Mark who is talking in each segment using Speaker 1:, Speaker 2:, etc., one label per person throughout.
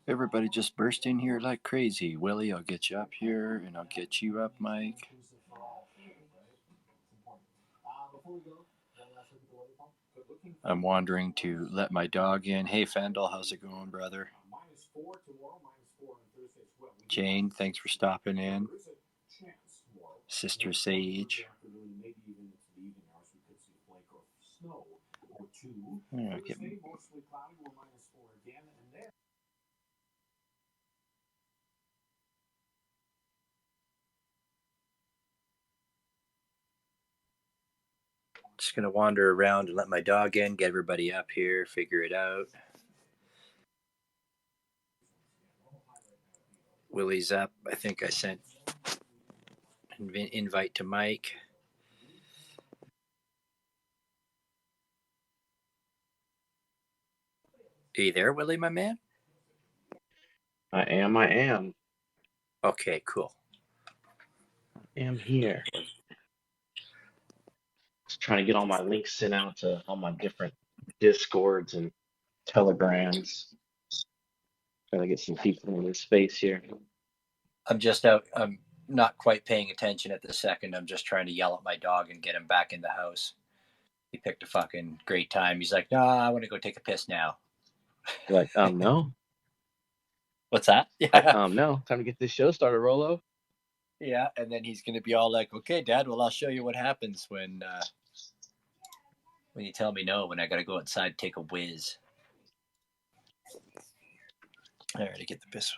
Speaker 1: Everybody just burst in here like crazy. Willie, I'll get you up here, and I'll get you up, Mike. I'm wandering to let my dog in. Hey, Fendel, how's it going, brother? Jane, thanks for stopping in. Sister Sage. Okay. Just going to wander around and let my dog in, get everybody up here, figure it out. Willie's up. I think I sent an invite to Mike. Are you there, Willie, my man?
Speaker 2: I am.
Speaker 1: Okay, cool.
Speaker 2: I am here. Just trying to get all my links sent out to all my different Discords and Telegrams. Trying to get some people in this space here.
Speaker 1: I'm just out. I'm not quite paying attention at the second. I'm just trying to yell at my dog and get him back in the house. He picked a fucking great time. He's like, "Nah, I want to go take a piss now."
Speaker 2: You're like, no.
Speaker 1: What's that?
Speaker 2: Yeah. No. Time to get this show started, Rolo.
Speaker 1: Yeah, and then he's gonna be all like, "Okay, Dad, well, I'll show you what happens when you tell me no. When I gotta go outside and take a whiz." All right, to get the piss.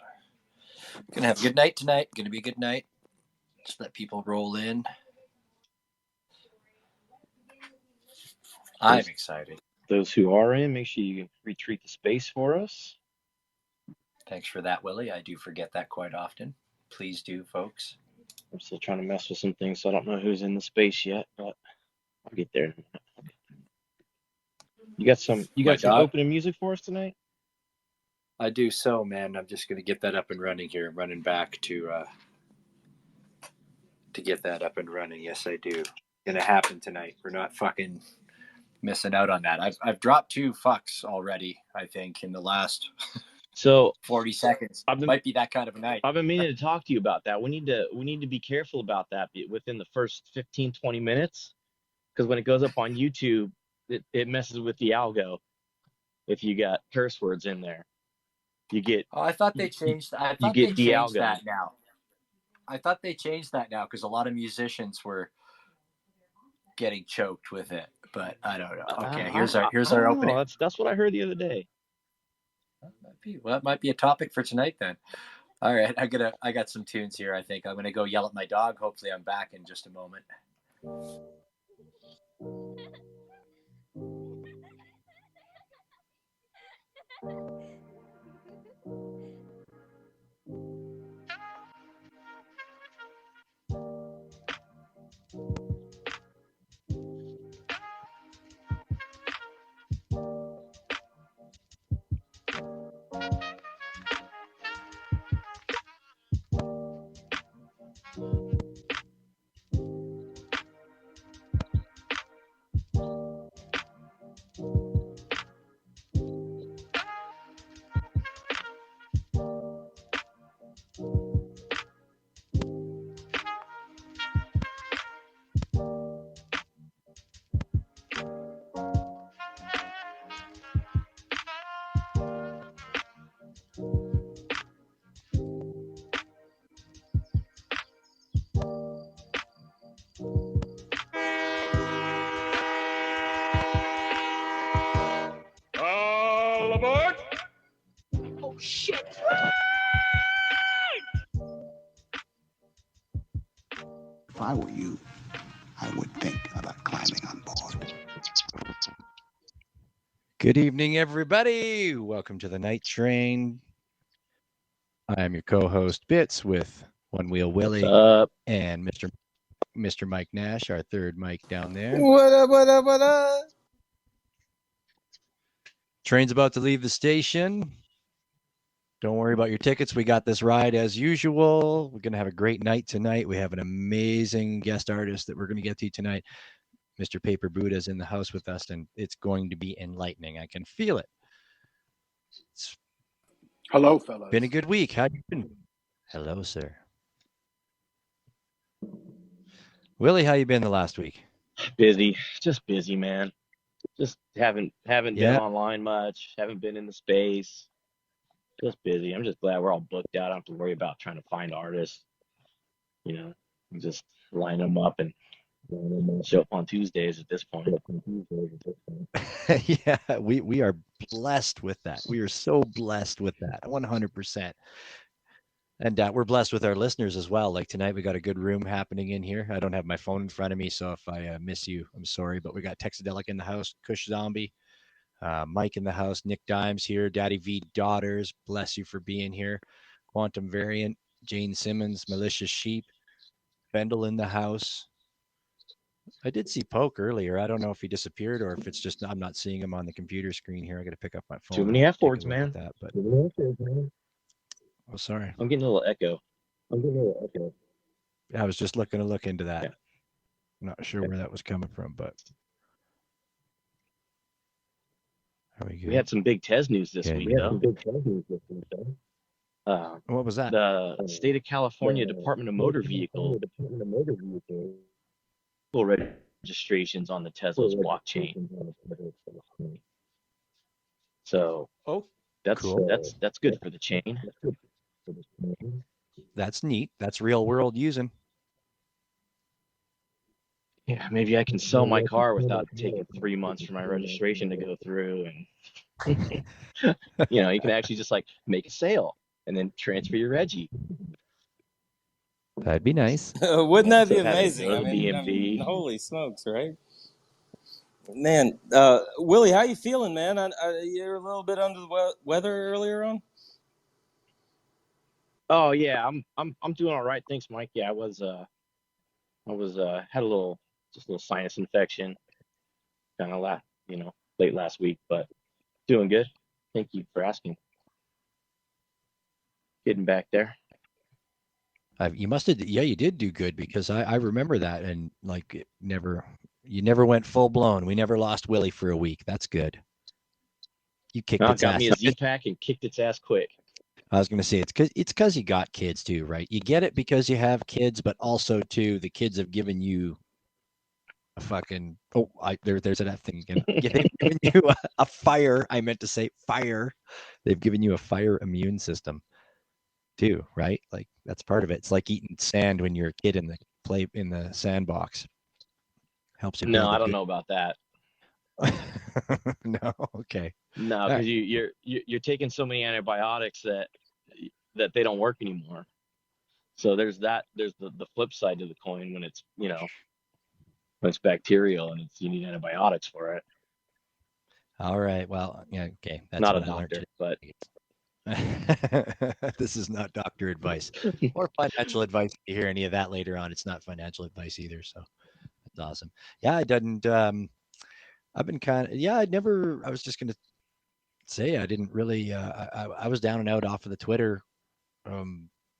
Speaker 1: Gonna have a good night tonight. Gonna be a good night. Just let people roll in. I'm excited.
Speaker 2: Those who are in, make sure you retreat the space for us.
Speaker 1: Thanks for that, Willie. I do forget that quite often. Please do, folks.
Speaker 2: I'm still trying to mess with some things, so I don't know who's in the space yet, but I'll get there. You got some opening music for us tonight?
Speaker 1: I do so, man. I'm just gonna get that up and running here. I'm running back to get that up and running. Yes, I do. Gonna happen tonight. We're not fucking missing out on that. I've dropped 2 fucks already, I think, in the last 40 seconds. Might be that kind of a night.
Speaker 2: I've been meaning to talk to you about that. We need to be careful about that within the first 15, 20 minutes. Because when it goes up on YouTube, it messes with the algo. If you got curse words in there, you get.
Speaker 1: Oh, I thought they changed. I thought they changed that now. I thought they changed that now because a lot of musicians were getting choked with it, but I don't know. Okay, here's our opening.
Speaker 2: That's what I heard the other day.
Speaker 1: That might be a topic for tonight then. All right, I got some tunes here. I think I'm gonna go yell at my dog. Hopefully, I'm back in just a moment.
Speaker 3: All aboard! Oh shit!
Speaker 4: If I were you, I would think about climbing on board.
Speaker 1: Good evening, everybody. Welcome to the Night Train. I am your co-host Bits with One Wheel Willie and Mr. Mike Nash, our third Mike down there.
Speaker 5: What up, what up, what up?
Speaker 1: Train's about to leave the station. Don't worry about your tickets. We got this ride as usual. We're going to have a great night tonight. We have an amazing guest artist that we're going to get to tonight. Mr. Paper Buddha is in the house with us, and it's going to be enlightening. I can feel it.
Speaker 6: Hello, fellas.
Speaker 1: Been a good week. How you been? Hello, sir. Willie, how you been the last week?
Speaker 2: Busy, just busy, man. Just haven't been
Speaker 1: Yeah.
Speaker 2: online much. Haven't been in the space. Just busy. I'm just glad we're all booked out. I don't have to worry about trying to find artists. You know, just line them up and show up on Tuesdays at this point.
Speaker 1: Yeah, we are blessed with that. We are so blessed with that. 100%. And we're blessed with our listeners as well. Like tonight, we got a good room happening in here. I don't have my phone in front of me, so if I miss you, I'm sorry. But we got Technologist in the house, Kush Zombie, Mike in the house, Nick Dimes here, Daddy V Daughters. Bless you for being here. Quantum Variant, Jane Simmons, Malicious Sheep, Bendel in the house. I did see Poke earlier. I don't know if he disappeared or if it's just I'm not seeing him on the computer screen here. I got to pick up my phone.
Speaker 2: Too many F
Speaker 1: Take a
Speaker 2: words,
Speaker 1: look
Speaker 2: man.
Speaker 1: at that, but oh, sorry.
Speaker 2: I'm getting a little echo.
Speaker 1: I was just looking to look into that.
Speaker 2: Yeah.
Speaker 1: I'm not sure where that was coming from, but there we go.
Speaker 2: We had some big Tez news this
Speaker 1: Okay,
Speaker 2: week,
Speaker 1: yeah.
Speaker 2: though.
Speaker 1: What was that?
Speaker 2: The state of California Department of Motor Vehicle registrations on the Tesla's blockchain. So
Speaker 1: Oh,
Speaker 2: that's
Speaker 1: cool.
Speaker 2: that's good for the chain.
Speaker 1: That's neat. That's real world using.
Speaker 2: Yeah, maybe I can sell my car without taking 3 months for my registration to go through, and you can actually just like make a sale and then transfer your Reggie.
Speaker 1: That'd be nice.
Speaker 5: Wouldn't that be
Speaker 2: So have it
Speaker 5: amazing?
Speaker 2: go to the
Speaker 5: I mean,
Speaker 2: DMV.
Speaker 5: holy smokes, right? Man, Willie, how you feeling, man? You were a little bit under the weather earlier on.
Speaker 2: Oh yeah, I'm doing all right. Thanks, Mike. Yeah, I was had a little sinus infection, kind of late last week, but doing good. Thank you for asking. Getting back there.
Speaker 1: You must have, yeah, you did do good because I remember that and like you never went full blown. We never lost Willie for a week. That's good. You kicked its
Speaker 2: Got
Speaker 1: ass.
Speaker 2: me a Z-Pack and kicked its ass quick.
Speaker 1: I was going to say it's because you got kids too, right? You get it because you have kids, but also too the kids have given you a fucking there's that thing again. They've given you a fire. I meant to say fire. They've given you a fire immune system too, right? Like that's part of it. It's like eating sand when you're a kid in the sandbox. Helps you.
Speaker 2: No, I don't know about that.
Speaker 1: No, okay.
Speaker 2: No, because you're taking so many antibiotics that they don't work anymore. So there's that. There's the flip side to the coin when it's when it's bacterial and you need antibiotics for it.
Speaker 1: All right. Well, yeah. Okay. That's
Speaker 2: Not a
Speaker 1: what I learned
Speaker 2: doctor,
Speaker 1: today.
Speaker 2: but
Speaker 1: This is not doctor advice or financial advice. If you hear any of that later on, it's not financial advice either. So that's awesome. Yeah, I didn't. I've been kind of. Yeah, I was just gonna say I didn't really. I was down and out off of the Twitter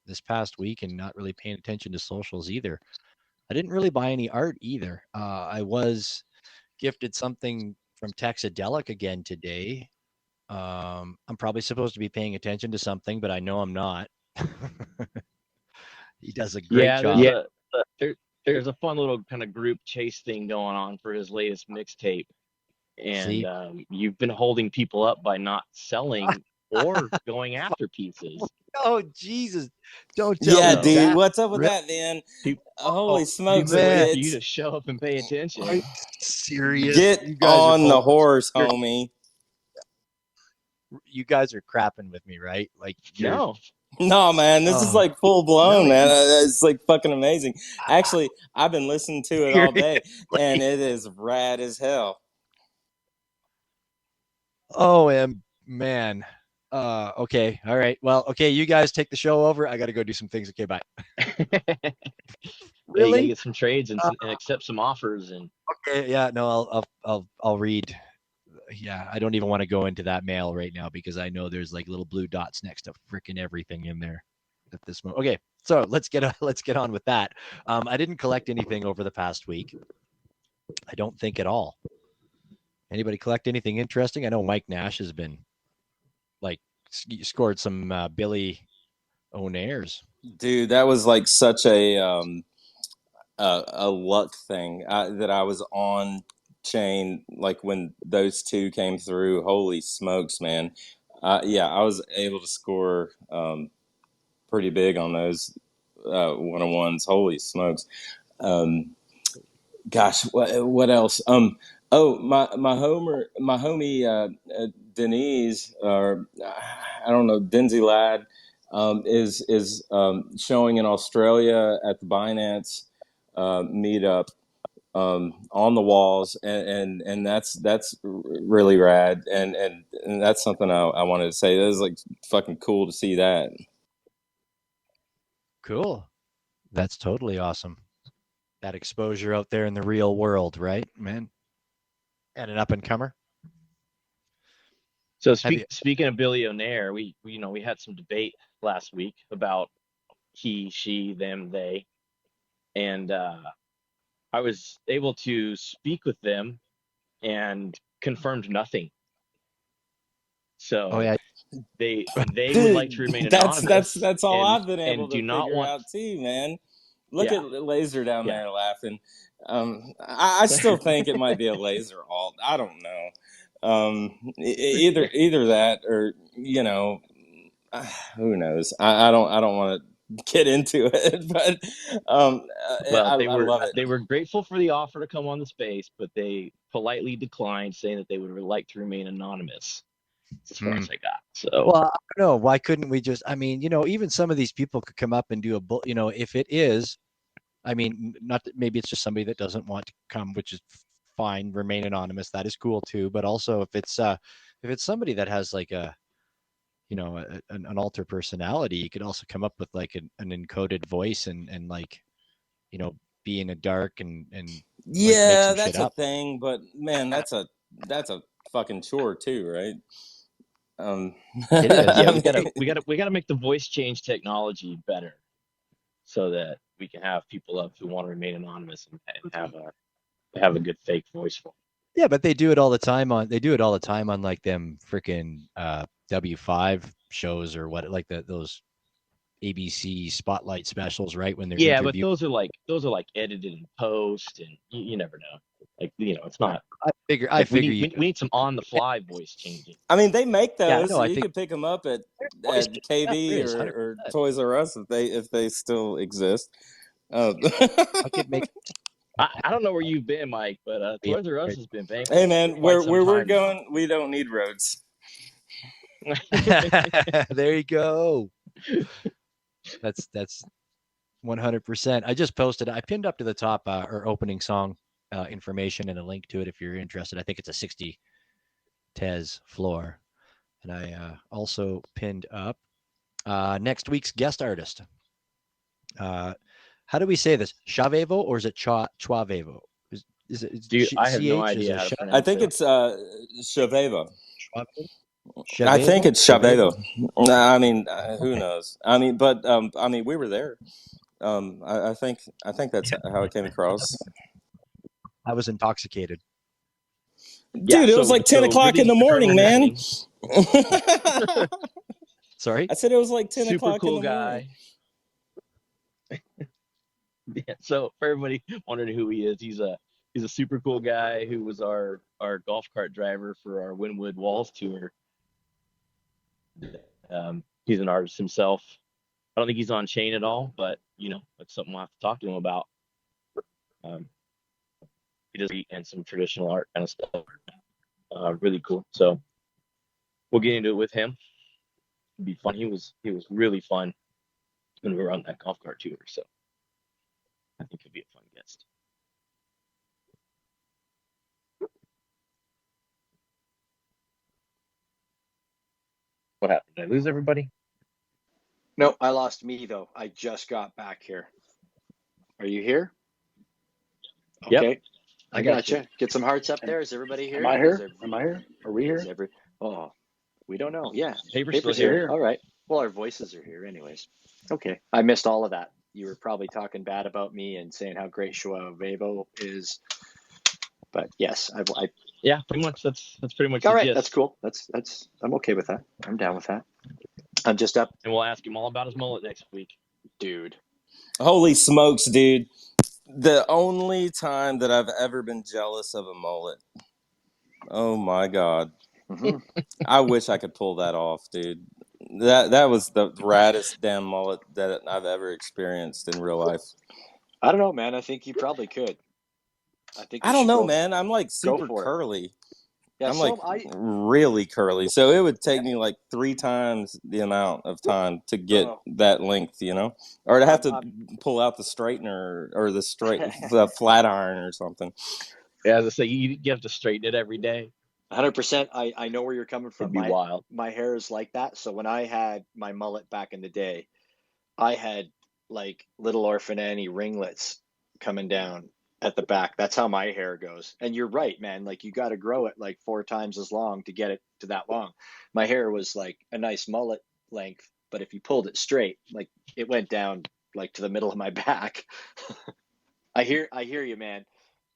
Speaker 1: this past week and not really paying attention to socials either. I didn't really buy any art either. I was gifted something from Texadelic again today. I'm probably supposed to be paying attention to something, but I know I'm not. He does a great job.
Speaker 2: There's a fun little kind of group chase thing going on for his latest mixtape, and you've been holding people up by not selling or going after pieces.
Speaker 1: Oh Jesus! Don't tell
Speaker 5: Yeah,
Speaker 1: me
Speaker 5: dude,
Speaker 1: that.
Speaker 5: what's up with that, man? Holy smokes,
Speaker 2: People wait for
Speaker 5: kids.
Speaker 2: you to show up and pay attention.
Speaker 1: Are you serious?
Speaker 5: Get
Speaker 1: You guys
Speaker 5: on
Speaker 1: are
Speaker 5: the
Speaker 1: both-
Speaker 5: horse, homie.
Speaker 1: You guys are crapping with me, right? Like
Speaker 2: No,
Speaker 5: No, man, this is like full blown, man. It's like fucking amazing. Actually, I've been listening to it all day, and it is rad as hell.
Speaker 1: Oh, and man. Okay. All right. Well, okay. You guys take the show over. I got to go do some things. Okay. Bye.
Speaker 2: Really? You gotta
Speaker 1: Really?
Speaker 2: get some trades and accept some offers and.
Speaker 1: Okay. Yeah. No. I'll read. Yeah. I don't even want to go into that mail right now because I know there's like little blue dots next to freaking everything in there at this moment. Okay. So let's get on with that. I didn't collect anything over the past week. I don't think at all. Anybody collect anything interesting? I know Mike Nash has been like you scored some billionaires.
Speaker 5: Dude, that was like such a luck thing that I was on chain like when those two came through. Holy smokes, man! Yeah, I was able to score pretty big on those 1-on-ones. Holy smokes! Gosh, what else? Oh, my homie Denise, or I don't know, Denzi Lad, is showing in Australia at the Binance meetup on the walls, and that's really rad, and that's something I wanted to say. That was like fucking cool to see that.
Speaker 1: Cool. That's totally awesome. That exposure out there in the real world, right, man? And an up and comer.
Speaker 2: So
Speaker 1: Have you?
Speaker 2: speaking of billionaire, we had some debate last week about he, she, them, they, and I was able to speak with them and confirmed nothing.
Speaker 1: Oh
Speaker 2: So
Speaker 1: yeah.
Speaker 2: they would like
Speaker 5: Dude,
Speaker 2: to remain
Speaker 5: that's
Speaker 2: anonymous
Speaker 5: that's all I've been able
Speaker 2: and
Speaker 5: to
Speaker 2: do not
Speaker 5: figure
Speaker 2: want.
Speaker 5: out too, man. Look
Speaker 2: Yeah,
Speaker 5: at Laser down
Speaker 2: yeah.
Speaker 5: there laughing. I still think it might be a laser alt. I don't know. Either that or who knows. I don't want to get into it, but
Speaker 2: Well,
Speaker 5: I love it.
Speaker 2: they were grateful for the offer to come on the space, but they politely declined, saying that they would like to remain anonymous. As far
Speaker 1: Hmm.
Speaker 2: as I got. So
Speaker 1: Well, I don't know. Why couldn't we just? I mean, even some of these people could come up and do if it is. I mean, not that maybe it's just somebody that doesn't want to come, which is fine. Remain anonymous. That is cool too. But also, if it's somebody that has like an alter personality, you could also come up with like an encoded voice and like you know be in a dark and like make
Speaker 5: Yeah,
Speaker 1: some shit
Speaker 5: that's a
Speaker 1: up.
Speaker 5: thing, but man, that's a fucking chore too, right? Um,
Speaker 1: It is.
Speaker 2: yeah,
Speaker 5: I
Speaker 2: we
Speaker 5: mean,
Speaker 2: gotta make the voice change technology better so that we can have people up who want to remain anonymous and have a good fake voice for
Speaker 1: Yeah, but they do it all the time on like them freaking W5 shows or what like those ABC spotlight specials, right? When they're
Speaker 2: them. Yeah, but
Speaker 1: interviewing.
Speaker 2: those are like edited in post, and you never know. Like it's not
Speaker 1: I
Speaker 2: like
Speaker 1: figure you
Speaker 2: we need some on the fly voice changing.
Speaker 5: they make
Speaker 1: yeah,
Speaker 5: those.
Speaker 1: no, I
Speaker 5: You
Speaker 1: think
Speaker 5: could pick them up at
Speaker 1: voice yeah, there
Speaker 5: KB
Speaker 1: is
Speaker 5: or
Speaker 1: 100%.
Speaker 5: Toys R Us if they still exist. Uh,
Speaker 1: I could make
Speaker 2: I don't know where you've been, Mike, but
Speaker 1: yeah,
Speaker 2: Toys R Us
Speaker 1: right.
Speaker 2: has been
Speaker 5: hey
Speaker 2: bankrupt for
Speaker 5: man,
Speaker 2: quite some
Speaker 5: where we're
Speaker 2: time now.
Speaker 5: going, we don't need roads.
Speaker 1: There you go. That's 100%. I pinned up to the top our opening song information and a link to it if you're interested. I think it's a 60 Tez floor. And I also pinned up next week's guest artist. How do we say this? Chavevo or is it Chuavevo? Is it
Speaker 2: Dude, I have no
Speaker 1: CH? Is
Speaker 2: idea
Speaker 1: it
Speaker 2: how to
Speaker 5: I
Speaker 2: pronounce
Speaker 5: think
Speaker 2: it.
Speaker 5: it's Chaveva. I think
Speaker 1: Chavevo?
Speaker 5: it's Chavedo. Nah, I mean, who knows? I mean, but we were there. I think that's how it came across.
Speaker 1: I was intoxicated.
Speaker 2: Yeah,
Speaker 5: Dude, it was like 10 o'clock in
Speaker 2: really
Speaker 5: the morning,
Speaker 2: eternal
Speaker 5: man.
Speaker 2: name.
Speaker 1: Sorry?
Speaker 5: I said it was like 10
Speaker 2: Super
Speaker 5: o'clock in
Speaker 2: cool
Speaker 5: the morning.
Speaker 2: guy. Yeah, so for everybody wondering who he is, he's a super cool guy who was our golf cart driver for our Wynwood Walls tour. He's an artist himself. I don't think he's on chain at all, but that's something we'll have to talk to him about. Um, he does and some traditional art kind of stuff. Really cool. So we'll get into it with him. It'd be fun. He was really fun when we were on that golf cart tour. So I think he'll be a fun guest. What happened? Did I lose everybody?
Speaker 6: No, I lost me though. I just got back here. Are you here?
Speaker 2: Yep,
Speaker 6: Okay. I
Speaker 2: I got
Speaker 6: gotcha.
Speaker 2: you.
Speaker 6: Get some hearts up there. Is everybody here?
Speaker 3: Am I here? Am I here? Are we
Speaker 6: Is
Speaker 3: here?
Speaker 6: every Oh, we don't know. Yeah.
Speaker 2: Paper's still
Speaker 6: Paper's
Speaker 2: here.
Speaker 6: here. All right. Well, our voices are here anyways. Okay. I missed all of that. You were probably talking bad about me and saying how great Vevo is. But yes,
Speaker 2: Yeah, pretty much. That's pretty much
Speaker 6: all
Speaker 2: the
Speaker 6: right.
Speaker 2: gist.
Speaker 6: That's cool. That's I'm okay with that. I'm down with that. I'm just up,
Speaker 2: And we'll ask him all about his mullet next week.
Speaker 6: dude.
Speaker 5: Holy smokes, dude. The only time that I've ever been jealous of a mullet. Oh my God.
Speaker 6: Hmm.
Speaker 5: I wish I could pull that off, dude. That was the raddest damn mullet that I've ever experienced in real life.
Speaker 6: I don't know, man. I think you probably could. I think you
Speaker 5: I don't
Speaker 6: should
Speaker 5: know,
Speaker 6: go,
Speaker 5: man. I'm like
Speaker 6: go
Speaker 5: super
Speaker 6: for it.
Speaker 5: curly.
Speaker 6: Yeah,
Speaker 5: I'm like
Speaker 6: so I
Speaker 5: really curly. So it would take me like 3 times the amount of time to get that length, you know? Or to have to pull out the straightener or the flat iron or something.
Speaker 2: Yeah, as I say, you have to straighten it every day.
Speaker 6: 100%. I know where you're coming from.
Speaker 2: It'd be wild.
Speaker 6: My hair is like that. So when I had my mullet back in the day, I had like little Orphan Annie ringlets coming down at the back. That's how my hair goes. And you're right, man. Like you got to grow it like 4 times as long to get it to that long. My hair was like a nice mullet length, but if you pulled it straight, like it went down like to the middle of my back. I hear you, man.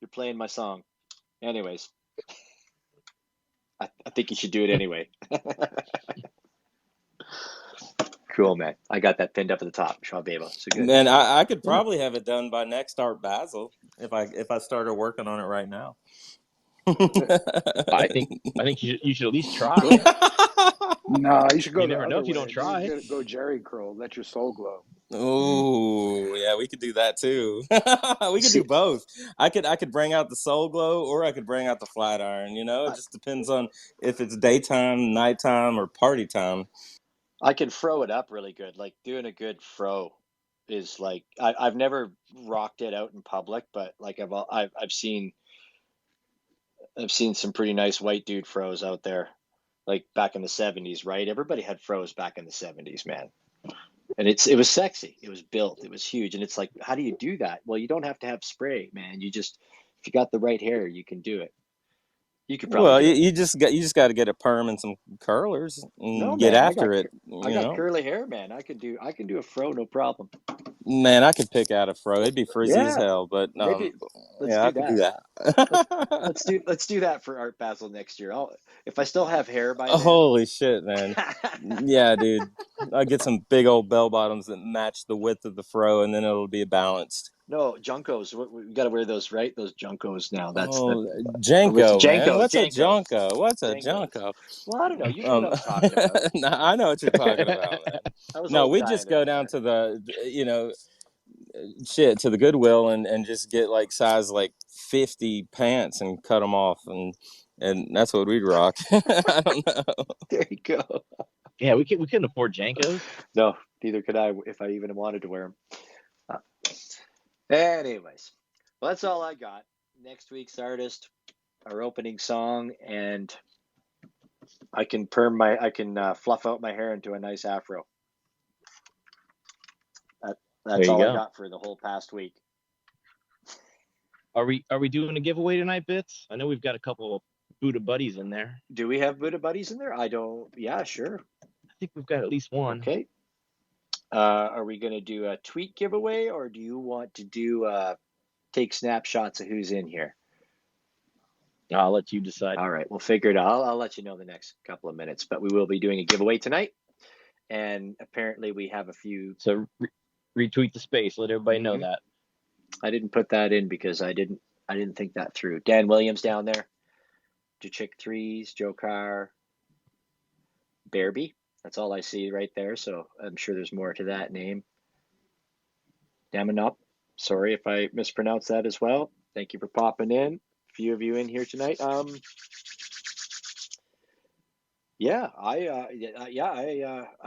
Speaker 6: You're playing my song. Anyways, I think you should do it anyway. Cool, man. I got that pinned up at the top. Sean Babo. So good.
Speaker 5: Man, I could probably have it done by next Art Basel if I started working on it right now.
Speaker 2: I think you should at least try.
Speaker 3: No, you should go
Speaker 2: You
Speaker 3: the
Speaker 2: never know
Speaker 3: other
Speaker 2: if you
Speaker 3: way.
Speaker 2: don't try.
Speaker 3: Go Jerry curl. Let your soul glow.
Speaker 5: Oh, yeah, we could do that too. We could
Speaker 6: See,
Speaker 5: do both. I could bring out the Soul Glow, or I could bring out the flat iron. You know, it just depends on if it's daytime, nighttime, or party time.
Speaker 6: I can fro it up really good. Like doing a good fro is like I've never rocked it out in public, but like I've seen some pretty nice white dude fros out there, like back in the 70s, right? Everybody had fros back in the 70s, man. And it was sexy. It was built. It was huge. And it's like, how do you do that? Well, you don't have to have spray, man. You just if you got the right hair, you can do it. You could probably
Speaker 5: Well,
Speaker 6: do it.
Speaker 5: you just got to get a perm and some curlers
Speaker 6: No,
Speaker 5: and get
Speaker 6: man,
Speaker 5: after it.
Speaker 6: I
Speaker 5: You
Speaker 6: got
Speaker 5: know,
Speaker 6: curly hair, man. I can do a fro, no problem.
Speaker 5: man, I could pick out a fro. It'd be frizzy as
Speaker 6: Yeah,
Speaker 5: hell, but
Speaker 6: maybe let's
Speaker 5: yeah, I
Speaker 6: do
Speaker 5: could do
Speaker 6: that.
Speaker 5: that.
Speaker 6: Let's do that for Art Basel next year. If I still have hair by then.
Speaker 5: Holy shit, man. Yeah, dude. I'll get some big old bell bottoms that match the width of the fro, and then it'll be balanced.
Speaker 6: No, Junkos. We got to wear those, right? Those Junkos now. That's the
Speaker 5: Janko, man.
Speaker 6: Jankos.
Speaker 5: What's a
Speaker 6: Jankos.
Speaker 5: Junko? What's a
Speaker 6: Jankos.
Speaker 5: Junko?
Speaker 6: Well, I don't know. You know what I'm talking about.
Speaker 5: No, I know what you're talking about, man.
Speaker 6: I was
Speaker 5: No,
Speaker 6: old
Speaker 5: we
Speaker 6: guy
Speaker 5: just
Speaker 6: in the
Speaker 5: go
Speaker 6: back
Speaker 5: down
Speaker 6: there.
Speaker 5: to to the Goodwill and just get like size like 50 pants and cut them off, and that's what we'd rock. I don't know.
Speaker 6: There you go.
Speaker 2: Yeah, we couldn't afford Jankos.
Speaker 6: No, neither could I if I even wanted to wear them. Anyways, well, that's all I got. Next week's artist, our opening song, and I can fluff out my hair into a nice afro. That's all I got for the whole past week.
Speaker 2: Are we doing a giveaway tonight, Bits? I know we've got a couple of Buddha buddies in there.
Speaker 6: Do we have Buddha buddies in there? I don't. Yeah, sure.
Speaker 2: I think we've got at least one.
Speaker 6: Okay. Are we going to do a tweet giveaway, or do you want to do take snapshots of who's in here?
Speaker 2: I'll let you decide.
Speaker 6: All right, we'll figure it out. I'll let you know the next couple of minutes, but we will be doing a giveaway tonight, and apparently we have a few.
Speaker 2: So retweet the space. Let everybody know that.
Speaker 6: I didn't put that in because I didn't think that through. Dan Williams down there, Chick Threes, Joe Carr, Bearby. That's all I see right there. So I'm sure there's more to that name. Damanop. Sorry if I mispronounced that as well. Thank you for popping in. A few of you in here tonight. I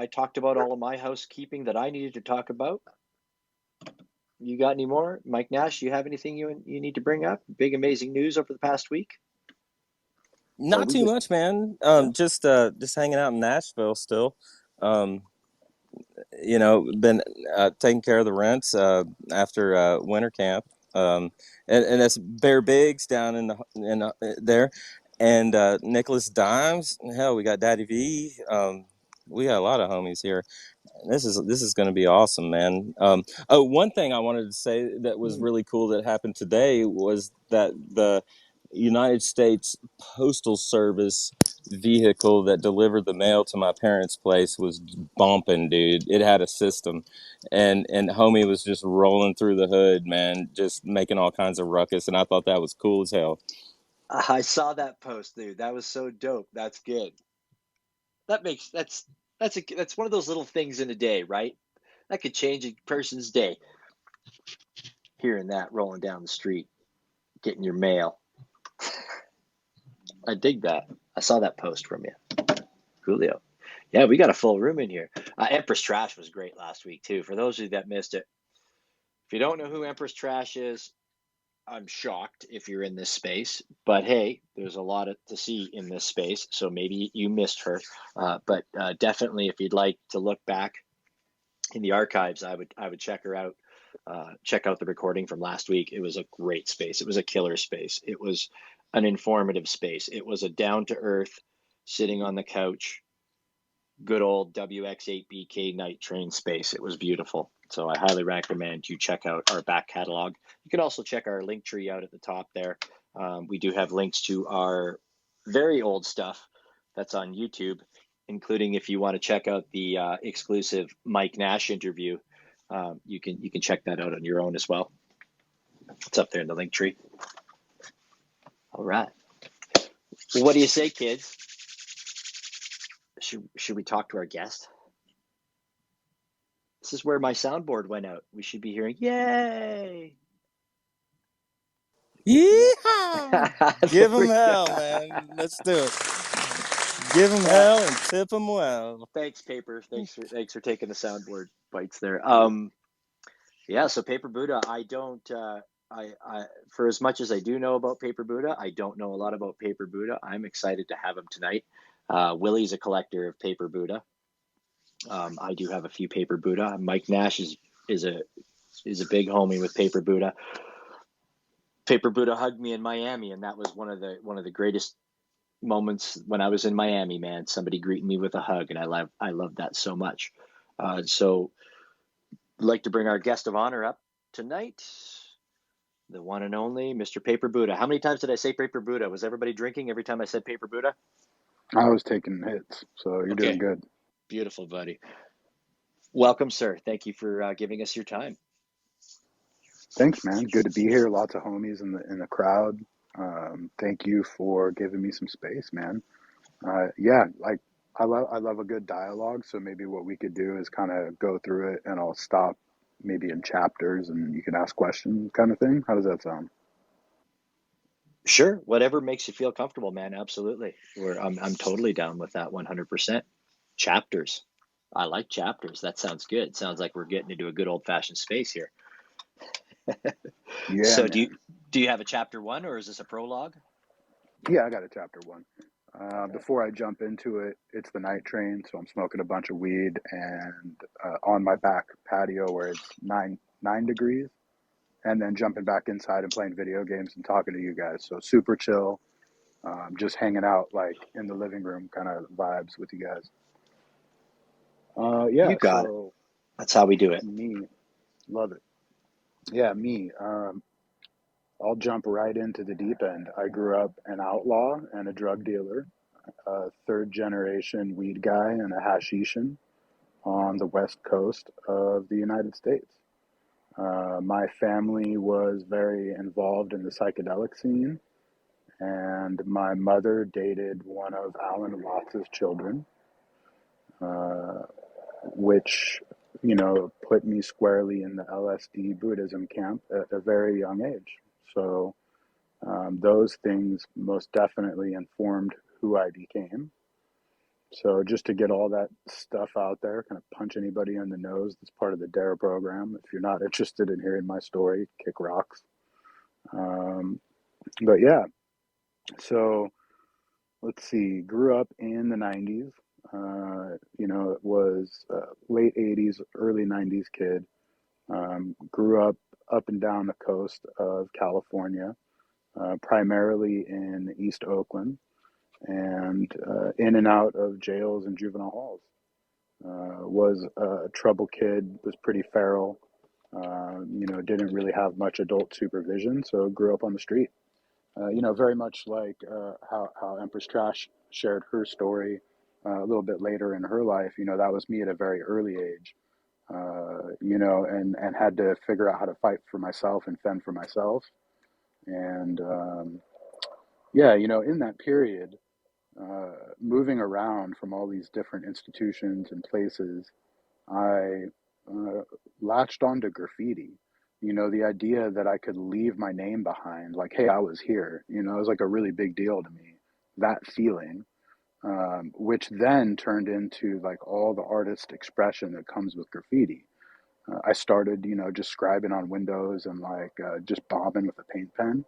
Speaker 6: talked about all of my housekeeping that I needed to talk about. You got any more? Mike Nash, you have anything you need to bring up? Big amazing news over the past week?
Speaker 5: Not too much, man. Just hanging out in Nashville still. Been taking care of the rents after winter camp. And that's Bear Biggs down in there, and Nicholas Dimes. Hell, we got Daddy V. We got a lot of homies here. This is going to be awesome, man. One thing I wanted to say that was really cool that happened today was that the United States Postal Service vehicle that delivered the mail to my parents' place was bumping, dude. It had a system, and homie was just rolling through the hood, man, just making all kinds of ruckus, and I thought that was cool as hell.
Speaker 6: I saw that post, dude. That was so dope. That's good. That's one of those little things in a day, right? That could change a person's day. Hearing that rolling down the street, getting your mail. I dig that. I saw that post from you, Julio. Yeah, we got a full room in here. Empress Trash was great last week too. For those of you that missed it, if you don't know who Empress Trash is, I'm shocked if you're in this space. But hey, there's a lot to see in this space, so maybe you missed her. But definitely, if you'd like to look back in the archives, I would check her out. Check out the recording from last week. It was a great space. It was a killer space. It was an informative space. It was a down to earth, sitting on the couch, good old WX8BK night train space. It was beautiful. So I highly recommend you check out our back catalog. You can also check our link tree out at the top there. We do have links to our very old stuff that's on YouTube, including if you want to check out the exclusive Mike Nash interview. You can check that out on your own as well. It's up there in the link tree. All right. What do you say, kids? Should we talk to our guest? This is where my soundboard went out. We should be hearing, yay!
Speaker 5: Yeehaw! Give
Speaker 6: There we
Speaker 5: them hell,
Speaker 6: go.
Speaker 5: man. Let's do it. Give them hell and tip them well.
Speaker 6: Thanks, Paper. Thanks for taking the soundboard bites there. Yeah. So Paper Buddha, I don't. I for as much as I do know about Paper Buddha, I don't know a lot about Paper Buddha. I'm excited to have him tonight. Willie's a collector of Paper Buddha. I do have a few Paper Buddha. Mike Nash is a big homie with Paper Buddha. Paper Buddha hugged me in Miami, and that was one of the greatest moments when I was in Miami, man. Somebody greeting me with a hug, and I love that so much. So I'd like to bring our guest of honor up tonight, the one and only Mr. Paper Buddha. How many times did I say Paper Buddha? Was everybody drinking every time I said Paper Buddha?
Speaker 3: I was taking hits, so you're doing
Speaker 6: Okay.
Speaker 3: good.
Speaker 6: Beautiful, buddy. Welcome, sir. Thank you for giving us your time.
Speaker 3: Thanks, man. Good to be here. Lots of homies in the crowd. Thank you for giving me some space, man. Yeah, like I love a good dialogue. So maybe what we could do is kind of go through it, and I'll stop maybe in chapters, and you can ask questions, kind of thing. How does that sound?
Speaker 6: Sure, whatever makes you feel comfortable, man. Absolutely. I'm totally down with that 100%. Chapters. I like chapters. That sounds good. Sounds like we're getting into a good old fashioned space here.
Speaker 3: Yeah,
Speaker 6: So
Speaker 3: man.
Speaker 6: do you have a chapter one, or is this a prologue?
Speaker 3: Yeah, I got a chapter one. Before I jump into it, it's the night train, so I'm smoking a bunch of weed and on my back patio where it's nine degrees, and then jumping back inside and playing video games and talking to you guys. So super chill, just hanging out like in the living room kind of vibes with you guys. Yeah,
Speaker 6: You got it.
Speaker 3: so
Speaker 6: That's how we do it.
Speaker 3: me, love it. Yeah, me. I'll jump right into the deep end. I grew up an outlaw and a drug dealer, a third generation weed guy and a hashishan on the west coast of the United States. My family was very involved in the psychedelic scene, and my mother dated one of Alan Watts's children, uh, which, put me squarely in the LSD Buddhism camp at a very young age. So those things most definitely informed who I became. So just to get all that stuff out there, kind of punch anybody in the nose that's part of the DARE program. If you're not interested in hearing my story, kick rocks. But yeah, so let's see, grew up in the 90s. It was late 80s, early 90s kid. Grew up and down the coast of California, primarily in East Oakland, and in and out of jails and juvenile halls. Was a trouble kid, was pretty feral, didn't really have much adult supervision, so grew up on the street. Very much like how Empress Trash shared her story a little bit later in her life. That was me at a very early age. And had to figure out how to fight for myself and fend for myself. And in that period, moving around from all these different institutions and places, I latched onto graffiti. The idea that I could leave my name behind, like, hey, I was here, it was like a really big deal to me, that feeling, which then turned into like all the artist expression that comes with graffiti. I started, just scribing on windows and like just bombing with a paint pen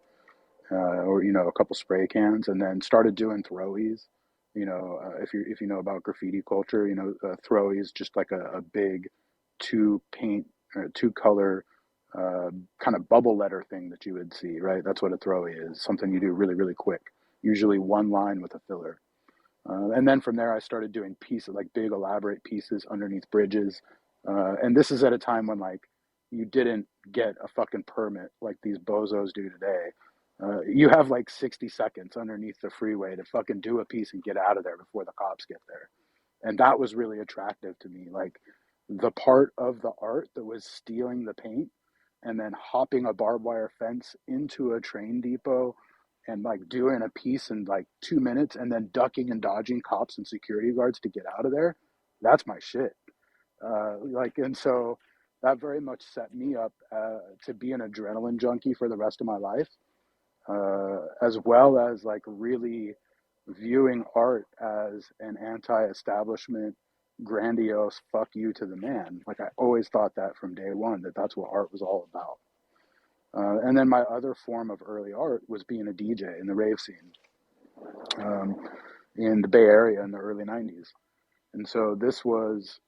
Speaker 3: or a couple spray cans, and then started doing throwies. If you know about graffiti culture, throwies just like a big two color kind of bubble letter thing that you would see, right? That's what a throwy is. Something you do really really quick, usually one line with a filler. And then from there, I started doing pieces, like big elaborate pieces underneath bridges. And this is at a time when like you didn't get a fucking permit like these bozos do today. You have like 60 seconds underneath the freeway to fucking do a piece and get out of there before the cops get there. And that was really attractive to me. Like the part of the art that was stealing the paint and then hopping a barbed wire fence into a train depot and like doing a piece in like 2 minutes and then ducking and dodging cops and security guards to get out of there. That's my shit. And so that very much set me up to be an adrenaline junkie for the rest of my life, as well as like really viewing art as an anti-establishment, grandiose fuck you to the man. Like I always thought that from day one, that's what art was all about. And then my other form of early art was being a DJ in the rave scene in the Bay Area in the early 90s. And so this was,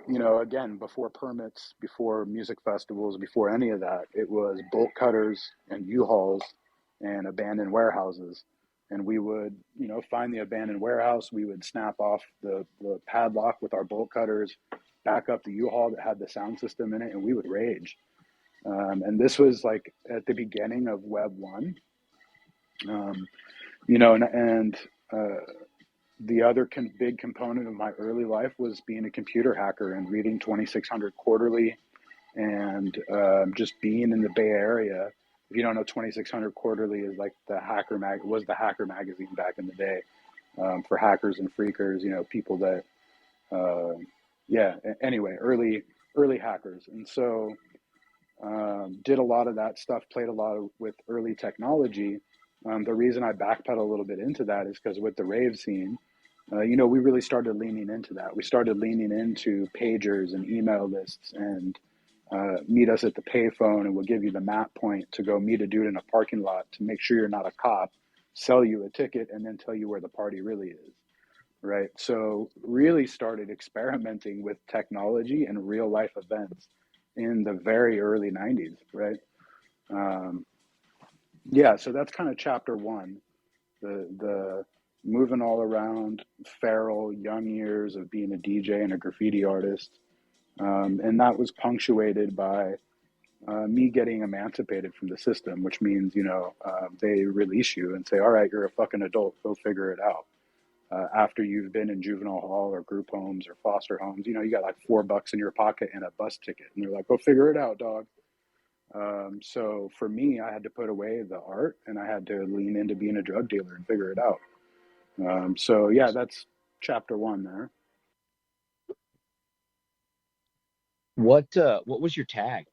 Speaker 3: again, before permits, before music festivals, before any of that, it was bolt cutters and U-Hauls and abandoned warehouses. And we would, find the abandoned warehouse. We would snap off the padlock with our bolt cutters, back up the U-Haul that had the sound system in it, and we would rage. And this was like at the beginning of Web 1, the other big component of my early life was being a computer hacker and reading 2600 Quarterly and just being in the Bay Area. If you don't know, 2600 Quarterly is like the hacker magazine back in the day for hackers and freakers, people that, anyway, early hackers. And so did a lot of that stuff, played a lot with early technology. The reason I backpedal a little bit into that is because with the rave scene, we really started leaning into that. We started leaning into pagers and email lists and meet us at the payphone, and we'll give you the map point to go meet a dude in a parking lot to make sure you're not a cop, sell you a ticket, and then tell you where the party really is. Right. So really started experimenting with technology and real life events in the very early 90s. Right. So that's kind of chapter one, the moving all around, feral young years of being a DJ and a graffiti artist. And that was punctuated by me getting emancipated from the system, which means, they release you and say, all right, you're a fucking adult, go figure it out. After you've been in juvenile hall or group homes or foster homes, you got like $4 in your pocket and a bus ticket. And they're like, go figure it out, dog. So for me, I had to put away the art and I had to lean into being a drug dealer and figure it out. That's chapter one there.
Speaker 2: What was your tag?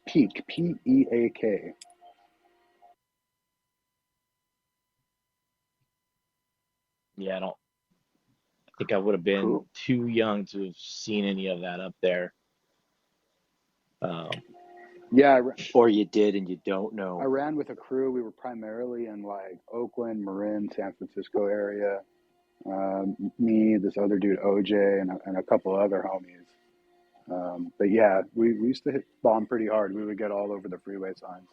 Speaker 3: Peak, P-E-A-K.
Speaker 2: Yeah, I think I would have been
Speaker 3: Cool.
Speaker 2: too young to have seen any of that up there.
Speaker 6: Or you did and you don't
Speaker 3: I
Speaker 6: know.
Speaker 3: ran with a crew. We were primarily in like Oakland, Marin, San Francisco area. Me, this other dude, OJ, and a couple other homies. But yeah, we used to hit bomb pretty hard. We would get all over the freeway signs.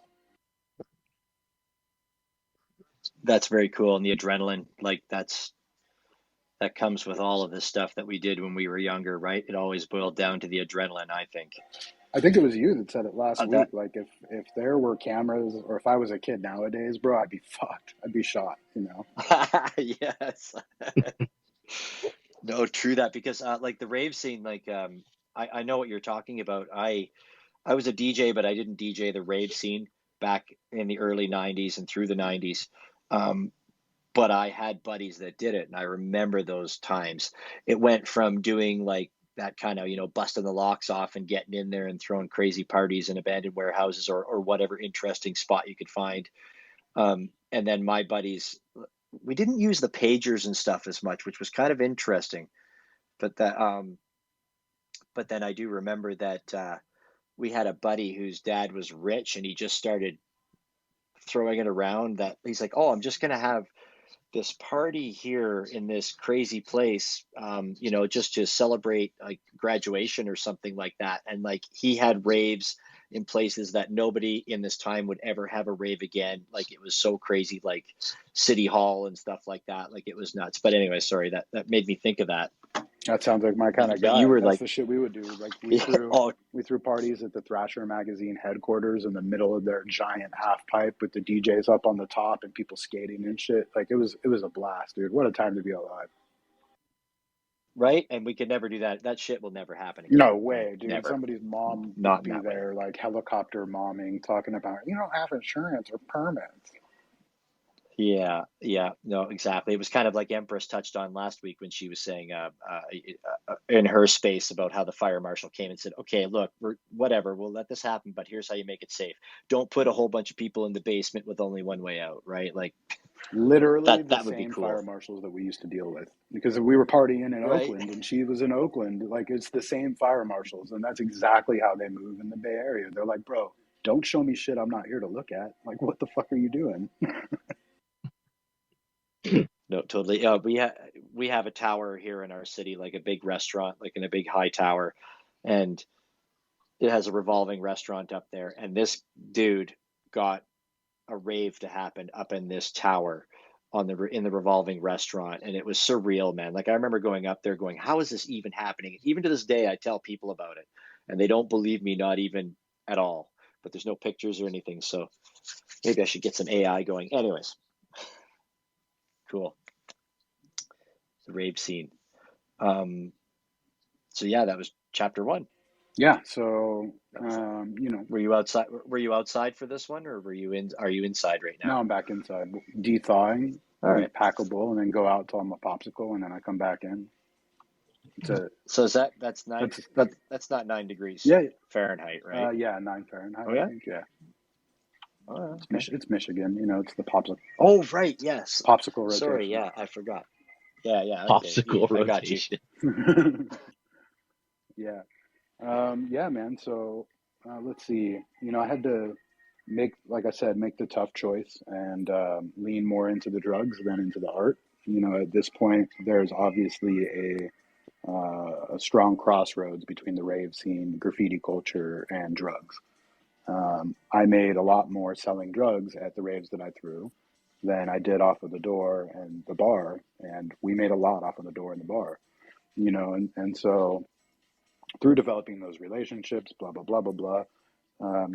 Speaker 6: That's very cool. And the adrenaline, like that comes with all of the stuff that we did when we were younger, right? It always boiled down to the adrenaline, I think.
Speaker 3: I think it was you that said it last
Speaker 6: That
Speaker 3: week. Like if there were cameras, or if I was a kid nowadays, bro, I'd be fucked. I'd be shot.
Speaker 6: yes. No, true that, because like the rave scene, like I know what you're talking about. I was a DJ, but I didn't DJ the rave scene back in the early 90s and through the 90s. Um, but I had buddies that did it, and I remember those times. It went from doing like that kind of, busting the locks off and getting in there and throwing crazy parties in abandoned warehouses or whatever interesting spot you could find. And then my buddies, we didn't use the pagers and stuff as much, which was kind of interesting. But then I do remember that we had a buddy whose dad was rich, and he just started throwing it around. That he's like, "Oh, I'm just gonna have this party here in this crazy place, just to celebrate like graduation or something like that." And like he had raves in places that nobody in this time would ever have a rave again. Like it was so crazy, like City Hall and stuff like that. Like it was nuts. But anyway, sorry, that made me think of that.
Speaker 3: That sounds like my kind of
Speaker 6: But you
Speaker 3: guy.
Speaker 6: were
Speaker 3: That's
Speaker 6: like,
Speaker 3: the shit we would do. Like
Speaker 6: oh,
Speaker 3: we threw parties at the Thrasher magazine headquarters in the middle of their giant half pipe with the DJs up on the top and people skating and shit. Like it was a blast, dude. What a time to be alive.
Speaker 6: right. And we could never do that. That shit will never happen again.
Speaker 3: No way, dude.
Speaker 6: Never.
Speaker 3: Somebody's mom
Speaker 6: Not
Speaker 3: would be
Speaker 6: in that way.
Speaker 3: there, like helicopter momming, talking about you don't have insurance or permits.
Speaker 6: Yeah, no, exactly. It was kind of like Empress touched on last week when she was saying in her space about how the fire marshal came and said, "Okay, look, whatever, we'll let this happen, but here's how you make it safe. Don't put a whole bunch of people in the basement with only one way out," right? Like
Speaker 3: Literally the
Speaker 6: that would be
Speaker 3: same
Speaker 6: cool,
Speaker 3: fire marshals that we used to deal with, because we were partying in
Speaker 6: right?
Speaker 3: Oakland and she was in Oakland. Like it's the same fire marshals, and that's exactly how they move in the Bay Area. They're like, bro, don't show me shit I'm not here to look at. Like, what the fuck are you doing?
Speaker 6: No, totally. We have a tower here in our city, like a big restaurant, like in a big high tower, and it has a revolving restaurant up there. And this dude got a rave to happen up in this tower in the revolving restaurant, and it was surreal, man. Like I remember going up there going, how is this even happening? Even to this day I tell people about it and they don't believe me, not even at all. But there's no pictures or anything, so maybe I should get some AI going. Anyways, cool. The rave scene. So yeah, that was chapter 1.
Speaker 3: Yeah. So,
Speaker 6: Were you outside? Were you outside for this one, or were you in? Are you inside right now?
Speaker 3: now I'm back inside, de-thawing,
Speaker 6: All right.
Speaker 3: packable, and then go out till I'm a popsicle, and then I come back in.
Speaker 6: So is that's not 9 degrees
Speaker 3: Yeah.
Speaker 6: Fahrenheit, right?
Speaker 3: Yeah, 9 Fahrenheit.
Speaker 6: Oh yeah.
Speaker 3: I think, yeah.
Speaker 6: Oh,
Speaker 3: It's Michigan. It's the popsicle.
Speaker 6: Oh right, yes.
Speaker 3: Popsicle rotation.
Speaker 6: Sorry, yeah, I forgot. Yeah, okay.
Speaker 2: Popsicle
Speaker 6: I got you.
Speaker 2: rotation.
Speaker 3: Yeah. Yeah, man. So let's see. I had to make the tough choice and lean more into the drugs than into the art. At this point, there's obviously a strong crossroads between the rave scene, graffiti culture, and drugs. I made a lot more selling drugs at the raves that I threw than I did off of the door and the bar, and we made a lot off of the door and the bar. And so through developing those relationships, blah blah blah blah blah.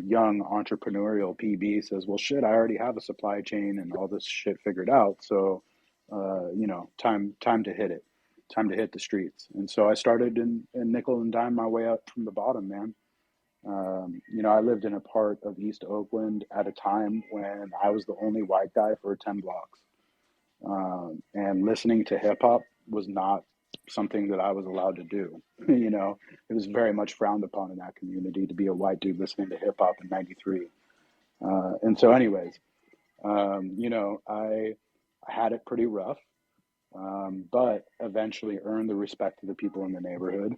Speaker 3: Young entrepreneurial PB says, "Well, shit, I already have a supply chain and all this shit figured out. So, time to hit it, time to hit the streets." And so I started in nickel and dime my way up from the bottom, man. I lived in a part of East Oakland at a time when I was the only white guy for 10 blocks. And listening to hip hop was not something that I was allowed to do. It was very much frowned upon in that community to be a white dude listening to hip hop in '93. And so, anyways, I had it pretty rough, but eventually earned the respect of the people in the neighborhood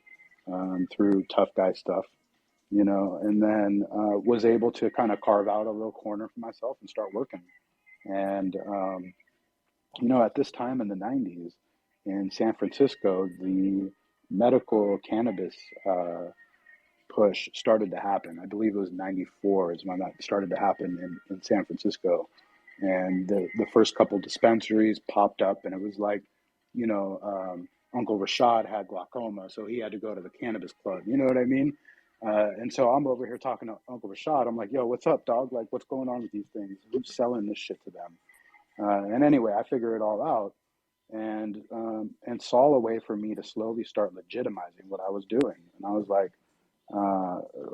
Speaker 3: through tough guy stuff. And then was able to kind of carve out a little corner for myself and start working. And at this time in the '90s in San Francisco, the medical cannabis push started to happen. I believe it was '94 is when that started to happen in San Francisco. And the first couple dispensaries popped up, and it was like, Uncle Rashad had glaucoma, so he had to go to the cannabis club. You know what I mean? And so I'm over here talking to Uncle Rashad. I'm like, yo, what's up, dog? Like, what's going on with these things? Who's selling this shit to them? And anyway, I figure it all out and saw a way for me to slowly start legitimizing what I was doing. And I was like,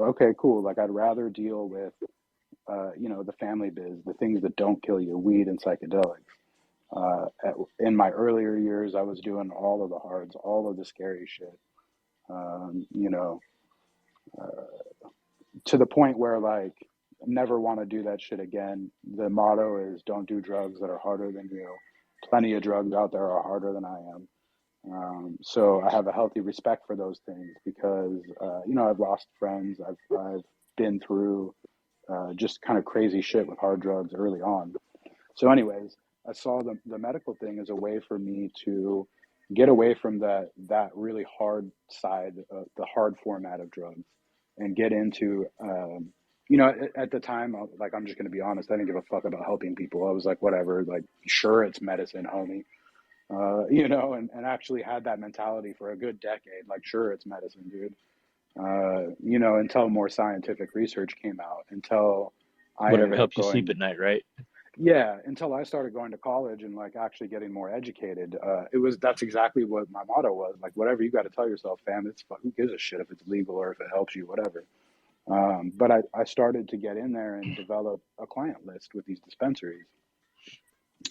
Speaker 3: okay, cool. Like, I'd rather deal with, the family biz, the things that don't kill you, weed and psychedelics. In my earlier years, I was doing all of the hards, all of the scary shit. Um, you know, to the point where like never want to do that shit again. The motto is don't do drugs that are harder than you. Plenty of drugs out there are harder than I am. So I have a healthy respect for those things because I've lost friends. I've been through just kind of crazy shit with hard drugs early on. So, anyways, I saw the medical thing as a way for me to get away from that really hard side, the hard format of drugs, and get into, at the time, like I'm just gonna be honest, I didn't give a fuck about helping people. I was like, whatever, like sure, it's medicine, homie, and actually had that mentality for a good decade. Like, sure, it's medicine, dude. Until more scientific research came out, until I
Speaker 2: Whatever
Speaker 3: ended up
Speaker 2: helps you sleep
Speaker 3: going.
Speaker 2: at night, right?
Speaker 3: Yeah, until I started going to college and like actually getting more educated, that's exactly what my motto was. Like, whatever you got to tell yourself, fam, who gives a shit if it's legal or if it helps you, whatever. But I started to get in there and develop a client list with these dispensaries,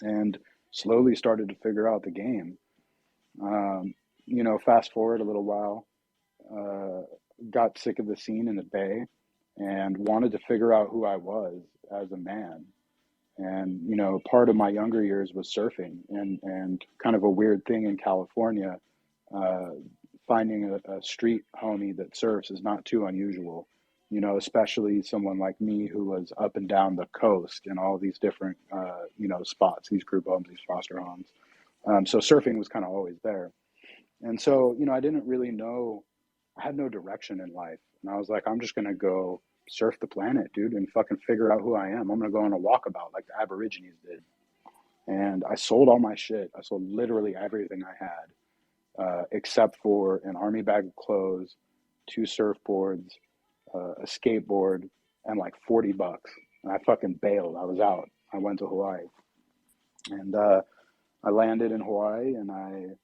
Speaker 3: and slowly started to figure out the game. Fast forward a little while, uh, got sick of the scene in the Bay, and wanted to figure out who I was as a man. And part of my younger years was surfing, and kind of a weird thing in California, uh, finding a street homie that surfs is not too unusual. Especially someone like me who was up and down the coast in all these different spots, these group homes, these foster homes. So surfing was kind of always there. And so I didn't really know. I had no direction in life, and I was like, I'm just gonna go surf the planet, dude, and fucking figure out who I am. I'm gonna go on a walkabout like the Aborigines did. And I sold all my shit. I sold literally everything I had, except for an army bag of clothes, two surfboards, a skateboard, and like $40. And I fucking bailed. I was out. I went to Hawaii, and I landed in Hawaii, and I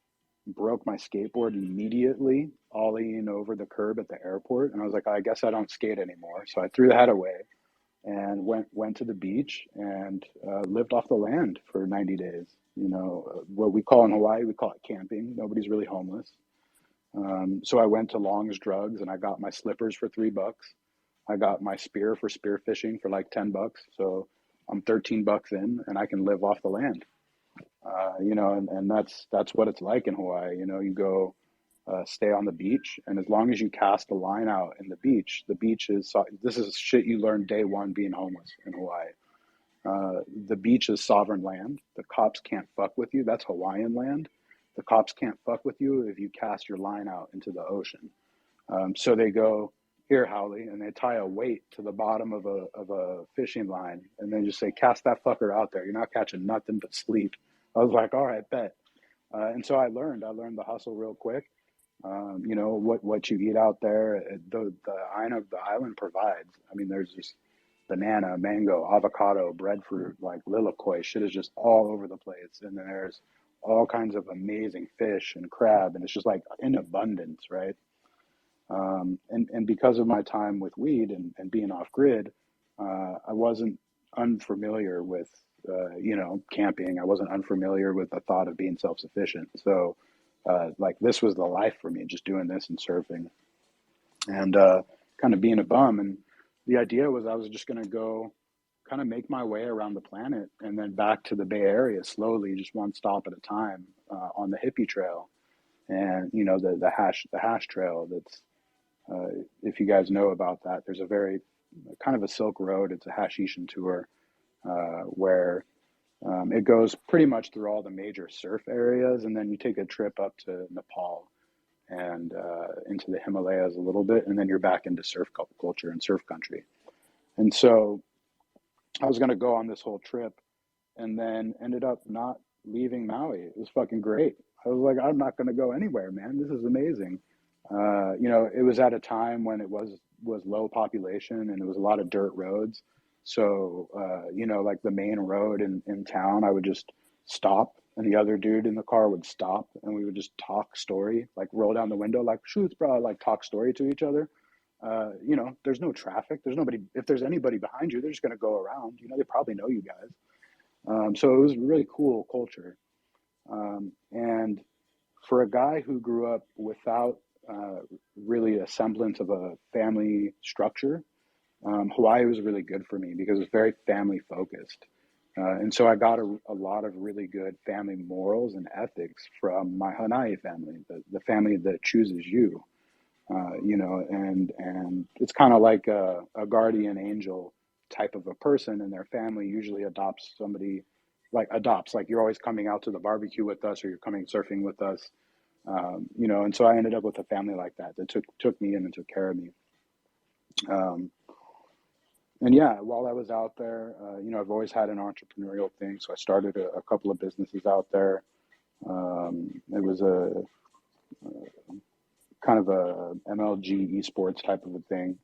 Speaker 3: broke my skateboard immediately, ollieing over the curb at the airport. And I was like, I guess I don't skate anymore. So I threw that away and went to the beach and lived off the land for 90 days. What we call in Hawaii, we call it camping. Nobody's really homeless. So I went to Long's Drugs and I got my slippers for $3. I got my spear for spear fishing for like $10. So I'm $13 in and I can live off the land. And that's what it's like in Hawaii. You go stay on the beach, and as long as you cast a line out in the beach is this is shit you learn day one being homeless in Hawaii. The beach is sovereign land. The cops can't fuck with you. That's Hawaiian land. The cops can't fuck with you if you cast your line out into the ocean. So they go, here, Howley, and they tie a weight to the bottom of a fishing line, and they just say, cast that fucker out there. You're not catching nothing but sleep. I was like, all right, bet. And so I learned the hustle real quick. What you eat out there, the island provides. I mean, there's just banana, mango, avocado, breadfruit, like lilikoi. Shit is just all over the place, and then there's all kinds of amazing fish and crab, and it's just like in abundance, right? And because of my time with weed and being off grid, I wasn't unfamiliar with camping. I wasn't unfamiliar with the thought of being self sufficient. So like this was the life for me, just doing this and surfing and kind of being a bum. And the idea was I was just going to go kind of make my way around the planet and then back to the Bay Area slowly, just one stop at a time on the hippie trail. And the hash trail. That's if you guys know about that, there's a very kind of a Silk Road. It's a hashishan tour where it goes pretty much through all the major surf areas, and then you take a trip up to Nepal and into the Himalayas a little bit, and then you're back into surf culture and surf country. And so I was going to go on this whole trip, and then ended up not leaving Maui. It was fucking great. I was like, I'm not going to go anywhere, man. This is amazing. You know, it was at a time when it was low population and it was a lot of dirt roads. So, you know, like the main road in town, I would just stop and the other dude in the car would stop and we would just talk story, like roll down the window, like shoots, bro, like talk story to each other. You know, there's no traffic. There's nobody. If there's anybody behind you, they're just going to go around. You know, they probably know you guys. So it was really cool culture. And for a guy who grew up without really a semblance of a family structure, Hawaii was really good for me because it was very family focused. And so I got a lot of really good family morals and ethics from my Hanai family, the family that chooses you. You know, and it's kind of like a guardian angel type of a person, and their family usually adopts somebody, like you're always coming out to the barbecue with us, or you're coming surfing with us. You know, and so I ended up with a family like that that took me in and took care of me. Um, and yeah, while I was out there, you know, I've always had an entrepreneurial thing, so I started a couple of businesses out there. It was a kind of a MLG esports type of a thing.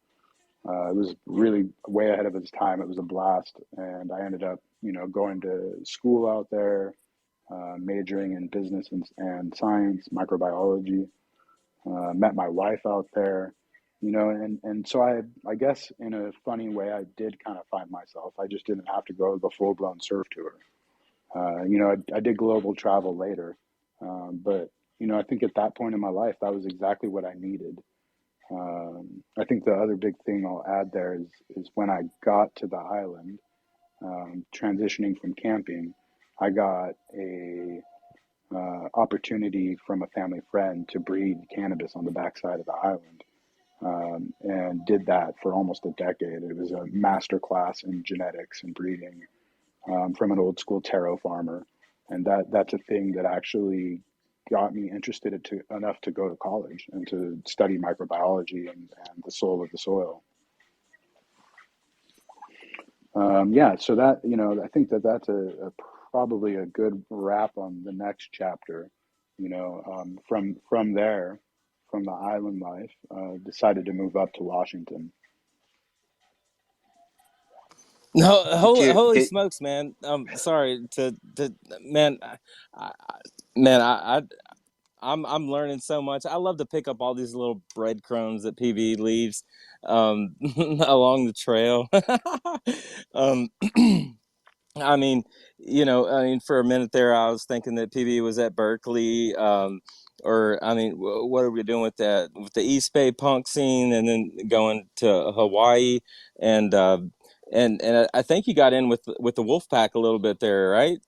Speaker 3: It was really way ahead of its time. It was a blast, and I ended up, you know, going to school out there, majoring in business and science, microbiology. Met my wife out there, you know, and so I guess in a funny way, I did kind of find myself. I just didn't have to go the full blown surf tour. You know, I did global travel later, but you know, I think at that point in my life, that was exactly what I needed. I think the other big thing I'll add there is when I got to the island, transitioning from camping, I got a opportunity from a family friend to breed cannabis on the backside of the island, and did that for almost a decade. It was a master class in genetics and breeding, from an old school taro farmer, and that's a thing that actually got me interested enough to go to college and to study microbiology and the soul of the soil. Yeah, so that, you know, I think that's probably a good wrap on the next chapter. You know, from there, from the island life, decided to move up to Washington.
Speaker 5: No,
Speaker 6: Did
Speaker 5: holy,
Speaker 6: you
Speaker 5: holy
Speaker 6: did
Speaker 5: smokes, man. Sorry to man, I, man, I'm learning so much. I love to pick up all these little breadcrumbs that PB leaves, along the trail. um, I mean, you know, I mean, for a minute there, I was thinking that PB was at Berkeley, or I mean, what are we doing with that, with the East Bay punk scene, and then going to Hawaii, and and I think you got in with the Wolfpack a little bit there, right?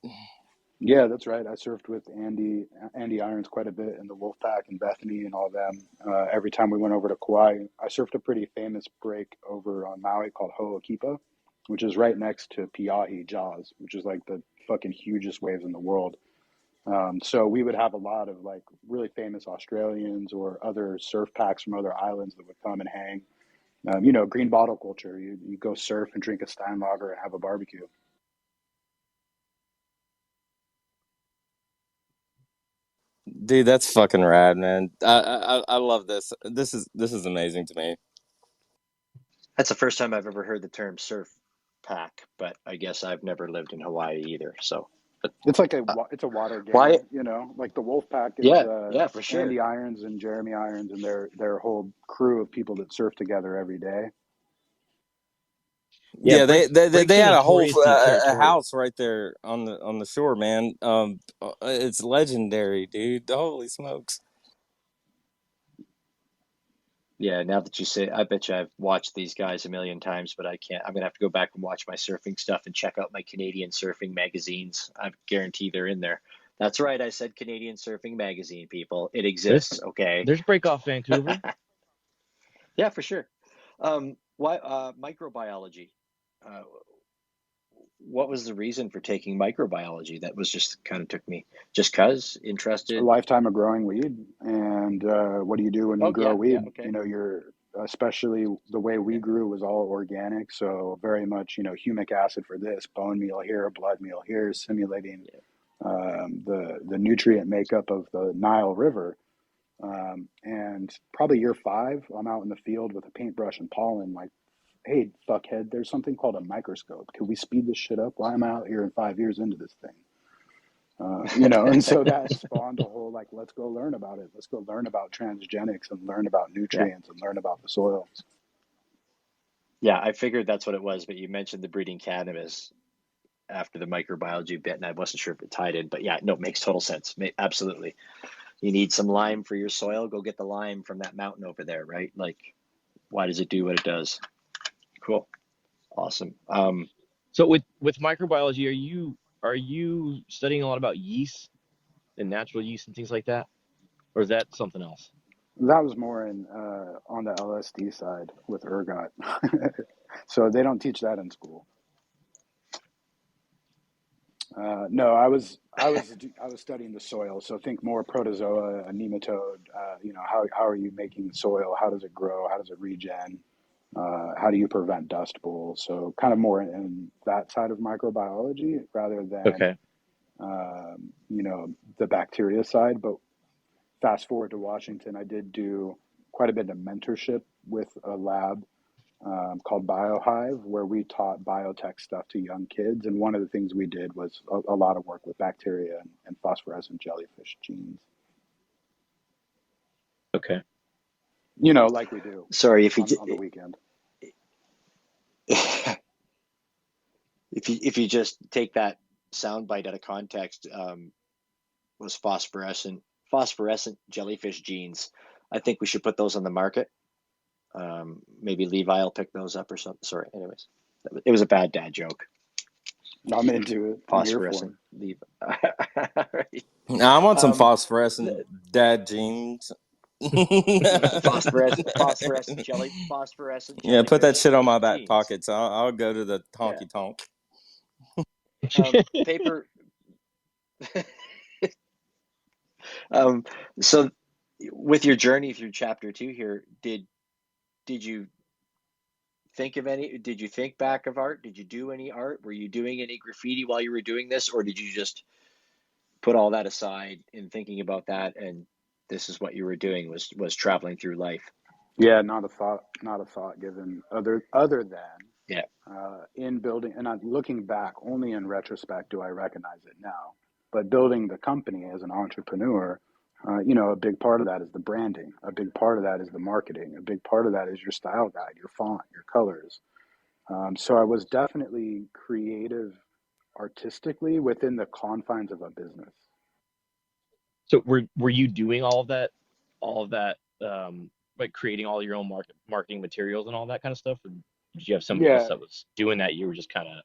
Speaker 3: Yeah, that's right. I surfed with Andy Irons quite a bit in the Wolfpack and Bethany and all them. Every time we went over to Kauai, I surfed a pretty famous break over on Maui called Ho'okipa, which is right next to Piahi Jaws, which is like the fucking hugest waves in the world. So we would have a lot of like really famous Australians or other surf packs from other islands that would come and hang. You know, green bottle culture. You go surf and drink a Steinlager and have a barbecue.
Speaker 5: Dude, that's fucking rad, man. I love this. This is amazing to me.
Speaker 6: that's the first time I've ever heard the term surf pack, but I guess I've never lived in Hawaii either. So, but
Speaker 3: It's like
Speaker 6: uh,
Speaker 3: it's a water
Speaker 6: why?
Speaker 3: gang, you know. Like the Wolfpack is
Speaker 6: Yeah, yeah, for sure.
Speaker 3: Andy Irons and Jeremy Irons and their whole crew of people that surf together every day.
Speaker 2: Yeah,
Speaker 5: Yeah, they
Speaker 2: breaks are
Speaker 5: had a whole
Speaker 2: notoriously
Speaker 5: a
Speaker 2: territorial.
Speaker 5: house right there on the shore, man. It's legendary, dude. Holy smokes.
Speaker 6: Yeah, now that you say, I bet you I've watched these guys a million times, but I can't. I'm gonna have to go back and watch my surfing stuff and check out my Canadian surfing magazines. I guarantee they're in there. That's right, I said Canadian Surfing Magazine, people. It
Speaker 2: There's
Speaker 6: exists, okay?
Speaker 2: there's break off Vancouver.
Speaker 6: Yeah, for sure. Why microbiology? Uh, what was the reason for taking microbiology? That was just kind of took me just cause
Speaker 3: A
Speaker 6: interested.
Speaker 3: lifetime of growing weed, and what do you do when you
Speaker 6: Oh
Speaker 3: grow
Speaker 6: yeah, yeah,
Speaker 3: weed? You
Speaker 6: okay.
Speaker 3: know, you're especially the way we
Speaker 6: Yeah,
Speaker 3: grew was all organic, so very much, you know, humic acid for this, bone meal here, blood meal here, simulating
Speaker 6: yeah.
Speaker 3: the nutrient makeup of the Nile River. And probably year 5, I'm out in the field with a paintbrush and pollen, like, hey, fuckhead, there's something called a microscope. Can we speed this shit up? Why am I out here in 5 years into this thing? And so that spawned a whole, like, let's go learn about it. Let's go learn about transgenics and learn about nutrients and learn about the soil.
Speaker 6: Yeah, I figured that's what it was, but you mentioned the breeding cannabis after the microbiology bit, and I wasn't sure if it tied in, but yeah, no, it makes total sense. Absolutely. You need some lime for your soil, go get the lime from that mountain over there, right? Like, why does it do what it does? Cool. Awesome.
Speaker 2: So with microbiology, are you studying a lot about yeast and natural yeast and things like that, or is that something else?
Speaker 3: That was more in on the LSD side with ergot. So they don't teach that in school. No, I was studying the soil. So think more protozoa, a nematode. How are you making soil? How does it grow? How does it regen? How do you prevent dust bowl? So kind of more in that side of microbiology rather than
Speaker 2: Okay.
Speaker 3: the bacteria side. But fast forward to Washington, I did do quite a bit of mentorship with a lab called BioHive, where we taught biotech stuff to young kids. And one of the things we did was a lot of work with bacteria and phosphorescent jellyfish genes.
Speaker 2: Okay.
Speaker 3: Like we do
Speaker 6: Sorry, if you
Speaker 3: on the weekend.
Speaker 6: if you just take that soundbite out of context, was phosphorescent jellyfish genes. I think we should put those on the market. Maybe Levi will pick those up or something. Sorry. Anyways, it was a bad dad joke.
Speaker 3: I'm into it. I'm here for
Speaker 6: Phosphorescent
Speaker 3: it.
Speaker 6: Levi. Right.
Speaker 5: I want some phosphorescent dad jeans.
Speaker 6: Phosphorescent
Speaker 5: Yeah, put that
Speaker 6: jellyfish
Speaker 5: shit on my back
Speaker 6: genes.
Speaker 5: pocket. So I'll go to the
Speaker 6: Yeah.
Speaker 5: honky tonk.
Speaker 6: Paper. So with your journey through chapter 2 here, did you think of any, did you think back of art? Did you do any art? Were you doing any graffiti while you were doing this, or did you just put all that aside in thinking about that, and this is what you were doing, was traveling through life?
Speaker 3: Yeah, not a thought given other than
Speaker 6: Yeah.
Speaker 3: in building, and I'm looking back only in retrospect do I recognize it now. But building the company as an entrepreneur, a big part of that is the branding. A big part of that is the marketing. A big part of that is your style guide, your font, your colors. So I was definitely creative artistically within the confines of a business.
Speaker 2: So were you doing all of that, like creating all your own marketing materials and all that kind of stuff, or did you have somebody else
Speaker 3: Yeah,
Speaker 2: that was doing that? You were just kind of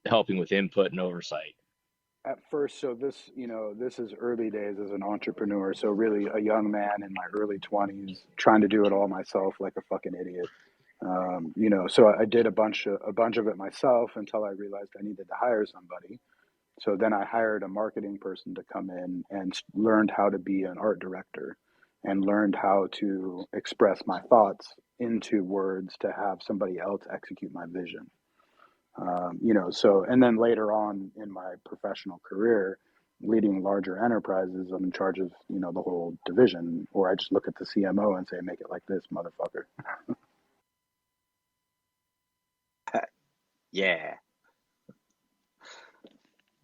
Speaker 2: helping with input and oversight.
Speaker 3: at first, so this is early days as an entrepreneur. So really a young man in my early 20s trying to do it all myself like a fucking idiot. So I did a bunch of it myself until I realized I needed to hire somebody. So then I hired a marketing person to come in and learned how to be an art director and learned how to express my thoughts into words to have somebody else execute my vision. So, and then later on in my professional career, leading larger enterprises, I'm in charge of, the whole division, or I just look at the CMO and say, make it like this, motherfucker.
Speaker 6: Yeah.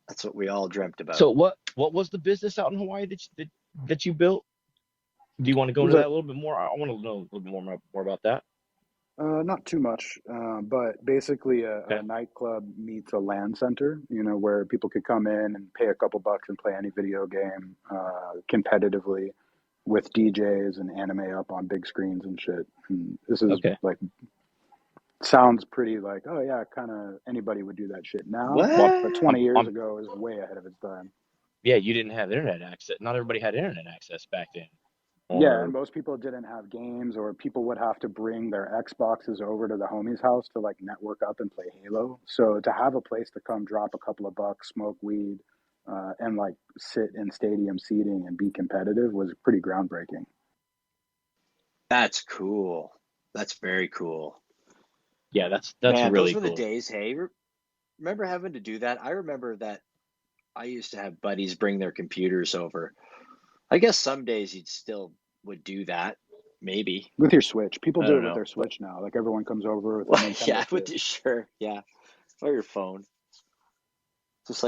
Speaker 6: That's what we all dreamt about.
Speaker 2: So what was the business out in Hawaii that you built? Do you want to go
Speaker 3: It was
Speaker 2: into that a little bit more? I want to know a little bit more about that.
Speaker 3: not too much, but basically
Speaker 2: Okay.
Speaker 3: a nightclub meets a LAN center, where people could come in and pay a couple bucks and play any video game competitively with DJs and anime up on big screens and shit. And this is
Speaker 2: Okay.
Speaker 3: like, sounds pretty like, oh yeah, kind of anybody would do that shit now.
Speaker 2: Well,
Speaker 3: But
Speaker 6: What?
Speaker 3: 20 years
Speaker 2: I'm
Speaker 3: ago is way ahead of its time.
Speaker 2: yeah, you didn't have internet access. Not everybody had internet access back then.
Speaker 3: Yeah, and
Speaker 2: Or
Speaker 3: most people didn't have games, or people would have to bring their Xboxes over to the homie's house to like network up and play Halo. So to have a place to come drop a couple of bucks, smoke weed, and like sit in stadium seating and be competitive was pretty groundbreaking.
Speaker 6: That's cool. That's very cool.
Speaker 2: yeah, that's
Speaker 6: Man, those
Speaker 2: really
Speaker 6: were the
Speaker 2: cool.
Speaker 6: days. Hey, remember having to do that? I remember that I used to have buddies bring their computers over, I guess some days you'd still would do that, maybe.
Speaker 3: With your Switch. People
Speaker 6: I
Speaker 3: do
Speaker 6: don't
Speaker 3: it with
Speaker 6: know.
Speaker 3: their Switch now. Like everyone comes over with a
Speaker 6: Well,
Speaker 3: Nintendo
Speaker 6: yeah,
Speaker 3: Switch.
Speaker 6: sure, yeah, or your phone. Just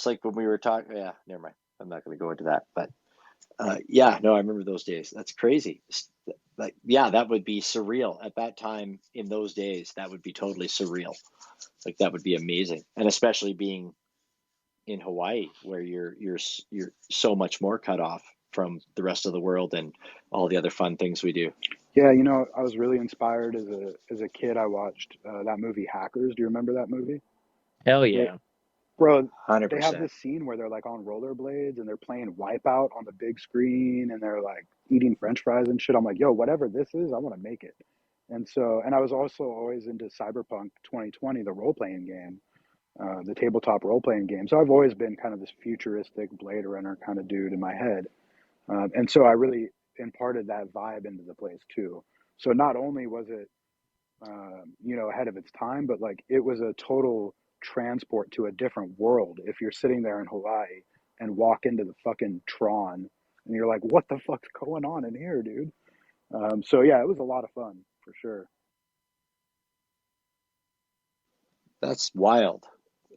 Speaker 6: like when we were talking. Yeah, never mind. I'm not going to go into that. But yeah, no, I remember those days. That's crazy. Like, yeah, that would be surreal at that time in those days. That would be totally surreal. Like that would be amazing, and especially being in Hawaii, where you're so much more cut off from the rest of the world and all the other fun things we do.
Speaker 3: Yeah, you know, I was really inspired as a kid. I watched that movie Hackers. Do you remember that movie?
Speaker 2: Hell
Speaker 3: They,
Speaker 2: yeah.
Speaker 3: bro, they have
Speaker 6: 100%.
Speaker 3: this scene where they're like on rollerblades and they're playing Wipeout on the big screen and they're like eating French fries and shit. I'm like, yo, whatever this is, I want to make it. And so, and I was also always into Cyberpunk 2020, the role playing game, the tabletop role playing game. So I've always been kind of this futuristic Blade Runner kind of dude in my head. And so I really imparted that vibe into the place too. So not only was it, you know, ahead of its time, but like it was a total transport to a different world. If you're sitting there in Hawaii and walk into the fucking Tron and you're like, what the fuck's going on in here, dude? So yeah, it was a lot of fun for sure.
Speaker 6: That's wild.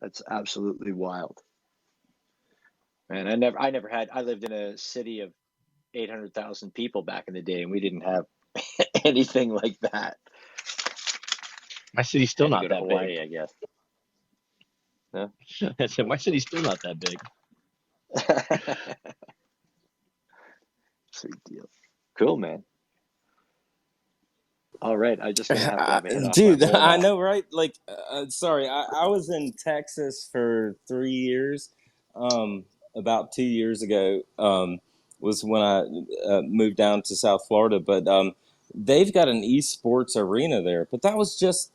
Speaker 6: That's absolutely wild. Man, I lived in a city of 800,000 people back in the day, and we didn't have anything like that.
Speaker 2: My city's
Speaker 6: I
Speaker 2: still
Speaker 6: had to
Speaker 2: not
Speaker 6: go to
Speaker 2: that big.
Speaker 6: Hawaii, I guess. No?
Speaker 2: I said my city's still not that big.
Speaker 6: Sweet deal. Cool, man. All right, I just gonna have to have a head off.
Speaker 5: Dude,
Speaker 6: I'm worn
Speaker 5: I
Speaker 6: off.
Speaker 5: know, right? Like, sorry, I was in Texas for 3 years. About 2 years ago was when I moved down to South Florida. But they've got an esports arena there. But that was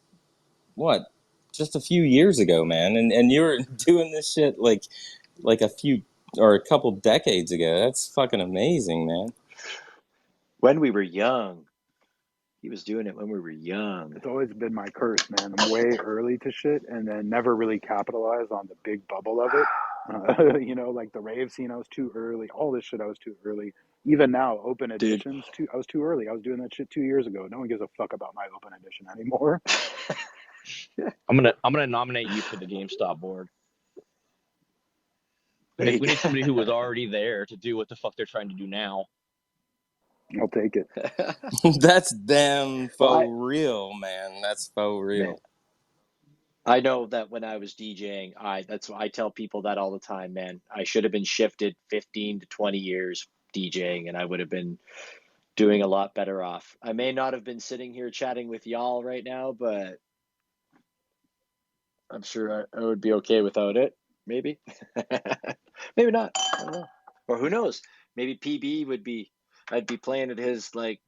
Speaker 5: what, just a few years ago, man. And you were doing this shit like a few or a couple decades ago. That's fucking amazing, man.
Speaker 6: When we were young, he was doing it when we were young.
Speaker 3: It's always been my curse, man. I'm way early to shit and then never really capitalize on the big bubble of it. You know, like the rave scene, I was too early. All this shit, I was too early. Even now, open
Speaker 6: Dude,
Speaker 3: editions, I was too early. I was doing that shit 2 years ago. No one gives a fuck about my open edition anymore.
Speaker 2: I'm gonna nominate you for the GameStop board. We
Speaker 6: there
Speaker 2: need,
Speaker 6: you
Speaker 2: we need somebody who
Speaker 6: go.
Speaker 2: was already there to do what the fuck they're trying to do now.
Speaker 3: I'll take it.
Speaker 5: That's damn
Speaker 6: Well,
Speaker 5: faux real, man. That's faux
Speaker 6: man,
Speaker 5: real.
Speaker 6: I know that when I was DJing, that's why I tell people that all the time, man. I should have been shifted 15 to 20 years DJing, and I would have been doing a lot better off. I may not have been sitting here chatting with y'all right now, but I'm sure I would be okay without it. Maybe. Maybe not. I don't know. Or who knows? Maybe PB I'd be playing at his like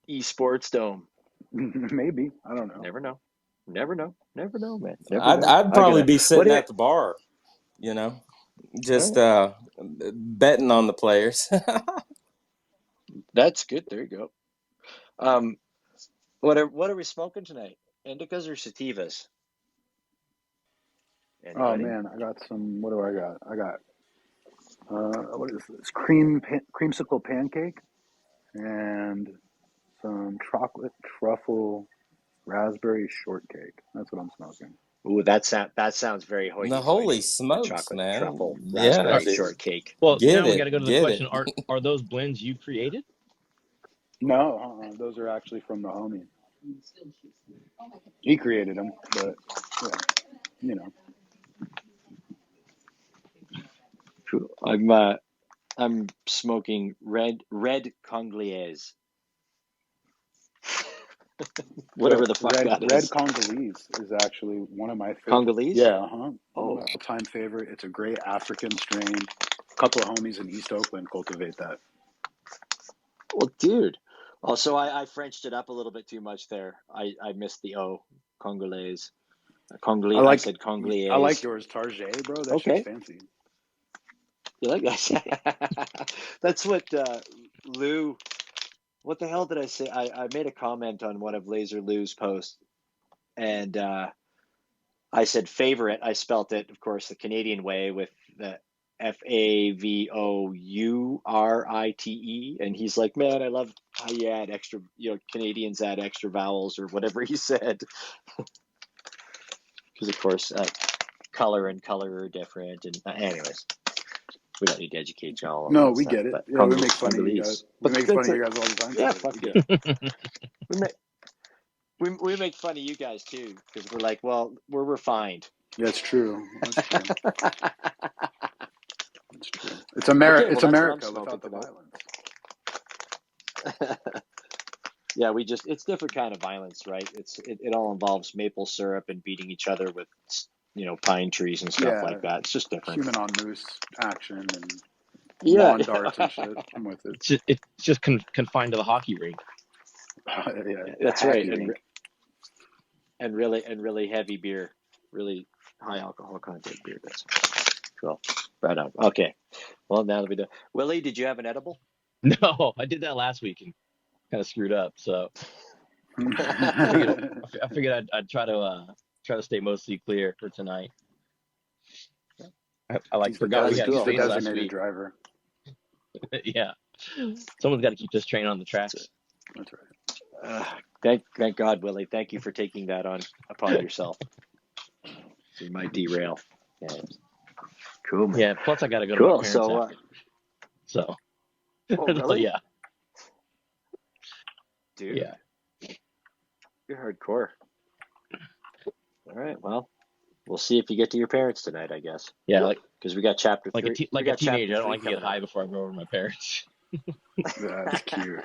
Speaker 6: esports dome.
Speaker 3: Maybe. I don't know.
Speaker 6: Never know. Never know. Never know, man. Never
Speaker 5: I'd
Speaker 6: know.
Speaker 5: I'd
Speaker 6: I
Speaker 5: probably
Speaker 6: gotta
Speaker 5: be
Speaker 6: what
Speaker 5: sitting
Speaker 6: do
Speaker 5: at the bar, you know, just
Speaker 6: you
Speaker 5: betting on the players.
Speaker 6: that's good. There you go. Um what are we smoking tonight? Indicas or sativas?
Speaker 3: Oh
Speaker 6: Anybody?
Speaker 3: man, I got some. What do I got? I got what is this? Creamsicle pancake and some chocolate truffle raspberry shortcake. That's what I'm smoking.
Speaker 6: Ooh, that sounds very
Speaker 5: No, holy
Speaker 6: hoity-toity. A
Speaker 5: smokes,
Speaker 6: chocolate
Speaker 5: man.
Speaker 6: truffle
Speaker 5: Yeah,
Speaker 2: All
Speaker 6: raspberry
Speaker 2: right.
Speaker 5: dude.
Speaker 6: shortcake.
Speaker 2: Well,
Speaker 5: Get
Speaker 2: now we got to go
Speaker 5: it.
Speaker 2: to the
Speaker 5: Get it.
Speaker 2: question: Are those blends you created?
Speaker 3: No, those are actually from the homie. He created them, but yeah, you know.
Speaker 6: Cool. I'm smoking red Congolese. Whatever
Speaker 3: So
Speaker 6: the fuck that
Speaker 3: red
Speaker 6: is.
Speaker 3: Congolese is actually one of my favorite.
Speaker 6: Congolese?
Speaker 3: Yeah, one of my
Speaker 6: Oh,
Speaker 3: all-time favorite. It's a great African strain. A couple of homies in East Oakland cultivate that.
Speaker 6: well, dude. Also, I Frenched it up a little bit too much there. I missed the O. Congolese.
Speaker 3: I
Speaker 6: I
Speaker 3: like
Speaker 6: said
Speaker 3: I like
Speaker 6: Congolese.
Speaker 3: yours, Tarjay, bro. That shit's
Speaker 6: Okay.
Speaker 3: fancy.
Speaker 6: You like that? That's what Lou. What the hell did I say? I made a comment on one of Laser Lou's posts, and I said favorite. I spelt it, of course, the Canadian way with the Favourite, and he's like, man, I love how you add extra, Canadians add extra vowels or whatever he said, because of course color and color are different, and anyways, we don't need to educate y'all on
Speaker 3: No,
Speaker 6: that
Speaker 3: we
Speaker 6: stuff,
Speaker 3: get it.
Speaker 6: but
Speaker 3: Yeah, we make fun of you guys. We
Speaker 6: But
Speaker 3: make fun of
Speaker 6: that's
Speaker 3: you guys all the time.
Speaker 6: yeah,
Speaker 3: So
Speaker 6: fuck
Speaker 3: we get
Speaker 6: it.
Speaker 3: it.
Speaker 6: We make we make fun of you guys too, because we're like, well, we're refined.
Speaker 3: That's true. That's true. That's true. It's
Speaker 6: Okay, well,
Speaker 3: It's
Speaker 6: that's what I'm
Speaker 3: America
Speaker 6: smoking
Speaker 3: without the
Speaker 6: tonight.
Speaker 3: violence.
Speaker 6: Yeah, it's different kind of violence, right? It all involves maple syrup and beating each other with pine trees and stuff
Speaker 3: Yeah,
Speaker 6: like that. It's just different.
Speaker 3: human on moose action and
Speaker 6: Yeah,
Speaker 3: lawn darts and shit. I'm with it.
Speaker 2: It's just confined to the hockey rink.
Speaker 3: Yeah,
Speaker 6: that's right.
Speaker 3: hacky rink.
Speaker 6: And really heavy beer, really high alcohol content beer. That's cool. Right on. Okay. Well, now that we do, Willie, did you have an edible?
Speaker 2: No, I did that last week and kind of screwed up. So I figured I'd try to stay mostly clear for tonight. I forgot we had
Speaker 3: He's the
Speaker 2: space last
Speaker 3: designated
Speaker 2: week.
Speaker 3: driver.
Speaker 2: Yeah, someone's got to keep this train on the tracks.
Speaker 3: That's right.
Speaker 6: Thank God, Willie. Thank you for taking that upon yourself. You might derail. Yeah. Cool, man.
Speaker 2: Yeah. Plus, I got to go to my parents
Speaker 6: So,
Speaker 2: after. So.
Speaker 6: Oh, really?
Speaker 2: Yeah.
Speaker 6: Dude.
Speaker 2: Yeah.
Speaker 6: You're hardcore. All right. Well, we'll see if you get to your parents tonight, I guess.
Speaker 2: Yeah,
Speaker 6: because we got chapter 3.
Speaker 2: Like a teenager, I don't like to get
Speaker 6: coming
Speaker 2: high
Speaker 6: up.
Speaker 2: before I go over to my parents.
Speaker 3: That's cute.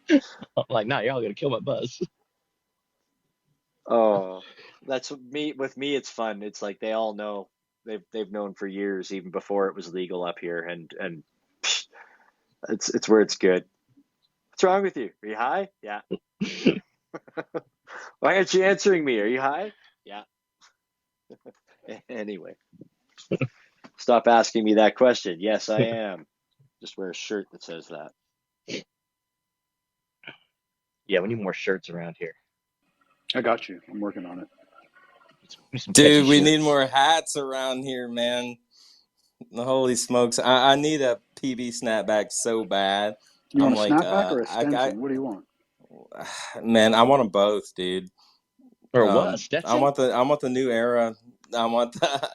Speaker 2: I'm like, nah, y'all gonna kill my buzz.
Speaker 6: Oh, that's me. With me, it's fun. It's like they all know. They've known for years, even before it was legal up here, and it's where it's good. What's wrong with you? Are you high? Yeah. Why aren't you answering me? Are you high? Yeah. Anyway, stop asking me that question. Yes, I am. Just wear a shirt that says that.
Speaker 2: Yeah, we need more shirts around here.
Speaker 3: I got you. I'm working on it.
Speaker 5: Dude, we need more hats around here, man. Holy smokes. I need a PB snapback so bad.
Speaker 3: You want a snapback or a Stetson? What do you want?
Speaker 5: Man, I want them both, dude.
Speaker 2: Or what? A Stetson?
Speaker 5: I want the new era. I want the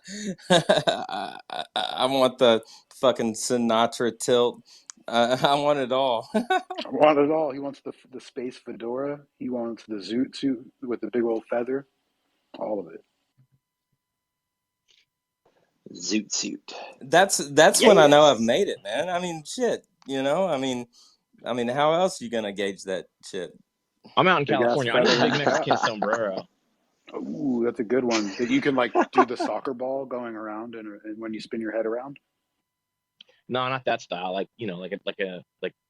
Speaker 5: I want the fucking Sinatra tilt. I want it all.
Speaker 3: I want it all. He wants the space fedora. He wants the zoot suit with the big old feather. All of it.
Speaker 6: Zoot suit.
Speaker 5: That's when I know I've made it, man. I mean, shit. I mean, how else are you gonna gauge that shit?
Speaker 2: I'm out in California. I need a big Mexican sombrero.
Speaker 3: Ooh, that's a good one. That you can do the soccer ball going around and when you spin your head around.
Speaker 2: No, not that style. Like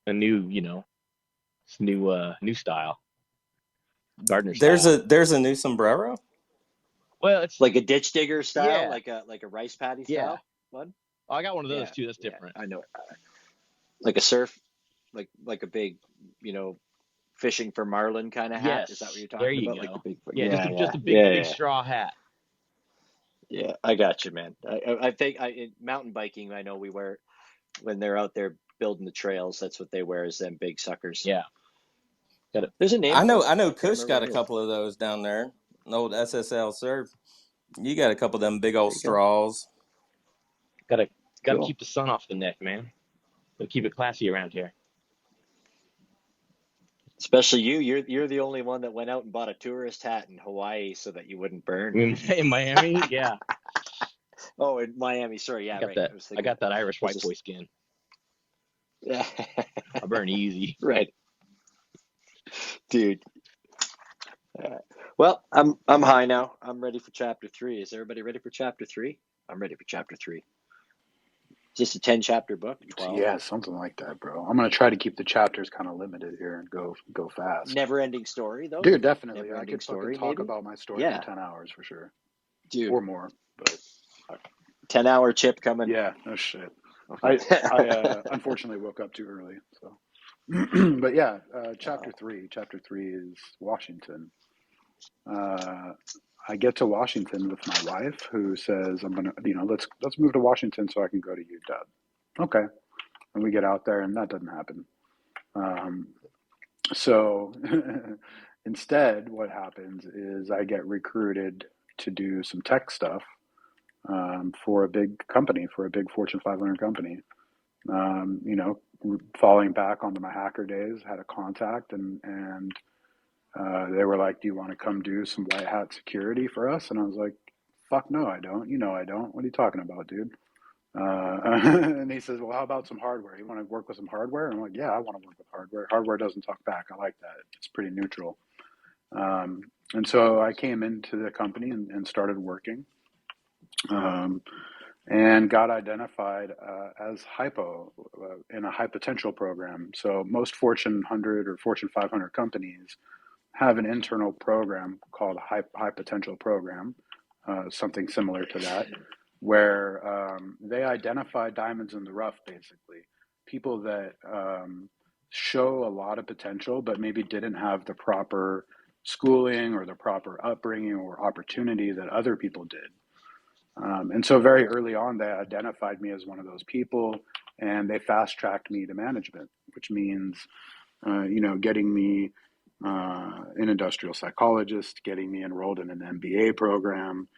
Speaker 2: a new new style. Gardener style.
Speaker 5: There's a new sombrero.
Speaker 2: Well, it's
Speaker 6: like a ditch digger style,
Speaker 2: yeah.
Speaker 6: like a rice paddy style one.
Speaker 2: Oh, I got one of those too. That's different.
Speaker 6: I know it. Like a surf, like a big, fishing for marlin kind of hat.
Speaker 2: Yes.
Speaker 6: Is that what you're talking about?
Speaker 2: There you go.
Speaker 6: Like the big,
Speaker 2: just a big straw hat.
Speaker 6: Yeah, I got you, man. I think in mountain biking, I know we wear when they're out there building the trails. That's what they wear, is them big suckers.
Speaker 2: Yeah.
Speaker 6: There's a name.
Speaker 5: I know Kush got a couple of those down there. An old SSL surf. You got a couple of them big old straws.
Speaker 2: Gotta keep the sun off the neck, man. Gotta keep it classy around here.
Speaker 6: Especially you. You're the only one that went out and bought a tourist hat in Hawaii so that you wouldn't burn.
Speaker 2: In Miami, yeah.
Speaker 6: Oh, in Miami. Sorry, yeah.
Speaker 2: I got that Irish white boy skin.
Speaker 6: Yeah.
Speaker 2: I burn easy.
Speaker 6: Right. Dude. Well, I'm high now. I'm ready for chapter 3. Is everybody ready for chapter 3? I'm ready for chapter 3. Just a 10-chapter book? 12?
Speaker 3: Yeah, something like that, bro. I'm gonna try to keep the chapters kind of limited here and go fast.
Speaker 6: Never-ending story, though.
Speaker 3: Dude, definitely. I could
Speaker 6: story,
Speaker 3: talk about my story for 10 hours for sure.
Speaker 6: Dude,
Speaker 3: or more. But
Speaker 6: 10-hour chip coming.
Speaker 3: Yeah, no shit.
Speaker 6: Okay.
Speaker 3: I unfortunately woke up too early, so. But yeah, chapter 3. Chapter 3 is Washington. I get to Washington with my wife, who says, "I'm gonna, let's move to Washington so I can go to UW." Okay, and we get out there, and that doesn't happen. Um, so instead, what happens is I get recruited to do some tech stuff for a big company, for a big Fortune 500 company. You know, falling back onto my hacker days, had a contact, and they were like, "Do you want to come do some white hat security for us?" And I was like, "Fuck no, I don't. You know, I don't. What are you talking about, dude?" And he says, "Well, how about some hardware? You want to work with some hardware?" And I'm like, "Yeah, I want to work with hardware. Hardware doesn't talk back. I like that. It's pretty neutral." Um, and so I came into the company and started working. And got identified as hypo in a high potential program. So most Fortune 100 or Fortune 500 companies have an internal program called a high potential program, something similar to that, where they identify diamonds in the rough, basically, people that show a lot of potential, but maybe didn't have the proper schooling or the proper upbringing or opportunity that other people did. And so very early on, they identified me as one of those people, and they fast tracked me to management, which means, getting me an industrial psychologist, getting me enrolled in an MBA program,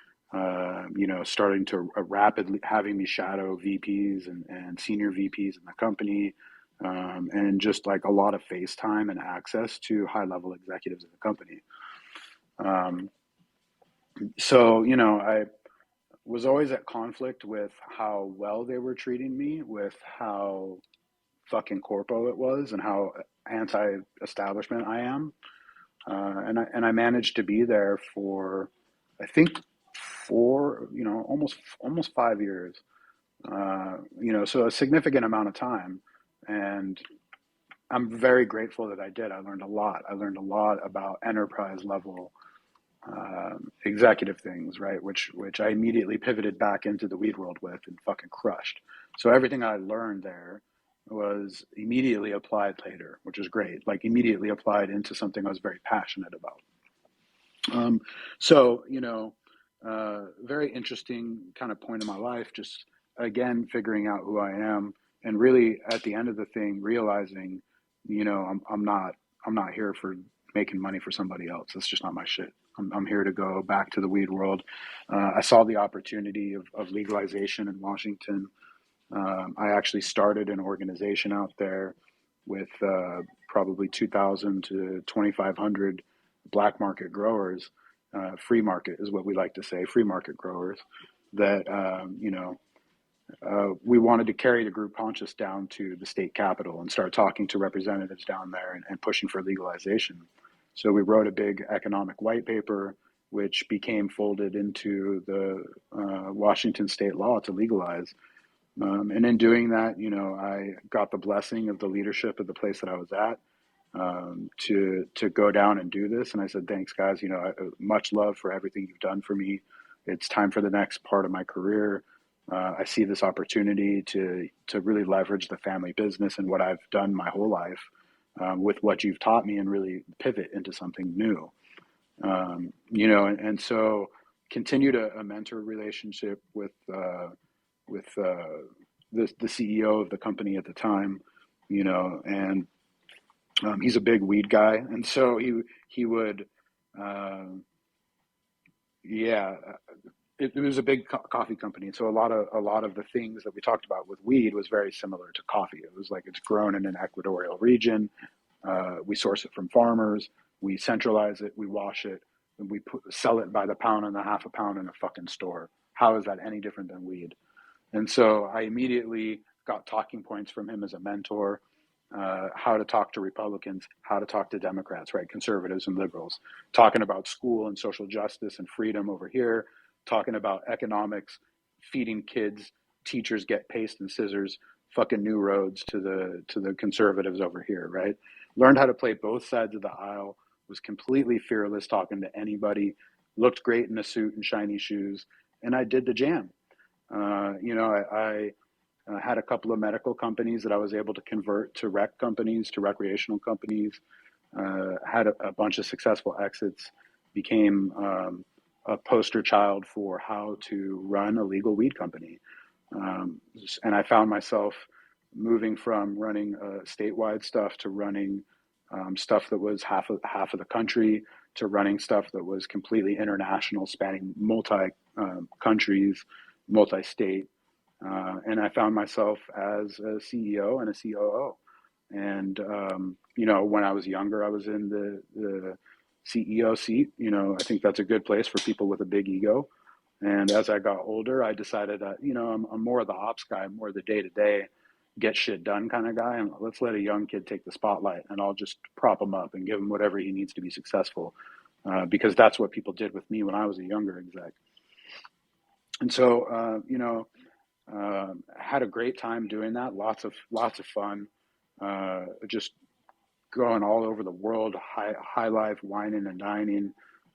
Speaker 3: starting to rapidly having me shadow VPs and senior VPs in the company, and just like a lot of face time and access to high level executives in the company. I was always at conflict with how well they were treating me, with how fucking corpo it was, and how anti-establishment I am. And I managed to be there for, I think, almost 5 years. So a significant amount of time, and I'm very grateful that I did. I learned a lot. I learned a lot about enterprise level executive things, right? Which I immediately pivoted back into the weed world with and fucking crushed. So everything I learned there was immediately applied later, which is great. Like immediately applied into something I was very passionate about. Very interesting kind of point in my life. Just again figuring out who I am, and really at the end of the thing realizing, I'm not here for making money for somebody else. That's just not my shit. I'm here to go back to the weed world. I saw the opportunity of legalization in Washington. I actually started an organization out there with probably 2,000 to 2,500 black market growers. Free market is what we like to say, free market growers that, we wanted to carry the group conscious down to the state capitol and start talking to representatives down there and pushing for legalization. So we wrote a big economic white paper, which became folded into the Washington state law to legalize. And in doing that, I got the blessing of the leadership of the place that I was at to go down and do this. And I said, thanks, guys. Much love for everything you've done for me. It's time for the next part of my career. I see this opportunity to really leverage the family business and what I've done my whole life with what you've taught me and really pivot into something new. And so continued a mentor relationship with the CEO of the company at the time, and he's a big weed guy, and so he would, yeah. It was a big coffee company, so a lot of the things that we talked about with weed was very similar to coffee. It was like it's grown in an equatorial region. We source it from farmers. We centralize it. We wash it, and we sell it by the pound and a half a pound in a fucking store. How is that any different than weed? And so I immediately got talking points from him as a mentor, how to talk to Republicans, how to talk to Democrats, right? Conservatives and liberals, talking about school and social justice and freedom over here, talking about economics, feeding kids, teachers get paste and scissors, fucking new roads to the conservatives over here, right? Learned how to play both sides of the aisle, was completely fearless talking to anybody, looked great in a suit and shiny shoes, and I did the jam. I had a couple of medical companies that I was able to convert to rec companies, to recreational companies, had a bunch of successful exits, became a poster child for how to run a legal weed company. And I found myself moving from running statewide stuff to running stuff that was half of the country, to running stuff that was completely international, spanning multi countries, multi state. And I found myself as a CEO and a COO. And when I was younger, I was in the CEO seat. I think that's a good place for people with a big ego. And as I got older, I decided that, I'm more of the ops guy, more of the day to day, get shit done kind of guy. And let's let a young kid take the spotlight, and I'll just prop him up and give him whatever he needs to be successful. Because that's what people did with me when I was a younger exec. And so, had a great time doing that. Lots of fun. Just going all over the world, high life, whining and dining.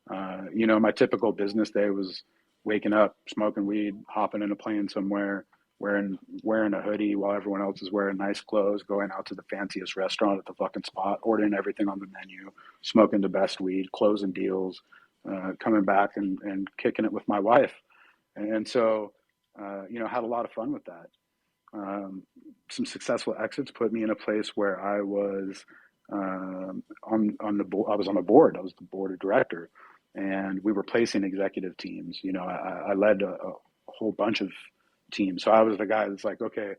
Speaker 3: My typical business day was waking up, smoking weed, hopping in a plane somewhere, wearing a hoodie while everyone else is wearing nice clothes, going out to the fanciest restaurant at the fucking spot, ordering everything on the menu, smoking the best weed, closing deals, coming back and kicking it with my wife. And so, had a lot of fun with that. Some successful exits put me in a place where I was on the board. I was on the board. I was the board of director, and we were placing executive teams. I led a whole bunch of teams. So I was the guy that's like, okay,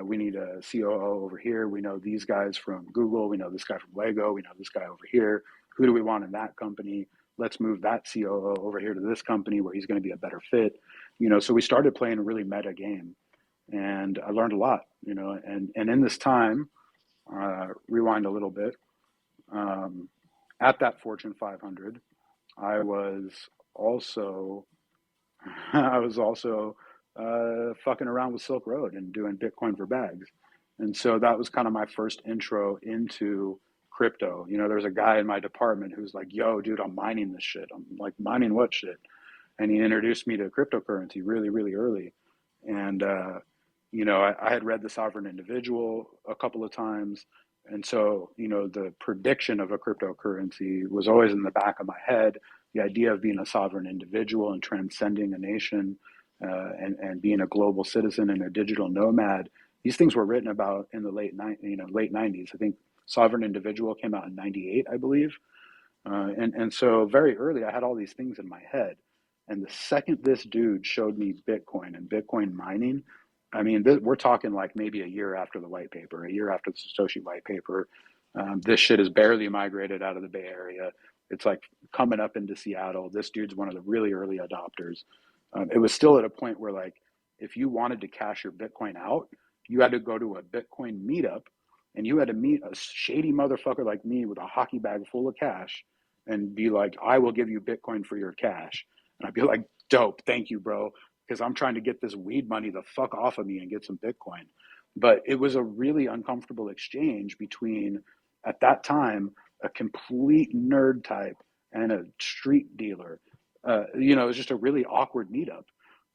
Speaker 3: we need a COO over here. We know these guys from Google. We know this guy from Lego. We know this guy over here. Who do we want in that company? Let's move that COO over here to this company where he's going to be a better fit. So we started playing a really meta game, and I learned a lot. And in this time, rewind a little bit. At that Fortune 500, I was also fucking around with Silk Road and doing Bitcoin for bags. And so that was kind of my first intro into crypto. There's a guy in my department who's like, yo, dude, I'm mining this shit. I'm like, mining what shit? And he introduced me to cryptocurrency really, really early. And, I had read The Sovereign Individual a couple of times. And so, the prediction of a cryptocurrency was always in the back of my head. The idea of being a sovereign individual and transcending a nation, and being a global citizen and a digital nomad. These things were written about in the late 90s. I think Sovereign Individual came out in 98, I believe. And so very early, I had all these things in my head. And the second this dude showed me Bitcoin and Bitcoin mining, I mean, we're talking like maybe a year after the white paper, a year after the Satoshi white paper. This shit is barely migrated out of the Bay Area. It's like coming up into Seattle. This dude's one of the really early adopters. It was still at a point where, like, if you wanted to cash your Bitcoin out, you had to go to a Bitcoin meetup, and you had to meet a shady motherfucker like me with a hockey bag full of cash and be like, I will give you Bitcoin for your cash. And I'd be like, dope, thank you, bro, because I'm trying to get this weed money the fuck off of me and get some Bitcoin. But it was a really uncomfortable exchange between, at that time, a complete nerd type and a street dealer. It was just a really awkward meetup.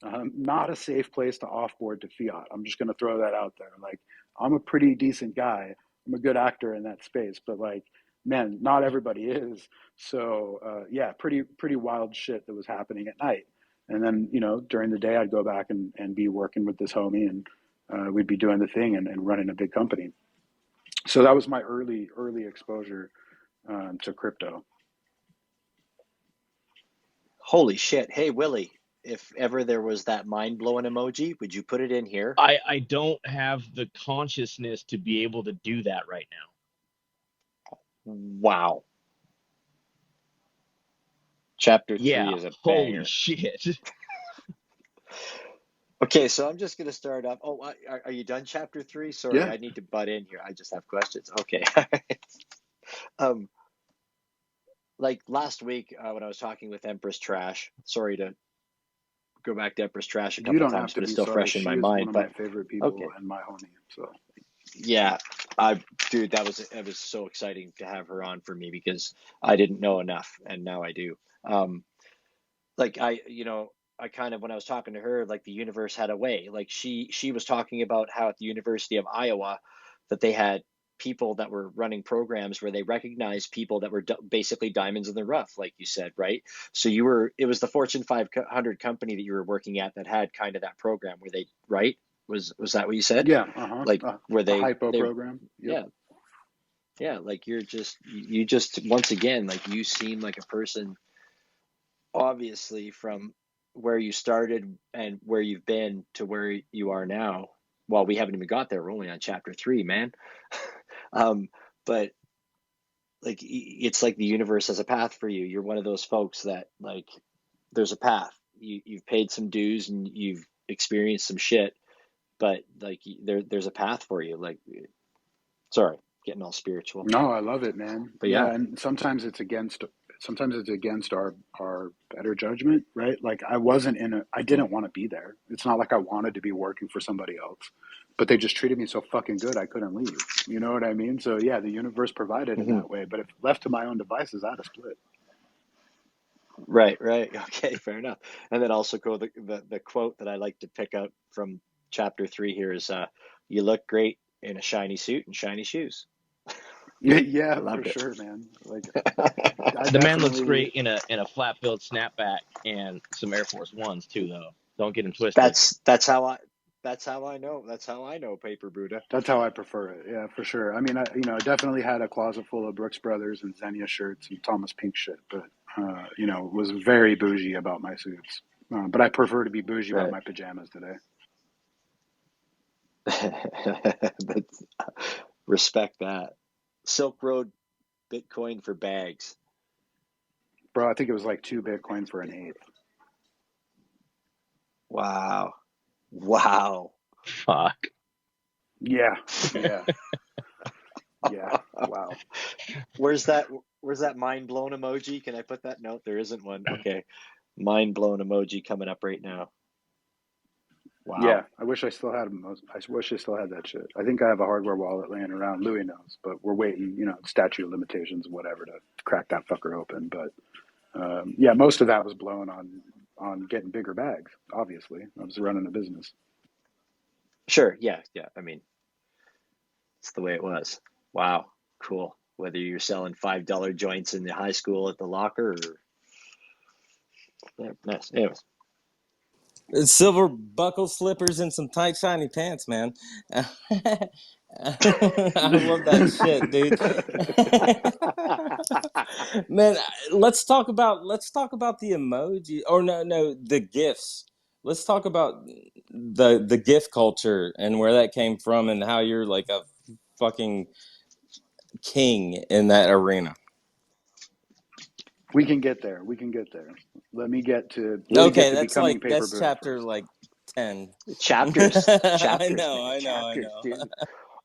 Speaker 3: Not a safe place to offboard to fiat. I'm just going to throw that out there. Like, I'm a pretty decent guy. I'm a good actor in that space, but like, man, not everybody is. So yeah, pretty wild shit that was happening at night. And then, during the day, I'd go back and be working with this homie, and we'd be doing the thing and running a big company. So that was my early exposure to crypto.
Speaker 6: Holy shit. Hey, Willie, if ever there was that mind-blowing emoji, would you put it in here?
Speaker 2: I don't have the consciousness to be able to do that right now.
Speaker 6: Wow. Chapter 3 is a
Speaker 2: holy
Speaker 6: banger.
Speaker 2: shit.
Speaker 6: Okay, so I'm just going to start up. Oh, are you done chapter 3? Sorry,
Speaker 3: Yeah.
Speaker 6: I need to butt in here. I just have questions. Okay. Like last week when I was talking with Empress Trash, sorry to go back to Empress Trash a
Speaker 3: You
Speaker 6: couple
Speaker 3: don't
Speaker 6: times,
Speaker 3: have to
Speaker 6: but it's
Speaker 3: be
Speaker 6: still
Speaker 3: sorry.
Speaker 6: fresh in
Speaker 3: She
Speaker 6: my
Speaker 3: is
Speaker 6: mind.
Speaker 3: one of
Speaker 6: But
Speaker 3: my favorite people
Speaker 6: okay.
Speaker 3: and my homie. So
Speaker 6: yeah, dude, it was so exciting to have her on for me because I didn't know enough, and now I do. Like I kind of, when I was talking to her, like the universe had a way. Like she was talking about how at the University of Iowa that they had people that were running programs where they recognized people that were basically diamonds in the rough, like you said, right? So it was the Fortune 500 company that you were working at that had kind of that program where they, right? Was that what you said?
Speaker 3: Yeah.
Speaker 6: Like where
Speaker 3: The
Speaker 6: they
Speaker 3: hypo program. Yep.
Speaker 6: Yeah. Like you just once again, like you seem like a person, obviously from where you started and where you've been to where you are now. Well, we haven't even got there. We're only on chapter 3, man. But like, it's like the universe has a path for you. You're one of those folks that, like, there's a path. You've paid some dues and you've experienced some shit, but like there's a path for you. Like, sorry, getting all spiritual.
Speaker 3: No, I love it, man.
Speaker 6: But yeah.
Speaker 3: And sometimes it's against our better judgment, right? Like I didn't want to be there. It's not like I wanted to be working for somebody else, but they just treated me so fucking good I couldn't leave. You know what I mean? So yeah, the universe provided in that way, but if left to my own devices, I'd have split.
Speaker 6: Right. Okay, fair enough. And then also the quote that I like to pick up from chapter 3 here is, you look great in a shiny suit and shiny shoes.
Speaker 3: Yeah, for sure, man. Like
Speaker 2: the man looks great in a flat billed snapback and some Air Force Ones too, though. Don't get him twisted.
Speaker 6: That's how I know Paper Buddha.
Speaker 3: That's how I prefer it. Yeah, for sure. I mean, I definitely had a closet full of Brooks Brothers and Xenia shirts and Thomas Pink shit, but was very bougie about my suits. But I prefer to be bougie about my pajamas today.
Speaker 6: Respect that. Silk Road Bitcoin for bags.
Speaker 3: Bro, I think it was like 2 Bitcoin for an eighth.
Speaker 6: Wow.
Speaker 2: Fuck.
Speaker 3: Yeah. Yeah. Wow.
Speaker 6: Where's that mind blown emoji? Can I put that? No, there isn't one. Okay. Mind blown emoji coming up right now. Wow.
Speaker 3: Yeah, I wish I still had that shit. I think I have a hardware wallet laying around. Louis knows, but we're waiting, statute of limitations, whatever, to crack that fucker open. But yeah, most of that was blown on getting bigger bags. Obviously, I was running a business.
Speaker 6: Sure. Yeah. I mean, it's the way it was. Wow. Cool. Whether you're selling $5 joints in the high school at the locker or nice. Anyways.
Speaker 5: Silver buckle slippers and some tight shiny pants, man. I love that shit, dude. Man, let's talk about the emoji, or no, the GIFs. Let's talk about the GIF culture and where that came from and how you're like a fucking king in that arena.
Speaker 3: We can get there. Let me get to
Speaker 5: becoming
Speaker 3: Paper
Speaker 5: that's
Speaker 3: Buddha
Speaker 5: chapter
Speaker 3: first.
Speaker 5: like 10
Speaker 6: chapters.
Speaker 5: I know.
Speaker 6: Dude.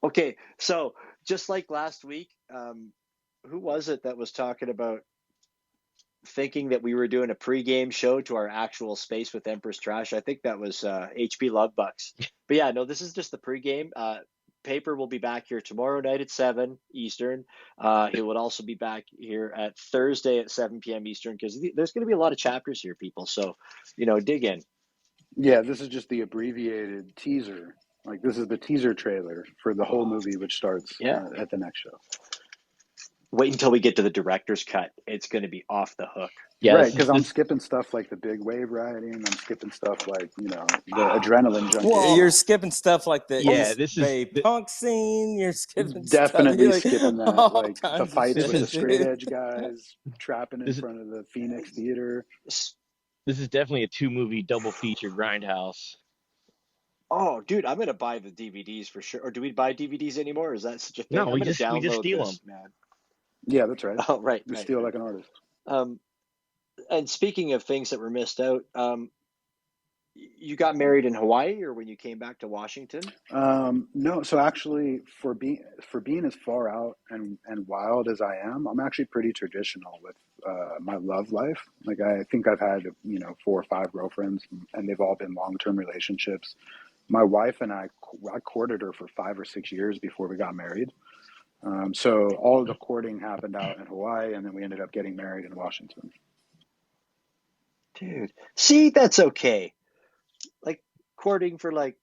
Speaker 6: Okay, so just like last week, who was it that was talking about thinking that we were doing a pregame show to our actual Space with Empress Trash? I think that was HP Lovebucks. But yeah, no, this is just the pregame. Paper will be back here tomorrow night at 7 Eastern. He would also be back here at Thursday at 7 p.m. Eastern, because there's going to be a lot of chapters here, people. So, dig in.
Speaker 3: Yeah, this is just the abbreviated teaser. Like, this is the teaser trailer for the whole movie, which starts at the next show.
Speaker 6: Wait until we get to the director's cut. It's going to be off the hook.
Speaker 3: Yeah, right, because I'm skipping stuff like the big wave riding. I'm skipping stuff like, the adrenaline junkie.
Speaker 5: Well, you're skipping stuff like the
Speaker 2: East
Speaker 5: Bay punk scene. You're skipping
Speaker 3: definitely
Speaker 5: stuff.
Speaker 3: Skipping that. Like the fights with the
Speaker 5: shit,
Speaker 3: straight edge guys trapping in front of the Phoenix Theater.
Speaker 2: This is definitely a 2-movie double feature grindhouse.
Speaker 6: Oh, dude, I'm gonna buy the DVDs for sure. Or do we buy DVDs anymore? Is that such a thing?
Speaker 2: No, we just steal them,
Speaker 6: man.
Speaker 3: Yeah, that's right.
Speaker 6: Oh, right.
Speaker 3: We steal like an artist.
Speaker 6: And speaking of things that were missed out, you got married in Hawaii, or when you came back to Washington?
Speaker 3: No. So actually, for being as far out and wild as I am, I'm actually pretty traditional with my love life. Like, I think I've had 4 or 5 girlfriends, and they've all been long-term relationships. My wife and I courted her for 5 or 6 years before we got married. So all of the courting happened out in Hawaii, and then we ended up getting married in Washington.
Speaker 6: Dude, see, that's okay. Like, courting for like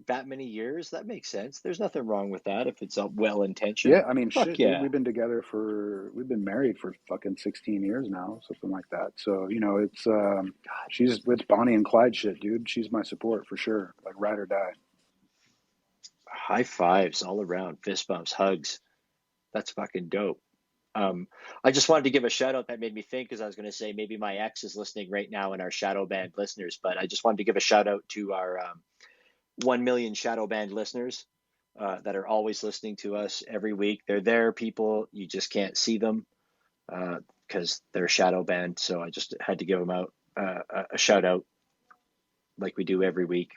Speaker 6: that many years, that makes sense. There's nothing wrong with that if it's well intentioned.
Speaker 3: Yeah, I mean,
Speaker 6: Fuck
Speaker 3: shit, dude.
Speaker 6: yeah.
Speaker 3: We've been married for fucking 16 years now, something like that. So, it's, it's Bonnie and Clyde shit, dude. She's my support for sure. Like, ride or die.
Speaker 6: High fives all around, fist bumps, hugs. That's fucking dope. I just wanted to give a shout out that made me think, because I was going to say maybe my ex is listening right now and our shadow band listeners, but I just wanted to give a shout out to our 1 million shadow band listeners that are always listening to us every week. They're there, people. You just can't see them because they're shadow band. So I just had to give them out a shout out like we do every week.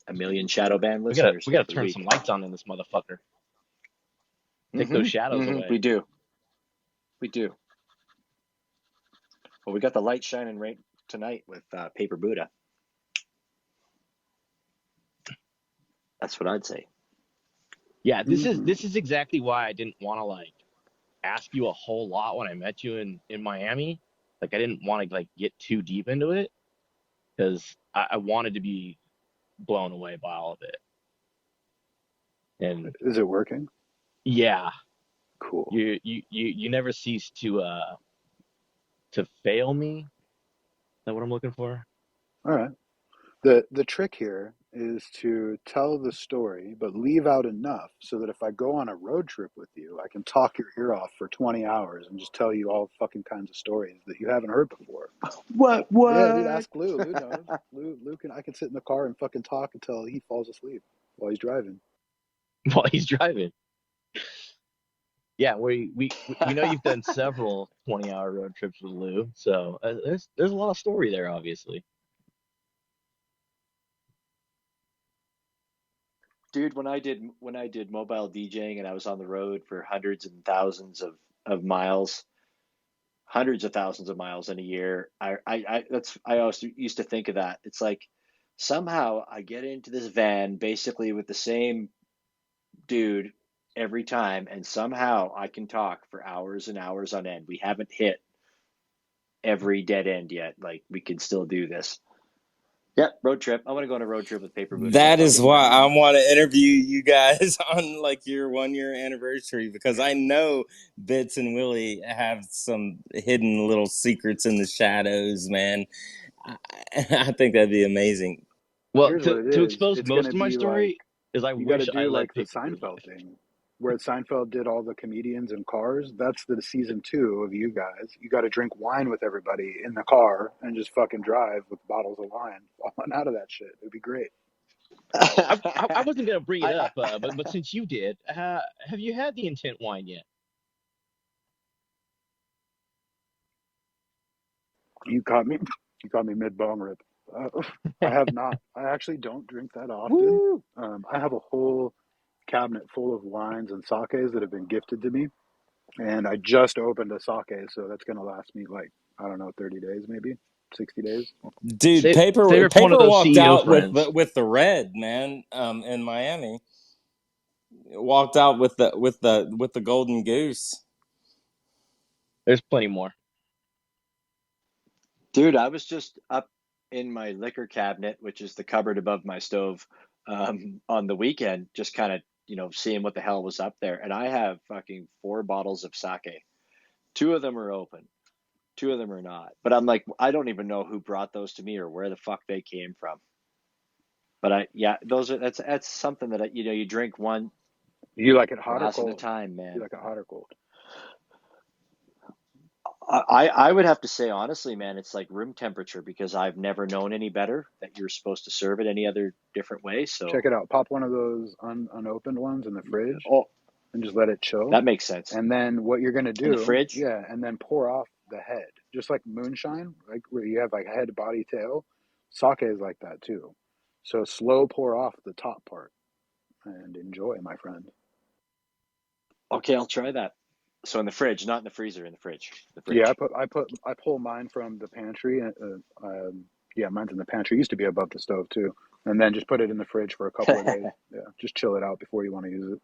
Speaker 6: 1 million shadow band listeners.
Speaker 2: We gotta
Speaker 6: every
Speaker 2: turn
Speaker 6: week.
Speaker 2: some lights on in this motherfucker. Take those shadows away.
Speaker 6: We do. Well, we got the light shining right tonight with Paper Buddha. That's what I'd say.
Speaker 2: Yeah, this is exactly why I didn't want to like ask you a whole lot when I met you in Miami. Like I didn't want to like get too deep into it because I wanted to be blown away by all of it. And
Speaker 3: Is it working?
Speaker 2: yeah,
Speaker 3: Cool.
Speaker 2: you never cease to fail me. Is that what I'm looking for?
Speaker 3: All right. The trick here is to tell the story, but leave out enough so that if I go on a road trip with you, I can talk your ear off for 20 hours and just tell you all fucking kinds of stories that you haven't heard before.
Speaker 6: What?
Speaker 3: Yeah, dude, ask Lou. Lou knows. Lou I can sit in the car and fucking talk until he falls asleep while he's driving.
Speaker 2: While he's driving. Yeah, we know you've done several 20-hour road trips with Lou, so there's a lot of story there, obviously.
Speaker 6: Dude, when I did mobile DJing and I was on the road for hundreds and thousands of miles, hundreds of thousands of miles in a year, I also used to think of that. It's like somehow I get into this van basically with the same dude every time, and somehow I can talk for hours and hours on end. We haven't hit every dead end yet. Like we can still do this. Yep, road trip. I want to go on a road trip with Paper Buddha.
Speaker 5: That
Speaker 6: Let's all
Speaker 5: is
Speaker 6: get
Speaker 5: why
Speaker 6: married.
Speaker 5: I want to interview you guys on like your 1 year anniversary, because I know Bits and Willie have some hidden little secrets in the shadows, man. I think that'd be amazing.
Speaker 2: Well,
Speaker 3: Here's what it
Speaker 2: to
Speaker 3: is.
Speaker 2: expose
Speaker 3: It's going
Speaker 2: most
Speaker 3: to
Speaker 2: of my
Speaker 3: be like,
Speaker 2: story is I
Speaker 3: you got to
Speaker 2: wish I
Speaker 3: do
Speaker 2: let
Speaker 3: like the
Speaker 2: Paper Boo
Speaker 3: Seinfeld
Speaker 2: live.
Speaker 3: thing, where Seinfeld did all the comedians in cars. That's the season 2 of you guys. You got to drink wine with everybody in the car and just fucking drive with bottles of wine falling out of that shit. It'd be great.
Speaker 2: I wasn't gonna bring it
Speaker 6: I,
Speaker 2: up, but since you did, have you had the intent wine yet?
Speaker 3: You caught me. You caught me mid bong rip. I have not. I actually don't drink that often.
Speaker 6: woo!
Speaker 3: I have a whole cabinet full of wines and sakes that have been gifted to me, and I just opened a sake, so that's gonna last me like, I don't know, 30 days, maybe 60 days.
Speaker 5: Dude,
Speaker 2: Save it for one of
Speaker 5: Paper
Speaker 2: those
Speaker 5: walked
Speaker 2: CEO
Speaker 5: out with
Speaker 2: friends.
Speaker 5: the red, man, in Miami. Walked out with the golden goose.
Speaker 2: There's plenty more.
Speaker 6: Dude, I was just up in my liquor cabinet, which is the cupboard above my stove, on the weekend, just kind of, seeing what the hell was up there. And I have fucking 4 bottles of sake. 2 of them are open, 2 of them are not. But I'm like, I don't even know who brought those to me or where the fuck they came from. But that's something that you drink one
Speaker 3: You like it hot or
Speaker 6: glass at a
Speaker 3: cold?
Speaker 6: time,
Speaker 3: You
Speaker 6: man.
Speaker 3: like it hot or cold?
Speaker 6: I would have to say honestly, man, it's like room temperature, because I've never known any better that you're supposed to serve it any other different way.
Speaker 3: Check
Speaker 6: So,
Speaker 3: it out. Pop one of those unopened ones in the fridge
Speaker 6: oh,
Speaker 3: and just let it chill.
Speaker 6: that makes sense.
Speaker 3: And then what you're gonna
Speaker 6: In the
Speaker 3: do,
Speaker 6: fridge?
Speaker 3: yeah, and then pour off the head, just like moonshine, like where you have like head, body, tail. Sake is like that too. So slow pour off the top part and enjoy, my friend.
Speaker 6: Okay, I'll try that. So in the fridge, not in the freezer, in the fridge. The
Speaker 3: Yeah,
Speaker 6: fridge.
Speaker 3: I pull mine from the pantry. Yeah, mine's in the pantry. It used to be above the stove too, and then just put it in the fridge for a couple of days. Yeah, just chill it out before you want to use it.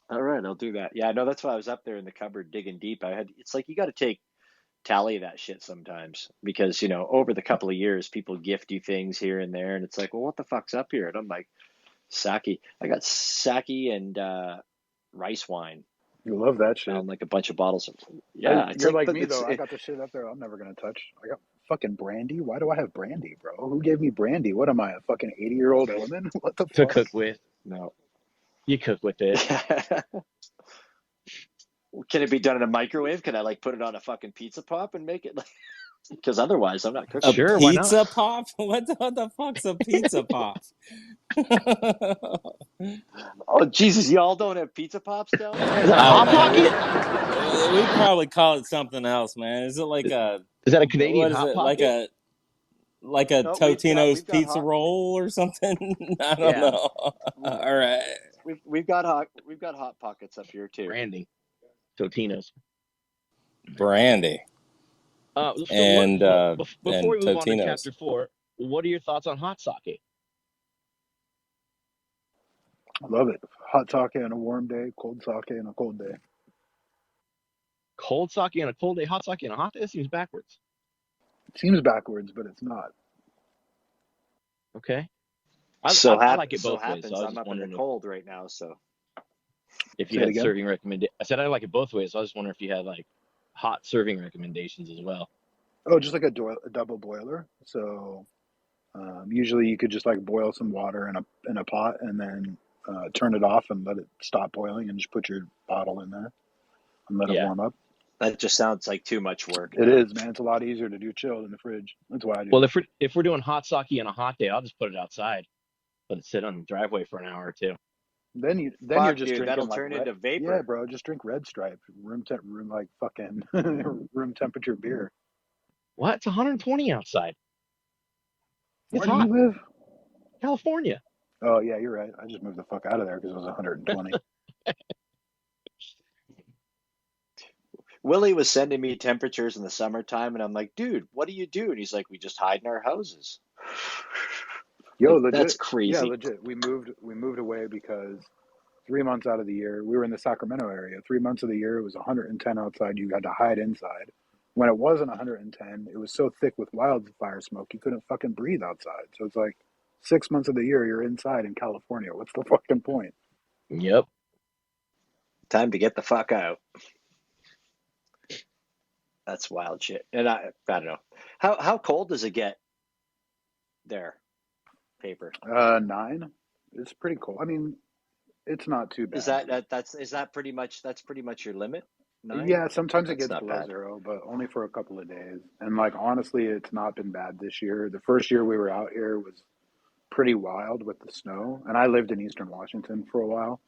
Speaker 6: All right, I'll do that. Yeah, no, that's why I was up there in the cupboard digging deep. It's like you got to take tally that shit sometimes because, over the couple of years, people gift you things here and there. And it's like, well, what the fuck's up here? And I'm like, sake. I got sake and rice wine.
Speaker 3: You love that shit.
Speaker 6: Found like a bunch of bottles of. Yeah, it's
Speaker 3: You're
Speaker 6: like,
Speaker 3: like
Speaker 6: but
Speaker 3: me though. I got the shit up there. I'm never gonna touch. I got fucking brandy. Why do I have brandy, bro? Who gave me brandy? What am I, a fucking 80-year-old woman? What the
Speaker 2: To
Speaker 3: fuck?
Speaker 2: cook with.
Speaker 6: No.
Speaker 2: You cook with it.
Speaker 6: Can it be done in a microwave? Can I like put it on a fucking pizza pop and make it like? Because otherwise, I'm not
Speaker 5: A
Speaker 6: cooking.
Speaker 2: Sure, why not?
Speaker 5: pizza pop? What the fuck's a pizza pop?
Speaker 6: Oh Jesus, y'all don't have pizza pops down there?
Speaker 2: Is that a
Speaker 5: Oh
Speaker 2: hot
Speaker 5: man,
Speaker 2: pocket?
Speaker 5: we probably call it something else, man. Is it like a
Speaker 2: Is that a Canadian
Speaker 5: what is
Speaker 2: hot
Speaker 5: it
Speaker 2: pocket?
Speaker 5: like a
Speaker 6: No,
Speaker 5: Totino's
Speaker 6: we've got
Speaker 5: pizza
Speaker 6: hot.
Speaker 5: roll or something? I don't
Speaker 2: Yeah,
Speaker 5: know.
Speaker 6: We've
Speaker 5: All right,
Speaker 6: we've got hot pockets up here too.
Speaker 2: branding. Totino's.
Speaker 5: brandy
Speaker 2: So
Speaker 5: and
Speaker 2: before we move on to
Speaker 5: Totino's.
Speaker 2: chapter 4, what are your thoughts on hot sake?
Speaker 3: I love it. Hot sake on a warm day, cold sake on a cold day.
Speaker 2: Cold sake on a cold day, hot sake on a hot day? That seems backwards.
Speaker 3: It seems backwards, but it's not.
Speaker 2: Okay. I like it both ways. So I was
Speaker 6: I'm
Speaker 2: just
Speaker 6: up in the
Speaker 2: wondering
Speaker 6: cold right now, so
Speaker 2: if
Speaker 3: Say
Speaker 2: you
Speaker 3: it
Speaker 2: had
Speaker 3: again.
Speaker 2: serving recommendations. I said I like it both ways. So I was just wondering if you had like hot serving recommendations as well.
Speaker 3: Oh, just like a double boiler. So usually you could just like boil some water in a pot and then turn it off and let it stop boiling and just put your bottle in there and let it
Speaker 2: Yeah.
Speaker 3: warm up.
Speaker 6: that just sounds like too much work.
Speaker 3: It is, man. It's a lot easier to do chilled in the fridge. That's why I do.
Speaker 2: Well, if we're doing hot sake on a hot day, I'll just put it outside, let it sit on the driveway for an hour or two.
Speaker 3: Then you're
Speaker 6: Fuck,
Speaker 3: just
Speaker 6: dude, that'll
Speaker 3: drinking like
Speaker 6: turn
Speaker 3: red.
Speaker 6: into vapor.
Speaker 3: Yeah, bro, just drink Red Stripe, room like fucking room temperature beer.
Speaker 2: What? It's 120 outside. It's
Speaker 3: Where do
Speaker 2: hot.
Speaker 3: you live?
Speaker 2: California.
Speaker 3: Oh yeah, you're right. I just moved the fuck out of there because it was 120.
Speaker 6: Willie was sending me temperatures in the summertime, and I'm like, dude, what do you do? And he's like, we just hide in our houses.
Speaker 3: Yo,
Speaker 6: Like,
Speaker 3: legit.
Speaker 6: that's
Speaker 3: Yeah,
Speaker 6: crazy.
Speaker 3: legit. We moved away because 3 months out of the year we were in the Sacramento area. 3 months of the year it was 110 outside. You had to hide inside. When it wasn't 110, it was so thick with wildfire smoke you couldn't fucking breathe outside. So it's like 6 months of the year you're inside in California. What's the fucking point?
Speaker 2: Yep.
Speaker 6: Time to get the fuck out. That's wild shit. And I don't know. How cold does it get there? Paper.
Speaker 3: 9. It's pretty cold. I mean, it's not too bad.
Speaker 6: Is that pretty much your limit? 9?
Speaker 3: Yeah, sometimes it
Speaker 6: That's
Speaker 3: gets
Speaker 6: not
Speaker 3: below
Speaker 6: bad.
Speaker 3: 0, but only for a couple of days. And like honestly, it's not been bad this year. The first year we were out here was pretty wild with the snow, and I lived in Eastern Washington for a while.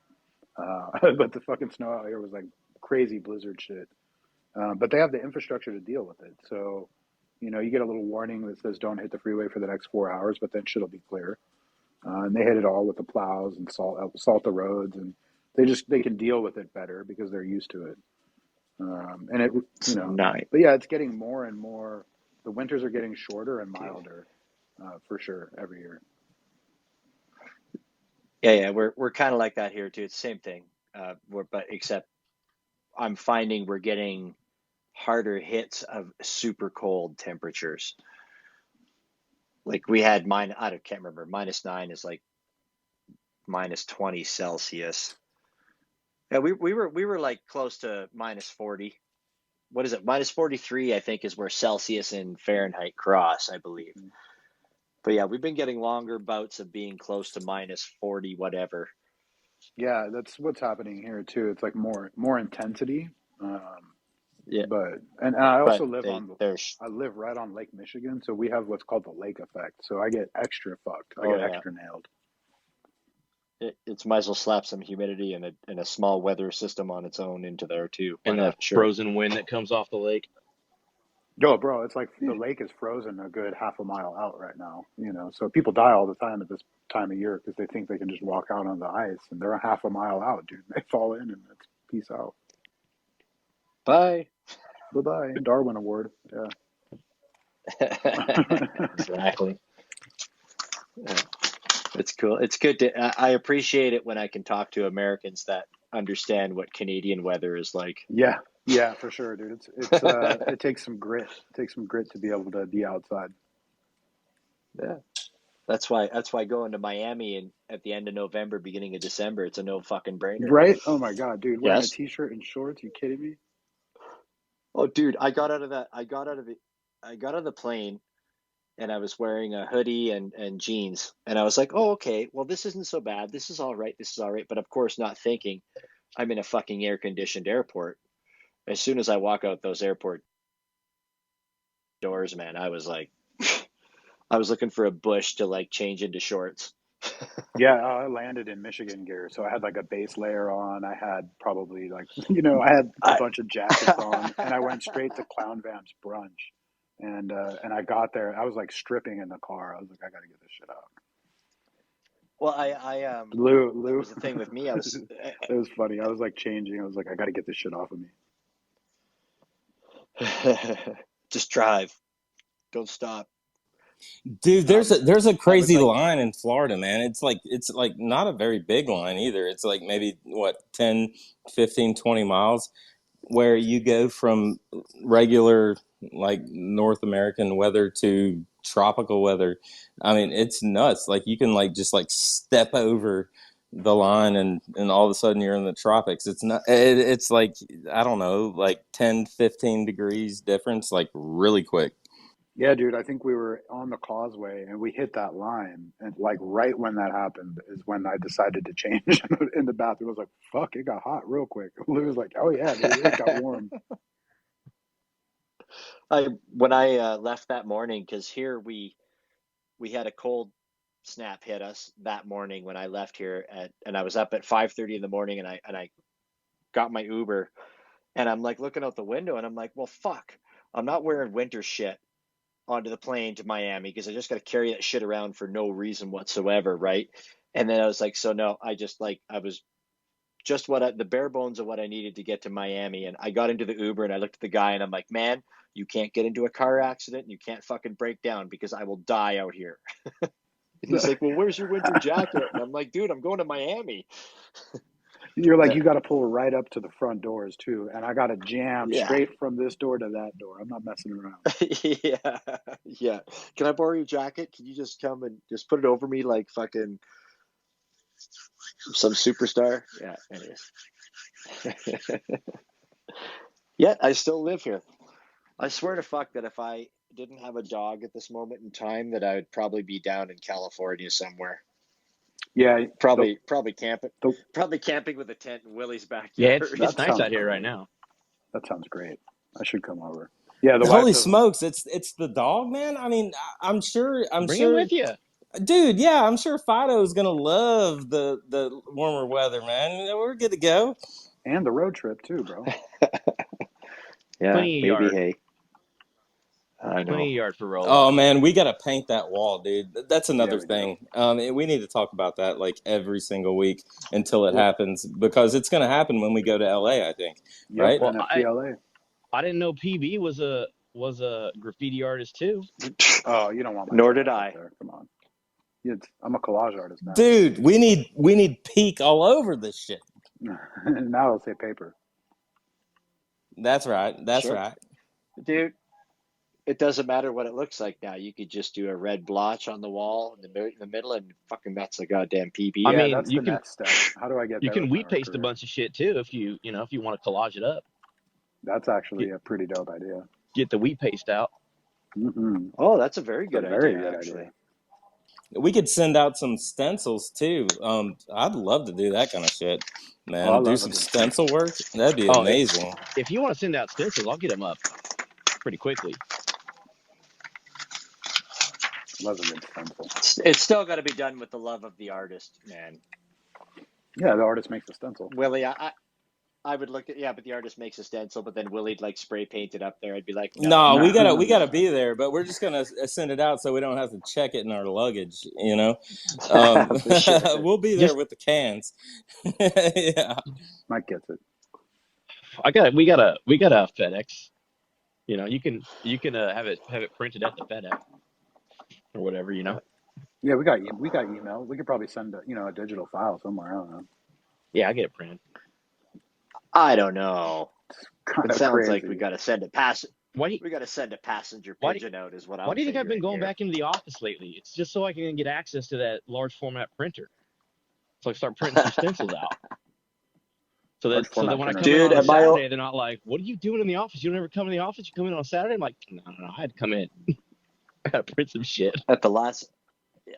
Speaker 3: But the fucking snow out here was like crazy blizzard shit. But they have the infrastructure to deal with it. So, you get a little warning that says don't hit the freeway for the next 4 hours, but then shit'll be clear. And they hit it all with the plows and salt the roads, and they can deal with it better because they're used to it. And it,
Speaker 6: It's 9.
Speaker 3: but yeah, it's getting more and more. The winters are getting shorter and milder, for sure, every year.
Speaker 6: Yeah, we're kind of like that here too. It's the same thing. But except I'm finding we're getting harder hits of super cold temperatures. Like we had I can't remember. -9 is like -20 Celsius. Yeah, we were like close to -40. What is it? -43, I think, is where Celsius and Fahrenheit cross, I believe. But yeah, we've been getting longer bouts of being close to -40, whatever.
Speaker 3: Yeah, that's what's happening here too. It's like more intensity.
Speaker 6: Yeah,
Speaker 3: But I also
Speaker 6: but
Speaker 3: I live right on Lake Michigan, so we have what's called the lake effect. So I get extra fucked. I
Speaker 6: Oh,
Speaker 3: get
Speaker 6: yeah.
Speaker 3: extra nailed.
Speaker 6: It's might as well slap some humidity and a small weather system on its own into there too.
Speaker 2: And
Speaker 6: Why
Speaker 2: that
Speaker 6: not? Sure.
Speaker 2: frozen wind that comes off the lake.
Speaker 3: Yo, bro, it's like the lake is frozen a good half a mile out right now. So people die all the time at this time of year because they think they can just walk out on the ice, and they're a half a mile out, dude. They fall in, and it's peace out.
Speaker 6: Bye.
Speaker 3: Bye-bye. Darwin Award. Yeah.
Speaker 2: Exactly.
Speaker 6: It's cool. It's good I appreciate it when I can talk to Americans that understand what Canadian weather is like.
Speaker 3: Yeah. Yeah, for sure, dude. It takes some grit. It takes some grit to be able to be outside.
Speaker 6: Yeah. That's why going to Miami and at the end of November, beginning of December, it's a no fucking brainer.
Speaker 3: Right? Oh my God, dude. Wearing a
Speaker 6: Yes.
Speaker 3: t-shirt and shorts? You kidding me?
Speaker 6: Oh, dude, I got out of the plane and I was wearing a hoodie and jeans. And I was like, oh, okay, well, this isn't so bad. This is all right. This is all right. But of course, not thinking I'm in a fucking air conditioned airport. As soon as I walk out those airport doors, man, I was like, I was looking for a bush to like change into shorts.
Speaker 3: Yeah, I landed in Michigan gear, so I had like a base layer on. I had probably like, I had a
Speaker 6: I,
Speaker 3: bunch of jackets on, and I went straight to Clown Vamp's brunch. And I got there. I was like stripping in the car. I was like, I gotta get this shit out.
Speaker 6: well, I that
Speaker 3: Lou,
Speaker 6: was the thing with me. I was
Speaker 3: it was funny. I was like changing. I was like, I gotta get this shit off of me.
Speaker 6: just drive, don't stop.
Speaker 5: Dude, there's a
Speaker 6: I was
Speaker 5: crazy
Speaker 6: like,
Speaker 5: line in Florida, man. It's like not a very big line either. It's like maybe what 10, 15, 20 miles where you go from regular like North American weather to tropical weather. I mean, it's nuts. Like you can like just like step over the line and all of a sudden you're in the tropics. It's like I don't know, like 10, 15 degrees difference like really quick.
Speaker 3: Yeah, dude, I think we were on the causeway and we hit that line. And like right when that happened is when I decided to change in the bathroom. I was like, fuck, it got hot real quick. Lou was like, oh yeah, dude, it got warm.
Speaker 6: I when I left that morning, because here we had a cold snap hit us that morning when I left here and I was up at 5:30 in the morning and I got my Uber and I'm like looking out the window and I'm like, well, fuck, I'm not wearing winter shit onto the plane to Miami because I just got to carry that shit around for no reason whatsoever, right? And then I was like, so no, I was just the bare bones of what I needed to get to Miami. And I got into the Uber and I looked at the guy and I'm like, man, you can't get into a car accident and you can't fucking break down because I will die out here. He's like, well, where's your winter jacket? And I'm like, dude, I'm going to Miami.
Speaker 3: You're like,
Speaker 6: That,
Speaker 3: you got to pull right up to the front doors too. And I got to jam
Speaker 6: yeah.
Speaker 3: straight from this door to that door. I'm not messing around.
Speaker 6: Yeah. Yeah. Can I borrow your jacket? Can you just come and just put it over me like fucking some superstar? Yeah. Anyways. Yet I still live here. I swear to fuck that if I didn't have a dog at this moment in time, that I would probably be down in California somewhere.
Speaker 3: Yeah,
Speaker 6: Probably camping.
Speaker 3: the,
Speaker 6: Probably camping with a tent in Willie's
Speaker 2: Yeah,
Speaker 6: backyard.
Speaker 2: it's
Speaker 3: that
Speaker 2: nice
Speaker 3: sounds
Speaker 2: out here right
Speaker 3: great.
Speaker 2: now.
Speaker 3: That sounds great. I should come over. Yeah, the wife
Speaker 5: Holy
Speaker 3: doesn't.
Speaker 5: smokes, it's the dog, man. I mean, I'm
Speaker 2: Bring him
Speaker 5: sure,
Speaker 2: with you.
Speaker 5: dude. Yeah, I'm sure Fido's gonna love the warmer weather, man. We're good to go.
Speaker 3: And the road trip too, bro.
Speaker 6: Yeah,
Speaker 2: Plenty of
Speaker 6: maybe.
Speaker 2: yard.
Speaker 6: Hey, I
Speaker 2: Plenty
Speaker 6: know.
Speaker 2: of yard for Rolo.
Speaker 5: Oh man, we gotta paint that wall, dude. That's
Speaker 3: Yeah,
Speaker 5: another
Speaker 3: we do.
Speaker 5: thing. We need to talk about that like every single week until it
Speaker 3: Well,
Speaker 5: happens because it's gonna happen when we go to LA. I think,
Speaker 3: yep,
Speaker 5: right?
Speaker 2: Well,
Speaker 3: NFTLA.
Speaker 2: I didn't know PB was a graffiti artist too.
Speaker 3: Oh, you don't want my
Speaker 6: Nor did
Speaker 3: trash up
Speaker 6: I.
Speaker 3: there. Come on. I'm a collage artist now.
Speaker 5: Dude, we need peak all over this shit.
Speaker 3: Now I'll say paper.
Speaker 5: That's right. That's
Speaker 6: Sure,
Speaker 5: right.
Speaker 6: dude. It doesn't matter what it looks like now. You could just do a red blotch on the wall in the middle, and fucking that's a goddamn PB.
Speaker 2: I
Speaker 3: Yeah,
Speaker 2: mean,
Speaker 3: that's the next step. How do I get
Speaker 2: you
Speaker 3: there
Speaker 2: can
Speaker 3: with my
Speaker 2: wheat
Speaker 3: art
Speaker 2: paste a
Speaker 3: career?
Speaker 2: bunch of shit too if if you want to collage it up.
Speaker 3: That's
Speaker 2: Get
Speaker 3: actually a pretty dope idea.
Speaker 2: get the wheat paste out.
Speaker 3: Mm-hmm.
Speaker 6: Oh, that's a very
Speaker 3: It's a
Speaker 6: good
Speaker 3: very
Speaker 6: idea,
Speaker 3: good
Speaker 6: actually.
Speaker 3: idea.
Speaker 5: We could send out some stencils too. I'd love to do that kind of shit,
Speaker 3: Oh, I
Speaker 5: man. Do
Speaker 3: love a
Speaker 5: some
Speaker 3: good
Speaker 5: stencil
Speaker 3: stencil.
Speaker 5: work. That'd be
Speaker 2: Oh,
Speaker 5: amazing.
Speaker 2: if you want to send out stencils, I'll get them up pretty quickly.
Speaker 3: Love a good stencil.
Speaker 6: It's still got to be done with the love of the artist, man.
Speaker 3: Yeah, the artist makes the stencil.
Speaker 6: Willie, I would look at but the artist makes a stencil, but then Willie'd like spray paint it up there. I'd be like, no.
Speaker 5: No, we gotta
Speaker 3: No,
Speaker 5: we
Speaker 3: no,
Speaker 5: gotta
Speaker 3: no.
Speaker 5: be there, but we're just gonna send it out so we don't have to check it in our luggage. You know, um,
Speaker 6: For sure.
Speaker 5: we'll be there
Speaker 2: Just
Speaker 5: with the cans. Yeah.
Speaker 3: Mike gets it.
Speaker 2: we got a FedEx. You can have it printed at the FedEx or whatever.
Speaker 3: Yeah, we got email. We could probably send a digital file somewhere. I don't know.
Speaker 2: Yeah, I get it printed.
Speaker 6: I don't know.
Speaker 3: It's kind
Speaker 6: It
Speaker 3: of
Speaker 6: sounds like
Speaker 3: crazy.
Speaker 6: we got to send a passenger
Speaker 2: why,
Speaker 6: pigeon out, is what
Speaker 2: why
Speaker 6: I'm
Speaker 2: do you think I've been
Speaker 6: figuring
Speaker 2: going
Speaker 6: here.
Speaker 2: back into the office lately? It's just so I can get access to that large format printer. So I start printing some stencils out. So
Speaker 3: Large
Speaker 2: that
Speaker 3: format
Speaker 2: when I
Speaker 3: printer.
Speaker 2: come in
Speaker 6: Dude,
Speaker 2: on a
Speaker 6: am I?
Speaker 2: Saturday, they're not like, "What are you doing in the office? You don't ever come in the office. You come in on Saturday." I'm like, "No, I had to come in. I gotta print some shit."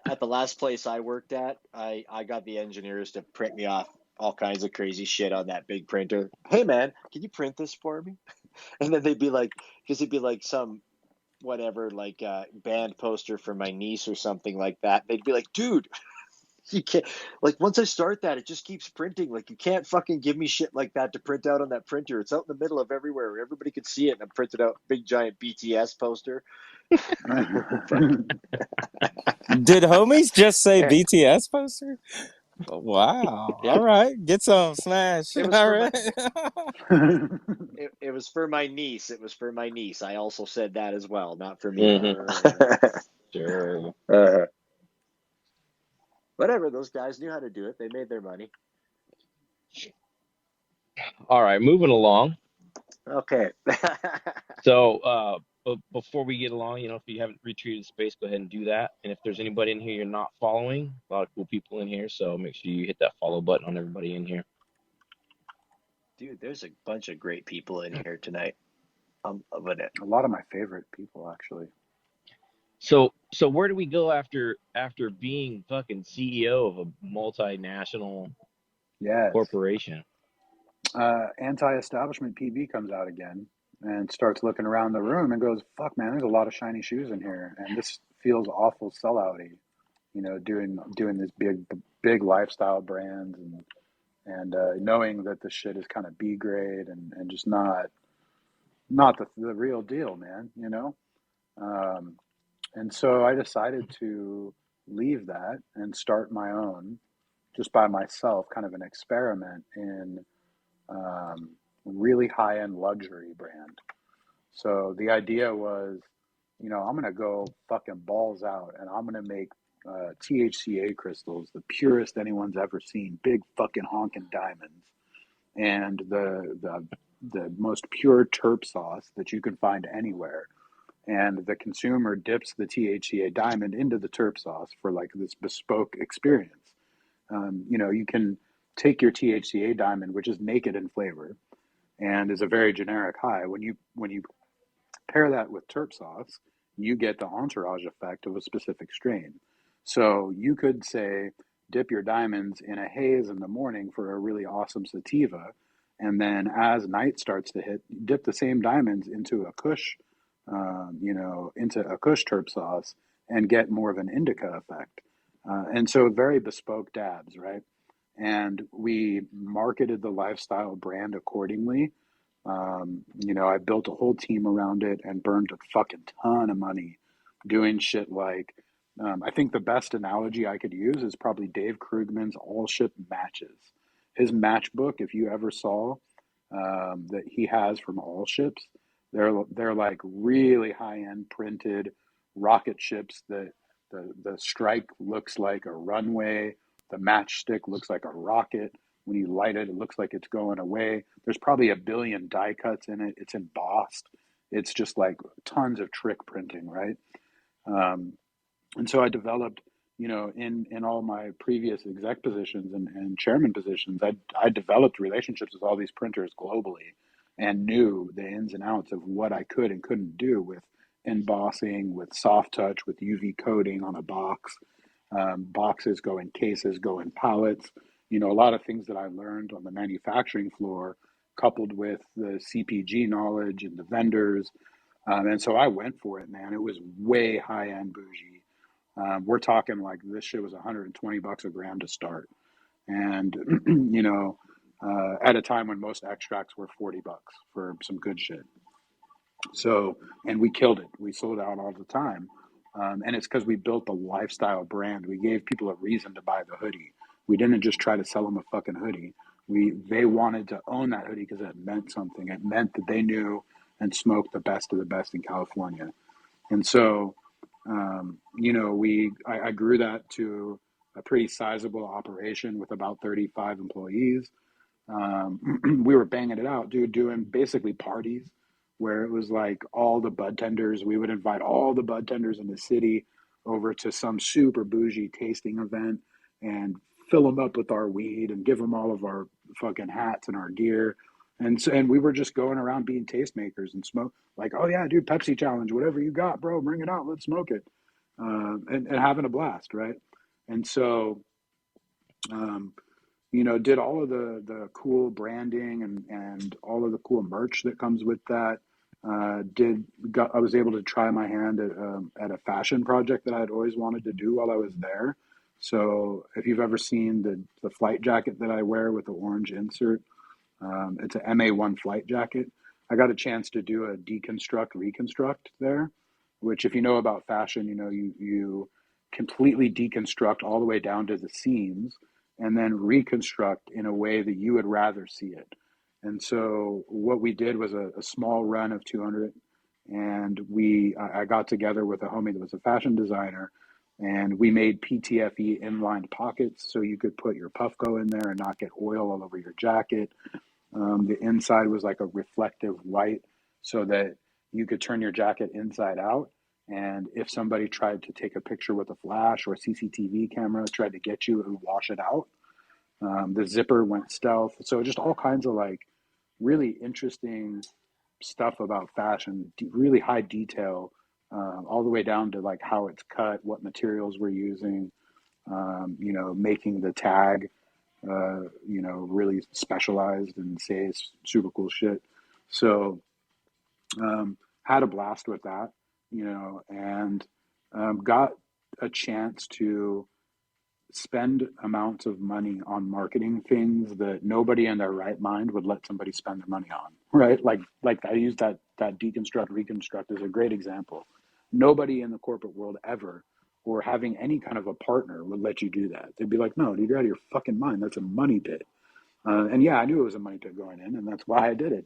Speaker 6: At the last place I worked at, I got the engineers to print me off all kinds of crazy shit on that big printer. Hey man, can you print this for me? And then they'd be like, because it'd be like some whatever, like band poster for my niece or something like that. They'd be like, dude, you can't, like, once I start that, it just keeps printing. Like, you can't fucking give me shit like that to print out on that printer. It's out in the middle of everywhere where everybody could see it. And I printed out big giant BTS poster.
Speaker 5: Did homies just say
Speaker 6: Eh,
Speaker 5: BTS poster? Wow. All
Speaker 6: yeah,
Speaker 5: right. Get some smash.
Speaker 6: it was
Speaker 5: All
Speaker 6: for my
Speaker 5: right.
Speaker 6: it was for my niece. It was for my niece. I also said that as well, not for me.
Speaker 2: Sure.
Speaker 6: Whatever, those guys knew how to do it. They made their money.
Speaker 2: All right, moving along.
Speaker 6: Okay.
Speaker 2: So, but before we get along, if you haven't retweeted space, go ahead and do that. And if there's anybody in here you're not following, a lot of cool people in here, so make sure you hit that follow button on everybody in here.
Speaker 6: Dude, there's a bunch of great people in here tonight. I'm loving it.
Speaker 3: A lot of my favorite people, actually.
Speaker 2: So where do we go after being fucking CEO of a multinational
Speaker 3: Yes.
Speaker 2: corporation?
Speaker 3: Anti-establishment PB comes out again and starts looking around the room and goes, "Fuck, man, there's a lot of shiny shoes in here, and this feels awful sellouty." Doing this big lifestyle brands and knowing that this shit is kind of B grade and just not the real deal, man. Um, and so I decided to leave that and start my own, just by myself, kind of an experiment in really high end luxury brand. So the idea was, I'm gonna go fucking balls out, and I'm gonna make THCA crystals, the purest anyone's ever seen, big fucking honking diamonds, and the most pure terp sauce that you can find anywhere. And the consumer dips the THCA diamond into the terp sauce for like this bespoke experience. You can take your THCA diamond, which is naked in flavor and is a very generic high. When you pair that with terp sauce, you get the entourage effect of a specific strain. So you could say dip your diamonds in a haze in the morning for a really awesome sativa, and then as night starts to hit, dip the same diamonds into a Kush, into a Kush terp sauce, and get more of an indica effect. And so very bespoke dabs, right? And we marketed the lifestyle brand accordingly. I built a whole team around it and burned a fucking ton of money doing shit like, I think the best analogy I could use is probably Dave Krugman's All Ship Matches. His matchbook, if you ever saw that he has from All Ships, they're like really high end printed rocket ships that the strike looks like a runway, the matchstick looks like a rocket. When you light it, it looks like it's going away. There's probably a billion die cuts in it. It's embossed. It's just like tons of trick printing, right? Um, and so I developed, in all my previous exec positions and chairman positions, I developed relationships with all these printers globally and knew the ins and outs of what I could and couldn't do with embossing, with soft touch, with UV coating on a box. Boxes go in cases, go in pallets. A lot of things that I learned on the manufacturing floor, coupled with the CPG knowledge and the vendors. And so I went for it, man. It was way high end bougie. We're talking like this shit was $120 a gram to start. And, at a time when most extracts were $40 for some good shit. So, and we killed it. We sold out all the time. And it's because we built a lifestyle brand. We gave people a reason to buy the hoodie. We didn't just try to sell them a fucking hoodie. They wanted to own that hoodie because it meant something. It meant that they knew and smoked the best of the best in California. And so, I grew that to a pretty sizable operation with about 35 employees. We were banging it out, dude, doing basically parties where it was like all the bud tenders. We would invite all the bud tenders in the city over to some super bougie tasting event and fill them up with our weed and give them all of our fucking hats and our gear. And we were just going around being tastemakers and smoke like, oh yeah, dude, Pepsi challenge, whatever you got, bro, bring it out, let's smoke it, and having a blast, right? And so, um, did all of the cool branding and all of the cool merch that comes with that. I was able to try my hand at a fashion project that I'd always wanted to do while I was there. So if you've ever seen the flight jacket that I wear with the orange insert, it's a MA1 flight jacket. I got a chance to do a deconstruct, reconstruct there, which if you know about fashion, you completely deconstruct all the way down to the seams and then reconstruct in a way that you would rather see it. And so what we did was a small run of 200, and I got together with a homie that was a fashion designer, and we made PTFE inlined pockets so you could put your Puffco in there and not get oil all over your jacket. The inside was like a reflective white so that you could turn your jacket inside out. And if somebody tried to take a picture with a flash or a CCTV camera, tried to get you, it would wash it out. The zipper went stealth. So just all kinds of like really interesting stuff about fashion, really high detail, all the way down to like how it's cut, what materials we're using, making the tag really specialized and say it's super cool shit. So had a blast with that, and got a chance to spend amounts of money on marketing things that nobody in their right mind would let somebody spend their money on, right? Like I use that deconstruct, reconstruct as a great example. Nobody in the corporate world ever, or having any kind of a partner, would let you do that. They'd be like, no, dude, you're out of your fucking mind. That's a money pit. And yeah, I knew it was a money pit going in, and that's why I did it,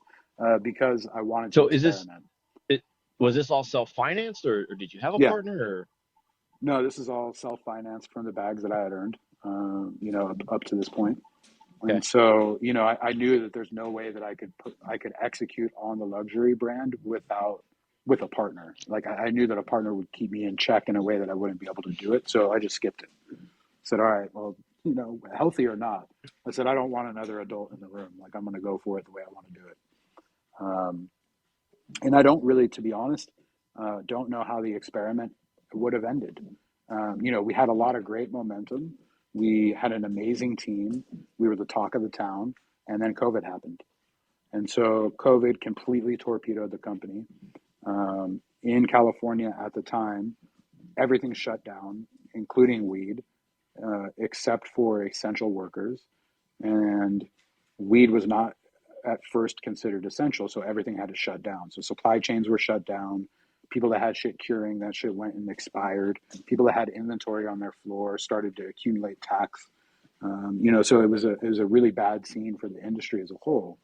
Speaker 3: because I wanted to
Speaker 2: So is this
Speaker 3: experiment.
Speaker 2: it? Was this all self-financed, or did you have a
Speaker 3: Yeah,
Speaker 2: partner? Or
Speaker 3: no, this is all self-financed from the bags that I had earned, up to this point.
Speaker 2: okay,
Speaker 3: And so, I knew that there's no way that I could execute on the luxury brand with a partner. Like I knew that a partner would keep me in check in a way that I wouldn't be able to do it. So I just skipped it. Said, all right, well, healthy or not, I said, I don't want another adult in the room. Like I'm going to go for it the way I want to do it. Um, and I don't really, to be honest, don't know how the experiment would have ended. We had a lot of great momentum. We had an amazing team. We were the talk of the town, and then COVID happened. And so COVID completely torpedoed the company. In California at the time, everything shut down, including weed, except for essential workers. And weed was not at first considered essential, so everything had to shut down. So supply chains were shut down. People that had shit curing, that shit went and expired. People that had inventory on their floor started to accumulate tax. So it was a really bad scene for the industry as a whole.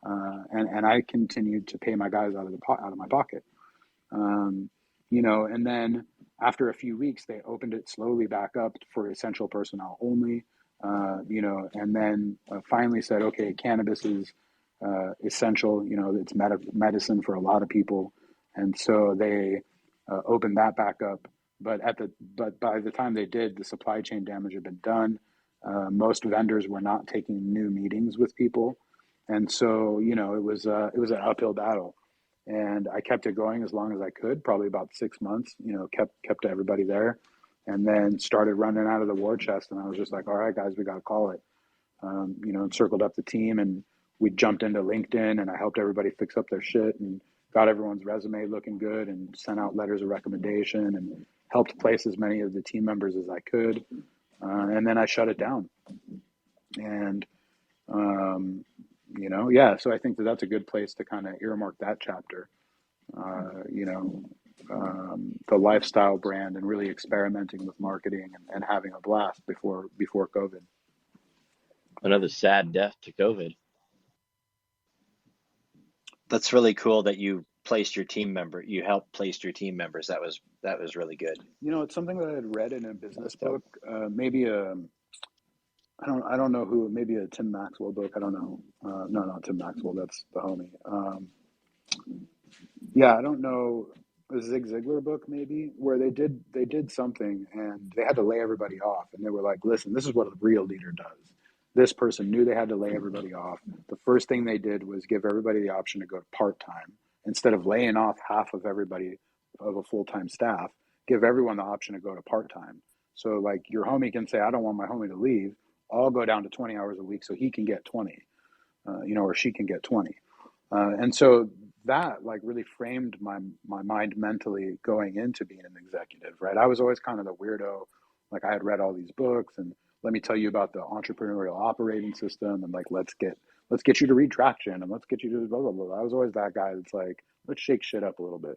Speaker 3: And I continued to pay my guys out of my pocket. And then after a few weeks, they opened it slowly back up for essential personnel only, and then finally said, okay, cannabis is essential, it's medicine for a lot of people. And so they opened that back up. But by the time they did, the supply chain damage had been done. Most vendors were not taking new meetings with people. And so, it was an uphill battle, and I kept it going as long as I could, probably about 6 months, kept everybody there, and then started running out of the war chest. And I was just like, all right, guys, we got to call it, and circled up the team, and we jumped into LinkedIn, and I helped everybody fix up their shit and got everyone's resume looking good and sent out letters of recommendation and helped place as many of the team members as I could. And then I shut it down. And, yeah, so I think that that's a good place to kind of earmark that chapter. The lifestyle brand and really experimenting with marketing and having a blast before COVID.
Speaker 2: another sad death to COVID.
Speaker 6: That's really cool that you placed your team member. You helped place your team members. That was really good.
Speaker 3: It's something that I had read in a business
Speaker 6: That's dope.
Speaker 3: book, maybe I don't know who. Maybe a Tim Maxwell book. I don't know. No, not Tim Maxwell. That's the homie. Yeah, I don't know. A Zig Ziglar book, maybe, where they did something and they had to lay everybody off, and they were like, "Listen, this is what a real leader does." This person knew they had to lay everybody off. The first thing they did was give everybody the option to go part time instead of laying off half of everybody of a full time staff. Give everyone the option to go to part time. So like your homie can say, "I don't want my homie to leave. I'll go down to 20 hours a week so he can get 20, or she can get 20." And so that like really framed my mind mentally going into being an executive, right? I was always kind of the weirdo. Like I had read all these books and let me tell you about the entrepreneurial operating system and like let's get you to read traction and let's get you to blah blah blah. I was always that guy that's like, let's shake shit up a little bit.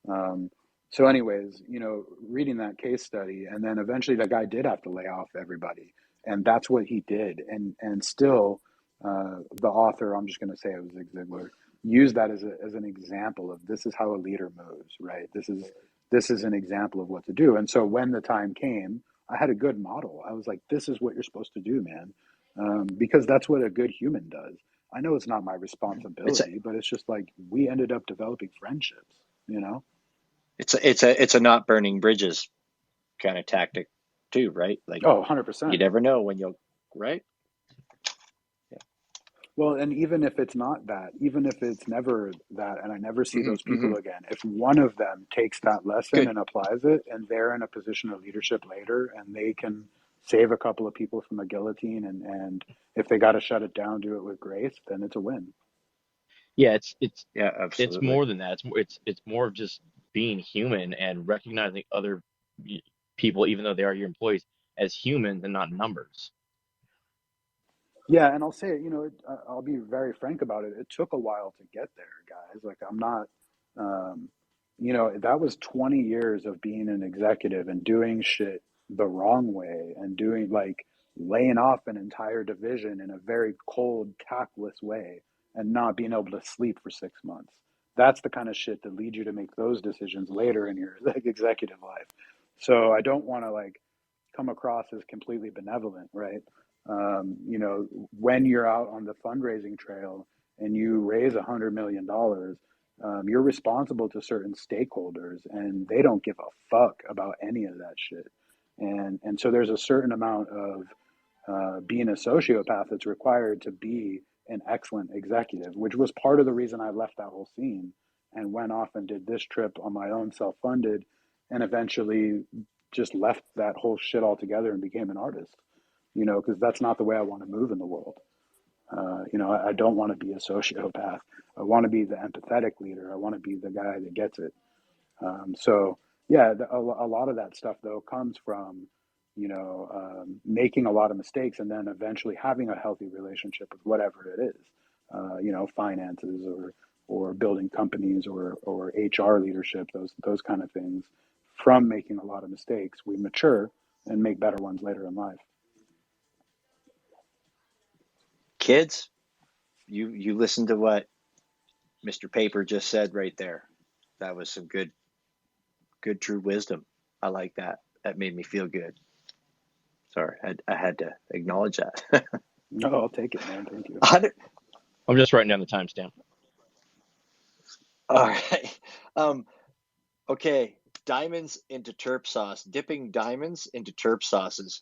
Speaker 3: Um, so, anyways, reading that case study, and then eventually that guy did have to lay off everybody, and that's what he did. And still, the author, I'm just going to say it was Zig Ziglar, used that as an example of this is how a leader moves, right? This is an example of what to do. And so when the time came, I had a good model. I was like, this is what you're supposed to do, man, because that's what a good human does. I know it's not my
Speaker 6: It's a
Speaker 3: responsibility, but it's just like we ended up developing friendships, you know?
Speaker 6: it's a not burning bridges kind of tactic too, right? Like
Speaker 3: Oh,
Speaker 6: you
Speaker 3: 100%.
Speaker 6: never know when you'll, right? Yeah.
Speaker 3: Well, and even if it's not that, even if it's never that, and I never see
Speaker 6: Hmm.
Speaker 3: those
Speaker 6: Hmm.
Speaker 3: people again, if one of them takes that lesson
Speaker 6: Good.
Speaker 3: and applies it, and they're in a position of leadership later, and they can save a couple of people from the guillotine, and if they got to shut it down, do it with grace, then it's a win.
Speaker 2: Yeah,
Speaker 6: Yeah,
Speaker 2: it's
Speaker 6: absolutely.
Speaker 2: more than that. It's more of just being human and recognizing other y- people, even though they are your employees, as humans and not numbers.
Speaker 3: Yeah, and I'll say, I'll be very frank about it. It took a while to get there, guys. Like, I'm not, um, that was 20 years of being an executive and doing shit the wrong way and doing like laying off an entire division in a very cold, tactless way and not being able to sleep for 6 months. That's the kind of shit that leads you to make those decisions later in your like executive life. So I don't want to like come across as completely benevolent, right? When you're out on the fundraising trail and you raise $100 million, you're responsible to certain stakeholders, and they don't give a fuck about any of that shit. And so there's a certain amount of being a sociopath that's required to be an excellent executive, which was part of the reason I left that whole scene and went off and did this trip on my own, self-funded, and eventually just left that whole shit altogether and became an artist. Because that's not the way I want to move in the world. I don't want to be a sociopath. I want to be the empathetic leader. I want to be the guy that gets it. So yeah, a lot of that stuff though comes from, making a lot of mistakes and then eventually having a healthy relationship with whatever it is, finances or building companies or HR leadership, those kind of things. From making a lot of mistakes, we mature and make better ones later in life.
Speaker 6: Kids, you listen to what Mr. Paper just said right there. That was some good true wisdom. I like that. That made me feel good. Sorry, I had to acknowledge that.
Speaker 3: No, I'll take it, man. Thank you.
Speaker 2: I'm just writing down the timestamp.
Speaker 6: All right. Okay. Diamonds into terp sauce. Dipping diamonds into terp sauces.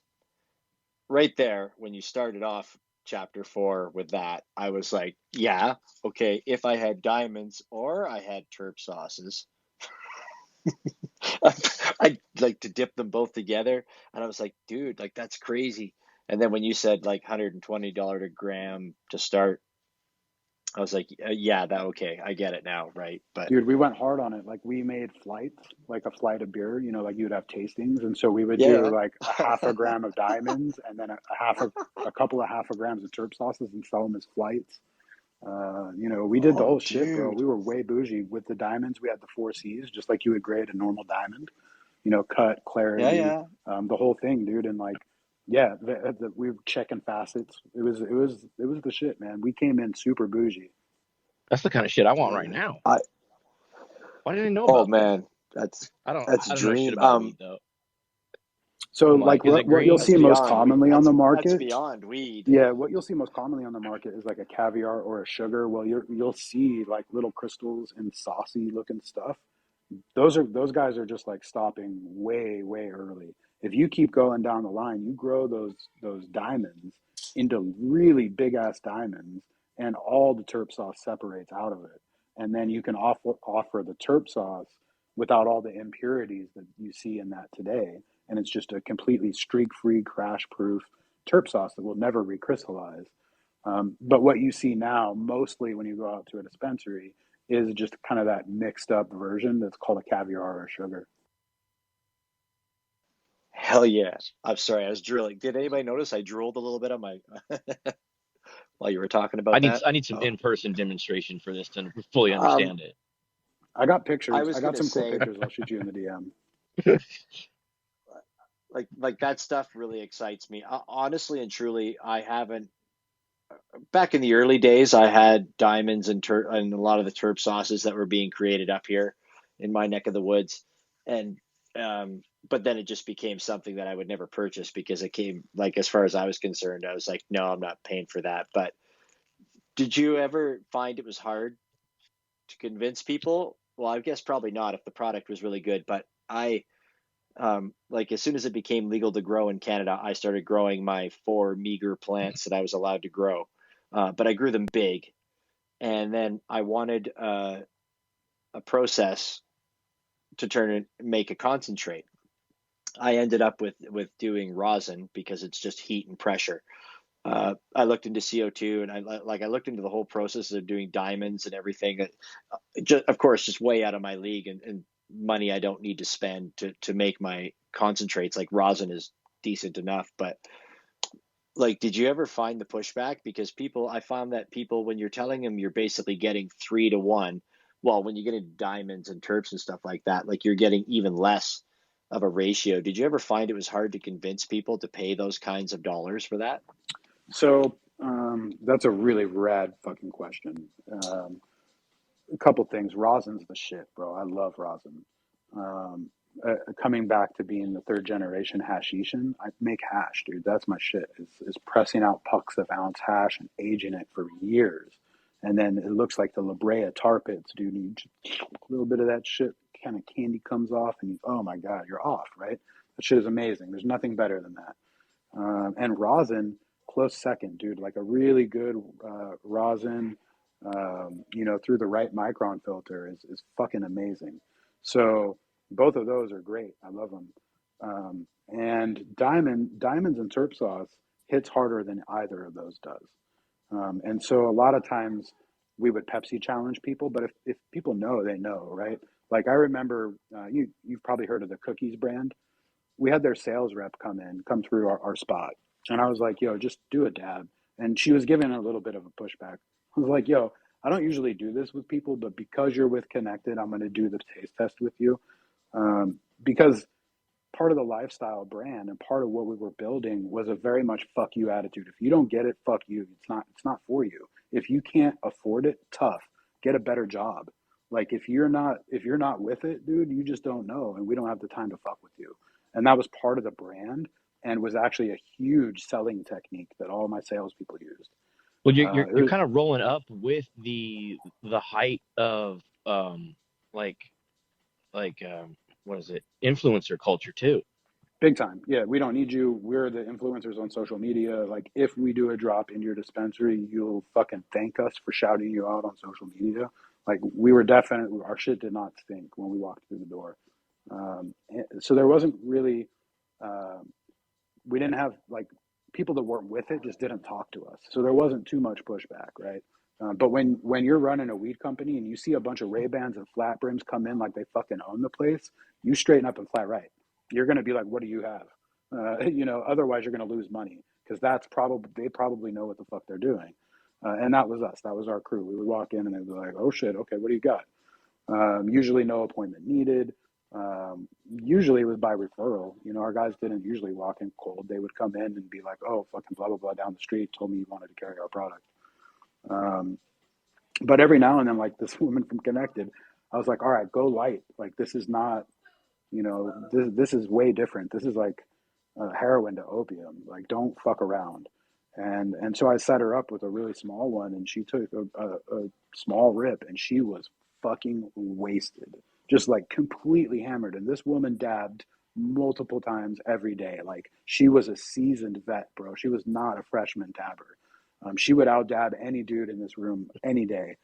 Speaker 6: Right there, when you started off chapter 4 with that, I was like, yeah, okay, if I had diamonds or I had terp sauces, I'd like to dip them both together. And I was like, dude, like that's crazy. And then when you said like $120 a gram to start, I was like, yeah, that okay, I get it now, right? But
Speaker 3: Dude, we went hard on it. Like we made flights, like a flight of beer, like you'd have tastings. And so we would do
Speaker 6: yeah,
Speaker 3: like a half a
Speaker 6: yeah.
Speaker 3: gram of diamonds and then a couple of half a grams of terp sauces and sell them as flights. We did the
Speaker 6: Oh,
Speaker 3: whole shit, bro.
Speaker 6: dude.
Speaker 3: We were way bougie with the diamonds. We had the 4 C's, just like you would grade a normal diamond, cut,
Speaker 6: Yeah,
Speaker 3: clarity,
Speaker 6: yeah.
Speaker 3: the whole thing, dude. And like, yeah, we were checking facets. It was the shit, man. We came in super bougie.
Speaker 2: That's the kind of shit I want right
Speaker 6: Dude.
Speaker 2: now.
Speaker 6: I
Speaker 2: Why didn't I know
Speaker 6: Oh
Speaker 2: about this?
Speaker 6: man, that's
Speaker 2: I don't
Speaker 6: that's
Speaker 2: know shit
Speaker 6: dream.
Speaker 2: about weed though.
Speaker 3: So
Speaker 2: I'm
Speaker 3: like
Speaker 2: like, is it
Speaker 3: what you'll
Speaker 2: green?
Speaker 6: That's
Speaker 3: see most
Speaker 6: beyond we
Speaker 3: commonly on the
Speaker 6: that's
Speaker 3: market,
Speaker 6: beyond weed.
Speaker 3: yeah, what you'll see most commonly on the market is like a caviar or a sugar. Well, you'll see like little crystals and saucy looking stuff. Those guys are just like stopping way early. If you keep going down the line, you grow those diamonds into really big ass diamonds, and all the terp sauce separates out of it, and then you can offer the terp sauce without all the impurities that you see in that today, and it's just a completely streak free, crash proof terp sauce that will never recrystallize. But what you see now, mostly when you go out to a dispensary, is just kind of that mixed up version that's called a caviar or a sugar.
Speaker 6: Hell yeah. I'm sorry, I was drilling. Did anybody notice I drooled a little bit on my while you were talking about that?
Speaker 2: I need some
Speaker 6: Oh.
Speaker 2: in-person demonstration for this to fully
Speaker 6: Um,
Speaker 2: understand it.
Speaker 3: I got
Speaker 6: I
Speaker 3: pictures.
Speaker 6: was
Speaker 3: I got
Speaker 6: gonna
Speaker 3: some cool
Speaker 6: say,
Speaker 3: pictures. I'll shoot you in the DM.
Speaker 6: like that stuff really excites me. Honestly and truly, I haven't. Back in the early days, I had diamonds and a lot of the terp sauces that were being created up here in my neck of the woods, and but then it just became something that I would never purchase because it came like as far as I was concerned, I was like, no, I'm not paying for that. But did you ever find it was hard to convince people? Well, I guess probably not if the product was really good, but like as soon as it became legal to grow in Canada, I started growing my 4 meager plants that I was allowed to grow. But I grew them big, and then I wanted a process to make a concentrate. I ended up with doing rosin because it's just heat and pressure. I looked into CO2, and I looked into the whole process of doing diamonds and everything. Just, of course, just way out of my league, and money I don't need to spend to make my concentrates. Like rosin is decent enough, but like, did you ever find the pushback? Because I found that people, when you're telling them you're basically getting 3 to 1, well, when you get into diamonds and terps and stuff like that, like you're getting even less of a ratio. Did you ever find it was hard to convince people to pay those kinds of dollars for that?
Speaker 3: So that's a really rad fucking question. A couple things. Rosin's the shit, bro. I love rosin. Um, Coming back to being the third generation hashishan, I make hash, dude. That's my shit. Is pressing out pucks of ounce hash and aging it for years, and then it looks like the La Brea tar pits, dude. You just, a little bit of that shit, kind of candy comes off, and oh my god, you're off, right? That shit is amazing. There's nothing better than that. And rosin, close second, dude. Like a really good rosin, through the right micron filter is fucking amazing. So both of those are great. I love them. And diamonds and terp sauce hits harder than either of those does. And so a lot of times we would Pepsi challenge people, but if people know, they know, right? Like I remember, you've probably heard of the Cookies brand. We had their sales rep come through our spot. And I was like, yo, just do a dab. And she was giving a little bit of a pushback. I was like, yo, I don't usually do this with people, but because you're with Connected, I'm going to do the taste test with you. Because part of the lifestyle brand and part of what we were building was a very much fuck you attitude. If you don't get it, fuck you. It's not for you. If you can't afford it, tough. Get a better job. Like if you're not with it, dude, you just don't know, and we don't have the time to fuck with you. And that was part of the brand and was actually a huge selling technique that all my salespeople used.
Speaker 2: Well,
Speaker 3: Uh,
Speaker 2: you're
Speaker 3: it
Speaker 2: kind of rolling up with the height of like what is it, influencer culture too.
Speaker 3: Big time. Yeah, we don't need you. We're the influencers on social media. Like, if we do a drop in your dispensary, you'll fucking thank us for shouting you out on social media. Like, we were definitely, our shit did not stink when we walked through the door. So there wasn't really, um, we didn't have like people that weren't with it just didn't talk to us. So there wasn't too much pushback, right? But when you're running a weed company and you see a bunch of Ray-Bans and flat brims come in like they fucking own the place, you straighten up and flat right. You're going to be like, what do you have? Otherwise you're going to lose money because they probably know what the fuck they're doing. And that was us. That was our crew. We would walk in and they'd be like, oh shit, okay, what do you got? Usually no appointment needed. Usually it was by referral. Our guys didn't usually walk in cold. They would come in and be like, oh, fucking blah, blah, blah down the street told me you wanted to carry our product. But every now and then, like this woman from Connected, I was like, all right, go light. Like, this is not, this is way different. This is like, heroin to opium. Like, don't fuck around. And so I set her up with a really small one, and she took a small rip, and she was fucking wasted, just like completely hammered. And this woman dabbed multiple times every day. Like, she was a seasoned vet, bro. She was not a freshman dabber. She would out dab any dude in this room any day,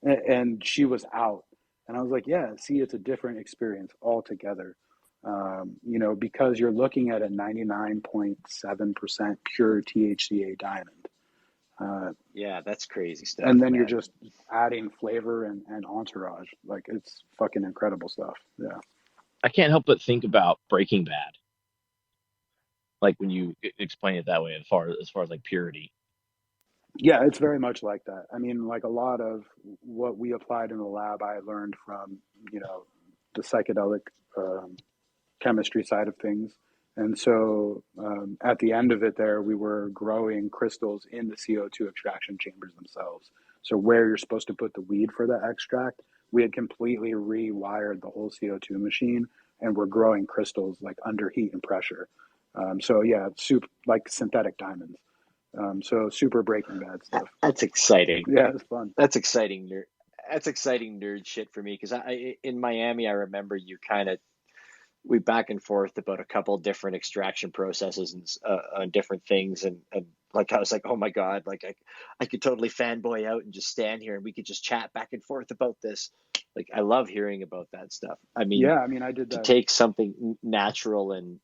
Speaker 3: and she was out. And I was like, yeah, see, it's a different experience altogether. You know, because you're looking at a 99.7% pure THCA diamond.
Speaker 6: Yeah, that's crazy stuff,
Speaker 3: And then you're
Speaker 6: man.
Speaker 3: just adding flavor and entourage. Like, it's fucking incredible stuff. Yeah.
Speaker 2: I can't help but think about Breaking Bad, like when you explain it that way, as far as like purity.
Speaker 3: Yeah, it's very much like that. I mean, like a lot of what we applied in the lab, I learned from, you know, the psychedelic chemistry side of things. And so at the end of it, there, we were growing crystals in the CO2 extraction chambers themselves. So where you're supposed to put the weed for the extract, we had completely rewired the whole CO2 machine, and we're growing crystals like under heat and pressure. So yeah, super like synthetic diamonds. So super Breaking Bad stuff.
Speaker 6: That's exciting.
Speaker 3: Yeah, it's fun.
Speaker 6: That's exciting nerd. That's exciting nerd shit for me because I in Miami I remember you kind of we back and forth about a couple different extraction processes and on different things and like I was like, oh my god, like I could totally fanboy out and just stand here and we could just chat back and forth about this. Like I love hearing about that stuff. I mean,
Speaker 3: Yeah, I mean, I did
Speaker 6: to
Speaker 3: that.
Speaker 6: take something natural and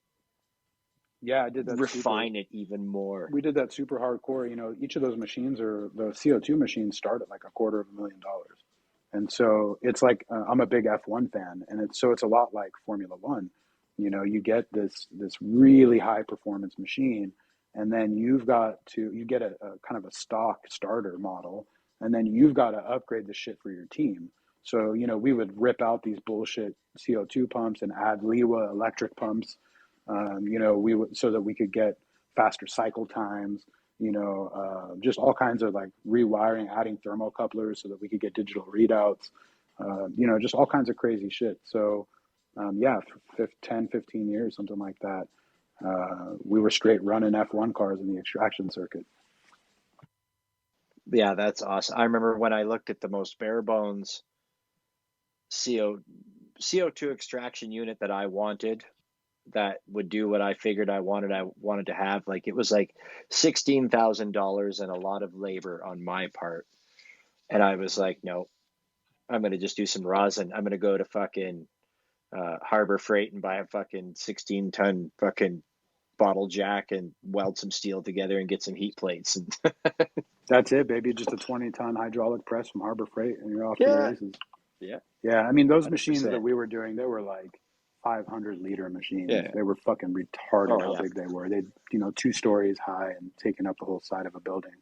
Speaker 3: Yeah, I did that super.
Speaker 6: refine it even more.
Speaker 3: We did that super hardcore. You know, each of those machines are the CO2 machines start at like $250,000. And so it's like I'm a big F1 fan, and it's a lot like Formula One. You know, you get this really high performance machine, and then you get a kind of a stock starter model, and then you've got to upgrade the shit for your team. So, you know, we would rip out these bullshit CO2 pumps and add Liwa electric pumps. You know, we would so that we could get faster cycle times. You know, just all kinds of like rewiring, adding thermocouplers so that we could get digital readouts. You know, just all kinds of crazy shit. So, yeah, for 10, 15 years, something like that. We were straight running F1 cars in the extraction circuit.
Speaker 6: Yeah, that's awesome. I remember when I looked at the most bare bones CO2 extraction unit that I wanted that would do what I figured I wanted to have. Like it was like $16,000 and a lot of labor on my part. And I was like, no, I'm gonna just do some rosin. I'm gonna go to fucking Harbor Freight and buy a fucking 16-ton fucking bottle jack and weld some steel together and get some heat plates. And
Speaker 3: That's it, baby. Just a 20-ton hydraulic press from Harbor Freight, and you're off to the
Speaker 6: yeah,
Speaker 3: races.
Speaker 6: yeah,
Speaker 3: Yeah, I mean, those machines that
Speaker 6: 100%.
Speaker 3: we were doing, they were like 500-liter machines.
Speaker 6: Yeah.
Speaker 3: They were fucking retarded
Speaker 6: Oh
Speaker 3: how
Speaker 6: yeah.
Speaker 3: big they were. They, you know, 2 stories high and taking up the whole side of a building.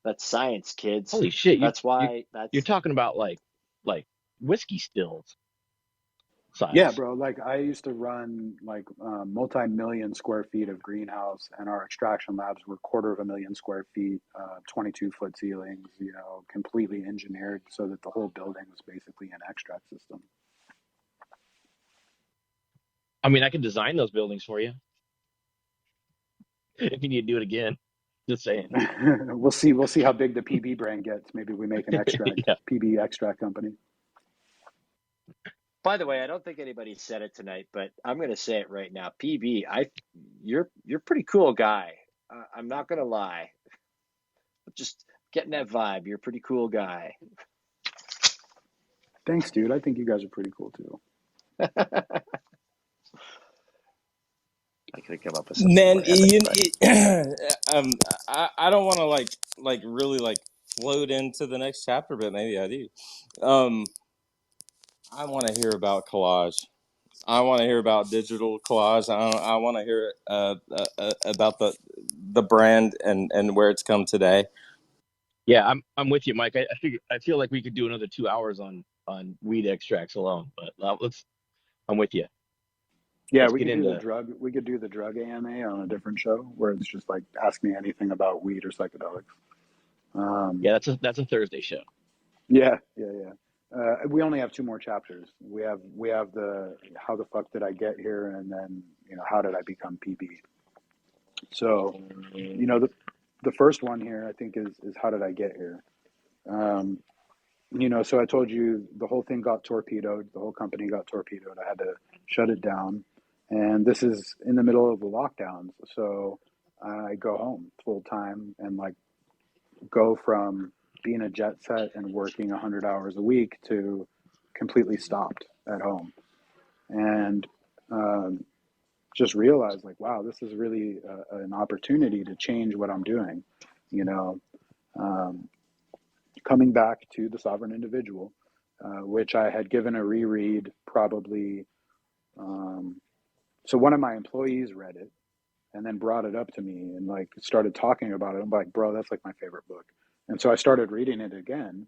Speaker 6: That's science, kids.
Speaker 2: Holy shit!
Speaker 6: That's
Speaker 2: You
Speaker 6: why
Speaker 2: you're
Speaker 6: that's
Speaker 2: talking about like whiskey stills
Speaker 3: Yeah,
Speaker 2: size.
Speaker 3: bro. Like I used to run like multi-million square feet of greenhouse, and our extraction labs were 250,000 square feet, 22-foot ceilings. You know, completely engineered so that the whole building was basically an extract system.
Speaker 2: I mean, I could design those buildings for you if you need to do it again. Just saying.
Speaker 3: We'll see. We'll see how big the PB brand gets. Maybe we make an extract
Speaker 2: Yeah.
Speaker 3: PB extract company.
Speaker 6: by the way, I don't think anybody said it tonight, but I'm gonna say it right now. PB, you're a pretty cool guy. I'm not gonna lie. Just getting that vibe. You're a pretty cool guy.
Speaker 3: Thanks, dude. I think you guys are pretty cool too.
Speaker 6: I could come up with something
Speaker 5: Man,
Speaker 6: more epic, but
Speaker 5: I don't want to like really like float into the next chapter, but maybe I do. Um, I want to hear about collage. I want to hear about digital collage. I want to hear about the brand and where it's come today.
Speaker 2: Yeah, I'm with you, Mike. I feel like we could do another 2 hours on weed extracts alone, but I'm with you.
Speaker 3: Yeah,
Speaker 2: Let's
Speaker 3: we
Speaker 2: get
Speaker 3: could do the
Speaker 2: into.
Speaker 3: drug. We could do the drug AMA on a different show where it's just like ask me anything about weed or psychedelics. Um,
Speaker 2: Yeah, that's a Thursday show.
Speaker 3: yeah, yeah, yeah. We only have two more chapters. We have the how the fuck did I get here, and then how did I become PB. So the first one here I think is how did I get here. Um, so I told you the whole thing got torpedoed. The whole company got torpedoed. I had to shut it down, and this is in the middle of the lockdowns. So I go home full time and like go from being a jet set and working 100 hours a week to completely stopped at home, and just realized like, wow, this is really an opportunity to change what I'm doing. You know, um, Coming back to the sovereign individual, which I had given a reread probably. Um, so one of my employees read it and then brought it up to me and like started talking about it. I'm like, bro, that's like my favorite book. And so I started reading it again,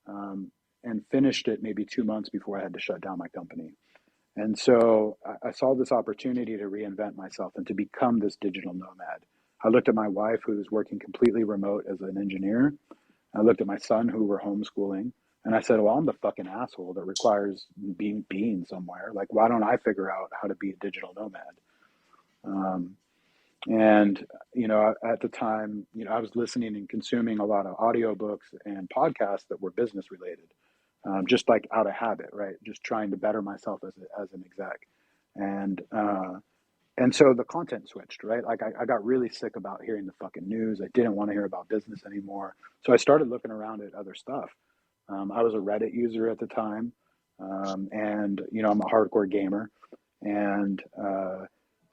Speaker 3: and finished it maybe 2 months before I had to shut down my company. And so I saw this opportunity to reinvent myself and to become this digital nomad. I looked at my wife, who was working completely remote as an engineer. I looked at my son, who were homeschooling, and I said, well, I'm the fucking asshole that requires being somewhere. Like, why don't I figure out how to be a digital nomad? Um, and, at the time, I was listening and consuming a lot of audiobooks and podcasts that were business related, just like out of habit, right? Just trying to better myself as an exec. And, and so the content switched, right? Like I got really sick about hearing the fucking news. I didn't want to hear about business anymore. So I started looking around at other stuff. I was a Reddit user at the time. And, I'm a hardcore gamer. And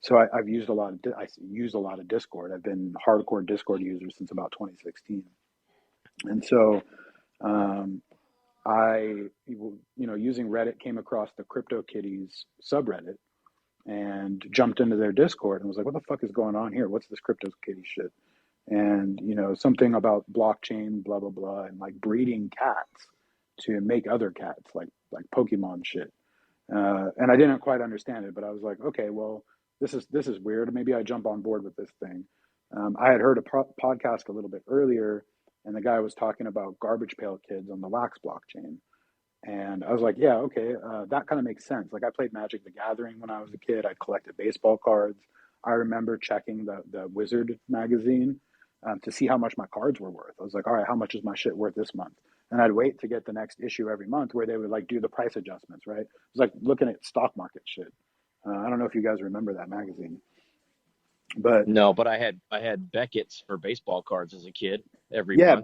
Speaker 3: so I've used a lot of, I use a lot of Discord. I've been hardcore Discord user since about 2016. And so using Reddit, came across the CryptoKitties subreddit and jumped into their Discord and was like, what the fuck is going on here? What's this CryptoKitty shit? And, something about blockchain, blah, blah, blah, and like breeding cats to make other cats, like Pokemon shit. And I didn't quite understand it, but I was like, okay, well, this is weird. Maybe I jump on board with this thing. I had heard a podcast a little bit earlier, and the guy was talking about garbage pail kids on the Wax blockchain. And I was like, yeah, okay, that kind of makes sense. Like I played Magic the Gathering when I was a kid. I collected baseball cards. I remember checking the Wizard magazine to see how much my cards were worth. I was like, all right, how much is my shit worth this month? And I'd wait to get the next issue every month where they would like do the price adjustments, right? It was like looking at stock market shit. I don't know if you guys remember that magazine, but
Speaker 2: No, but I had Beckett's for baseball cards as a kid every
Speaker 3: yeah,
Speaker 2: month.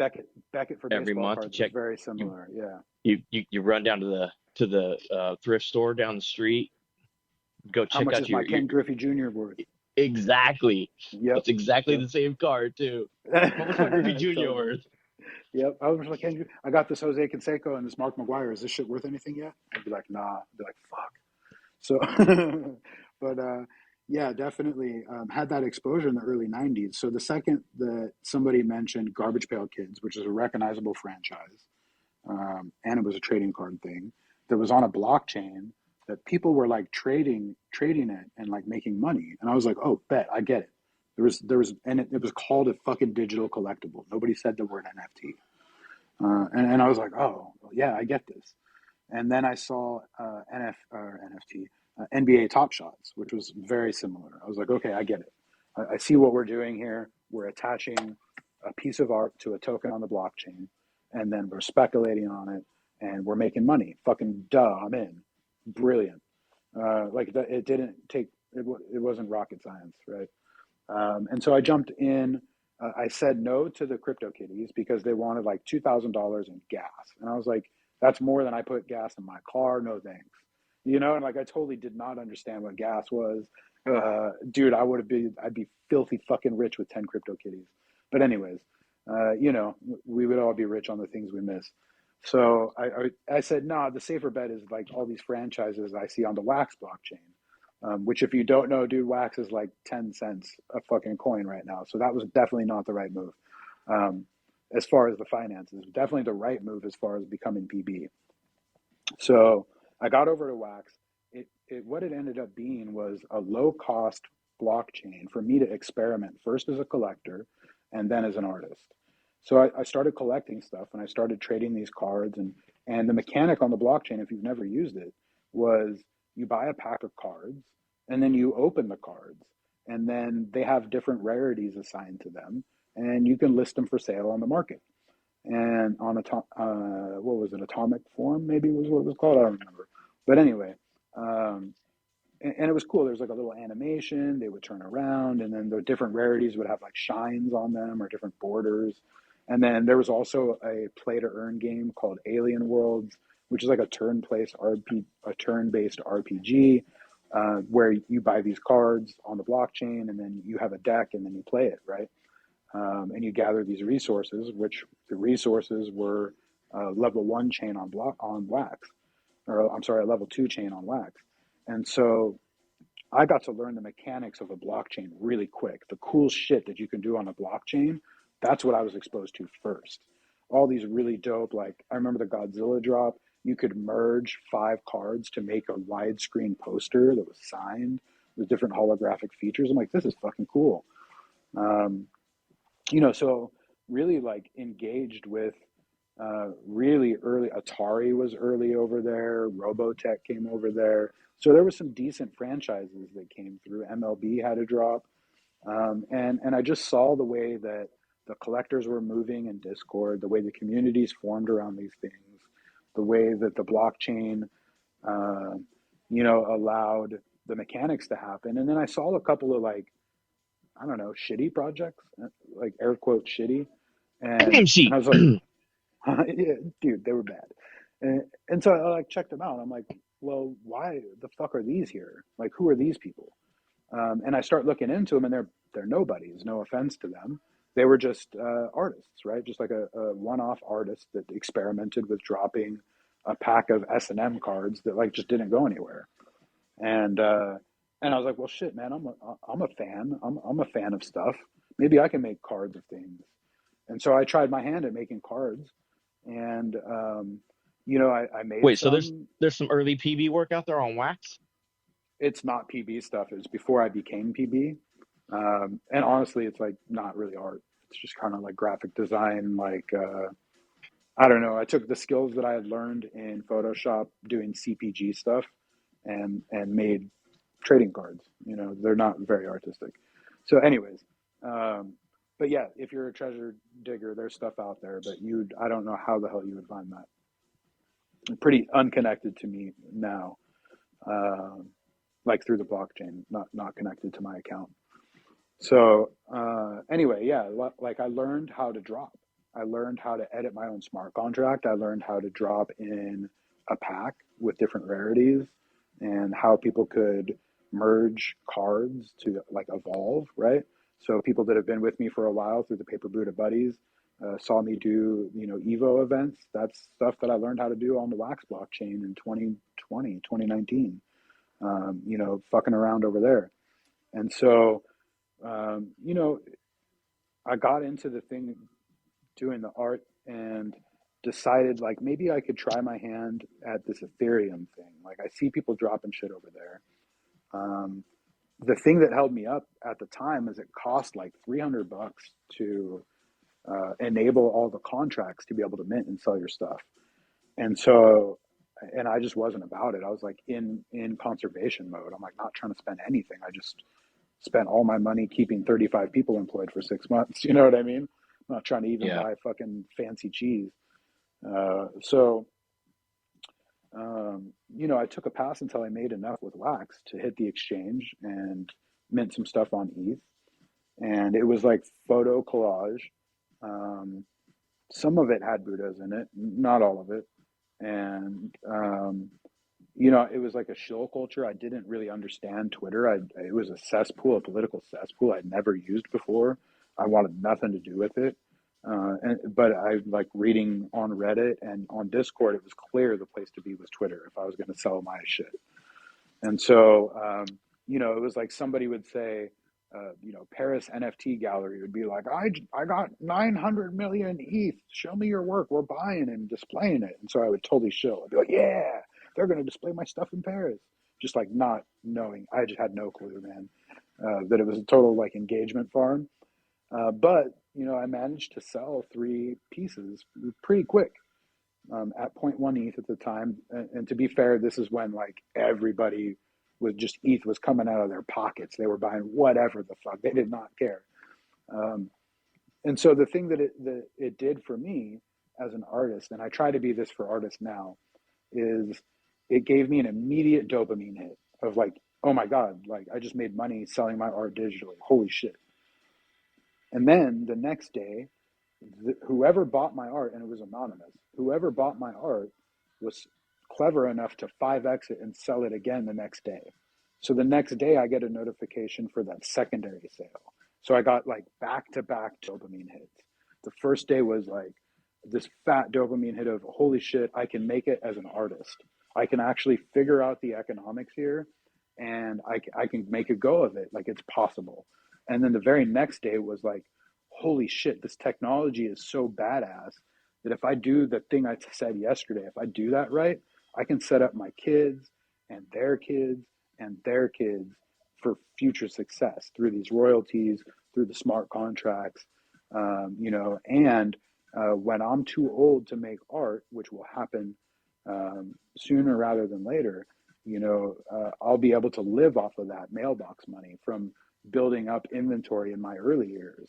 Speaker 3: Beckett for
Speaker 2: Every
Speaker 3: baseball
Speaker 2: month to
Speaker 3: cards was
Speaker 2: check
Speaker 3: very
Speaker 2: you
Speaker 3: similar. Yeah.
Speaker 2: you run down to the thrift store down the street, go
Speaker 3: How
Speaker 2: check
Speaker 3: much
Speaker 2: out
Speaker 3: is my
Speaker 2: your
Speaker 3: Ken Griffey Jr. worth?
Speaker 2: exactly.
Speaker 3: Yep.
Speaker 2: That's exactly
Speaker 3: Yep.
Speaker 2: the same card too. How much my Griffey Jr.
Speaker 3: Totally.
Speaker 2: worth?
Speaker 3: Yep. I was like, Andrew, I got this Jose Canseco and this Mark McGuire. Is this shit worth anything yet? I'd be like, nah. I'd be like, fuck. So, but yeah, definitely had that exposure in the early 90s. So the second that somebody mentioned Garbage Pail Kids, which is a recognizable franchise, and it was a trading card thing that was on a blockchain that people were like trading it and like making money. And I was like, oh, bet, I get it. And it was called a fucking digital collectible. Nobody said the word NFT. And I was like, oh, well, yeah, I get this. And then I saw NFT, NBA Top Shots, which was very similar. I was like, okay, I get it. I see what we're doing here. We're attaching a piece of art to a token on the blockchain, and then we're speculating on it, and we're making money. Fucking duh, I'm in. Brilliant. It didn't take, it wasn't rocket science, right? And so I jumped in. I said no to the CryptoKitties because they wanted like $2,000 in gas. And I was like, that's more than I put gas in my car. No thanks. And like I totally did not understand what gas was. Dude, I'd be filthy fucking rich with 10 CryptoKitties. But anyways, we would all be rich on the things we miss. So I said, nah, the safer bet is like all these franchises I see on the Wax blockchain. Which if you don't know, dude, Wax is like 10 cents a fucking coin right now. So that was definitely not the right move. As far as the finances, definitely the right move as far as becoming PB. So I got over to Wax. What it ended up being was a low cost blockchain for me to experiment first as a collector and then as an artist. So I started collecting stuff and I started trading these cards And the mechanic on the blockchain, if you've never used it, was you buy a pack of cards and then you open the cards, and then they have different rarities assigned to them, and you can list them for sale on the market. And on what was it, atomic form maybe was what it was called, I don't remember. But anyway, um, and it was cool. There's like a little animation. They would turn around, and then the different rarities would have like shines on them or different borders. And then there was also a play to earn game called Alien Worlds, which is like a turn-based RPG, where you buy these cards on the blockchain, and then you have a deck, and then you play it, right? And you gather these resources, which the resources were level 1 chain on Wax, or I'm sorry, a level 2 chain on Wax. And so I got to learn the mechanics of a blockchain really quick. The cool shit that you can do on a blockchain, that's what I was exposed to first. All these really dope, like I remember the Godzilla drop. You could merge 5 cards to make a widescreen poster that was signed with different holographic features. I'm like, this is fucking cool. Um, so really like engaged with really early. Atari was early over there. Robotech came over there. So there was some decent franchises that came through. MLB had a drop. And I just saw the way that the collectors were moving in Discord, the way the communities formed around these things, the way that the blockchain, allowed the mechanics to happen. And then I saw a couple of like, I don't know, shitty projects, like air quote shitty. And
Speaker 2: AMC.
Speaker 3: I was like, yeah, dude, they were bad. And so I like checked them out. I'm like, well, why the fuck are these here? Like, who are these people? And I start looking into them, and they're nobodies. No offense to them. They were just artists, right? Just like a one-off artist that experimented with dropping a pack of S&M cards that like just didn't go anywhere. And and I was like, well, shit, man, I'm a fan. I'm a fan of stuff. Maybe I can make cards of things. And so I tried my hand at making cards, and I made
Speaker 2: Wait, so there's
Speaker 3: some.
Speaker 2: there's some early PB work out there on Wax?
Speaker 3: It's not PB stuff. It was before I became PB, and honestly, it's like not really art. It's just kind of like graphic design. Like I don't know. I took the skills that I had learned in Photoshop doing CPG stuff, and made trading cards. They're not very artistic. So, anyways, um, but yeah, if you're a treasure digger, there's stuff out there, but I don't know how the hell you would find that. Pretty unconnected to me now, like through the blockchain, not connected to my account. So anyway, yeah, like I learned how to drop. I learned how to edit my own smart contract. I learned how to drop in a pack with different rarities, and how people could merge cards to like evolve, right? So people that have been with me for a while through the Paper Buddha Buddies saw me do, Evo events. That's stuff that I learned how to do on the Wax blockchain in 2020, 2019, fucking around over there. And so, um, you know, I got into the thing doing the art and decided like maybe I could try my hand at this Ethereum thing. Like I see people dropping shit over there. Um, the thing that held me up at the time is it cost like $300 to enable all the contracts to be able to mint and sell your stuff. And so, and I just wasn't about it. I was like in conservation mode. I'm like not trying to spend anything. I just spent all my money keeping 35 people employed for 6 months. You know what I mean? I'm not trying to even
Speaker 2: Yeah.
Speaker 3: buy fucking fancy cheese. So, I took a pass until I made enough with Wax to hit the exchange and mint some stuff on ETH. And it was like photo collage. Um, some of it had Buddhas in it, not all of it. And, it was like a shill culture. I didn't really understand Twitter. It was a cesspool, a political cesspool I'd never used before. I wanted nothing to do with it. But I like reading on Reddit and on Discord. It was clear the place to be was Twitter if I was going to sell my shit. And so, it was like somebody would say, Paris NFT gallery would be like, I got 900 million ETH. Show me your work. We're buying and displaying it. And so I would totally shill. I'd be like, yeah, they're going to display my stuff in Paris. Just like not knowing. I just had no clue, man, that it was a total like engagement farm. But I managed to sell 3 pieces pretty quick. at point 1 ETH at the time. And to be fair, this is when like everybody was just ETH was coming out of their pockets. They were buying whatever the fuck. They did not care. And so the thing that it did for me as an artist, and I try to be this for artists now, is it gave me an immediate dopamine hit of like, oh my God, like I just made money selling my art digitally. Holy shit. And then the next day, whoever bought my art, and it was anonymous, whoever bought my art was clever enough to 5x it and sell it again the next day. So the next day I get a notification for that secondary sale. So I got like back to back dopamine hits. The first day was like this fat dopamine hit of holy shit, I can make it as an artist. I can actually figure out the economics here and I can make a go of it. Like it's possible. And then the very next day was like, holy shit, this technology is so badass that if I do the thing I said yesterday, if I do that right, I can set up my kids and their kids and their kids for future success through these royalties, through the smart contracts, and when I'm too old to make art, which will happen sooner rather than later, I'll be able to live off of that mailbox money from building up inventory in my early years.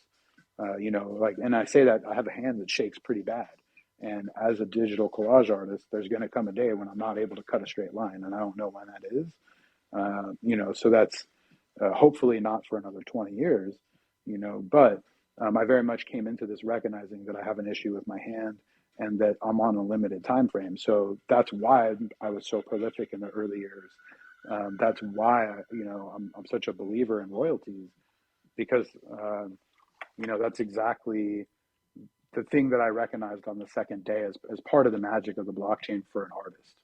Speaker 3: And I say that I have a hand that shakes pretty bad. And as a digital collage artist, there's going to come a day when I'm not able to cut a straight line, and I don't know when that is. So that's hopefully not for another 20 years, but I very much came into this recognizing that I have an issue with my hand and that I'm on a limited time frame. So that's why I was so prolific in the early years. That's why, I'm such a believer in royalties because, that's exactly the thing that I recognized on the second day as part of the magic of the blockchain for an artist.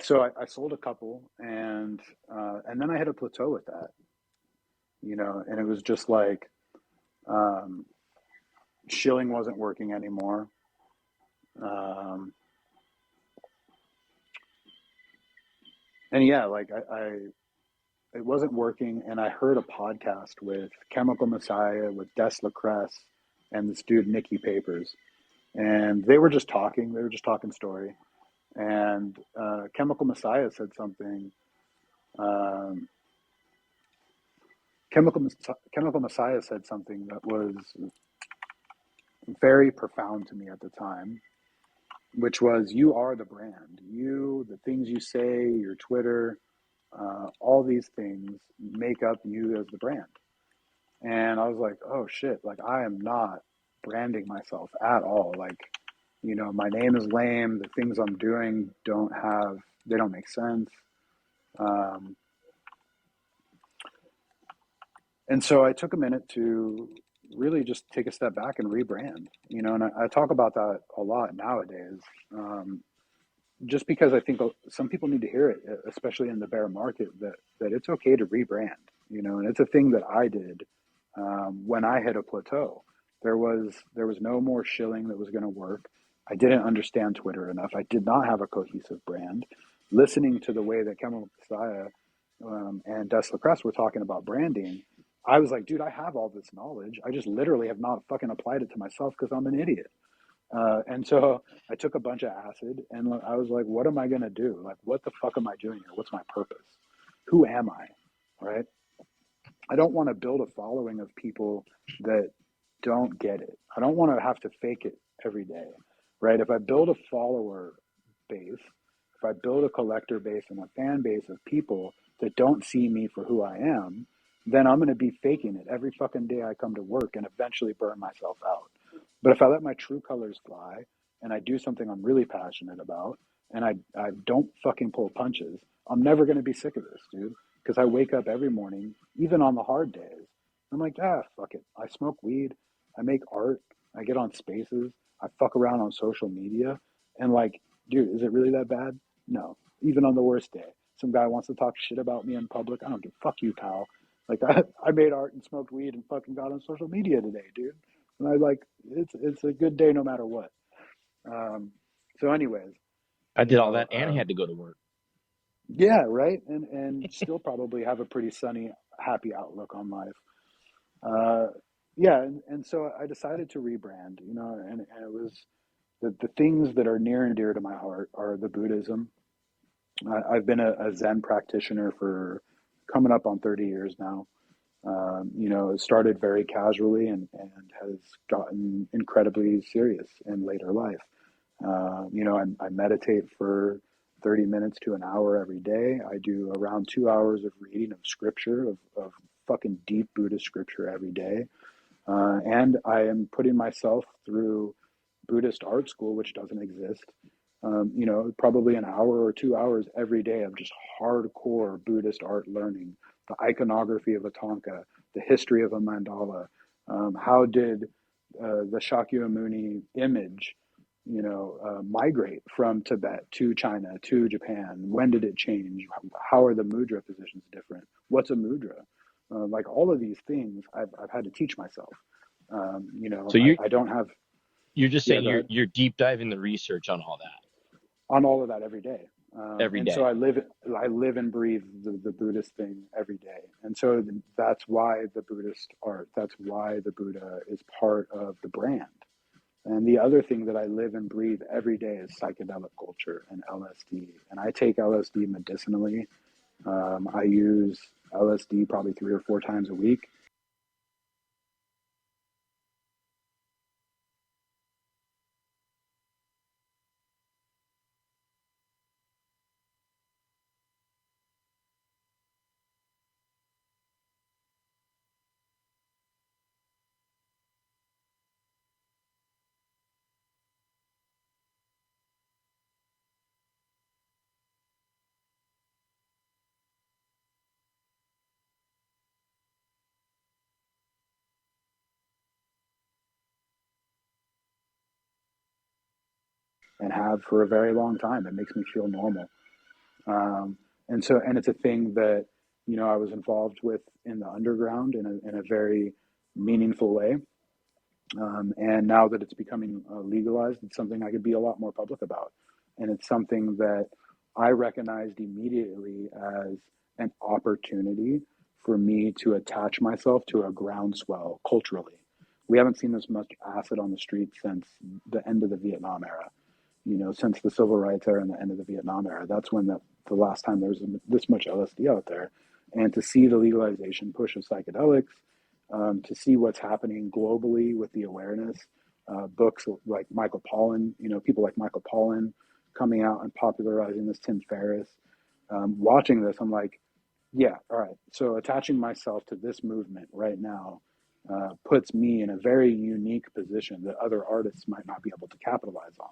Speaker 3: So I sold a couple and then I hit a plateau with that, and it was just like, shilling wasn't working anymore. It wasn't working. And I heard a podcast with Chemical Messiah, with Des LaCresse, and this dude, Nikki Papers. And they were just talking. They were just talking story. And Chemical Messiah said something. Chemical Messiah said something that was very profound to me at the time, which was, you are the brand. You, the things you say, your Twitter, all these things make up you as the brand. And I was like, oh shit, like I am not branding myself at all. Like, my name is lame. The things I'm doing they don't make sense. And so I took a minute to really just take a step back and rebrand, and I talk about that a lot nowadays. Just because I think some people need to hear it, especially in the bear market, that it's okay to rebrand, and it's a thing that I did when I hit a plateau. There was no more shilling that was going to work. I didn't understand Twitter enough. I did not have a cohesive brand. Listening to the way that Chemical Messiah and Des LaCresse were talking about branding, I was like, dude, I have all this knowledge. I just literally have not fucking applied it to myself because I'm an idiot. And so I took a bunch of acid and I was like, what am I going to do? Like, what the fuck am I doing here? What's my purpose? Who am I? Right? I don't want to build a following of people that don't get it. I don't want to have to fake it every day. Right? If I build a follower base, if I build a collector base and a fan base of people that don't see me for who I am, then I'm going to be faking it every fucking day I come to work and eventually burn myself out. But if I let my true colors fly and I do something I'm really passionate about and I don't fucking pull punches, I'm never going to be sick of this, dude. Because I wake up every morning, even on the hard days, I'm like, fuck it. I smoke weed. I make art. I get on spaces. I fuck around on social media. And like, dude, is it really that bad? No. Even on the worst day. Some guy wants to talk shit about me in public. I don't give fuck you, pal. Like I made art and smoked weed and fucking got on social media today, dude. And I like it's a good day no matter what. So anyways,
Speaker 2: I did all that and had to go to work.
Speaker 3: Yeah, right. And still probably have a pretty sunny, happy outlook on life. Yeah, and so I decided to rebrand, and it was the things that are near and dear to my heart are the Buddhism. I've been a Zen practitioner for coming up on 30 years now. It started very casually and has gotten incredibly serious in later life. I meditate for 30 minutes to an hour every day. I do around 2 hours of reading of scripture, of fucking deep Buddhist scripture every day. And I am putting myself through Buddhist art school, which doesn't exist. Probably an hour or 2 hours every day of just hardcore Buddhist art learning, the iconography of a tanka, the history of a mandala. How did the Shakyamuni image, migrate from Tibet to China to Japan? When did it change? How are the mudra positions different? What's a mudra? Like all of these things, I've had to teach myself.
Speaker 2: So you
Speaker 3: I don't have,
Speaker 2: you're just
Speaker 3: yeah,
Speaker 2: saying
Speaker 3: go ahead.
Speaker 2: you're deep diving the research on all that
Speaker 3: On all of that every day.
Speaker 2: every
Speaker 3: And so
Speaker 2: day.
Speaker 3: I live and breathe the Buddhist thing every day. And so that's why the Buddhist art, that's why the Buddha is part of the brand. And the other thing that I live and breathe every day is psychedelic culture and LSD. And I take LSD medicinally. I use LSD probably 3 or 4 times a week. And have for a very long time. It makes me feel normal. And it's a thing that, I was involved with in the underground in a very meaningful way. And now that it's becoming legalized, it's something I could be a lot more public about. And it's something that I recognized immediately as an opportunity for me to attach myself to a groundswell culturally. We haven't seen this much acid on the street since the end of the Vietnam era, since the civil rights era and the end of the Vietnam era. That's when the last time there was this much LSD out there. And to see the legalization push of psychedelics, to see what's happening globally with the awareness, books like Michael Pollan, people like Michael Pollan coming out and popularizing this, Tim Ferriss. Watching this, I'm like, yeah, all right. So attaching myself to this movement right now puts me in a very unique position that other artists might not be able to capitalize on.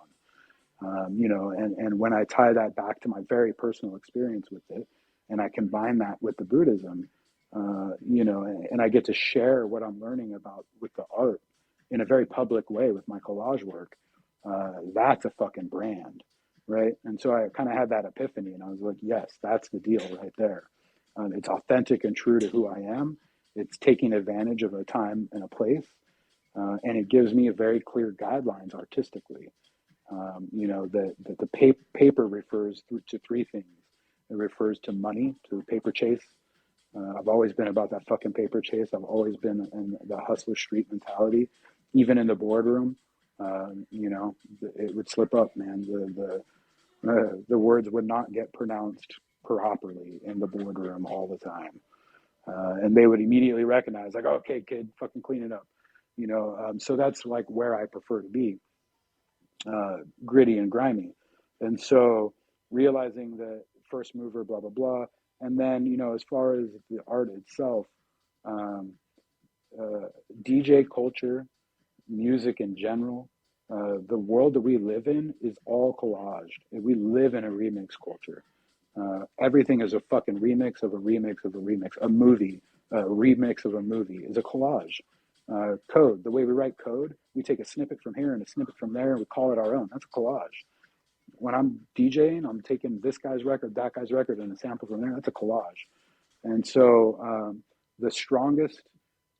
Speaker 3: And when I tie that back to my very personal experience with it, and I combine that with the Buddhism, and I get to share what I'm learning about with the art in a very public way with my collage work, that's a fucking brand, right? And so I kind of had that epiphany, and I was like, yes, that's the deal right there. It's authentic and true to who I am. It's taking advantage of a time and a place, and it gives me a very clear guidelines artistically. The paper refers to three things. It refers to money, to the paper chase. I've always been about that fucking paper chase. I've always been in the hustler street mentality, even in the boardroom. It would slip up, man. The words would not get pronounced properly in the boardroom all the time, and they would immediately recognize, like, okay, kid, fucking clean it up. So that's like where I prefer to be, gritty and grimy. And so realizing that first mover, blah, blah, blah. And then, as far as the art itself, um, DJ culture, music in general, the world that we live in is all collaged. We live in a remix culture. Everything is a fucking remix of a remix of a remix. A movie, a remix of a movie is a collage. Code, the way we write code, we take a snippet from here and a snippet from there and we call it our own. That's a collage. When I'm DJing, I'm taking this guy's record, that guy's record, and a sample from there. That's a collage. And so the strongest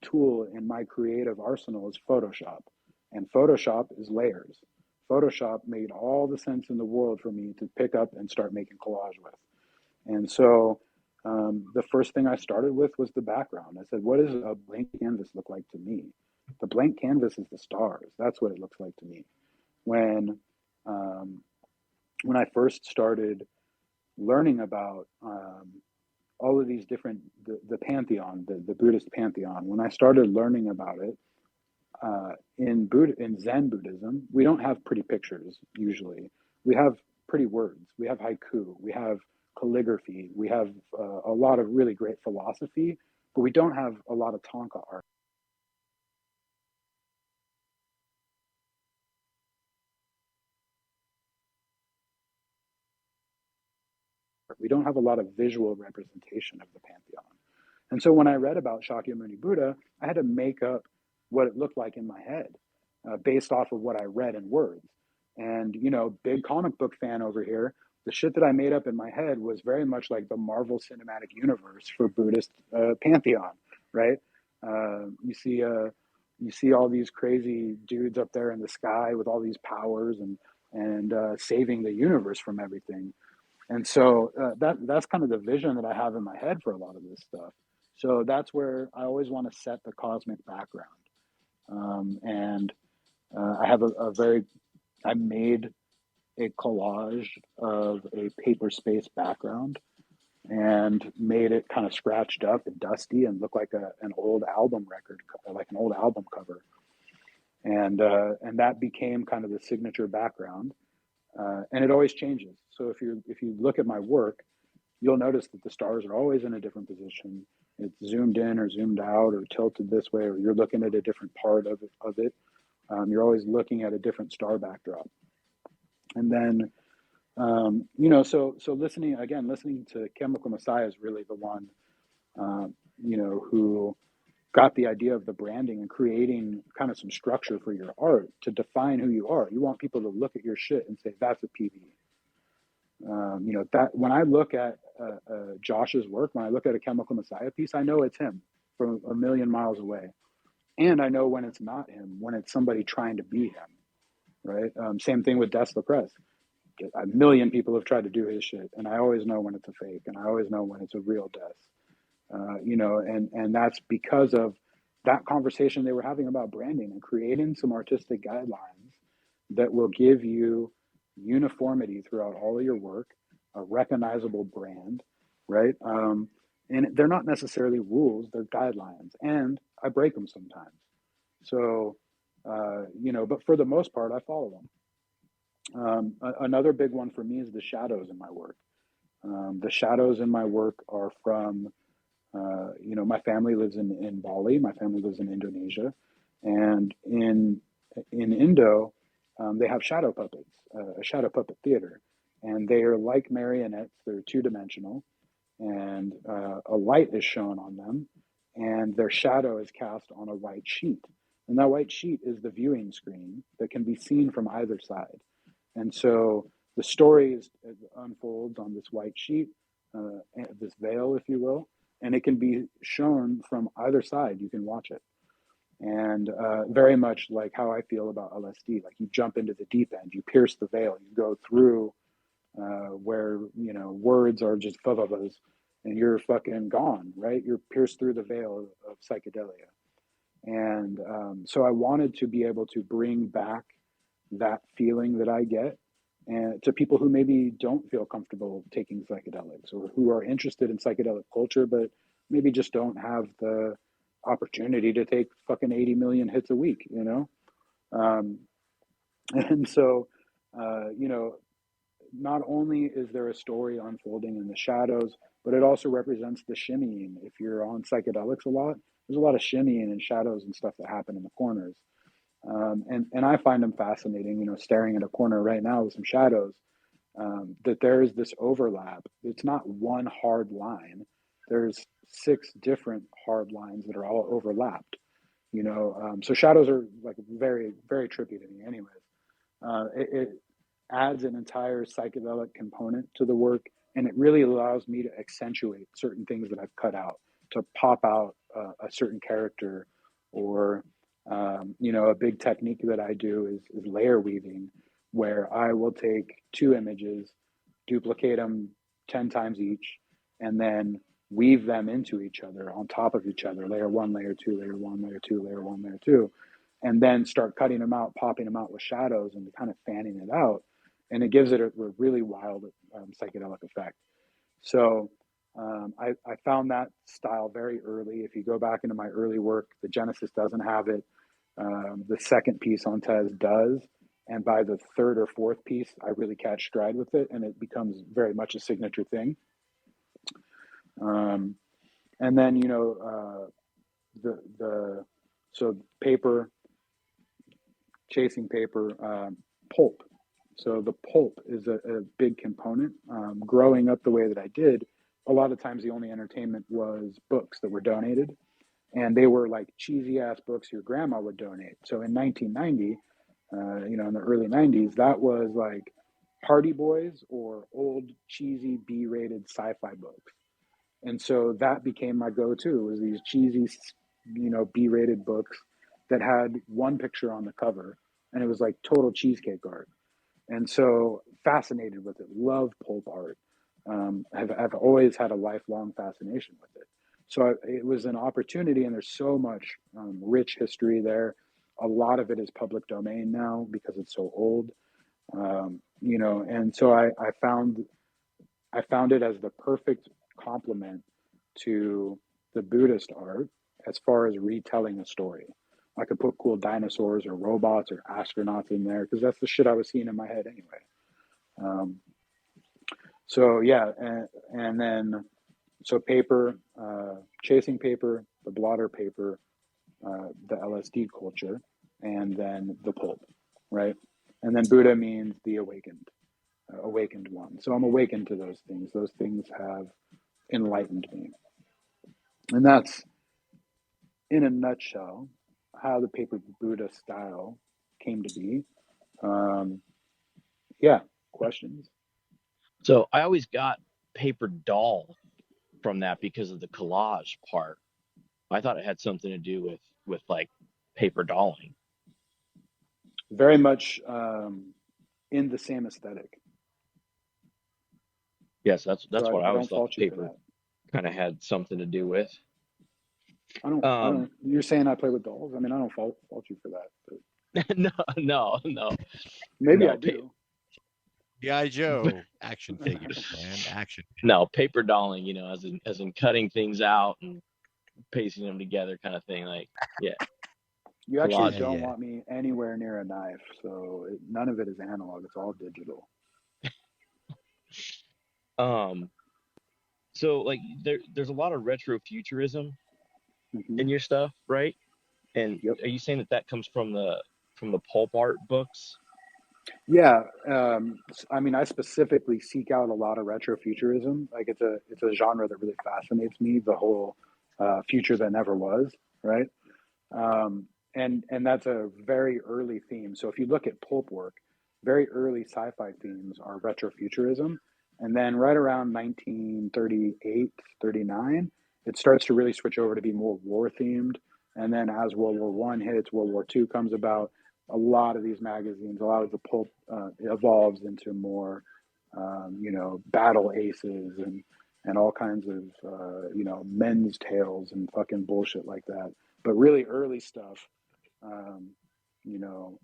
Speaker 3: tool in my creative arsenal is Photoshop. And Photoshop is layers. Photoshop made all the sense in the world for me to pick up and start making collage with. And so the first thing I started with was the background. I said, what does a blank canvas look like to me? The blank canvas is the stars. That's what it looks like to me. When when I first started learning about all of these different the pantheon, the Buddhist pantheon, when I started learning about it, in Zen Buddhism, we don't have pretty pictures usually. We have pretty words. We have haiku. We have calligraphy. We have a lot of really great philosophy, but we don't have a lot of Tanka art. We don't have a lot of visual representation of the pantheon. And so when I read about Shakyamuni Buddha, I had to make up what it looked like in my head based off of what I read in words. And, you know, big comic book fan over here, the shit that I made up in my head was very much like the Marvel Cinematic Universe for Buddhist pantheon, right? You see all these crazy dudes up there in the sky with all these powers and saving the universe from everything. And so that's kind of the vision that I have in my head for a lot of this stuff. So that's where I always want to set the cosmic background. And I have I made a collage of a paper space background and made it kind of scratched up and dusty and look like an old album record, like an old album cover. And that became kind of the signature background. And it always changes. So if you look at my work, you'll notice that the stars are always in a different position. It's zoomed in or zoomed out or tilted this way, or you're looking at a different part of it. You're always looking at a different star backdrop. And then, so listening to Chemical Messiah is really the one, who got the idea of the branding and creating kind of some structure for your art to define who you are. You want people to look at your shit and say, that's a PV. That when I look at Josh's work, when I look at a Chemical Messiah piece, I know it's him from a million miles away. And I know when it's not him, when it's somebody trying to be him, right? Same thing with Des LaCresse. A million people have tried to do his shit, and I always know when it's a fake, and I always know when it's a real Des. And that's because of that conversation they were having about branding and creating some artistic guidelines that will give you uniformity throughout all of your work, a recognizable brand, right? And they're not necessarily rules, they're guidelines, and I break them sometimes. So, but for the most part, I follow them. Another big one for me is the shadows in my work. The shadows in my work are from, my family lives in Bali, my family lives in Indonesia, and in Indo, they have shadow puppets, a shadow puppet theater, and they are like marionettes. They're two-dimensional, and a light is shown on them, and their shadow is cast on a white sheet. And that white sheet is the viewing screen that can be seen from either side. And so the story unfolds on this white sheet, this veil, if you will, and it can be shown from either side. You can watch it. And very much like how I feel about LSD, like you jump into the deep end, you pierce the veil, you go through where, words are just blah, and you're fucking gone, right? You're pierced through the veil of psychedelia. And so I wanted to be able to bring back that feeling that I get and to people who maybe don't feel comfortable taking psychedelics or who are interested in psychedelic culture, but maybe just don't have the opportunity to take fucking 80 million hits a week, and so, not only is there a story unfolding in the shadows, but it also represents the shimmying. If you're on psychedelics a lot, there's a lot of shimmying and shadows and stuff that happen in the corners. And I find them fascinating, staring at a corner right now with some shadows, that there is this overlap. It's not one hard line. There's 6 different hard lines that are all overlapped, so shadows are like very, very trippy to me anyways. It adds an entire psychedelic component to the work, and it really allows me to accentuate certain things that I've cut out to pop out a certain character or a big technique that I do is layer weaving, where I will take 2 images, duplicate them 10 times each, and then weave them into each other, on top of each other, layer one, layer two, layer one, layer two, layer one, layer two, and then start cutting them out, popping them out with shadows and kind of fanning it out. And it gives it a really wild psychedelic effect. So I found that style very early. If you go back into my early work, the Genesis doesn't have it. The second piece on Tez does. And by the third or fourth piece, I really catch stride with it, and it becomes very much a signature thing. And then, you know, so paper, chasing paper, pulp. So the pulp is a big component. Growing up the way that I did, a lot of times the only entertainment was books that were donated, and they were like cheesy ass books your grandma would donate. So in 1990, you know, in the early 90s, that was like Hardy Boys or old cheesy B-rated sci-fi books. And so that became my go-to, was these cheesy, you know, B-rated books that had one picture on the cover, and it was like total cheesecake art. And so fascinated with it, love pulp art. I've always had a lifelong fascination with it. So it was an opportunity, and there's so much rich history there. A lot of it is public domain now because it's so old, you know. And so I found it as the perfect complement to the Buddhist art as far as retelling a story. I could put cool dinosaurs or robots or astronauts in there because that's the shit I was seeing in my head anyway. Um, so yeah, and then so paper, chasing paper, the blotter paper, the LSD culture, and then the pulp, right? And then Buddha means the awakened one. So I'm awakened to those things. Those things have enlightened me. And that's, in a nutshell, how the paper Buddha style came to be. Yeah, questions?
Speaker 2: So I always got paper doll from that because of the collage part. I thought it had something to do with like paper dolling.
Speaker 3: Very much in the same aesthetic.
Speaker 2: Yes, that's
Speaker 3: So
Speaker 2: what I
Speaker 3: I
Speaker 2: always
Speaker 3: don't
Speaker 2: thought
Speaker 3: fault
Speaker 2: the
Speaker 3: you for
Speaker 2: paper
Speaker 3: that.
Speaker 2: kind of had something to do with.
Speaker 3: I
Speaker 2: Um,
Speaker 3: don't, you're saying I play with dolls? I mean, I don't fault you for that, but
Speaker 2: no, no,
Speaker 3: maybe I
Speaker 2: no,
Speaker 3: do.
Speaker 1: G.I. Joe action figures, man. Action.
Speaker 2: no paper dolling. You know, as in cutting things out and pasting them together, kind of thing. Like, yeah,
Speaker 3: You actually
Speaker 1: Yeah,
Speaker 2: collaging.
Speaker 3: don't
Speaker 1: yeah.
Speaker 3: want me anywhere near a knife, so none of it is analog. It's all digital.
Speaker 2: Um, so like there's a lot of retrofuturism
Speaker 3: Hmm.
Speaker 2: in your stuff, right? And
Speaker 3: Yep.
Speaker 2: are you saying that comes from the pulp art books?
Speaker 3: Yeah. I mean, I specifically seek out a lot of retrofuturism. Like it's a genre that really fascinates me. The whole future that never was, right? And that's a very early theme. So if you look at pulp work, very early sci-fi themes are retrofuturism. And then right around 1938, 39, it starts to really switch over to be more war themed. And then as World War One hits, World War Two comes about, a lot of these magazines, a lot of the pulp evolves into more, you know, battle aces and all kinds of, you know, men's tales and fucking bullshit like that. But really early stuff, um, you know,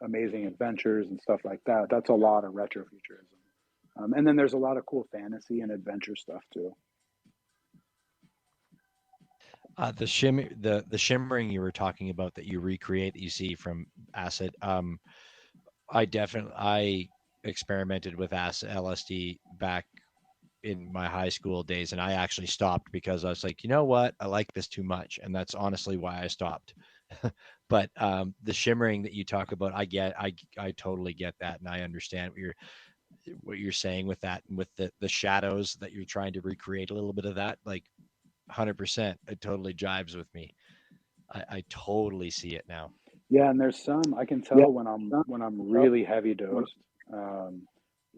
Speaker 3: amazing adventures and stuff like that. That's a lot of retrofuturism. And then there's a lot of cool fantasy and adventure stuff too.
Speaker 1: The shimmering you were talking about that you recreate that you see from acid. I experimented with acid LSD back in my high school days, and I actually stopped because I was like, you know what, I like this too much, and that's honestly why I stopped. But the shimmering that you talk about, I totally get that, and I understand what you're saying with that, and with the shadows that you're trying to recreate a little bit of that, like 100%. It totally jives with me. I totally see it now.
Speaker 3: Yeah, and there's some I can tell when I'm really heavy dosed. Um,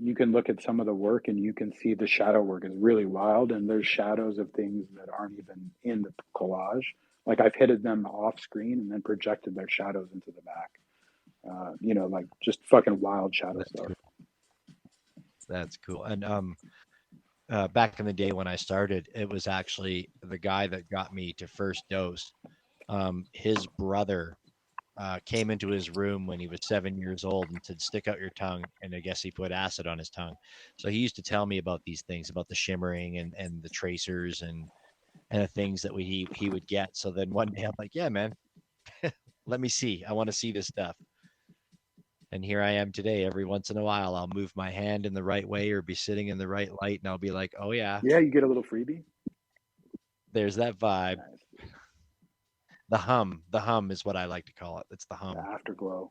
Speaker 3: you can look at some of the work and you can see the shadow work is really wild, and there's shadows of things that aren't even in the collage. Like I've hidden them off screen and then projected their shadows into the back. You know, like just fucking wild shadow
Speaker 1: That's
Speaker 3: stuff.
Speaker 1: cool. That's cool. And back in the day when I started, it was actually the guy that got me to first dose. His brother came into his room when he was 7 years old and said, "Stick out your tongue." And I guess he put acid on his tongue. So he used to tell me about these things, about the shimmering and the tracers and the things that he would get. So then one day I'm like, "Yeah, man, let me see. I want to see this stuff." And here I am today. Every once in a while, I'll move my hand in the right way or be sitting in the right light, and I'll be like, "Oh yeah,
Speaker 3: Yeah, you get a little freebie.
Speaker 1: there's that vibe."
Speaker 3: Nice.
Speaker 1: The hum is what I like to call it. It's the
Speaker 3: The
Speaker 1: hum,
Speaker 3: afterglow.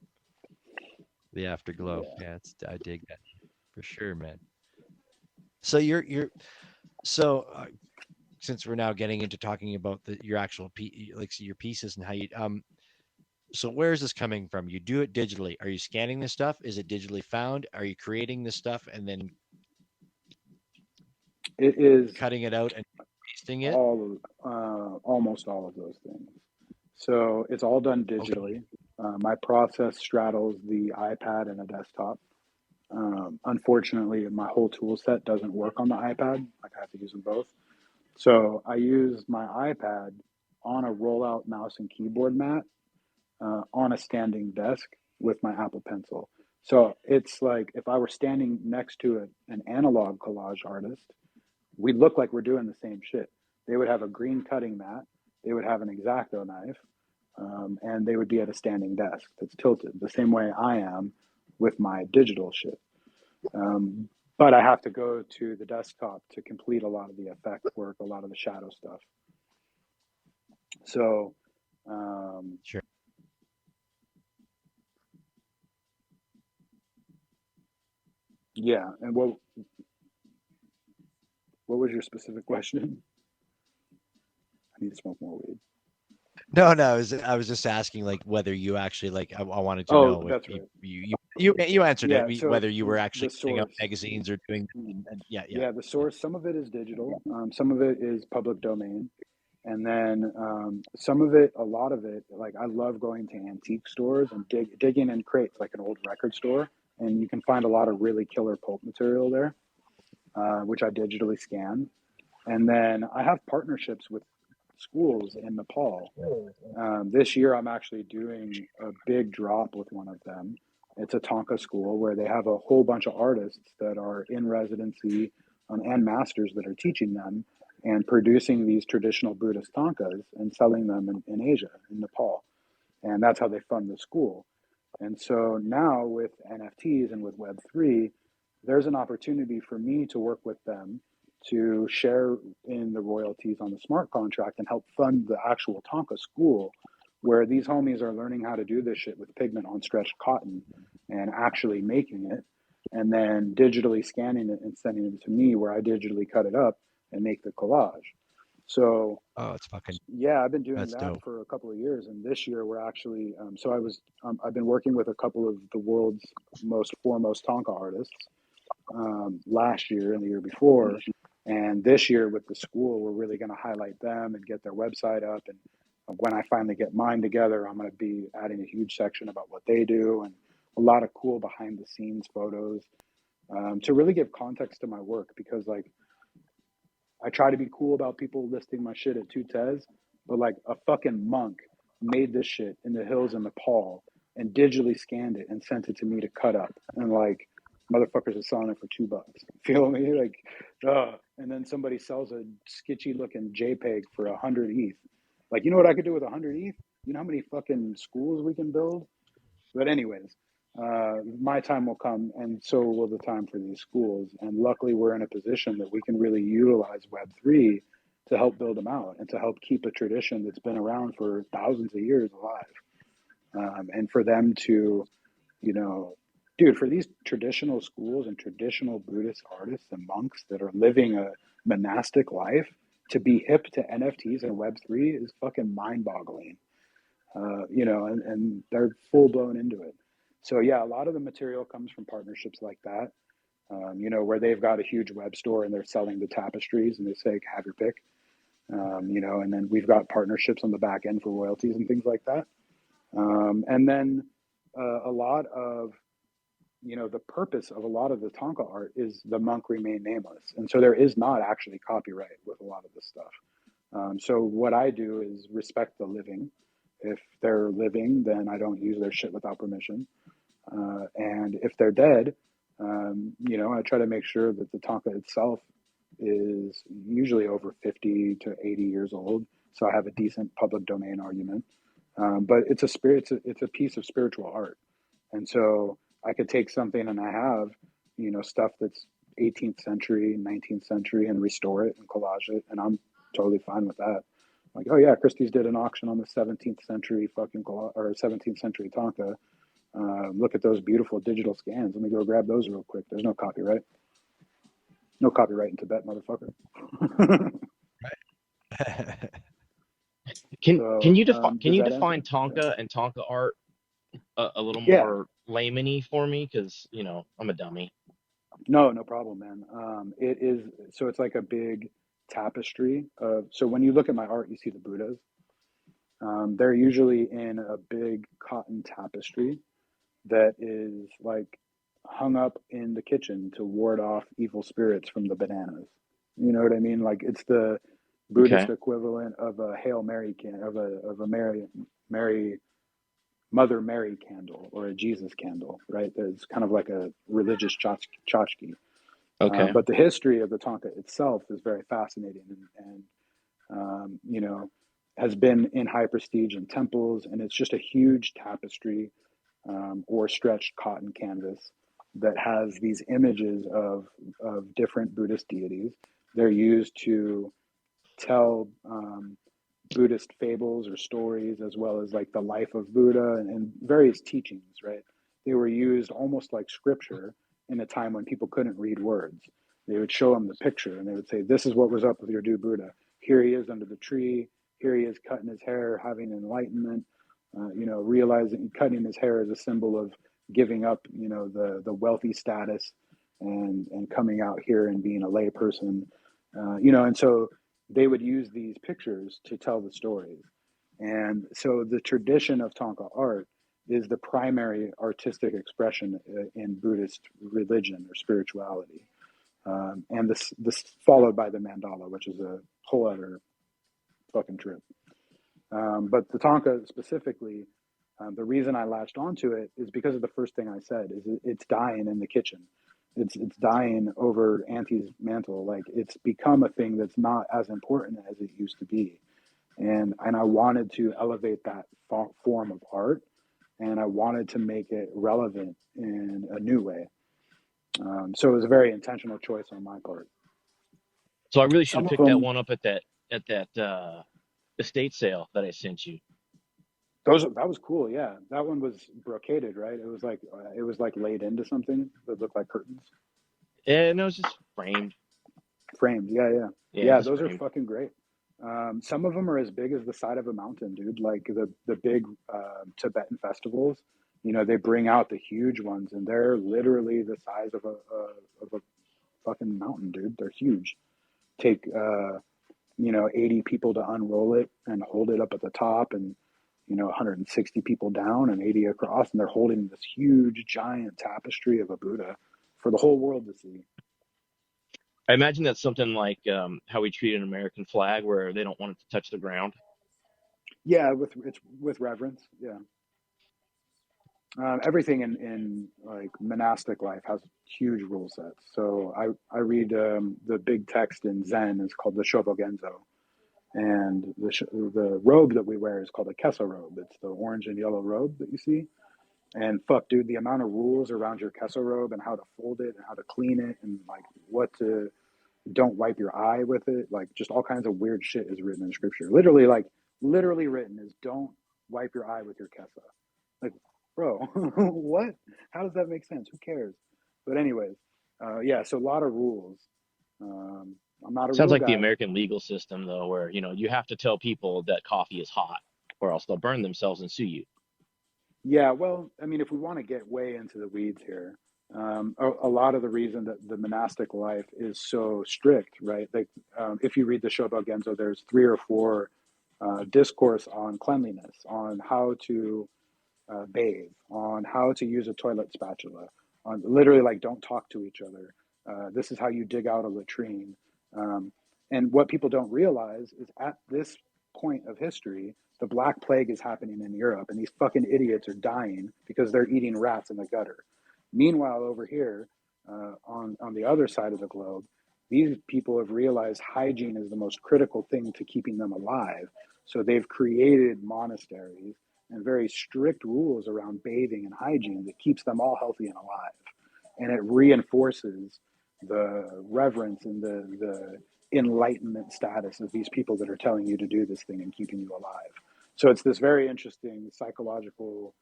Speaker 1: the afterglow.
Speaker 3: Yeah.
Speaker 1: Yeah, I dig that for sure, man. So you're so since we're now getting into talking about your actual like your pieces and how you so where is this coming from? You do it digitally. Are you scanning this stuff? Is it digitally found? Are you creating this stuff and then
Speaker 3: It is
Speaker 1: cutting it out and pasting it?
Speaker 3: almost all of those things. So it's all done
Speaker 1: Okay.
Speaker 3: digitally. My process straddles the iPad and a desktop. Unfortunately, my whole tool set doesn't work on the iPad. Like I have to use them both. So I use my iPad on a rollout mouse and keyboard mat on a standing desk with my Apple Pencil. So it's like if I were standing next to an analog collage artist, we look like we're doing the same shit. They would have a green cutting mat, they would have an X-Acto knife, and they would be at a standing desk that's tilted the same way I am with my digital shit. Um, but I have to go to the desktop to complete a lot of the effect work, a lot of the shadow stuff. So,
Speaker 1: Sure.
Speaker 3: yeah. And what was your specific question? I need to smoke more weed.
Speaker 1: No, no, I was just asking like whether you actually like I wanted to
Speaker 3: Oh,
Speaker 1: know if
Speaker 3: that's right.
Speaker 1: you answered it
Speaker 3: Yeah. So
Speaker 1: whether you were actually
Speaker 3: the
Speaker 1: putting out
Speaker 3: source.
Speaker 1: magazines or doing and yeah, yeah.
Speaker 3: Yeah, the source, some of it is digital, some of it is public domain. And then some of it, a lot of it, like I love going to antique stores and digging in crates, like an old record store. And you can find a lot of really killer pulp material there, which I digitally scan. And then I have partnerships with schools in Nepal. This year, I'm actually doing a big drop with one of them. It's a Tonka school where they have a whole bunch of artists that are in residency and masters that are teaching them and producing these traditional Buddhist Tonkas and selling them in Asia, in Nepal. And that's how they fund the school. And so now with NFTs and with Web3, there's an opportunity for me to work with them to share in the royalties on the smart contract and help fund the actual Tonka school where these homies are learning how to do this shit with pigment on stretched cotton and actually making it and then digitally scanning it and sending it to me where I digitally cut it up and make the collage. So
Speaker 1: Oh, it's fucking
Speaker 3: yeah, I've been doing
Speaker 1: that's
Speaker 3: that
Speaker 1: dope.
Speaker 3: for a couple of years, and this year we're actually. I've been working with a couple of the world's most foremost Tonka artists last year and the year before, and this year with the school, we're really going to highlight them and get their website up. And when I finally get mine together, I'm going to be adding a huge section about what they do and a lot of cool behind the scenes photos to really give context to my work because like I try to be cool about people listing my shit at two tes, but like a fucking monk made this shit in the hills in Nepal and digitally scanned it and sent it to me to cut up. And like motherfuckers are selling it for $2. Feel me? Like, and then somebody sells a sketchy looking JPEG for 100 ETH. Like, you know what I could do with 100 ETH? You know how many fucking schools we can build? But anyways, my time will come, and so will the time for these schools. And luckily, we're in a position that we can really utilize Web3 to help build them out and to help keep a tradition that's been around for thousands of years alive. And for them to, you know, dude, for these traditional schools and traditional Buddhist artists and monks that are living a monastic life to be hip to NFTs and Web3 is fucking mind boggling. And they're full blown into it. So yeah, a lot of the material comes from partnerships like that. Where they've got a huge web store and they're selling the tapestries and they say, have your pick. And then we've got partnerships on the back end for royalties and things like that. And then a lot of the purpose of a lot of the Tonka art is the monk remain nameless. And so there is not actually copyright with a lot of this stuff. So what I do is respect the living. If they're living, then I don't use their shit without permission. And if they're dead, I try to make sure that the Tonka itself is usually over 50 to 80 years old. So I have a decent public domain argument. But it's a piece of spiritual art. And so I could take something and I have, stuff that's 18th century, 19th century and restore it and collage it. And I'm totally fine with that. Like, oh yeah, Christie's did an auction on the 17th century or 17th century Tonka. Look at those beautiful digital scans. Let me go grab those real quick. There's no copyright. No copyright in Tibet, motherfucker.
Speaker 2: Can you
Speaker 3: does that
Speaker 2: define
Speaker 3: answer?
Speaker 2: Tonka and Tonka art a little
Speaker 3: Yeah.
Speaker 2: more layman-y for me? Because I'm a dummy.
Speaker 3: No problem, man. It's like a big tapestry so when you look at my art, you see the Buddhas. They're usually in a big cotton tapestry that is like hung up in the kitchen to ward off evil spirits from the bananas. You know what I mean? Like it's the Buddhist
Speaker 2: Okay.
Speaker 3: equivalent of a Hail Mary of a Mother Mary candle or a Jesus candle, right? It's kind of like a religious tchotchke.
Speaker 2: Okay.
Speaker 3: But the history of the Tonka itself is very fascinating and has been in high prestige in temples. And it's just a huge tapestry or stretched cotton canvas that has these images of different Buddhist deities. They're used to tell Buddhist fables or stories, as well as like the life of Buddha and various teachings, right? They were used almost like scripture in a time when people couldn't read words. They would show them the picture and they would say, this is what was up with your dear Buddha. Here he is under the tree. Here he is cutting his hair, having enlightenment, realizing cutting his hair is a symbol of giving up, the wealthy status and coming out here and being a lay person, and so they would use these pictures to tell the stories. And so the tradition of Tonka art is the primary artistic expression in Buddhist religion or spirituality. And this followed by the mandala, which is a whole other fucking trip. But the Tonka specifically, the reason I latched onto it is because of the first thing I said, is it's dying in the kitchen. It's dying over Auntie's mantle. Like it's become a thing that's not as important as it used to be. And I wanted to elevate that form of art, and I wanted to make it relevant in a new way. So it was a very intentional choice on my part.
Speaker 2: So I really should
Speaker 3: Some
Speaker 2: have
Speaker 3: of
Speaker 2: picked that
Speaker 3: them,
Speaker 2: one up at that estate sale that I sent you.
Speaker 3: that was cool. Yeah, that one was brocaded, right? It was like laid into something that looked like curtains,
Speaker 2: And it was just framed.
Speaker 3: framed.
Speaker 2: Yeah,
Speaker 3: Yeah.
Speaker 2: just
Speaker 3: Those are
Speaker 2: framed.
Speaker 3: fucking great. Some of them are as big as the side of a mountain, dude. Like the big Tibetan festivals, they bring out the huge ones, and they're literally the size of a fucking mountain, dude. They're huge. Take 80 people to unroll it and hold it up at the top, and 160 people down and 80 across, and they're holding this huge giant tapestry of a Buddha for the whole world to see.
Speaker 2: I imagine that's something like how we treat an American flag, where they don't want it to touch the ground.
Speaker 3: Yeah, it's with reverence. Yeah. Everything in like monastic life has huge rule sets. So I read the big text in Zen is called the Shobogenzo, and the robe that we wear is called a Kesa robe. It's the orange and yellow robe that you see. And fuck, dude, the amount of rules around your Kesa robe and how to fold it and how to clean it and like what to don't wipe your eye with it, like just all kinds of weird shit is written in scripture. Literally written is don't wipe your eye with your Kesa. Like, bro, what? How does that make sense? Who cares? But anyways, yeah, so a lot of rules. I'm not a
Speaker 2: Sounds
Speaker 3: rule
Speaker 2: like the
Speaker 3: guy.
Speaker 2: American legal system, though, where you have to tell people that coffee is hot, or else they'll burn themselves and sue you.
Speaker 3: Yeah, well, I mean, if we want to get way into the weeds here, a lot of the reason that the monastic life is so strict, right? Like, if you read the Shobogenzo, there's 3 or 4 discourse on cleanliness, on how to bathe, on how to use a toilet spatula, on literally like don't talk to each other. This is how you dig out a latrine. And what people don't realize is at this point of history, the Black Plague is happening in Europe, and these fucking idiots are dying because they're eating rats in the gutter. Meanwhile, over here, on the other side of the globe, these people have realized hygiene is the most critical thing to keeping them alive. So they've created monasteries and very strict rules around bathing and hygiene that keeps them all healthy and alive. And it reinforces the reverence and the enlightenment status of these people that are telling you to do this thing and keeping you alive. So it's this very interesting psychological,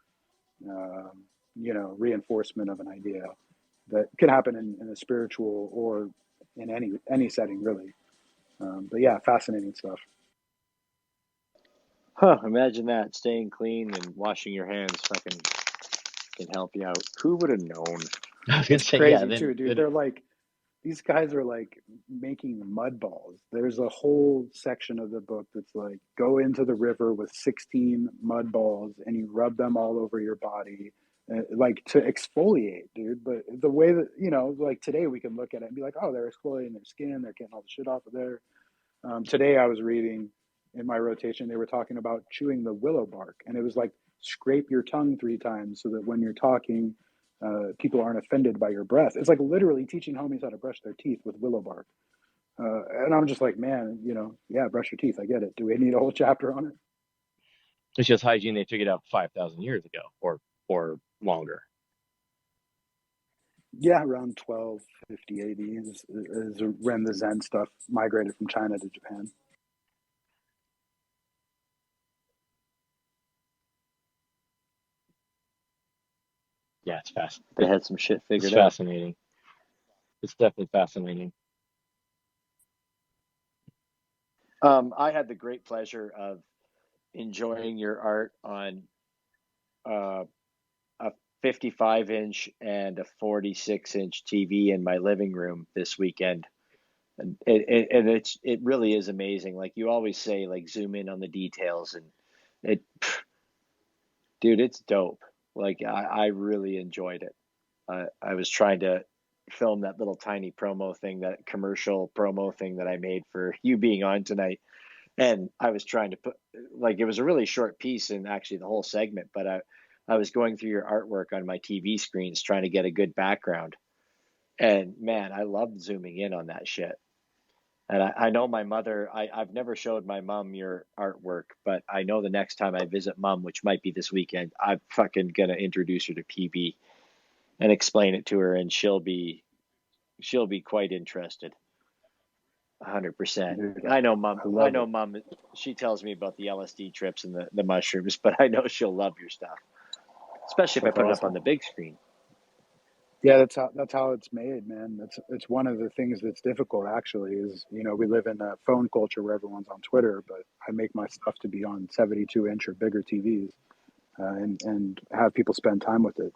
Speaker 3: reinforcement of an idea that could happen in a spiritual or in any setting, really. But yeah, fascinating stuff.
Speaker 6: Huh, imagine that. Staying clean and washing your hands fucking can help you out. Who would have known?
Speaker 2: I was gonna
Speaker 3: It's
Speaker 2: say, yeah.
Speaker 3: crazy too, dude. They're like, these guys are like making mud balls. There's a whole section of the book that's like, go into the river with 16 mud balls and you rub them all over your body, like to exfoliate, dude. But the way that, like today we can look at it and be like, oh, they're exfoliating their skin, they're getting all the shit off of there. Today I was reading in my rotation, they were talking about chewing the willow bark, and it was like scrape your tongue 3 times so that when you're talking, people aren't offended by your breath. It's like literally teaching homies how to brush their teeth with willow bark. And I'm just like, man, yeah, brush your teeth. I get it. Do we need a whole chapter on it?
Speaker 2: It's just hygiene they figured out 5,000 years ago, or longer.
Speaker 3: Yeah, around 1250 AD is when the Zen stuff migrated from China to Japan.
Speaker 2: Yeah, it's fast.
Speaker 6: They had some shit
Speaker 2: It's
Speaker 6: figured out.
Speaker 2: fascinating. It's definitely fascinating.
Speaker 6: I had the great pleasure of enjoying your art on a 55-inch and a 46-inch TV in my living room this weekend. And it really is amazing. Like you always say, like zoom in on the details, and it, dude, it's dope. Like I really enjoyed it. I was trying to film that little tiny promo thing, that commercial promo thing that I made for you being on tonight. And I was trying to put, like, it was a really short piece in actually the whole segment, but I was going through your artwork on my TV screens trying to get a good background. And man, I loved zooming in on that shit. And I know my mother, I've never showed my mom your artwork, but I know the next time I visit mom, which might be this weekend, I'm fucking going to introduce her to PB and explain it to her, and she'll be quite interested. 100%.
Speaker 3: Dude,
Speaker 6: I know mom.
Speaker 3: I
Speaker 6: I
Speaker 3: love
Speaker 6: know
Speaker 3: it.
Speaker 6: mom. She tells me about the LSD trips and the mushrooms, but I know she'll love your stuff, especially if I
Speaker 3: That's
Speaker 6: put it up
Speaker 3: awesome.
Speaker 6: on the big screen.
Speaker 3: Yeah, that's how it's made, man. It's one of the things that's difficult actually is, we live in a phone culture where everyone's on Twitter, but I make my stuff to be on 72-inch or bigger TVs, and have people spend time with it.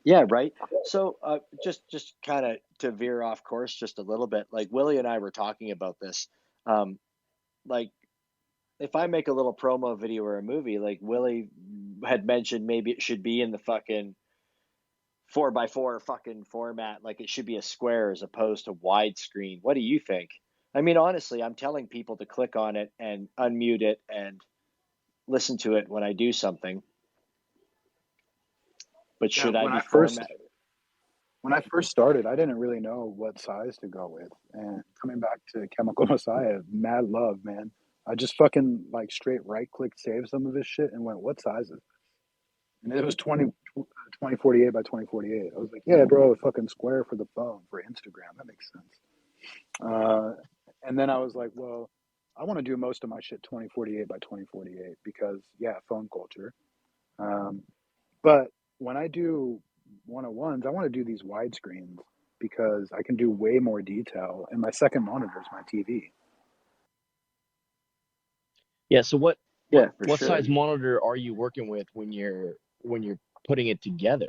Speaker 6: Yeah, right. So just kind of to veer off course just a little bit, like Willie and I were talking about this. Like if I make a little promo video or a movie, like Willie had mentioned, maybe it should be in the fucking 4x4 fucking format, like it should be a square as opposed to widescreen. What do you think? I mean, honestly, I'm telling people to click on it and unmute it and listen to it when I do something. But
Speaker 3: Yeah,
Speaker 6: should I be format?
Speaker 3: when I first started, I didn't really know what size to go with. And coming back to Chemical Messiah, mad love, man. I just fucking like straight right click save some of his shit and went, what size is it? And it was 2048 by 2048. I was like, yeah, bro, a fucking square for the phone for Instagram. That makes sense. And then I was like, well, I want to do most of my shit 2048 by 2048 because, yeah, phone culture. Um, but when I do 101s, I want to do these widescreens because I can do way more detail. And my second monitor is my TV.
Speaker 2: Yeah. So what
Speaker 6: Yeah, for
Speaker 2: what
Speaker 6: sure.
Speaker 2: size monitor are you working with when you're putting it together?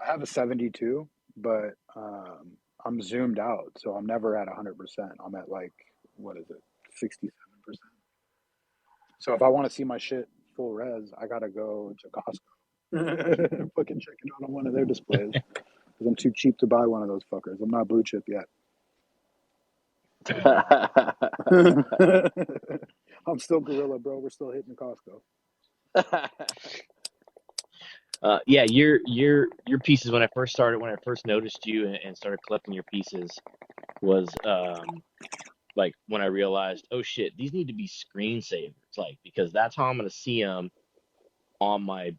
Speaker 3: I have a 72, but I'm zoomed out, so I'm never at 100%. I'm at like, what is it, 67%. So if I want to see my shit full res, I gotta go to Costco Fucking checking out on one of their displays because I'm too cheap to buy one of those fuckers. I'm not blue chip yet. I'm still gorilla, bro. We're still hitting Costco.
Speaker 2: Yeah, your pieces when I first noticed you and started collecting your pieces was like when I realized, oh shit, these need to be screensavers, like because that's how I'm gonna see them on my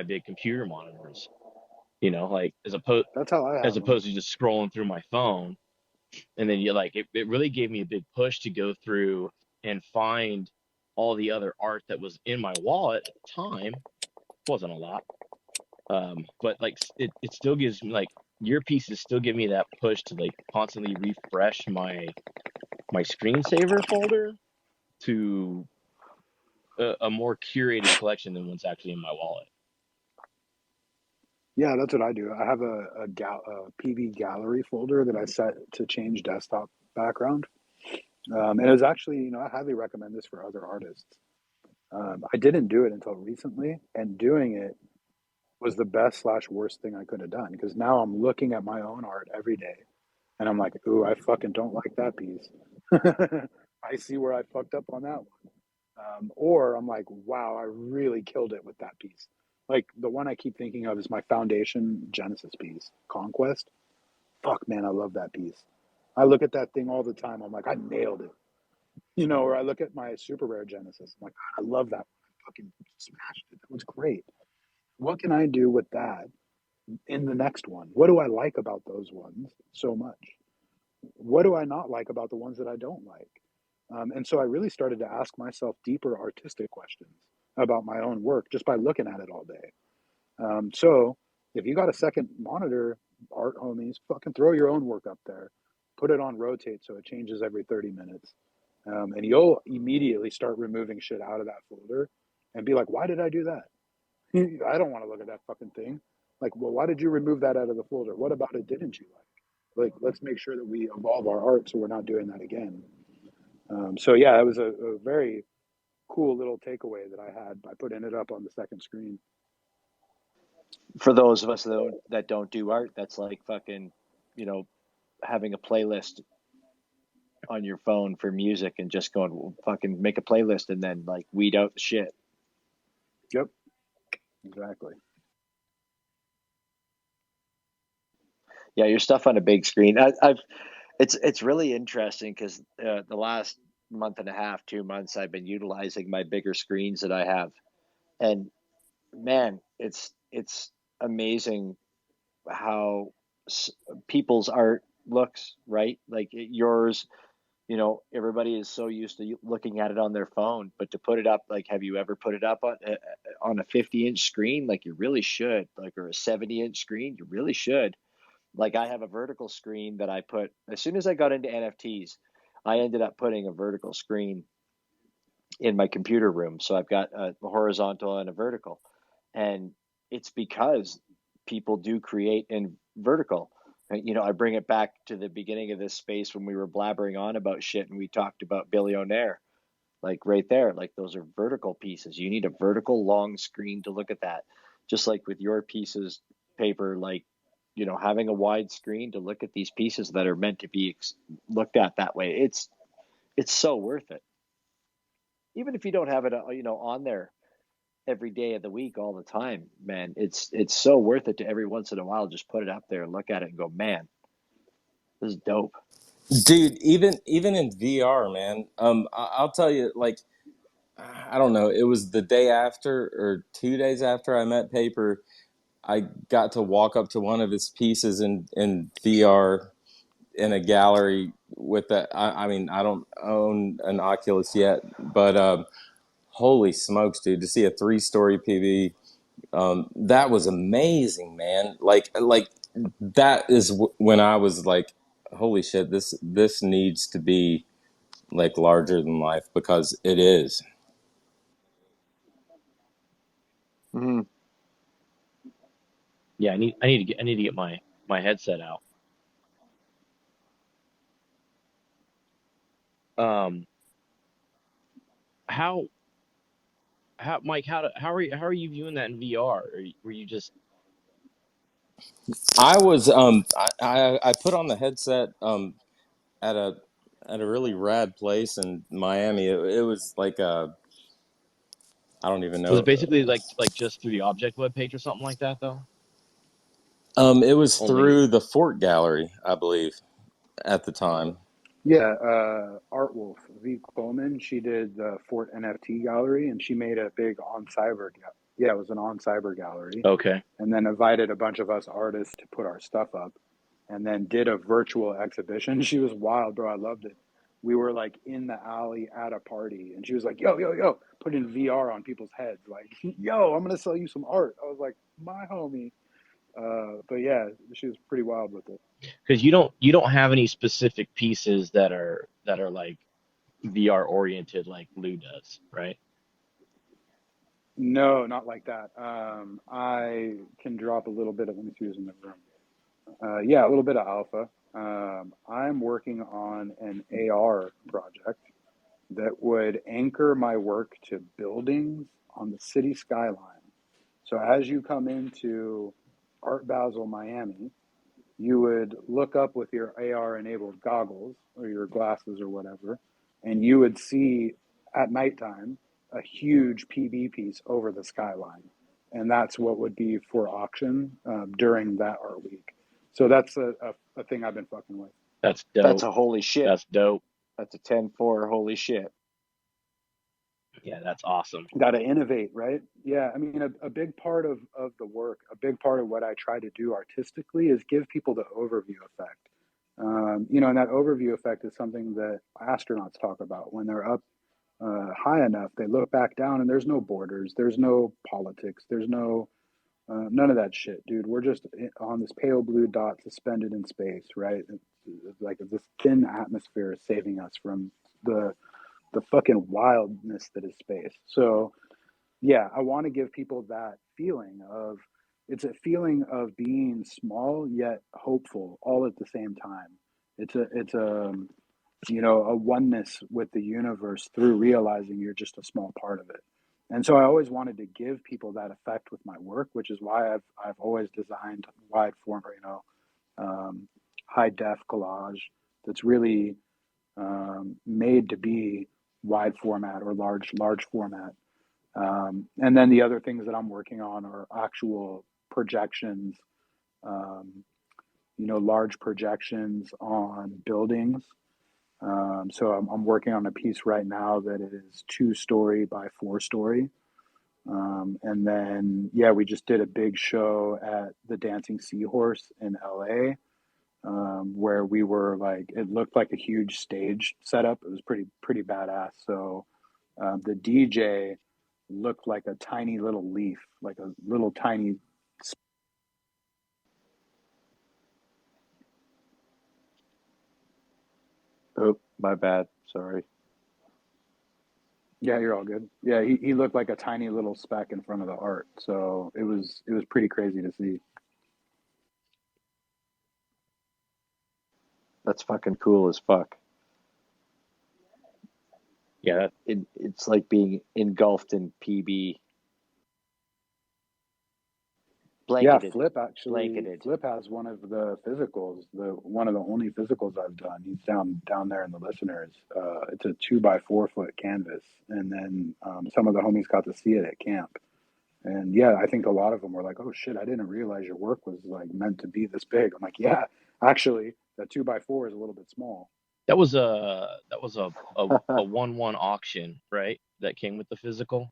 Speaker 2: big computer monitors. You know, like
Speaker 3: That's how I
Speaker 2: as
Speaker 3: have them.
Speaker 2: opposed to just scrolling through my phone. And then you like it really gave me a big push to go through and find all the other art that was in my wallet at the time. Wasn't a lot. But like it still gives me like your pieces still give me that push to like constantly refresh my screensaver folder to a more curated collection than what's actually in my wallet.
Speaker 3: Yeah, that's what I do. I have a PV gallery folder that I set to change desktop background. And it was actually, I highly recommend this for other artists. I didn't do it until recently, and doing it was the best slash worst thing I could have done because now I'm looking at my own art every day and I'm like, ooh, I fucking don't like that piece. I see where I fucked up on that one. Or I'm like, wow, I really killed it with that piece. Like the one I keep thinking of is my Foundation Genesis piece, Conquest. Fuck, man, I love that piece. I look at that thing all the time. I'm like, I nailed it. Or I look at my super rare Genesis. I'm like, I love that one. I fucking smashed it. That was great. What can I do with that in the next one? What do I like about those ones so much? What do I not like about the ones that I don't like? And so I really started to ask myself deeper artistic questions about my own work just by looking at it all day. So if you got a second monitor, art homies, fucking throw your own work up there, put it on rotate so it changes every 30 minutes. And you'll immediately start removing shit out of that folder and be like, why did I do that? I don't want to look at that fucking thing. Like, well, why did you remove that out of the folder? What about it didn't you like? Like, let's make sure that we evolve our art so we're not doing that again. So yeah, it was a very cool little takeaway that I had by putting it up on the second screen.
Speaker 6: For those of us that don't do art, that's like fucking, having a playlist on your phone for music and just going, well, fucking make a playlist and then like weed out the shit.
Speaker 3: Yep, exactly.
Speaker 6: Yeah, your stuff on a big screen. It's really interesting because the last month and a half, 2 months, I've been utilizing my bigger screens that I have, and man, it's amazing how people's art looks, right? Like yours, everybody is so used to looking at it on their phone, but to put it up, like, have you ever put it up on a 50-inch screen? Like you really should, like, or a 70-inch screen, you really should. Like I have a vertical screen that I put as soon as I got into NFTs. I ended up putting a vertical screen in my computer room. So I've got a horizontal and a vertical. And it's because people do create in vertical. I bring it back to the beginning of this space when we were blabbering on about shit and we talked about billionaire. Like right there, like those are vertical pieces. You need a vertical long screen to look at that. Just like with your pieces, paper, like, having a wide screen to look at these pieces that are meant to be looked at that way. It's so worth it. Even if you don't have it, on there every day of the week, all the time, man, it's so worth it to every once in a while just put it up there and look at it and go, man, this is dope.
Speaker 5: Dude, even in VR, man. I'll tell you, like, I don't know. It was the day after or 2 days after I met Paper. I got to walk up to one of his pieces in VR in a gallery with that. I mean, I don't own an Oculus yet, but holy smokes, dude! To see a 3-story PV, that was amazing, man. Like that is when I was like, holy shit, this needs to be like larger than life because it is.
Speaker 6: Mm-hmm.
Speaker 2: Yeah, I need to get my headset out. Um, how Mike, how are you viewing that in VR? Were you just
Speaker 5: I was I put on the headset at a really rad place in Miami. It was like I don't even
Speaker 2: was it
Speaker 5: know.
Speaker 2: basically like just through the object web page or something like that though?
Speaker 5: It was
Speaker 2: Only
Speaker 5: through the Fort Gallery, I believe, at the time.
Speaker 3: Yeah, Art Wolf, V. Coleman, she did the Fort NFT gallery, and she made a big on cyber. Yeah, it was an on cyber gallery,
Speaker 2: okay.
Speaker 3: and then invited a bunch of us artists to put our stuff up, and then did a virtual exhibition. She was wild, bro. I loved it. We were like in the alley at a party, and she was like, "Yo, yo, yo," putting VR on people's heads, like, "Yo, I'm gonna sell you some art." I was like, "My homie." But yeah, she was pretty wild with it.
Speaker 2: Because you don't have any specific pieces that are like VR oriented like Lou does, right?
Speaker 3: No, not like that. I can drop a little bit of, let me see who's in the room. Yeah, a little bit of alpha. I'm working on an AR project that would anchor my work to buildings on the city skyline. So as you come into Art Basel, Miami, you would look up with your AR enabled goggles or your glasses or whatever, and you would see at nighttime a huge PB piece over the skyline. And that's what would be for auction during that art week. So that's a thing I've been fucking with.
Speaker 2: That's
Speaker 6: That's
Speaker 2: dope.
Speaker 6: a holy shit.
Speaker 2: That's dope.
Speaker 6: That's a 10-4 holy shit.
Speaker 2: Yeah, that's awesome.
Speaker 3: Got to innovate, right? Yeah, I mean, a big part of the work, a big part of what I try to do artistically is give people the overview effect. And that overview effect is something that astronauts talk about. When they're up high enough, they look back down and there's no borders, there's no politics, there's no none of that shit, dude. We're just on this pale blue dot suspended in space, right? It's like this thin atmosphere is saving us from the fucking wildness that is space. So yeah, I want to give people that feeling of it's a feeling of being small yet hopeful all at the same time. It's a oneness with the universe through realizing you're just a small part of it. And so I always wanted to give people that effect with my work, which is why I've always designed wide form, high def collage that's really made to be wide format or large format. And then the other things that I'm working on are actual projections, um, large projections on buildings. So I'm working on a piece right now that is 2-story by 4-story. And then, yeah, we just did a big show at the Dancing Seahorse in LA, where we were like, it looked like a huge stage setup. It was pretty badass. So the DJ looked like a tiny little leaf, like a little tiny.
Speaker 6: Oh, my bad. Sorry.
Speaker 3: Yeah, you're all good. Yeah, he looked like a tiny little speck in front of the art. So it was pretty crazy to see.
Speaker 6: That's fucking cool as fuck.
Speaker 2: Yeah,
Speaker 6: It's like being engulfed in PB.
Speaker 3: Yeah,
Speaker 6: Blanketed. Blanketed.
Speaker 3: Flip has one of the physicals, the one of the only physicals I've done. He's down there in the listeners. It's a 2 by 4 foot canvas, and then some of the homies got to see it at camp. And yeah, I think a lot of them were like, "Oh shit, I didn't realize your work was like meant to be this big." I'm like, "Yeah, actually, that 2 by 4 is a little bit small."
Speaker 2: that was a 1-1 auction, right? That came with the physical,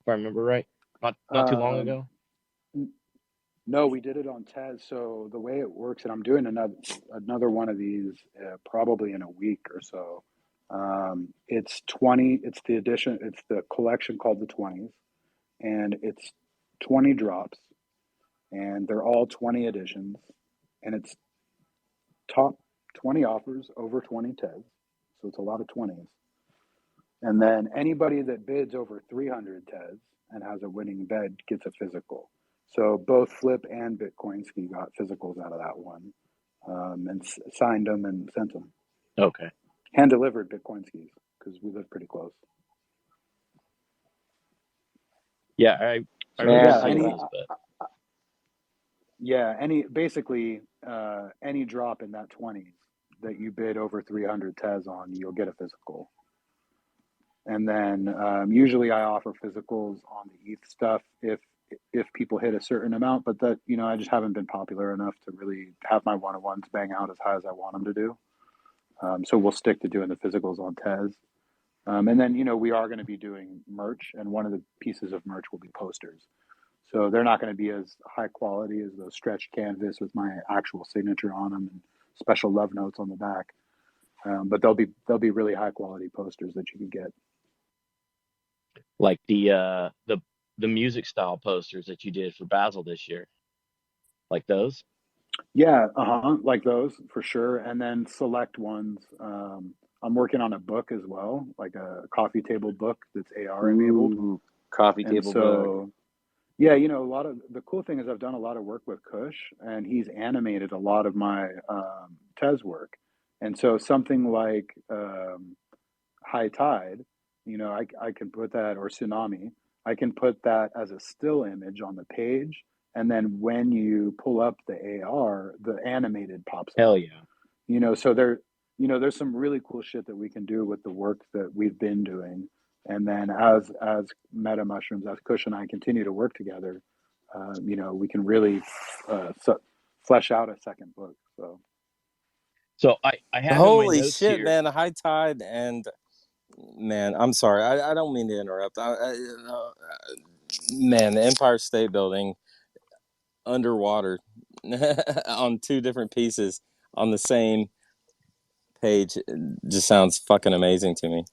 Speaker 2: if I remember right. Not too long
Speaker 3: Um,
Speaker 2: ago.
Speaker 3: no, we did it on Tez. So the way it works, and I'm doing another one of these probably in a week or so. It's 20. It's the edition. It's the collection called the 20s, and it's 20 drops, and they're all 20 editions, and it's top 20 offers over 20 Tez. So it's a lot of 20s. And then anybody that bids over 300 TEDs and has a winning bid gets a physical. So both Flip and Bitcoinsky got physicals out of that one, and signed them and sent them.
Speaker 2: Okay.
Speaker 3: Hand delivered Bitcoinskys because we live pretty close.
Speaker 2: Yeah, I
Speaker 3: So
Speaker 2: remember
Speaker 3: yeah,
Speaker 2: seeing
Speaker 3: any
Speaker 2: those, but
Speaker 3: basically any drop in that 20s that you bid over 300 tes on, you'll get a physical. And then usually I offer physicals on the ETH stuff if people hit a certain amount, but that I just haven't been popular enough to really have my one-on-ones bang out as high as I want them to do. So we'll stick to doing the physicals on tes. And then we are going to be doing merch, and one of the pieces of merch will be posters. So they're not going to be as high quality as those stretched canvas with my actual signature on them and special love notes on the back. But they'll be really high quality posters that you can get.
Speaker 2: like the music style posters that you did for Basel this year, like those.
Speaker 3: Yeah, like those for sure. And then select ones. I'm working on a book as well, like a coffee table book that's AR enabled.
Speaker 6: Ooh, coffee
Speaker 3: And
Speaker 6: table book.
Speaker 3: so, yeah, a lot of the cool thing is I've done a lot of work with Kush, and he's animated a lot of my Tez work. And so something like high tide, I can put that, or tsunami, I can put that as a still image on the page. And then when you pull up the AR, the animated pops
Speaker 2: Hell
Speaker 3: up.
Speaker 2: yeah.
Speaker 3: So there's some really cool shit that we can do with the work that we've been doing. And then as Meta Mushrooms, as Kush and I continue to work together, we can really flesh out a second book.
Speaker 2: So I have in my
Speaker 5: Holy
Speaker 2: notes
Speaker 5: shit,
Speaker 2: here.
Speaker 5: man! High tide and man, I'm sorry. I don't mean to interrupt. Man, the Empire State Building underwater on two different pieces on the same page just sounds fucking amazing to me.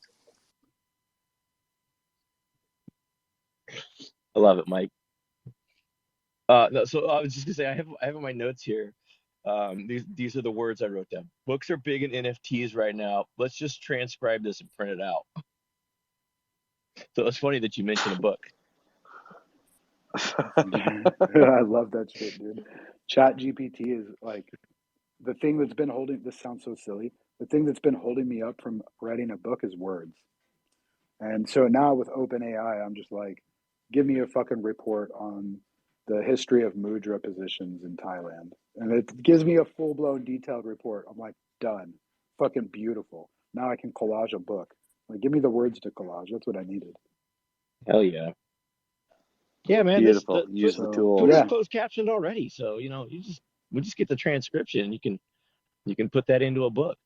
Speaker 2: I love it, Mike. No, so I was just gonna say I have in my notes here. These are the words I wrote down. Books are big in NFTs right now. Let's just transcribe this and print it out. So it's funny that you mentioned a book.
Speaker 3: I love that shit, dude. Chat GPT is like the thing that's been holding, this sounds so silly. The thing that's been holding me up from writing a book is words. And so now with OpenAI, I'm just like, give me a fucking report on the history of mudra positions in Thailand. And it gives me a full blown detailed report. I'm like, done. Fucking beautiful. Now I can collage a book. Like, give me the words to collage. That's what I needed.
Speaker 2: Hell yeah. Yeah, man. This
Speaker 6: Beautiful. Use the
Speaker 3: So
Speaker 2: Twitter's
Speaker 6: tools.
Speaker 3: yeah,
Speaker 2: closed captioned already. So we just get the transcription. You can put that into a book.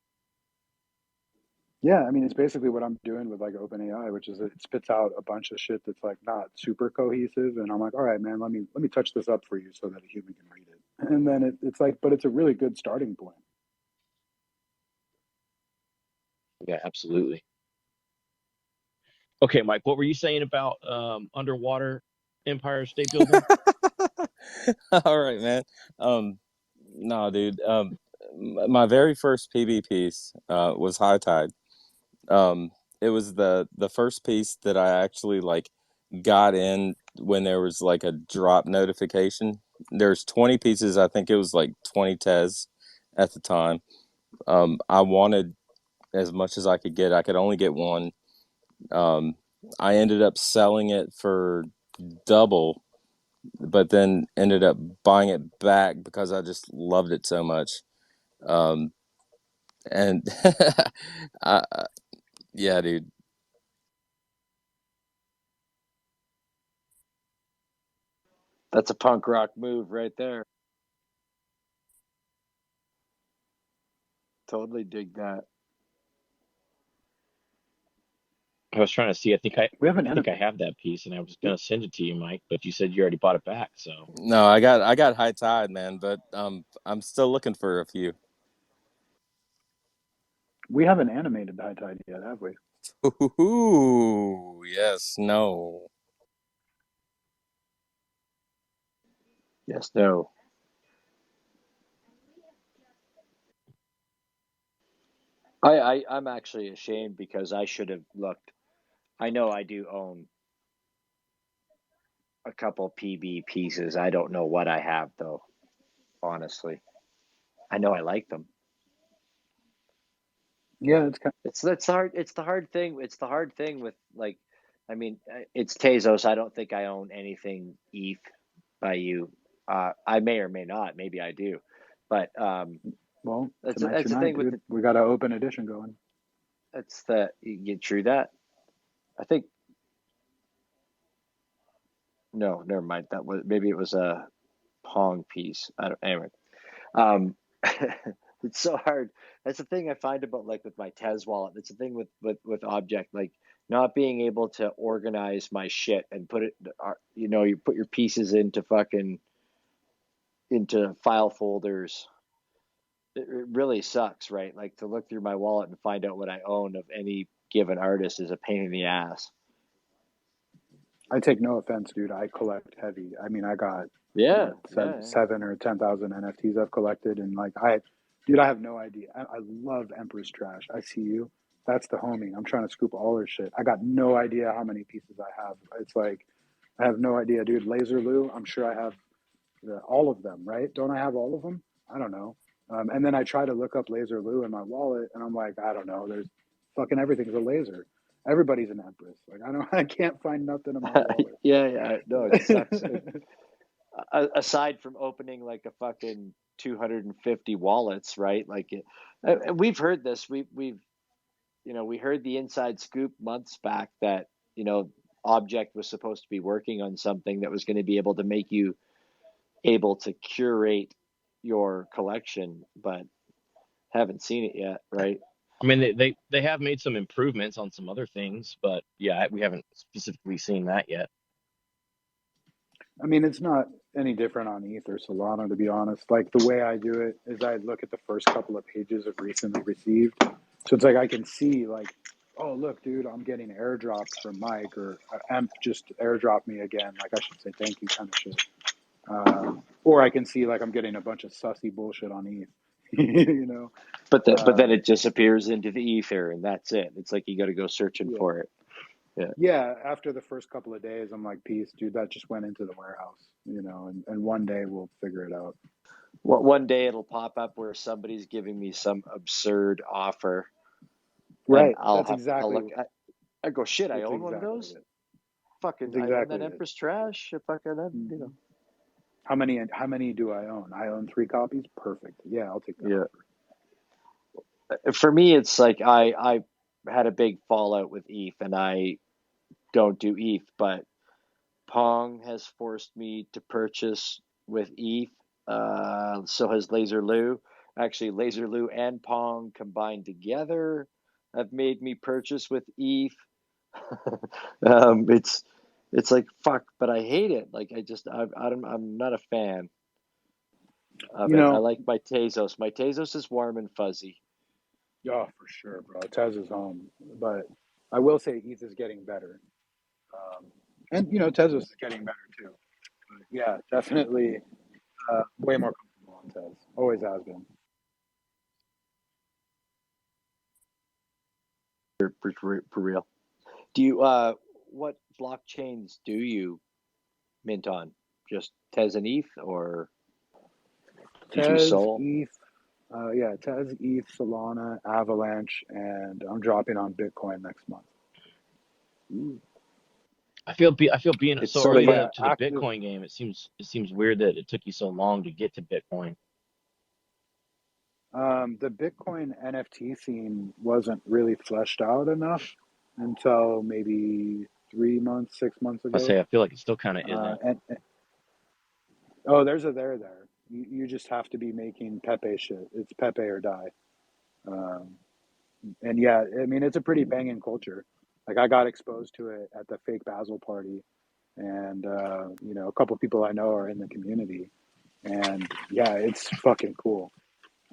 Speaker 3: yeah. I mean, it's basically what I'm doing with like OpenAI, which is it spits out a bunch of shit that's like not super cohesive, and I'm like, all right, man, let me touch this up for you so that a human can read it. And then it's like, but it's a really good starting point.
Speaker 2: Yeah, absolutely. Okay, Mike, what were you saying about underwater Empire State Building?
Speaker 5: All right, man. No, dude. My very first PB piece was High Tide. It was the first piece that I actually like got in when there was like a drop notification. There's 20 pieces. I think it was like 20 tes at the time. I wanted as much as I could get. I could only get one. Um, I ended up selling it for double, but then ended up buying it back because I just loved it so much. Um, and I, yeah, dude.
Speaker 6: That's a punk rock move right there. Totally dig that.
Speaker 2: I was trying to see.
Speaker 3: We have an
Speaker 2: I think I
Speaker 3: enemy.
Speaker 2: have that piece, and I was gonna send it to you, Mike, but you said you already bought it back. So
Speaker 5: No, I got High Tide, man, but I'm still looking for a few.
Speaker 3: We haven't animated High Tide yet, have we?
Speaker 5: Ooh, yes, no.
Speaker 6: Yes, no. I'm actually ashamed because I should have looked. I know I do own a couple PB pieces. I don't know what I have though, honestly. I know I like them.
Speaker 3: Yeah, it's kind
Speaker 6: It's hard. It's the hard thing. It's the hard thing with like I mean, it's Tezos. I don't think I own anything ETH by you. I may or may not. Maybe I do, but
Speaker 3: Well,
Speaker 6: that's
Speaker 3: tonight's
Speaker 6: the
Speaker 3: your
Speaker 6: thing
Speaker 3: night,
Speaker 6: with
Speaker 3: dude. We got an open edition going.
Speaker 6: you get through that. I think no, never mind. That was maybe it was a Pong piece. I don't. Anyway, um, it's so hard. That's the thing I find about like with my Tez wallet. It's the thing with Object, like not being able to organize my shit and put it. You put your pieces into file folders. It really sucks, right? Like to look through my wallet and find out what I own of any given artist is a pain in the ass.
Speaker 3: I take no offense, dude. I collect heavy. I mean, I got
Speaker 6: Yeah,
Speaker 3: seven or 10,000 NFTs I've collected, and like dude, I have no idea. I love Empress Trash. I see you. That's the homie. I'm trying to scoop all her shit. I got no idea how many pieces I have. It's like I have no idea, dude. Laser Lou. I'm sure I have all of them, right? Don't I have all of them? I don't know. And then I try to look up Laser Lou in my wallet, and I'm like, I don't know. There's fucking everything's a laser. Everybody's an Empress. Like I can't find nothing in my wallet.
Speaker 6: yeah. No, it sucks. Aside from opening like a fucking 250 wallets, right? Like we've heard this. We heard the inside scoop months back that Object was supposed to be working on something that was going to be able to make you able to curate your collection, but haven't seen it yet, right?
Speaker 2: I mean, they have made some improvements on some other things, but yeah, we haven't specifically seen that yet.
Speaker 3: I mean, it's not any different on ETH or Solana, to be honest. Like the way I do it is I look at the first couple of pages of recently received. So it's like I can see like, oh look, dude, I'm getting airdropped from Mike or Emp just airdropped me again. Like I should say thank you kind of shit. Or I can see like I'm getting a bunch of sussy bullshit on ETH.
Speaker 6: But then it disappears into the ether, and that's it. It's like you got to go searching for it.
Speaker 3: Yeah, after the first couple of days, I'm like, peace, dude, that just went into the warehouse, and one day we'll figure it out.
Speaker 6: Well, one day it'll pop up where somebody's giving me some absurd offer.
Speaker 3: Right.
Speaker 6: I'll
Speaker 3: exactly.
Speaker 6: I go, shit, I own one of those? Fucking, I own that Empress Trash. Fucking,
Speaker 3: How many do I own? I own 3 copies. Perfect. Yeah, I'll take that.
Speaker 6: Yeah. For me, it's like I had a big fallout with ETH, and I don't do ETH, but Pong has forced me to purchase with ETH. So has Laser Lou. Actually, Laser Lou and Pong combined together have made me purchase with ETH. It's like fuck, but I hate it. Like I'm not a fan of it. I like my Tezos. My Tezos is warm and fuzzy.
Speaker 3: Yeah, for sure, bro. Tez is home, but I will say ETH is getting better, and Tezos is getting better too. But yeah, definitely way more comfortable on Tez. Always has been.
Speaker 6: For real. Do you what blockchains do you mint on? Just Tez and ETH, or do you do
Speaker 3: Tez,
Speaker 6: Sol?
Speaker 3: ETH, Tez, ETH, Solana, Avalanche, and I'm dropping on Bitcoin next month.
Speaker 2: I feel being
Speaker 6: It's
Speaker 2: so
Speaker 6: so
Speaker 2: early
Speaker 6: fun.
Speaker 2: to the Bitcoin game. It seems weird that it took you so long to get to Bitcoin.
Speaker 3: The Bitcoin NFT scene wasn't really fleshed out enough until maybe 3 months, 6 months
Speaker 2: I
Speaker 3: ago.
Speaker 2: say I feel like it still kind of isn't.
Speaker 3: Oh, there's a there there. You just have to be making Pepe shit. It's Pepe or die. Um, and yeah, I mean, it's a pretty banging culture. Like I got exposed to it at the fake Basil party, and a couple of people I know are in the community, and yeah, it's fucking cool.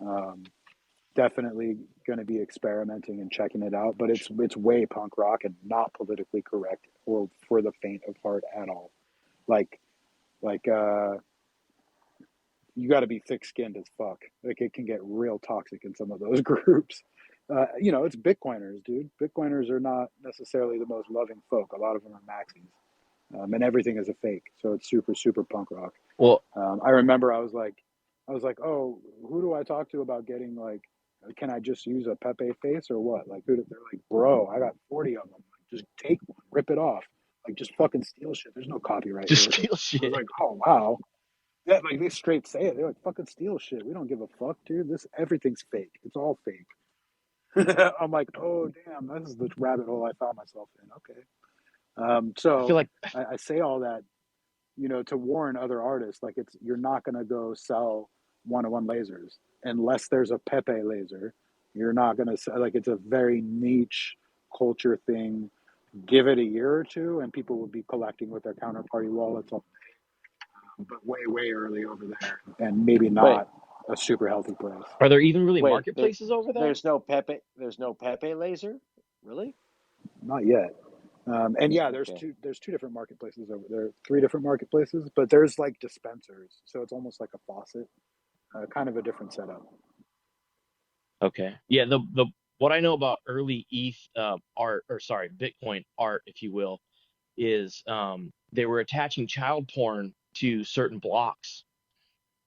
Speaker 3: Um, Definitely going to be experimenting and checking it out, but it's way punk rock and not politically correct or for the faint of heart at all. Like you got to be thick skinned as fuck. Like it can get real toxic in some of those groups. It's Bitcoiners, dude. Bitcoiners are not necessarily the most loving folk. A lot of them are maxis, and everything is a fake. So it's super, super punk rock.
Speaker 2: Well,
Speaker 3: I remember I was like, oh, who do I talk to about getting like, can I just use a Pepe face or what? Like, they're like, bro, I got 40 of them. Just take one, rip it off. Like, just fucking steal shit. There's no copyright
Speaker 2: Just
Speaker 3: here.
Speaker 2: steal
Speaker 3: I was
Speaker 2: shit.
Speaker 3: like, oh wow. Yeah, like they straight say it. They're like, fucking steal shit. We don't give a fuck, dude. Everything's fake. It's all fake. I'm like, oh damn, this is the rabbit hole I found myself in. Okay.
Speaker 2: I feel
Speaker 3: So
Speaker 2: like
Speaker 3: I say all that, to warn other artists, like you're not gonna go sell one-on-one lasers unless there's a Pepe laser. You're not gonna sell, like, it's a very niche culture thing. Give it a year or two, and people will be collecting with their counterparty wallets, but way, way early over there, and maybe
Speaker 6: Wait,
Speaker 3: not a super healthy place.
Speaker 2: are there even really
Speaker 6: wait.
Speaker 2: marketplaces over there?
Speaker 6: There's no Pepe. There's no Pepe laser. Really?
Speaker 3: Not yet. And yeah,
Speaker 6: Okay.
Speaker 3: there's two different marketplaces over there, three different marketplaces, but there's like dispensers, so it's almost like a faucet, kind of a different setup.
Speaker 2: Okay. Yeah, the what I know about early ETH art, or sorry, Bitcoin art, if you will, is they were attaching child porn to certain blocks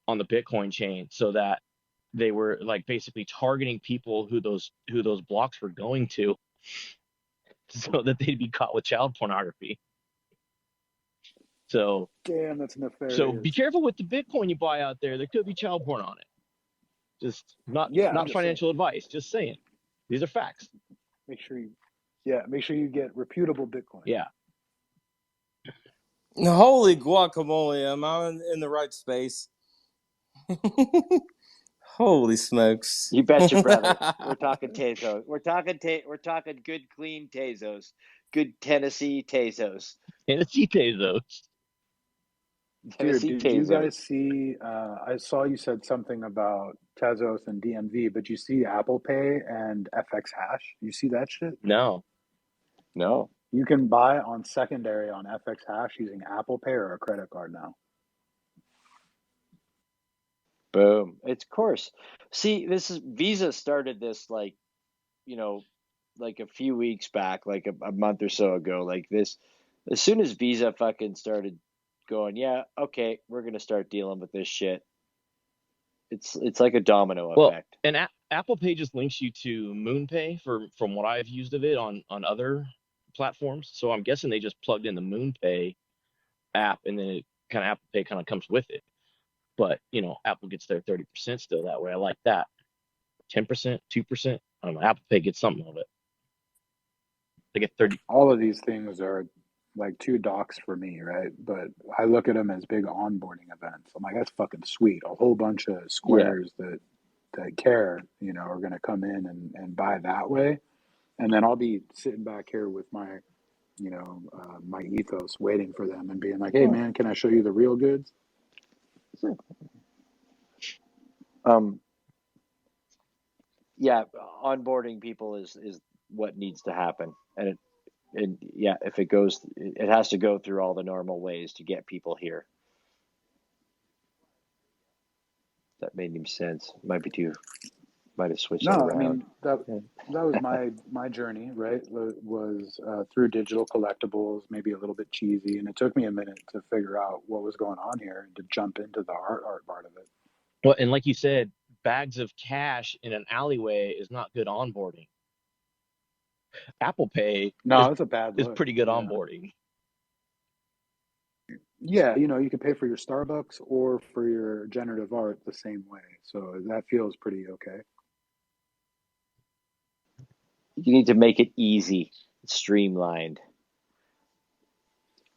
Speaker 2: on the Bitcoin chain so that they were like basically targeting people who those blocks were going to so that they'd be caught with child pornography. So
Speaker 3: Damn, that's
Speaker 2: be
Speaker 3: nefarious.
Speaker 2: careful with the Bitcoin you buy out there. There could be child porn on it. Just not
Speaker 3: Yeah, I'm
Speaker 2: not
Speaker 3: just saying.
Speaker 2: financial advice, just saying. These are facts.
Speaker 3: Make sure you get reputable Bitcoin.
Speaker 2: Yeah.
Speaker 5: Holy guacamole! Am I in the right space? Holy smokes!
Speaker 6: You betcha, brother. We're talking Tezos. We're talking good, clean Tezos. Good Tennessee Tezos.
Speaker 2: Tennessee Tezos.
Speaker 3: Dude,
Speaker 6: Tennessee
Speaker 3: did you
Speaker 6: Tezos.
Speaker 3: guys see? I saw you said something about Tezos and DMV, but you see Apple Pay and FX Hash? You see that shit?
Speaker 2: No.
Speaker 6: No.
Speaker 3: You can buy on secondary on FX Hash using Apple Pay or a credit card now.
Speaker 6: Boom. It's of course. See, this is Visa started this like a few weeks back, like a month or so ago. Like this, as soon as Visa fucking started going, yeah, okay, we're gonna start dealing with this shit. It's like a domino
Speaker 2: Well,
Speaker 6: effect.
Speaker 2: and Apple Pay just links you to MoonPay from what I've used of it on other platforms. So I'm guessing they just plugged in the MoonPay app and then it kind of Apple Pay kind of comes with it. But Apple gets their 30% still that way. I like that. 10%, 2%. I don't know. Apple Pay gets something of it. They get 30.
Speaker 3: All of these things are like two docs for me, right? But I look at them as big onboarding events. I'm like, that's fucking sweet. A whole bunch of squares that care, are going to come in and buy that way. And then I'll be sitting back here with my, my ethos waiting for them and being like, hey, man, can I show you the real goods?
Speaker 6: Yeah, onboarding people is what needs to happen, and if it has to go through all the normal ways to get people here. That made any sense. Might have switched that
Speaker 3: No, I
Speaker 6: around.
Speaker 3: mean, that was my journey, right? Was through digital collectibles, maybe a little bit cheesy, and it took me a minute to figure out what was going on here and to jump into the art part of it.
Speaker 2: Well, and like you said, bags of cash in an alleyway is not good onboarding. Apple Pay
Speaker 3: No, it's a bad
Speaker 2: is
Speaker 3: look.
Speaker 2: pretty good
Speaker 3: Yeah.
Speaker 2: onboarding.
Speaker 3: Yeah, you can pay for your Starbucks or for your generative art the same way. So that feels pretty okay.
Speaker 6: You need to make it easy, streamlined.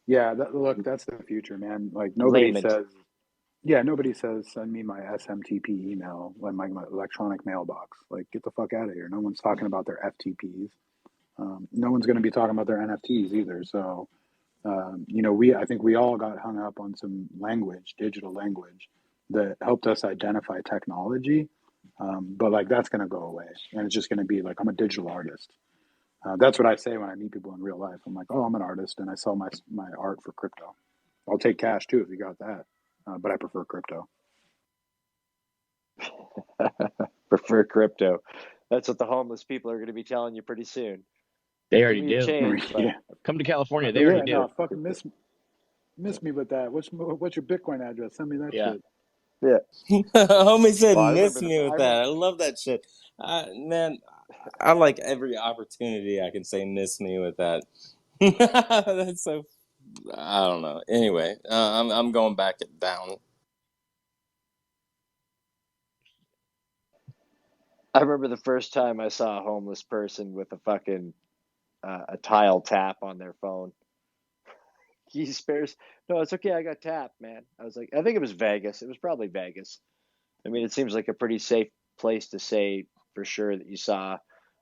Speaker 3: Yeah, look, that's the future, man. Like nobody says send me my SMTP email, like my electronic mailbox. Like get the fuck out of here. No one's talking about their FTPs. No one's going to be talking about their NFTs either. So, I think we all got hung up on some digital language that helped us identify technology. But like that's going to go away, and it's just going to be like I'm a digital artist. That's what I say when I meet people in real life. I'm like, oh, I'm an artist, and I sell my art for crypto. I'll take cash too if you got that, but I prefer crypto.
Speaker 6: Prefer crypto. That's what the homeless people are going to be telling you pretty soon.
Speaker 2: They already
Speaker 6: Maybe
Speaker 2: do.
Speaker 6: change, but
Speaker 3: Yeah,
Speaker 2: Come to California. They already do.
Speaker 3: no, fucking miss me with that. What's your Bitcoin address? Send me that
Speaker 2: Yeah.
Speaker 3: shit.
Speaker 6: yeah.
Speaker 5: Homie said,
Speaker 6: Well, I
Speaker 5: "Miss
Speaker 6: remember
Speaker 5: me with that." I love that shit. Man, I like every opportunity I can say miss me with that. That's so. I don't know. Anyway, I'm going back down.
Speaker 6: I remember the first time I saw a homeless person with a fucking a tile tap on their phone. He spares. No, it's okay. I got tapped, man. I was like, I think it was Vegas. It was probably Vegas. I mean, it seems like a pretty safe place to say for sure that you saw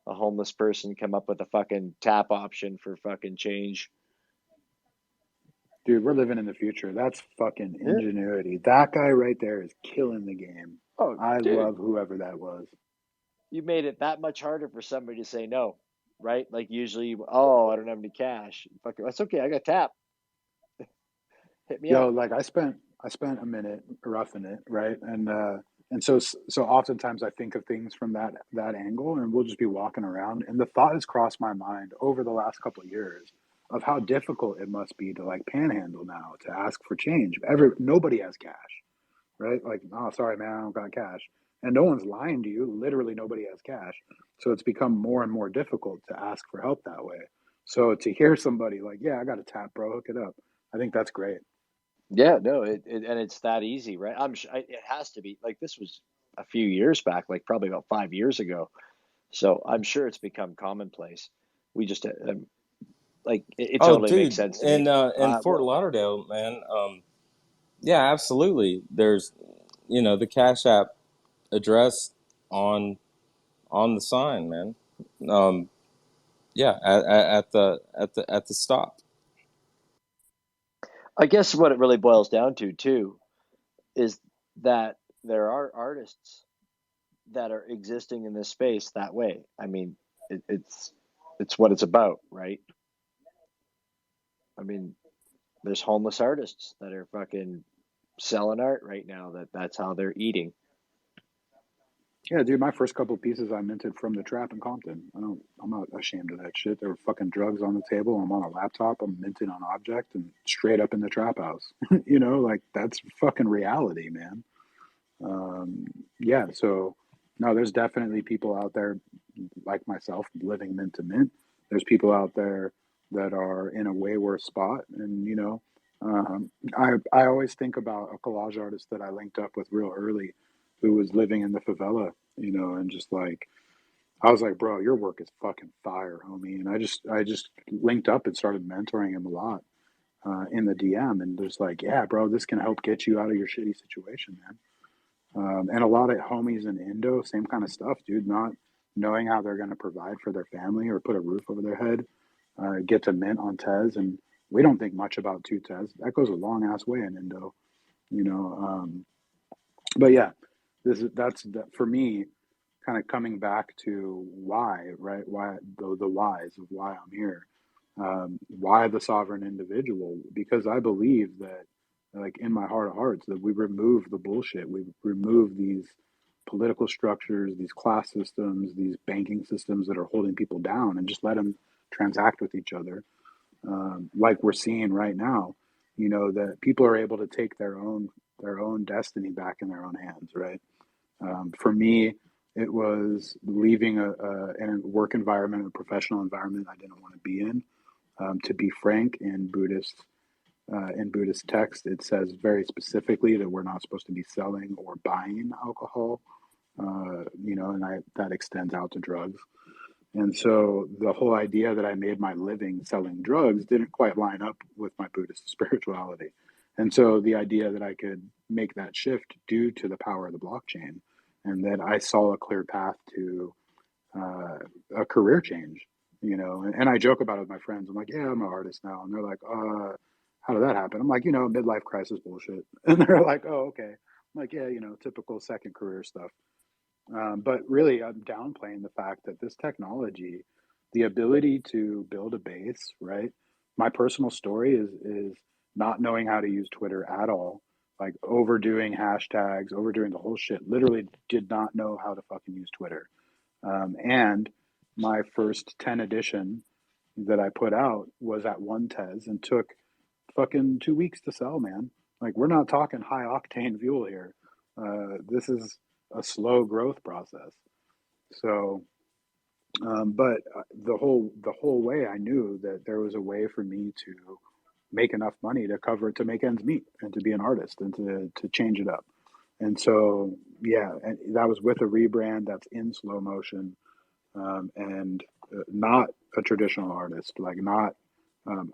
Speaker 6: a homeless person come up with a fucking tap option for fucking change.
Speaker 3: Dude, we're living in the future. That's fucking
Speaker 6: Yeah.
Speaker 3: ingenuity. That guy right there is killing the game.
Speaker 6: Oh,
Speaker 3: I
Speaker 6: dude,
Speaker 3: love whoever that was.
Speaker 6: you made it that much harder for somebody to say no, right? Like usually, oh, I don't have any cash. Fuck it, that's okay. I got tap. Hit me
Speaker 3: Yo,
Speaker 6: up.
Speaker 3: like I spent a minute roughing it, right? And so oftentimes I think of things from that angle, and we'll just be walking around, and the thought has crossed my mind over the last couple of years of how difficult it must be to like panhandle now to ask for change. Nobody has cash, right? Like, oh, sorry, man, I don't got cash. And no one's lying to you. Literally, nobody has cash. So it's become more and more difficult to ask for help that way. So to hear somebody like, yeah, I got a tap, bro, hook it up. I think that's great.
Speaker 6: Yeah, no, and it's that easy, right? I'm sure it has to be. Like this was a few years back, like probably about 5 years ago. So I'm sure it's become commonplace. We just like it
Speaker 5: Oh,
Speaker 6: totally makes
Speaker 5: dude,
Speaker 6: sense to me.
Speaker 5: in Fort Lauderdale, man. Yeah, absolutely. There's, the Cash App address on the sign, man. Um, yeah, at the stop.
Speaker 6: I guess what it really boils down to too is that there are artists that are existing in this space that way. I mean, it's what it's about, right? I mean, there's homeless artists that are fucking selling art right now. That's how they're eating.
Speaker 3: Yeah, dude, my first couple of pieces I minted from the trap in Compton. I'm not ashamed of that shit. There were fucking drugs on the table. I'm on a laptop. I'm minting on object and straight up in the trap house. Like that's fucking reality, man. Um, yeah, so no, there's definitely people out there like myself living mint to mint. There's people out there that are in a way worse spot, and I always think about a collage artist that I linked up with real early, who was living in the favela, and just like I was like, bro, your work is fucking fire, homie, and I just linked up and started mentoring him a lot in the DM, and just like, yeah, bro, this can help get you out of your shitty situation, man. And a lot of homies in Indo, same kind of stuff, dude. Not knowing how they're going to provide for their family or put a roof over their head, get to mint on Tez. And we don't think much about two Tez. That goes a long ass way in Indo, you know. But yeah, for me, kind of coming back to why, right? Why the whys of why I'm here. Why the sovereign individual? Because I believe that, like in my heart of hearts, that we remove the bullshit. We remove these political structures, these class systems, these banking systems that are holding people down, and just let them transact with each other, like we're seeing right now. That people are able to take their own destiny back in their own hands, right? For me, it was leaving a work environment, a professional environment I didn't want to be in. To be frank, in Buddhist text, it says very specifically that we're not supposed to be selling or buying alcohol. And that extends out to drugs. And so the whole idea that I made my living selling drugs didn't quite line up with my Buddhist spirituality. And so the idea that I could make that shift due to the power of the blockchain, and that I saw a clear path to uh, a career change, and I joke about it with my friends. I'm like, yeah, I'm an artist now. And they're like, how did that happen? I'm like, midlife crisis bullshit. And they're like, oh, okay. I'm like, yeah, typical second career stuff. But really, I'm downplaying the fact that this technology, the ability to build a base, right? My personal story is not knowing how to use Twitter at all, like overdoing hashtags, overdoing the whole shit. Literally, did not know how to fucking use Twitter. And my first 10 edition that I put out was at one Tez and took fucking 2 weeks to sell, man. Like, we're not talking high octane fuel here. This is a slow growth process. So, But the whole way, I knew that there was a way for me to make enough money to make ends meet and to be an artist and to change it up. And so, yeah, and that was with a rebrand that's in slow motion, and not a traditional artist, like not.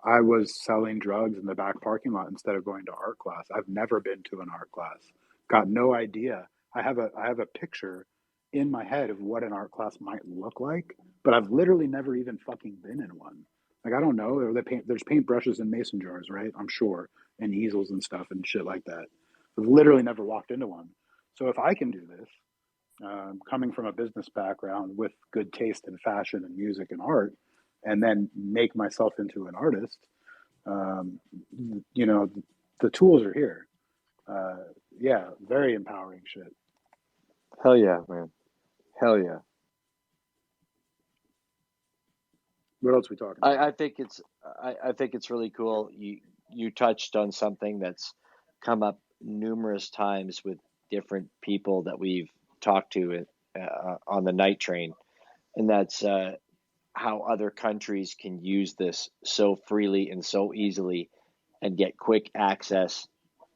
Speaker 3: I was selling drugs in the back parking lot instead of going to art class. I've never been to an art class. Got no idea. I have a picture in my head of what an art class might look like, but I've literally never even fucking been in one. Like I don't know. There's paintbrushes and mason jars, right? I'm sure, and easels and stuff and shit like that. I've literally never walked into one. So if I can do this, coming from a business background with good taste in fashion and music and art, and then make myself into an artist, um, you know, the tools are here. Uh, yeah, very empowering shit.
Speaker 6: Hell yeah, man. Hell yeah.
Speaker 3: What else are we talking about?
Speaker 6: I think it's I think it's really cool. You touched on something that's come up numerous times with different people that we've talked to on the night train, and that's how other countries can use this so freely and so easily and get quick access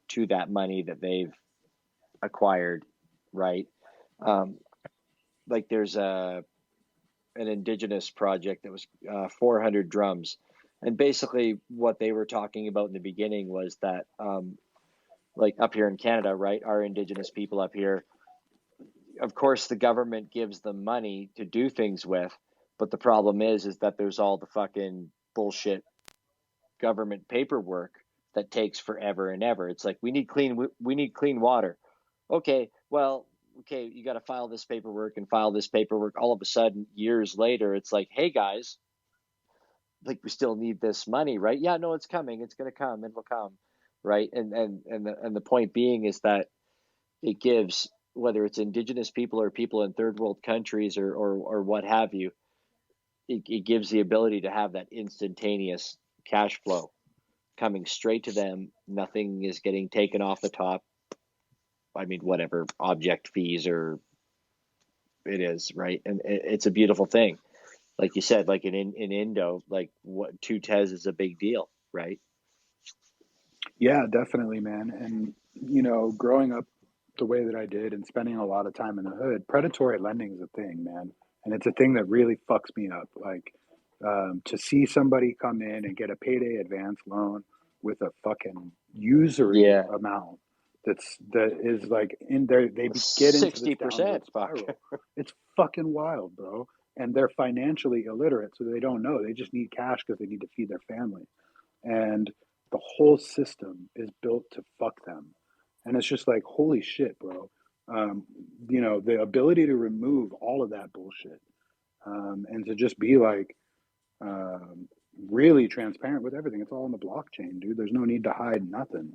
Speaker 6: to that money that they've acquired, right? Um, like there's an indigenous project that was 400 drums. And basically, what they were talking about in the beginning was that, like up here in Canada, right, our indigenous people up here, of course, the government gives them money to do things with, but the problem is that there's all the fucking bullshit government paperwork that takes forever and ever. It's like we need clean water. Okay, well, okay, you got to file this paperwork and file this paperwork. All of a sudden, years later, it's like, hey guys, like we still need this money, right? Yeah, no, it's coming. It's going to come. It will come, right? And the point being is that it gives, whether it's indigenous people or people in third world countries or what have you, it gives the ability to have that instantaneous cash flow coming straight to them. Nothing is getting taken off the top. I mean, whatever object fees or it is, right? And it's a beautiful thing. Like you said, like in Indo, like what two tes is a big deal, right?
Speaker 3: Yeah, definitely, man. And growing up the way that I did and spending a lot of time in the hood, predatory lending is a thing, man. And it's a thing that really fucks me up. Like, to see somebody come in and get a payday advance loan with a fucking usury
Speaker 6: Yeah,
Speaker 3: amount that is like in there, get into this downward
Speaker 6: 60%. Fuck.
Speaker 3: spiral. It's fucking wild, bro. And they're financially illiterate, so they don't know. They just need cash because they need to feed their family. And the whole system is built to fuck them. And it's just like, holy shit, bro. Um, the ability to remove all of that bullshit, and to just be like, um, really transparent with everything. It's all on the blockchain, dude. There's no need to hide nothing.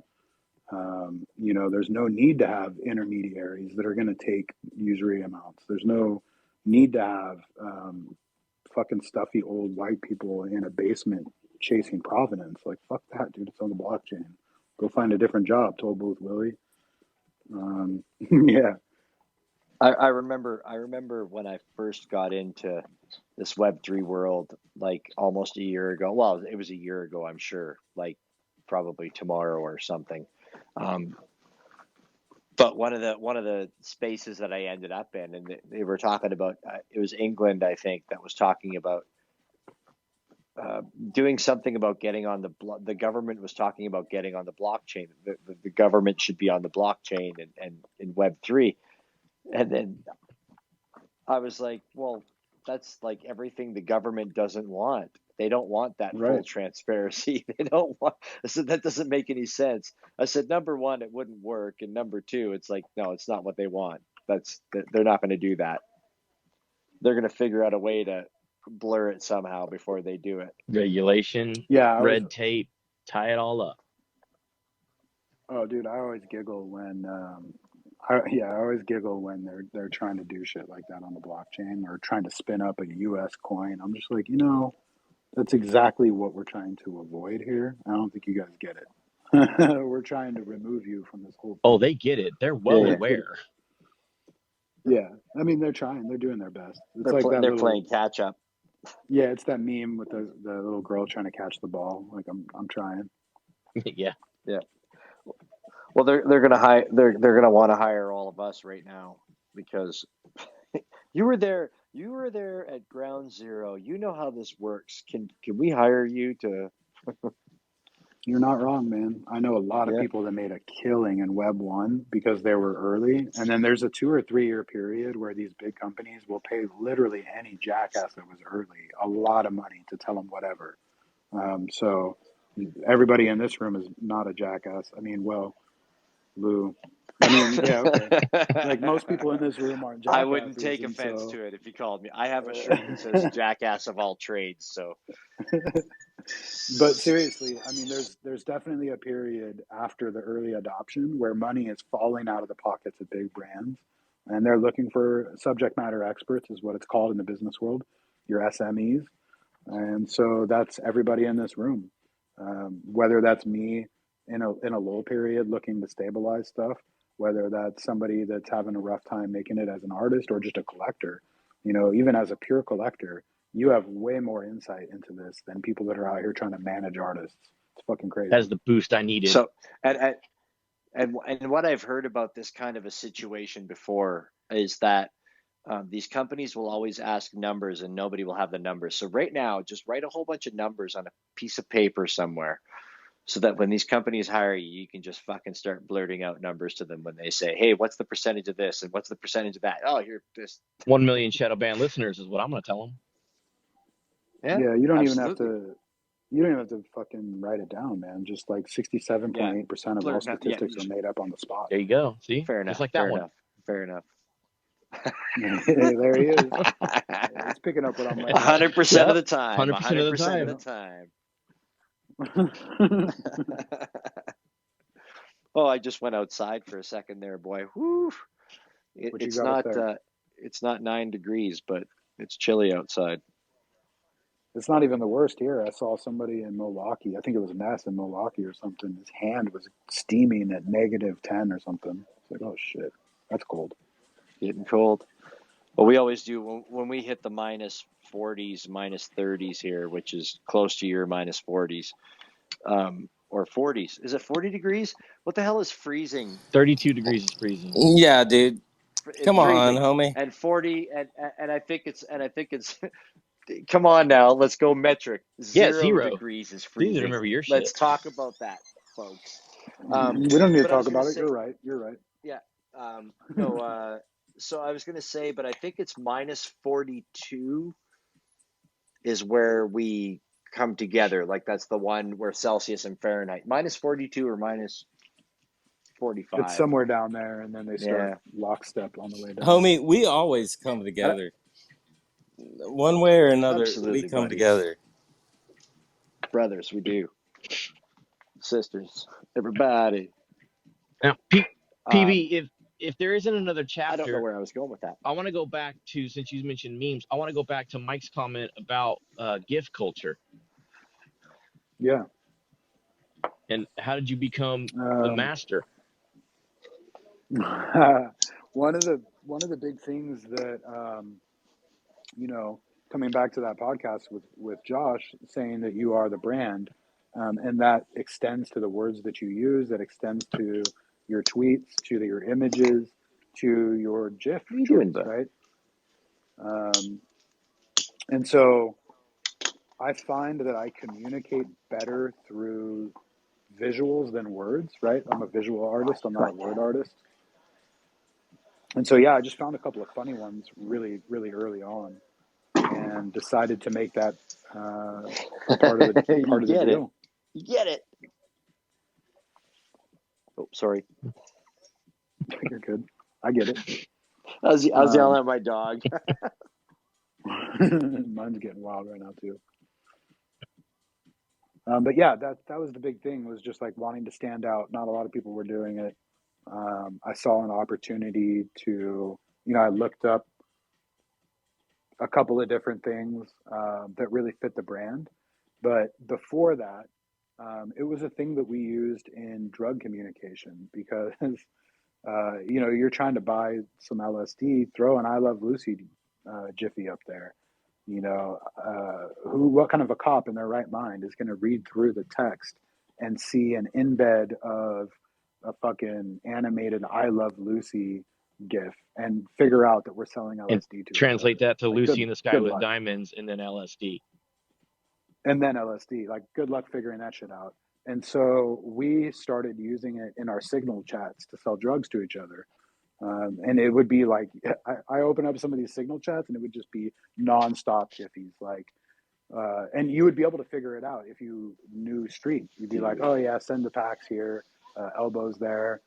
Speaker 3: There's no need to have intermediaries that are going to take usury amounts. There's no need to have, fucking stuffy old white people in a basement chasing provenance. Like, fuck that, dude. It's on the blockchain. Go find a different job, told Booth Willie. Yeah.
Speaker 6: I remember when I first got into this Web3 world, like almost a year ago. Well, it was a year ago, I'm sure, like probably tomorrow or something. But one of the spaces that I ended up in, and they were talking about, it was England, I think, that was talking about doing something about getting on the government was talking about getting on the blockchain. The government should be on the blockchain and in Web3. And then I was like, well, that's like everything the government doesn't want. They don't want that full
Speaker 3: Right.
Speaker 6: transparency. They don't want. I said that doesn't make any sense. I said number one, it wouldn't work, and number two, it's like no, it's not what they want. They're not going to do that. They're going to figure out a way to blur it somehow before they do it.
Speaker 2: Regulation,
Speaker 3: Yeah.
Speaker 2: red tape, tie it all up.
Speaker 3: Oh, dude, I always giggle when, I always giggle when they're trying to do shit like that on the blockchain or trying to spin up a U.S. coin. I'm just like, that's exactly what we're trying to avoid here. I don't think you guys get it. We're trying to remove you from this whole
Speaker 2: Oh,
Speaker 3: thing.
Speaker 2: they get it. They're
Speaker 6: Yeah,
Speaker 2: well
Speaker 6: yeah.
Speaker 2: aware.
Speaker 3: Yeah, I mean they're trying. They're doing their best. It's like that
Speaker 6: They're
Speaker 3: little.
Speaker 6: playing catch up.
Speaker 3: Yeah, it's that meme with the little girl trying to catch the ball. Like I'm trying.
Speaker 2: Yeah.
Speaker 6: Yeah. Well, they're gonna hire. They're gonna want to hire all of us right now because you were there. You were there at ground zero. You know how this works. Can we hire you to?
Speaker 3: You're not wrong, man. I know a lot of
Speaker 6: Yeah.
Speaker 3: people that made a killing in Web 1 because they were early. And then there's a 2 or 3 year period where these big companies will pay literally any jackass that was early a lot of money to tell them whatever. So everybody in this room is not a jackass. I mean, well, Lou. I mean, yeah, okay. Like most people in this room aren't
Speaker 6: I wouldn't
Speaker 3: jackasses.
Speaker 6: take
Speaker 3: And
Speaker 6: offense
Speaker 3: so,
Speaker 6: to it if you called me. I have a shirt that says "Jackass of all trades." So,
Speaker 3: but seriously, I mean, there's definitely a period after the early adoption where money is falling out of the pockets of big brands, and they're looking for subject matter experts, is what it's called in the business world, your SMEs, and so that's everybody in this room, whether that's me in a lull period looking to stabilize stuff, whether that's somebody that's having a rough time making it as an artist or just a collector, even as a pure collector, you have way more insight into this than people that are out here trying to manage artists. It's fucking crazy.
Speaker 2: That's the boost I needed.
Speaker 6: so and what I've heard about this kind of a situation before is that these companies will always ask numbers and nobody will have the numbers. So right now, just write a whole bunch of numbers on a piece of paper somewhere so that when these companies hire you, you can just fucking start blurting out numbers to them when they say, hey, what's the percentage of this and what's the percentage of that? Oh, you're this.
Speaker 2: 1 million shadow band listeners is what I'm going to tell them.
Speaker 6: Yeah,
Speaker 3: You don't even have
Speaker 6: absolutely.
Speaker 3: to. You don't even have to fucking write it down, man. Just like 67.8% of all
Speaker 6: Blurt, yeah,
Speaker 3: statistics are made up on the spot.
Speaker 2: There you go. See?
Speaker 6: fair
Speaker 2: Just
Speaker 6: enough.
Speaker 2: like that
Speaker 6: Fair
Speaker 2: one.
Speaker 6: enough. Fair enough.
Speaker 3: There he is. It's picking up what I'm laying down.
Speaker 6: 100% of the time.
Speaker 2: 100% of the
Speaker 6: 100% of
Speaker 2: time.
Speaker 6: the time. Oh, I just went outside for a second there, boy. Whew.
Speaker 3: What you
Speaker 6: It's
Speaker 3: got up
Speaker 6: not
Speaker 3: there?
Speaker 6: it's not 9 degrees, but it's chilly outside.
Speaker 3: It's not even the worst here. I saw somebody in Milwaukee. I think it was Ness in Milwaukee or something. His hand was steaming at -10 or something. It's like, oh shit, that's cold.
Speaker 6: Getting cold. Well, we always do when we hit the minus 40s, minus 30s here, which is close to your minus 40s, or 40s. Is it 40 degrees? What the hell is freezing?
Speaker 2: 32 degrees is freezing.
Speaker 5: Yeah, dude.
Speaker 6: It's
Speaker 5: Come on,
Speaker 6: freezing.
Speaker 5: homie.
Speaker 6: And 40 and I think it's come on now, let's go metric.
Speaker 2: Yeah,
Speaker 6: 0
Speaker 2: 0.
Speaker 6: degrees is
Speaker 2: Please
Speaker 6: freezing.
Speaker 2: remember your
Speaker 6: Let's
Speaker 2: shit.
Speaker 6: talk about that, folks.
Speaker 3: We don't need to
Speaker 6: But I was
Speaker 3: talk
Speaker 6: gonna
Speaker 3: about it.
Speaker 6: say,
Speaker 3: You're right. You're right.
Speaker 6: yeah, no. So I was gonna say, but I think it's minus 42 is where we come together. Like that's the one where Celsius and Fahrenheit. Minus 42 or minus 45.
Speaker 3: It's somewhere down there, and then they start
Speaker 6: Yeah.
Speaker 3: lockstep on the way down.
Speaker 5: Homie, we always come together. One way or another,
Speaker 6: Absolutely,
Speaker 5: we come
Speaker 6: buddy.
Speaker 5: together.
Speaker 6: Brothers, we do. Sisters, everybody.
Speaker 2: Now, PB, if there isn't another chapter,
Speaker 6: I don't know where I was going with that.
Speaker 2: I want to go back to, since you mentioned memes, I want to go back to Mike's comment about gift culture.
Speaker 3: Yeah.
Speaker 2: And how did you become the master?
Speaker 3: One of the big things that coming back to that podcast with Josh saying that you are the brand, and that extends to the words that you use, that extends to your tweets, to your images, to your GIF shorts, right? And so I find that I communicate better through visuals than words, right? I'm a visual artist. I'm not a word artist. And so, yeah, I just found a couple of funny ones really, really early on and decided to make that part of the deal.
Speaker 6: You get it. Oh, sorry.
Speaker 3: You're good. I get it.
Speaker 6: I was yelling at my dog.
Speaker 3: Mine's getting wild right now too. But yeah, that was the big thing, was just like wanting to stand out. Not a lot of people were doing it. I saw an opportunity to, I looked up a couple of different things that really fit the brand. But before that, it was a thing that we used in drug communication because you're trying to buy some LSD, throw an I Love Lucy jiffy up there. What kind of a cop in their right mind is going to read through the text and see an embed of a fucking animated I Love Lucy GIF and figure out that we're selling
Speaker 2: And
Speaker 3: LSD to each
Speaker 2: translate
Speaker 3: other?
Speaker 2: that to
Speaker 3: Like,
Speaker 2: Lucy in the Sky
Speaker 3: good
Speaker 2: with
Speaker 3: luck.
Speaker 2: Diamonds and then LSD.
Speaker 3: And then LSD, like, good luck figuring that shit out. And so we started using it in our Signal chats to sell drugs to each other. And it would be like, I open up some of these Signal chats and it would just be nonstop jiffies. Like, and you would be able to figure it out if you knew street. You'd be like, oh yeah, send the packs here, elbows there,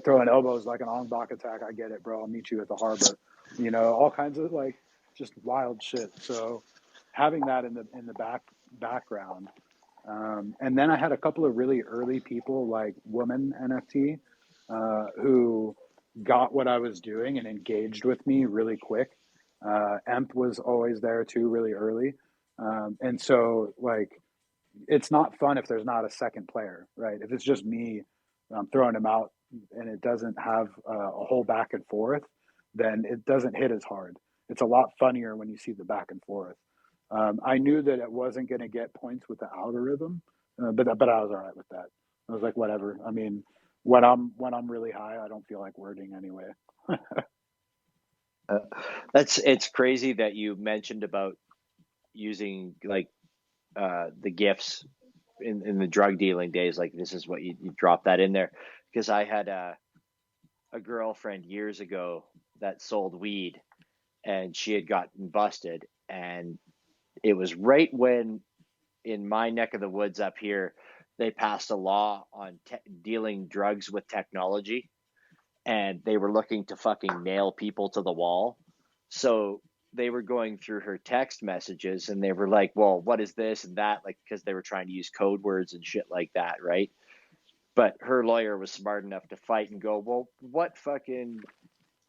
Speaker 3: throwing elbows like an Ong Bak attack. I get it, bro. I'll meet you at the harbor. All kinds of like just wild shit. So having that in the background. And then I had a couple of really early people like Woman NFT who got what I was doing and engaged with me really quick. Emp was always there too, really early. And so, like, it's not fun if there's not a second player, right? If it's just me throwing him out and it doesn't have a whole back and forth, then it doesn't hit as hard. It's a lot funnier when you see the back and forth. I knew that it wasn't going to get points with the algorithm, but I was all right with that. I was like, whatever. I mean, when I'm really high, I don't feel like wording anyway.
Speaker 6: It's crazy that you mentioned about using like the gifts in the drug dealing days. Like, this is what you drop that in there, because I had a girlfriend years ago that sold weed, and she had gotten busted, and it was right when in my neck of the woods up here they passed a law on dealing drugs with technology, and they were looking to fucking nail people to the wall. So they were going through her text messages and they were like, well, what is this and that? Like, because they were trying to use code words and shit like that, right? But her lawyer was smart enough to fight and go, well, what fucking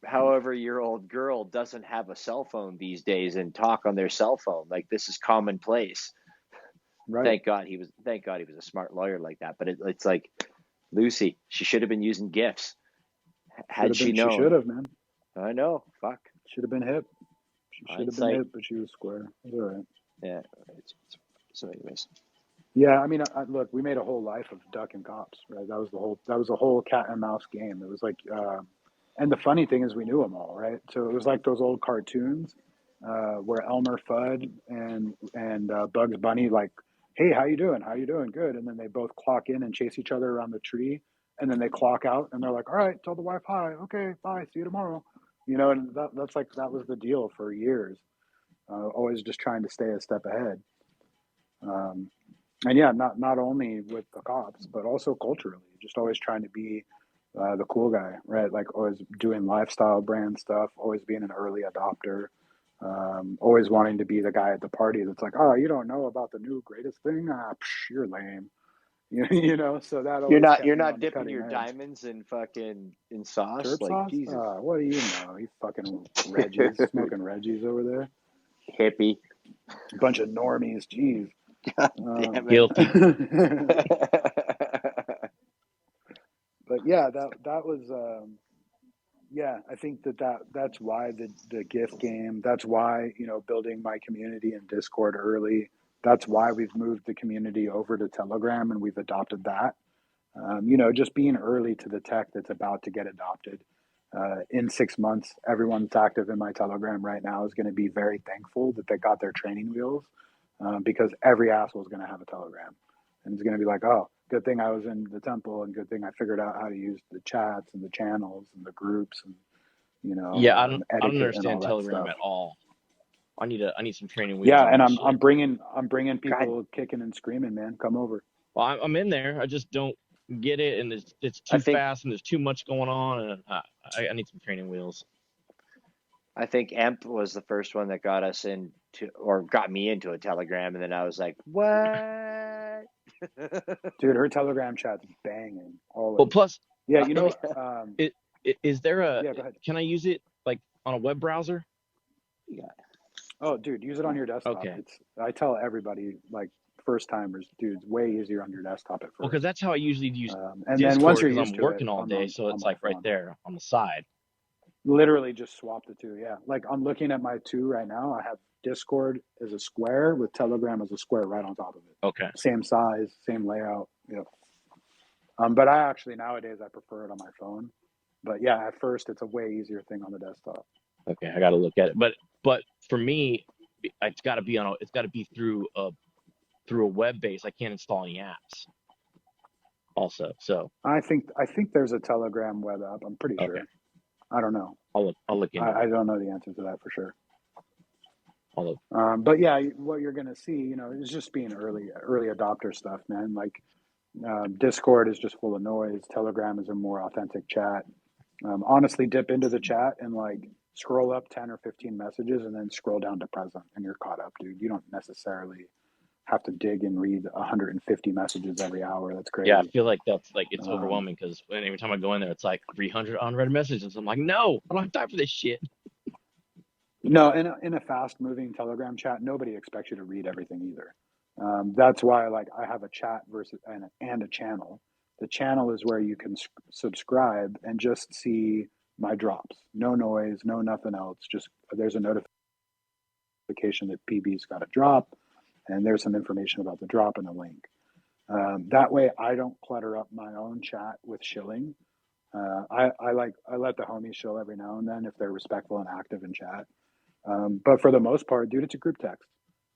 Speaker 6: however-year-old girl doesn't have a cell phone these days and talk on their cell phone? Like, this is commonplace.
Speaker 3: Right.
Speaker 6: Thank God he was a smart lawyer like that. But it's like, Lucy, she should have been using GIFs. Had she known.
Speaker 3: She should have, man.
Speaker 6: I know. Fuck.
Speaker 3: Should have been hip. She should have been hip, but she was square. It was all right.
Speaker 6: Yeah. So anyways.
Speaker 3: Yeah, I mean, look, we made a whole life of ducking cops, right? That was a whole cat and mouse game. It was like, and the funny thing is we knew them all, right? So it was like those old cartoons where Elmer Fudd and Bugs Bunny, like, hey, how you doing? How you doing? Good. And then they both clock in and chase each other around the tree. And then they clock out and they're like, all right, tell the wife hi. Okay, bye. See you tomorrow. And that's like, that was the deal for years. Always just trying to stay a step ahead. And yeah, not only with the cops, but also culturally, just always trying to be the cool guy, right? Like, always doing lifestyle brand stuff, always being an early adopter, always wanting to be the guy at the party that's like, oh, you don't know about the new greatest thing? You're lame. So that always
Speaker 6: You're
Speaker 3: kept me
Speaker 6: not
Speaker 3: on the
Speaker 6: dipping
Speaker 3: cutting
Speaker 6: your
Speaker 3: edge.
Speaker 6: diamonds in sauce,
Speaker 3: Turp
Speaker 6: like,
Speaker 3: sauce?
Speaker 6: Jesus.
Speaker 3: What do you know? You fucking Reggies, smoking Reggies over there.
Speaker 6: Hippie.
Speaker 3: A bunch of normies, jeez.
Speaker 6: Damn it.
Speaker 2: Guilty.
Speaker 3: But yeah, that was yeah, I think that's why the gift game, that's why, building my community in Discord early, that's why we've moved the community over to Telegram and we've adopted that. Just being early to the tech that's about to get adopted. In 6 months, everyone that's active in my Telegram right now is going to be very thankful that they got their training wheels, because every asshole is going to have a Telegram. And it's going to be like, oh, good thing I was in the temple and good thing I figured out how to use the chats and the channels and the groups and,
Speaker 2: Yeah, I don't
Speaker 3: etiquette and all
Speaker 2: understand
Speaker 3: that
Speaker 2: Telegram
Speaker 3: stuff.
Speaker 2: at all. I need some training wheels
Speaker 3: Yeah,
Speaker 2: on
Speaker 3: and
Speaker 2: that
Speaker 3: I'm
Speaker 2: shit.
Speaker 3: bringing people kicking and screaming, man. Come over.
Speaker 2: Well, I'm in there. I just don't get it, and it's
Speaker 6: I
Speaker 2: too
Speaker 6: think
Speaker 2: fast, and there's too much going on, and I need some training wheels.
Speaker 6: I think Emp was the first one that got us got me into a Telegram, and then I was like, what?
Speaker 3: Dude, her Telegram chat's banging always.
Speaker 2: Well, plus,
Speaker 3: Yeah,
Speaker 2: is there
Speaker 3: yeah, go ahead.
Speaker 2: Can I use it like on a web browser?
Speaker 6: Yeah.
Speaker 3: Oh, dude, use it on your desktop.
Speaker 2: Okay.
Speaker 3: I tell everybody, like, first timers, dude, it's way easier on your desktop at
Speaker 2: Well, because
Speaker 3: first.
Speaker 2: that's how I usually use
Speaker 3: And then once
Speaker 2: Discord,
Speaker 3: you're
Speaker 2: because
Speaker 3: used
Speaker 2: I'm
Speaker 3: to it,
Speaker 2: working all
Speaker 3: I'm
Speaker 2: day,
Speaker 3: on
Speaker 2: so it's
Speaker 3: my
Speaker 2: like right
Speaker 3: phone.
Speaker 2: there on the side.
Speaker 3: Literally just swap the two. Yeah. Like I'm looking at my two right now. I have Discord as a square with Telegram as a square right on top of it.
Speaker 2: Okay.
Speaker 3: Same size, same layout. Yep. But I actually nowadays I prefer it on my phone. But yeah, at first it's a way easier thing on the desktop.
Speaker 2: Okay, I got to look at it. But for me, it's got to be through a web base. I can't install any apps. Also, so
Speaker 3: I think there's a Telegram web app. I'm pretty
Speaker 2: okay,
Speaker 3: sure. I don't know.
Speaker 2: I'll look into
Speaker 3: I
Speaker 2: it.
Speaker 3: don't know the answer to that for sure.
Speaker 2: I'll look.
Speaker 3: But yeah, what you're gonna see, is just being early adopter stuff, man. Like Discord is just full of noise. Telegram is a more authentic chat. Honestly, dip into the chat and like scroll up 10 or 15 messages and then scroll down to present, and you're caught up, dude. You don't necessarily have to dig and read 150 messages every hour. That's crazy.
Speaker 2: Yeah, I feel like that's like it's overwhelming because every time I go in there, it's like 300 unread messages. I'm like, no, I don't have time for this shit.
Speaker 3: No, in a fast moving Telegram chat, nobody expects you to read everything either. That's why like I have a chat versus and a channel. The channel is where you can subscribe and just see my drops. No noise, no nothing else. Just there's a notification that PB's got a drop, and there's some information about the drop and a link. That way, I don't clutter up my own chat with shilling. I let the homies shill every now and then if they're respectful and active in chat. But for the most part, dude, it's a group text,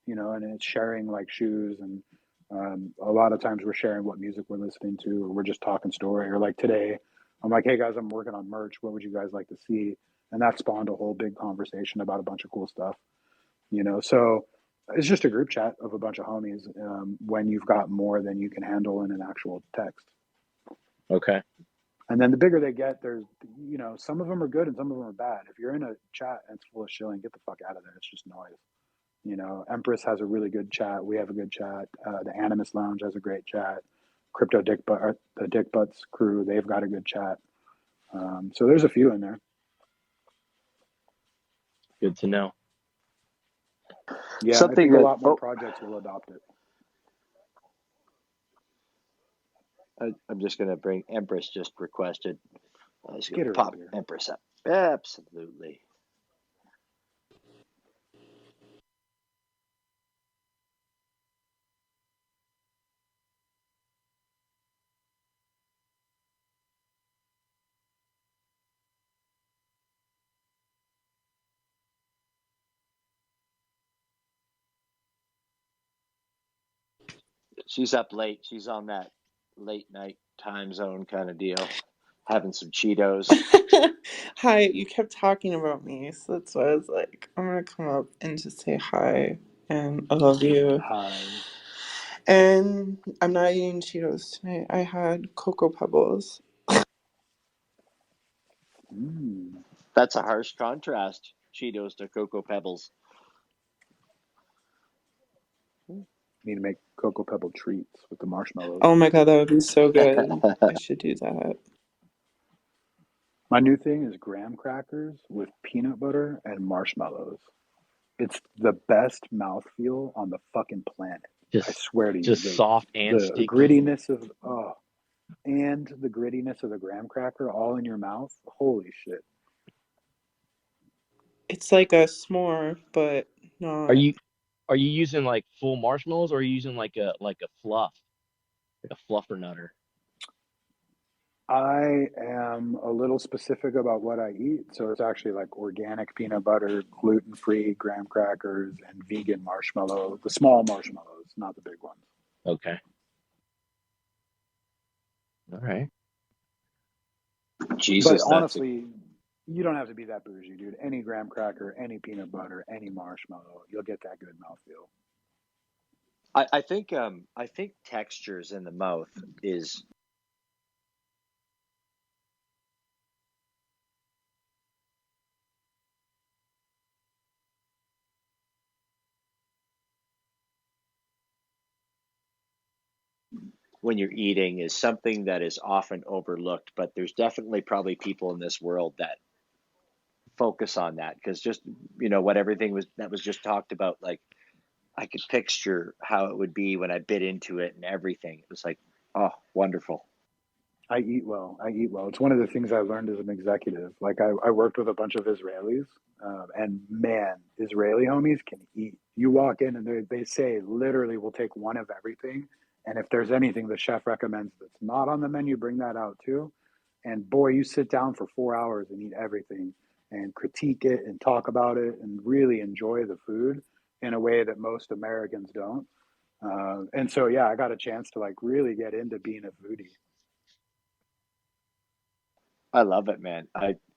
Speaker 3: and it's sharing like shoes, and a lot of times we're sharing what music we're listening to, or we're just talking story, or like today, I'm like, hey guys, I'm working on merch. What would you guys like to see? And that spawned a whole big conversation about a bunch of cool stuff, So it's just a group chat of a bunch of homies when you've got more than you can handle in an actual text.
Speaker 2: Okay.
Speaker 3: And then the bigger they get, there's, some of them are good and some of them are bad. If you're in a chat and it's full of shilling, get the fuck out of there. It's just noise. Empress has a really good chat. We have a good chat. The Animus Lounge has a great chat. Crypto Dick Butt, the Dick Butts crew, they've got a good chat. So there's a few in there.
Speaker 2: Good to know.
Speaker 3: Yeah, I think a lot more projects will adopt it.
Speaker 6: I'm just going to bring Empress just requested. I was going to
Speaker 3: her
Speaker 6: pop
Speaker 3: up here.
Speaker 6: Empress up. Absolutely. She's up late. She's on that late night time zone kind of deal, having some Cheetos.
Speaker 7: Hi, you kept talking about me, so that's why I was like, I'm gonna come up and just say hi, and I love you.
Speaker 3: Hi.
Speaker 7: And I'm not eating Cheetos tonight. I had Cocoa Pebbles.
Speaker 6: That's a harsh contrast, Cheetos to Cocoa Pebbles.
Speaker 3: Need to make Cocoa Pebble treats with the marshmallows.
Speaker 7: Oh my god, that would be so good. I should do that.
Speaker 3: My new thing is graham crackers with peanut butter and marshmallows. It's the best mouthfeel on the fucking planet. I swear to you.
Speaker 2: Just soft and sticky.
Speaker 3: Grittiness of and the grittiness of the graham cracker all in your mouth. Holy shit.
Speaker 7: It's like a s'more, but not.
Speaker 2: Are you using like full marshmallows, or are you using like a fluff, like a fluffer nutter?
Speaker 3: I am a little specific about what I eat, so it's actually like organic peanut butter, gluten-free graham crackers, and vegan marshmallow. The small marshmallows, not the big ones.
Speaker 2: Okay. All right.
Speaker 6: Jesus,
Speaker 3: but honestly, you don't have to be that bougie, dude. Any graham cracker, any peanut butter, any marshmallow, you'll get that good mouthfeel.
Speaker 6: I think textures in the mouth is when you're eating is something that is often overlooked, but there's definitely probably people in this world that focus on that because just what everything was that was just talked about, like I could picture how it would be when I bit into it and everything. It was like, oh, wonderful.
Speaker 3: I eat well. I eat well. It's one of the things I learned as an executive. Like I worked with a bunch of Israelis, and man, Israeli homies can eat. You walk in and they say literally, we'll take one of everything, and if there's anything the chef recommends that's not on the menu, bring that out too. And boy, you sit down for 4 hours and eat everything and critique it and talk about it and really enjoy the food in a way that most Americans don't. And so, yeah, I got a chance to like really get into being a foodie.
Speaker 6: I love it, man.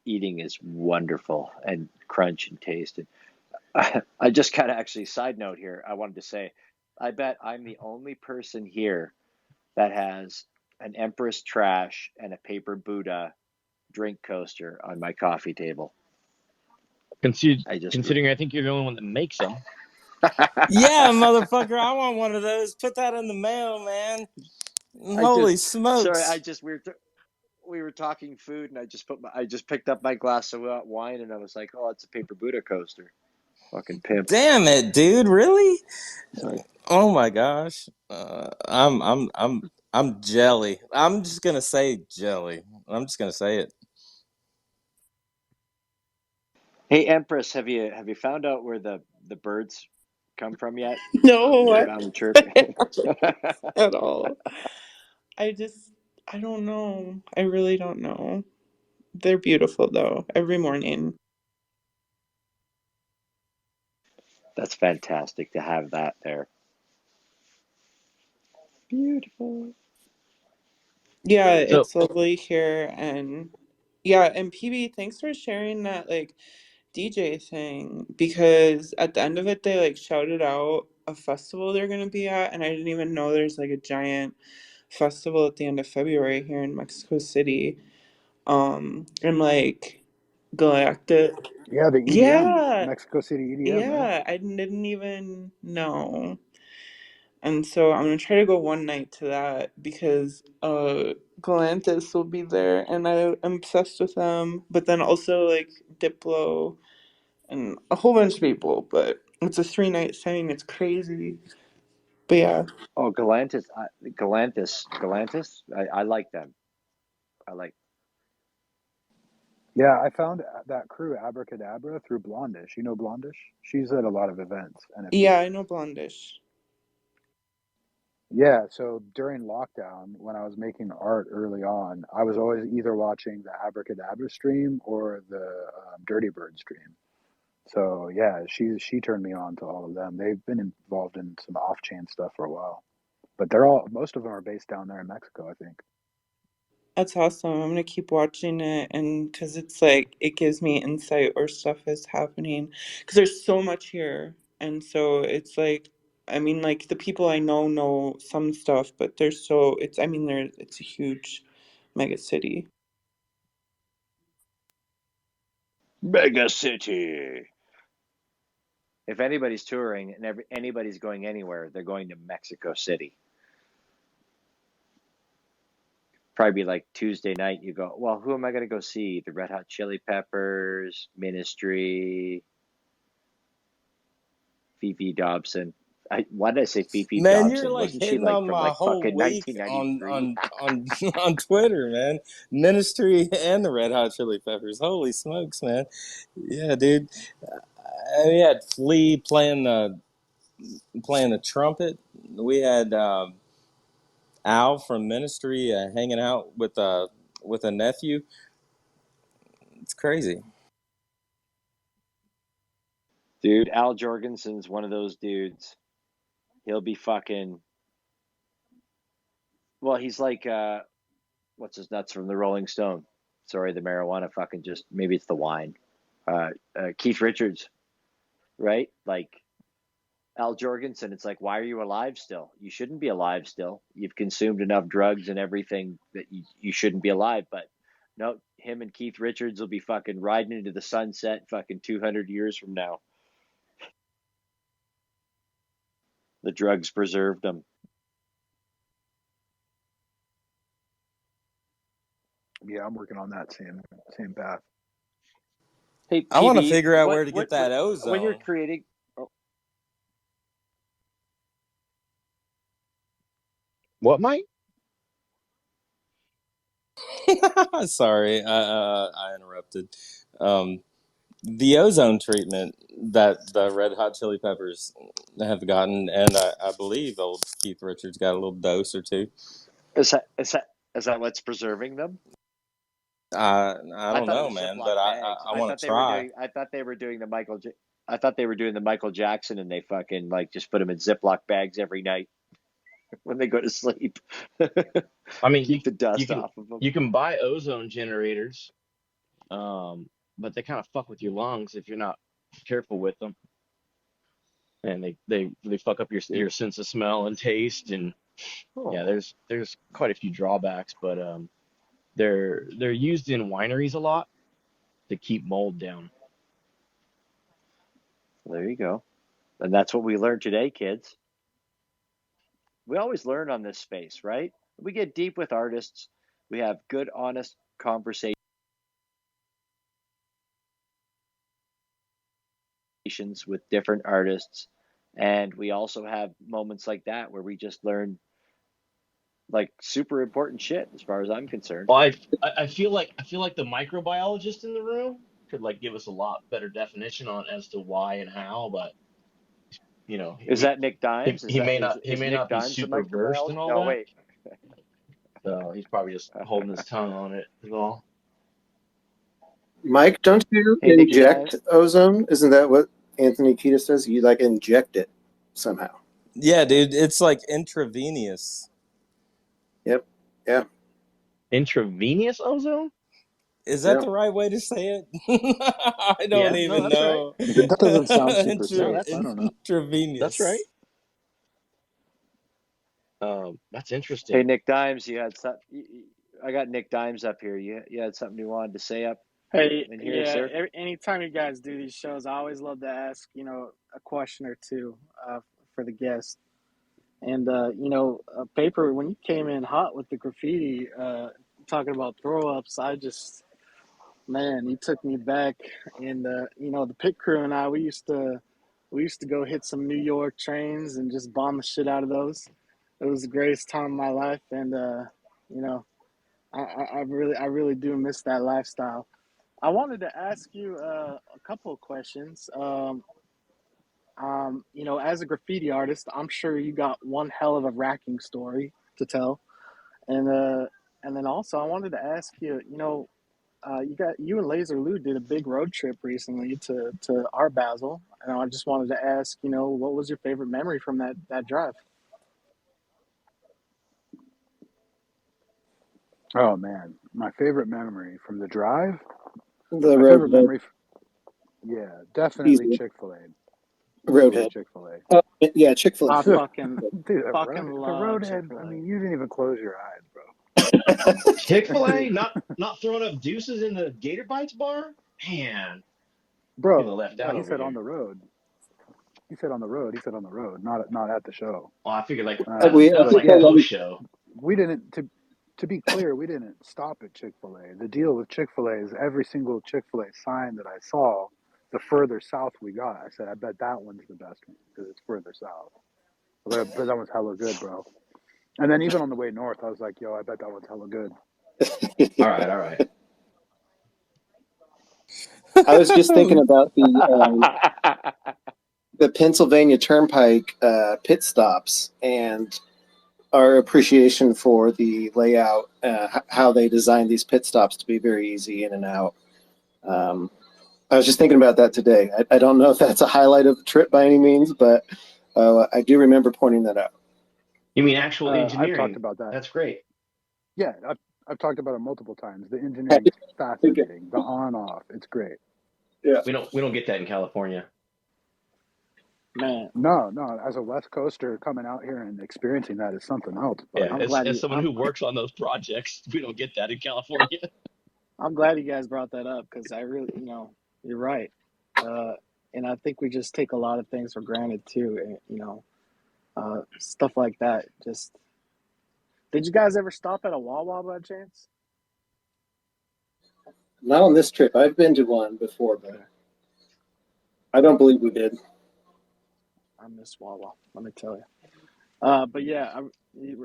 Speaker 6: Eating is wonderful and crunch and taste. And I just kind of actually, side note here, I wanted to say, I bet I'm the only person here that has an Empress Trash and a paper Buddha drink coaster on my coffee table. I just,
Speaker 2: Considering I think you're the only one that makes them.
Speaker 5: Yeah, motherfucker, I want one of those. Put that in the mail, man. Holy
Speaker 6: sorry,
Speaker 5: smokes.
Speaker 6: we were talking food, and I just picked up my glass of wine, and I was like, oh, it's a paper Buddha coaster. Fucking pimp.
Speaker 5: Damn it, dude! Really?
Speaker 6: Sorry.
Speaker 5: Oh my gosh. I'm jelly. I'm just gonna say jelly. I'm just gonna say it.
Speaker 6: Hey, Empress, have you found out where the birds come from yet?
Speaker 7: No,
Speaker 6: You
Speaker 7: I
Speaker 6: found the chirp?
Speaker 7: haven't at all. I just, I don't know. I really don't know. They're beautiful though, every morning.
Speaker 6: That's fantastic to have that there. Beautiful.
Speaker 7: Yeah,
Speaker 2: So
Speaker 7: it's lovely here. And yeah, and PB, thanks for sharing that like DJ thing, because at the end of it they like shouted out a festival they're gonna be at, and I didn't even know there's like a giant festival at the end of February here in Mexico City. And like Galactic.
Speaker 3: Yeah, the EDM,
Speaker 7: Yeah,
Speaker 3: Mexico City EDM, right?
Speaker 7: yeah, I didn't even know. And so I'm gonna try to go one night to that because Galantis will be there and I'm obsessed with them. But then also like Diplo and a whole bunch of people. But it's a 3 night thing. It's crazy. But yeah.
Speaker 6: Oh, Galantis. I like them. I like.
Speaker 3: Yeah, I found that crew Abracadabra through Blondish. You know Blondish? She's at a lot of events,
Speaker 7: Yeah,
Speaker 3: NFTs.
Speaker 7: I know Blondish.
Speaker 3: Yeah, so during lockdown, when I was making art early on, I was always either watching the Abracadabra stream or the Dirty Bird stream. So yeah, she turned me on to all of them. They've been involved in some off-chain stuff for a while, but most of them are based down there in Mexico, I think.
Speaker 7: That's awesome. I'm gonna keep watching it, and because it's like it gives me insight where stuff is happening. Because there's so much here, and so it's like, I mean, like the people I know some stuff, but there's so it's. I mean, it's a huge mega city.
Speaker 6: Mega City. If anybody's touring and anybody's going anywhere, they're going to Mexico City. Probably be like Tuesday night. You go, well, who am I going to go see? The Red Hot Chili Peppers, Ministry, Fifi Dobson. Why did I say Fifi
Speaker 5: Man, you're
Speaker 6: Dobson?
Speaker 5: like
Speaker 6: Wasn't she
Speaker 5: hitting
Speaker 6: like
Speaker 5: on
Speaker 6: from
Speaker 5: my
Speaker 6: like
Speaker 5: whole
Speaker 6: fucking
Speaker 5: week on
Speaker 6: 1993?
Speaker 5: on on on Twitter, man. Ministry and the Red Hot Chili Peppers. Holy smokes, man. Yeah, dude. We had Flea playing the trumpet. We had Al from Ministry hanging out with a nephew. It's crazy.
Speaker 6: Dude, Al Jorgensen's one of those dudes. He'll be fucking. Well, he's like what's his nuts from the Rolling Stone? Sorry, the marijuana fucking just maybe it's the wine. Keith Richards, right? Like Al Jorgensen, it's like, why are you alive still? You shouldn't be alive still. You've consumed enough drugs and everything that you shouldn't be alive. But no, him and Keith Richards will be fucking riding into the sunset fucking 200 years from now. The drugs preserved them.
Speaker 3: Yeah, I'm working on that same path.
Speaker 6: Hey,
Speaker 5: I want to
Speaker 6: PB,
Speaker 5: figure out where to get that
Speaker 6: when you're
Speaker 5: ozone.
Speaker 6: creating, oh,
Speaker 2: What, Mike?
Speaker 5: Sorry, I interrupted. The ozone treatment that the Red Hot Chili Peppers have gotten, and I believe old Keith Richards got a little dose or two.
Speaker 6: Is that what's preserving them?
Speaker 5: I
Speaker 6: I
Speaker 5: don't
Speaker 6: thought it
Speaker 5: know,
Speaker 6: was
Speaker 5: man,
Speaker 6: Ziploc
Speaker 5: but
Speaker 6: bags.
Speaker 5: I
Speaker 6: I
Speaker 5: want
Speaker 6: thought
Speaker 5: to
Speaker 6: they were
Speaker 5: try.
Speaker 6: doing. I thought they were doing the Michael. I thought they were doing the Michael Jackson, and they fucking like just put them in Ziploc bags every night when they go to sleep.
Speaker 2: I mean,
Speaker 6: Keep the
Speaker 2: you
Speaker 6: dust
Speaker 2: can
Speaker 6: off of them.
Speaker 2: you can buy ozone generators, but they kind of fuck with your lungs if you're not careful with them, and they fuck up your sense of smell and taste, and yeah,
Speaker 6: Oh,
Speaker 2: there's quite a few drawbacks, but they're used in wineries a lot to keep mold down.
Speaker 6: there you go. And that's what we learned today, kids. We always learn on this space, right? We get deep with artists. We have good, honest conversations with different artists. And we also have moments like that where we just learn like super important shit as far as I'm concerned.
Speaker 2: Well, I feel like the microbiologist in the room could like give us a lot better definition on as to why and how, but you know,
Speaker 6: Is that Nick Dimes?
Speaker 2: he may
Speaker 6: Is
Speaker 2: not
Speaker 6: Nick
Speaker 2: be
Speaker 6: Dimes the
Speaker 2: super versed
Speaker 6: microbiologist?
Speaker 2: in all
Speaker 6: No,
Speaker 2: that,
Speaker 6: wait.
Speaker 2: so he's probably just holding his tongue on it as well.
Speaker 8: Mike, don't you
Speaker 6: Hey, Nicky
Speaker 8: inject
Speaker 6: Dimes.
Speaker 8: ozone? Isn't that what Anthony Kiedis does? You like inject it somehow.
Speaker 5: Yeah, dude, it's like intravenous.
Speaker 8: Yep. Yeah.
Speaker 2: Intravenous ozone?
Speaker 5: Is that
Speaker 8: Yeah.
Speaker 5: the right way to say it? I don't
Speaker 2: Yeah, no,
Speaker 5: even
Speaker 2: that's right.
Speaker 5: know.
Speaker 3: That doesn't sound super
Speaker 2: No,
Speaker 3: safe.
Speaker 2: that's
Speaker 3: I don't know.
Speaker 2: that's right.
Speaker 5: Intravenous.
Speaker 2: That's
Speaker 6: Hey,
Speaker 2: interesting.
Speaker 6: Nick Dimes, you had some. I got Nick Dimes up here. You had something you wanted to say up
Speaker 9: Hey,
Speaker 6: in here,
Speaker 9: yeah,
Speaker 6: sir?
Speaker 9: anytime you guys do these shows, I always love to ask, a question or two for the guest. And, Paper, when you came in hot with the graffiti, talking about throw ups, man, you took me back. And, the pit crew and we used to go hit some New York trains and just bomb the shit out of those. It was the greatest time of my life. And, you know, I really do miss that lifestyle. I wanted to ask you a couple of questions. As a graffiti artist, I'm sure you got one hell of a racking story to tell, and then also I wanted to ask you, you and Laser Lou did a big road trip recently to Art Basel, and I just wanted to ask, what was your favorite memory from that drive?
Speaker 3: Oh man, my favorite memory from the drive.
Speaker 8: The
Speaker 3: My favorite
Speaker 8: roadhead.
Speaker 3: memory. Yeah, definitely
Speaker 8: Easy.
Speaker 3: Chick-fil-A. Easily
Speaker 8: Roadhead.
Speaker 3: Chick-fil-A.
Speaker 8: Yeah, Chick-fil-A.
Speaker 9: I
Speaker 3: Dude,
Speaker 9: fucking
Speaker 3: the
Speaker 9: fucking love
Speaker 3: roadhead. I
Speaker 9: Chick-fil-A.
Speaker 3: mean, you didn't even close your eyes, bro.
Speaker 2: Chick-fil-A not throwing up deuces in the Gator Bites bar? Man, feeling
Speaker 3: Bro,
Speaker 2: left
Speaker 3: no,
Speaker 2: out
Speaker 3: he
Speaker 2: over
Speaker 3: said on
Speaker 2: here.
Speaker 3: the road. He said on the road. He said on the road, not at the show.
Speaker 2: Well, I figured like
Speaker 8: we
Speaker 2: that's
Speaker 3: But
Speaker 2: like
Speaker 3: yeah,
Speaker 2: post show.
Speaker 3: we didn't. To be clear, we didn't stop at Chick-fil-A. The deal with Chick-fil-A is every single Chick-fil-A sign that I saw, the further south we got, I said, I bet that one's the best one because it's further south. But that one's hella good, bro. And then even on the way north, I was like, yo, I bet that one's hella good.
Speaker 2: All right.
Speaker 8: I was just thinking about the Pennsylvania Turnpike pit stops and our appreciation for the layout, how they designed these pit stops to be very easy in and out. I was just thinking about that today. I don't know if that's a highlight of the trip by any means, but I do remember pointing that out.
Speaker 2: You mean actual
Speaker 3: I've talked
Speaker 2: engineering?
Speaker 3: about that.
Speaker 2: That's great.
Speaker 3: Yeah, I've talked about it multiple times. The engineering's fascinating. The on-off, it's great.
Speaker 8: Yeah.
Speaker 2: We don't get that in California.
Speaker 9: Man,
Speaker 3: No, as a West Coaster coming out here and experiencing that is something else,
Speaker 2: Yeah,
Speaker 3: buddy.
Speaker 9: I'm glad
Speaker 2: as
Speaker 9: you
Speaker 2: someone
Speaker 9: I'm
Speaker 2: who works on those projects, we don't get that in California.
Speaker 9: I'm glad you guys brought that up because I really, you're right. And I think we just take a lot of things for granted too. And, stuff like that. Just did you guys ever stop at a Wawa by chance?
Speaker 8: Not on this trip. I've been to one before, but
Speaker 9: Okay,
Speaker 8: I don't believe we did.
Speaker 9: I miss Wawa. Let me tell you. But yeah, I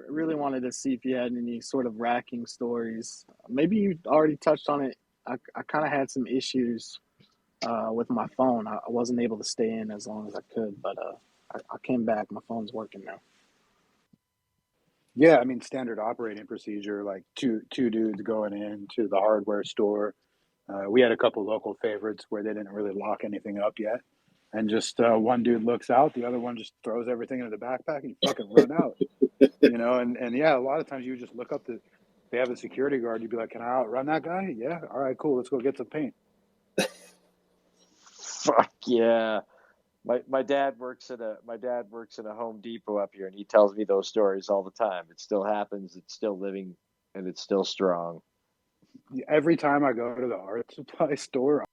Speaker 9: really wanted to see if you had any sort of racking stories. Maybe you already touched on it. I kind of had some issues with my phone. I wasn't able to stay in as long as I could, but I came back. My phone's working now.
Speaker 3: Yeah, I mean, standard operating procedure, like two dudes going into the hardware store. We had a couple local favorites where they didn't really lock anything up yet, and just one dude looks out, the other one just throws everything into the backpack, and you fucking run out. And yeah, a lot of times you would just look up they have a security guard, you'd be like, "Can I outrun that guy?" Yeah, all right, cool, let's go get some paint.
Speaker 6: Fuck yeah. My dad works at a Home Depot up here, and he tells me those stories all the time. It still happens. It's still living, and it's still strong.
Speaker 3: Every time I go to the art supply store,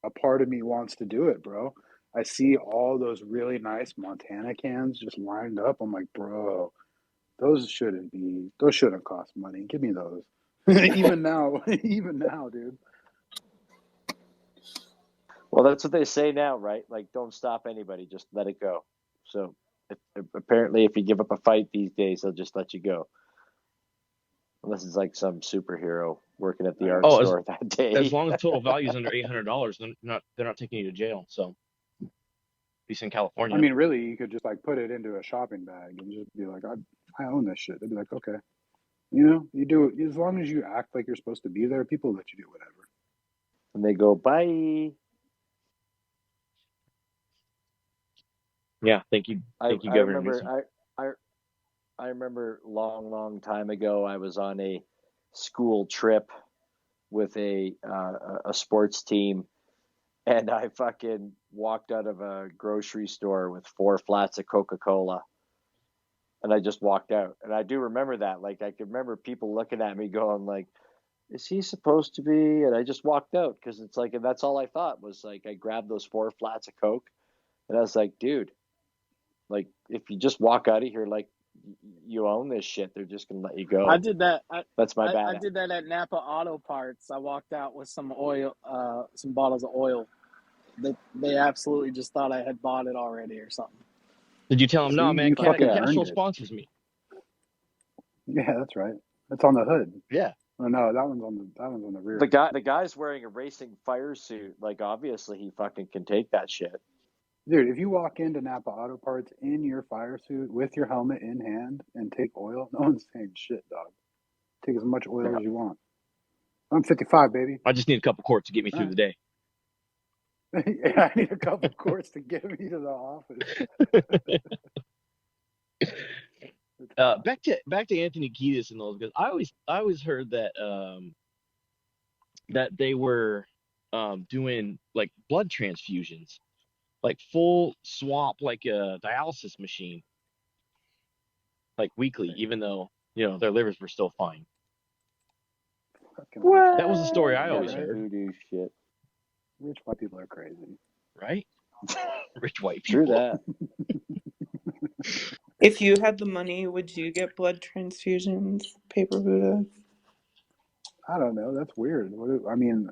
Speaker 3: a part of me wants to do it, bro. I see all those really nice Montana cans just lined up. I'm like, bro, those shouldn't cost money. Give me those. even now, dude.
Speaker 6: Well, that's what they say now, right? Like, don't stop anybody, just let it go. So apparently, if you give up a fight these days, they'll just let you go, unless it's like some superhero working at the art
Speaker 2: Oh,
Speaker 6: store that
Speaker 2: as
Speaker 6: day.
Speaker 2: long as total value is under $800, they're not taking you to jail. So, at least in
Speaker 3: I
Speaker 2: California.
Speaker 3: mean, really, you could just like put it into a shopping bag and just be like, I own this shit. They'd be like, okay, you do it as long as you act like you're supposed to be there. People let you do whatever.
Speaker 6: And they go, bye.
Speaker 2: Yeah, thank you,
Speaker 6: I
Speaker 2: Governor Newsom.
Speaker 6: I remember long time ago, I was on a school trip with a sports team, and I fucking walked out of a grocery store with 4 flats of Coca-Cola, and I just walked out. And I do remember that. Like, I could remember people looking at me going like, is he supposed to be? And I just walked out because it's like, and that's all I thought was like, I grabbed those 4 flats of Coke, and I was like, dude, like, if you just walk out of here, like, you own this shit, they're just gonna let you
Speaker 9: I
Speaker 6: go.
Speaker 9: did that.
Speaker 6: That's my
Speaker 9: I
Speaker 6: bad.
Speaker 9: did that at Napa Auto Parts. I walked out with some oil, some bottles of oil. They absolutely just thought I had bought it already or something.
Speaker 2: Did you tell him,
Speaker 3: See,
Speaker 2: no, man,
Speaker 3: you fucking earned
Speaker 2: Castrol
Speaker 3: it.
Speaker 2: sponsors me?
Speaker 3: Yeah, that's right. That's on the hood.
Speaker 2: Yeah.
Speaker 3: Oh no, that one's on the rear.
Speaker 6: The guy's wearing a racing fire suit. Like, obviously he fucking can take that shit.
Speaker 3: Dude, if you walk into Napa Auto Parts in your fire suit with your helmet in hand and take oil, no one's saying shit, dog. Take as much oil
Speaker 6: Yeah.
Speaker 3: as you want. I'm 55, baby.
Speaker 2: I just need a couple quarts to get me
Speaker 3: All
Speaker 2: through the day.
Speaker 3: right. Yeah, I need a couple quarts to get me to the office.
Speaker 2: Back to Anthony Kiedis and those guys. I always heard that that they were doing like blood transfusions, like full swap, like a dialysis machine, like weekly, even though their livers were still fine.
Speaker 3: Fucking rich
Speaker 2: That was the story I
Speaker 3: people,
Speaker 2: always
Speaker 3: right?
Speaker 2: heard.
Speaker 6: Voodoo shit.
Speaker 3: Rich white people are crazy.
Speaker 2: Right? Rich white
Speaker 6: True
Speaker 2: people.
Speaker 6: that.
Speaker 7: If you had the money, would you get blood transfusions, Paper Buddha?
Speaker 3: I don't know. That's weird. I mean,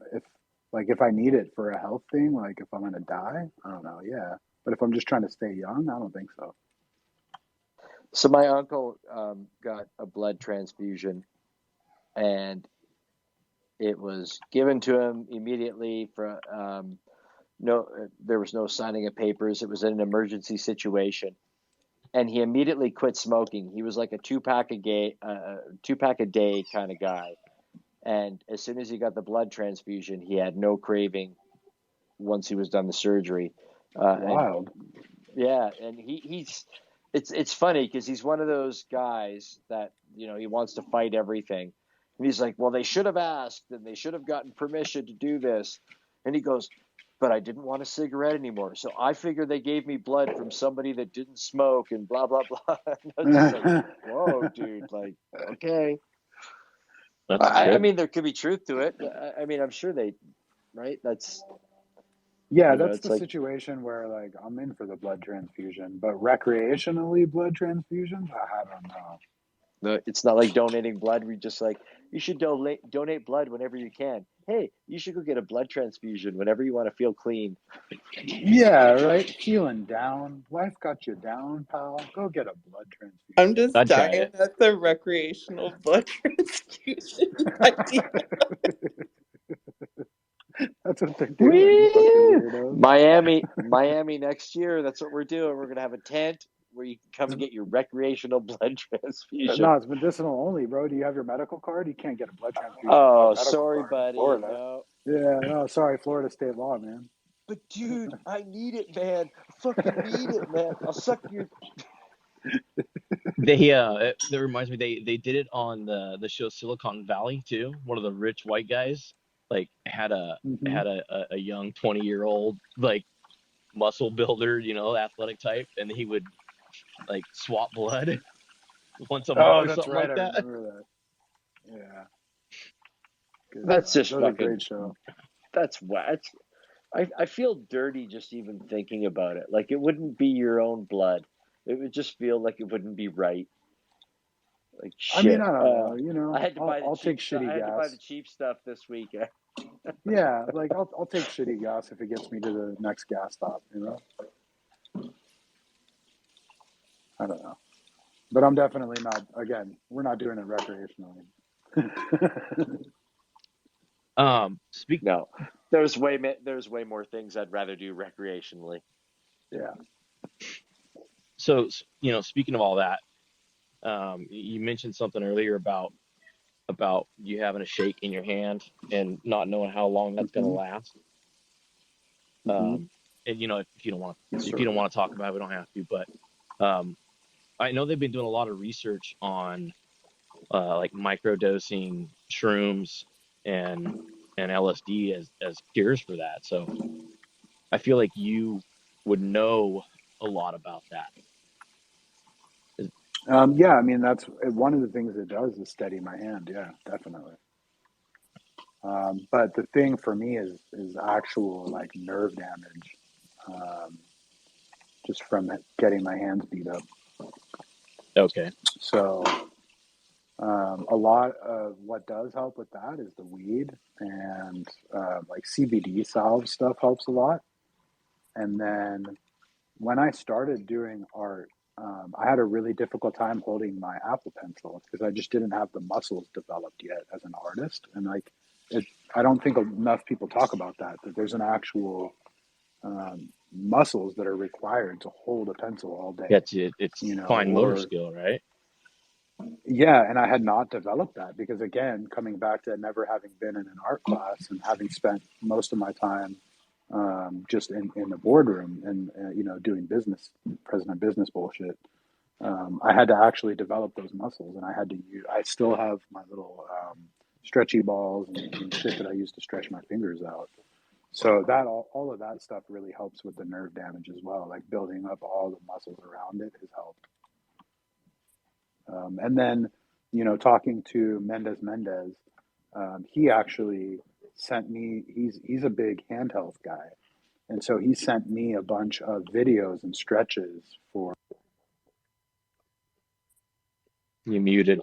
Speaker 3: if I need it for a health thing, like if I'm gonna die, I don't know. Yeah, but if I'm just trying to stay young, I don't think so.
Speaker 6: So my uncle got a blood transfusion, and it was given to him immediately for there was no signing of papers. It was an emergency situation, and he immediately quit smoking. He was like a 2-pack a day kind of guy. And as soon as he got the blood transfusion, he had no craving once he was done the surgery.
Speaker 3: Wild.
Speaker 6: And it's funny because he's one of those guys that he wants to fight everything, and he's like, well, they should have asked and they should have gotten permission to do this, and he goes, but I didn't want a cigarette anymore, so I figured they gave me blood from somebody that didn't smoke and blah blah blah. And I was just like, whoa, dude, like, okay. I mean, there could be truth to it. I mean, I'm sure right? That's
Speaker 3: Yeah, that's
Speaker 6: it's
Speaker 3: the
Speaker 6: like,
Speaker 3: situation where like I'm in for the blood transfusion, but recreationally blood transfusions, I don't know.
Speaker 6: It's not like donating blood. We just like, you should donate blood whenever you can. Hey, you should go get a blood transfusion whenever you want to feel clean.
Speaker 3: Yeah, right. Feeling down. Life got you down, pal. Go get a blood transfusion.
Speaker 7: I'm just
Speaker 2: I'd try
Speaker 7: dying
Speaker 2: it.
Speaker 7: at the recreational blood transfusion idea.
Speaker 3: That's what they're doing, you fucking weirdos.
Speaker 6: Miami next year. That's what we're doing. We're gonna have a tent where you can come and get your recreational blood transfusion.
Speaker 3: No, it's medicinal only, bro. Do you have your medical card? You can't get a blood transfusion
Speaker 6: Oh,
Speaker 3: without a medical
Speaker 6: sorry,
Speaker 3: card in
Speaker 6: buddy.
Speaker 3: Florida.
Speaker 6: No.
Speaker 3: Yeah, no, sorry, Florida state law, man.
Speaker 6: But dude, I need it, man. I fucking need it, man. I'll suck your.
Speaker 2: That reminds me, they did it on the show Silicon Valley too. One of the rich white guys like had a young 20-year-old like muscle builder, athletic type, and he would like swap blood once a month
Speaker 3: Oh,
Speaker 2: or
Speaker 3: that's
Speaker 2: something
Speaker 3: right.
Speaker 2: like
Speaker 3: I
Speaker 2: that.
Speaker 3: remember that. Yeah. Good
Speaker 6: That's
Speaker 3: times.
Speaker 6: just
Speaker 3: That was a
Speaker 6: fucking.
Speaker 3: great show.
Speaker 6: That's what. I feel dirty just even thinking about it. Like it wouldn't be your own blood. It would just feel like it wouldn't be right. Like
Speaker 3: I mean,
Speaker 6: shit.
Speaker 3: I don't know.
Speaker 6: I had to buy the
Speaker 3: I'll
Speaker 6: cheap
Speaker 3: take
Speaker 6: stuff.
Speaker 3: shitty
Speaker 6: I had to buy
Speaker 3: gas.
Speaker 6: the cheap stuff this week.
Speaker 3: Yeah, like I'll take shitty gas if it gets me to the next gas stop, I don't know. But I'm definitely not, again, we're not doing it recreationally.
Speaker 6: No, there's way more things I'd rather do recreationally.
Speaker 3: Yeah.
Speaker 2: So speaking of all that, you mentioned something earlier about you having a shake in your hand and not knowing how long that's going to last. And if you don't want to talk about it, we don't have to. But I know they've been doing a lot of research on like microdosing shrooms and LSD as cures for that. So I feel like you would know a lot about that.
Speaker 3: Yeah, I mean, that's one of the things it does is steady my hand. Yeah, definitely. But the thing for me is actual like nerve damage, just from getting my hands beat up.
Speaker 2: Okay.
Speaker 3: So a lot of what does help with that is the weed, and like CBD salve stuff helps a lot. And then when I started doing art, I had a really difficult time holding my Apple Pencil because I just didn't have the muscles developed yet as an artist. And like, I don't think enough people talk about that there's an actual muscles that are required to hold a pencil all day.
Speaker 2: It's fine motor skill, right?
Speaker 3: Yeah, and I had not developed that because, again, coming back to never having been in an art class and having spent most of my time just in the boardroom and doing president business bullshit. I had to actually develop those muscles, and I still have my little stretchy balls and shit that I used to stretch my fingers out. So that all of that stuff really helps with the nerve damage as well. Like building up all the muscles around it has helped. And then, talking to Mendez, he actually sent me. He's a big hand health guy, and so he sent me a bunch of videos and stretches for.
Speaker 2: You muted.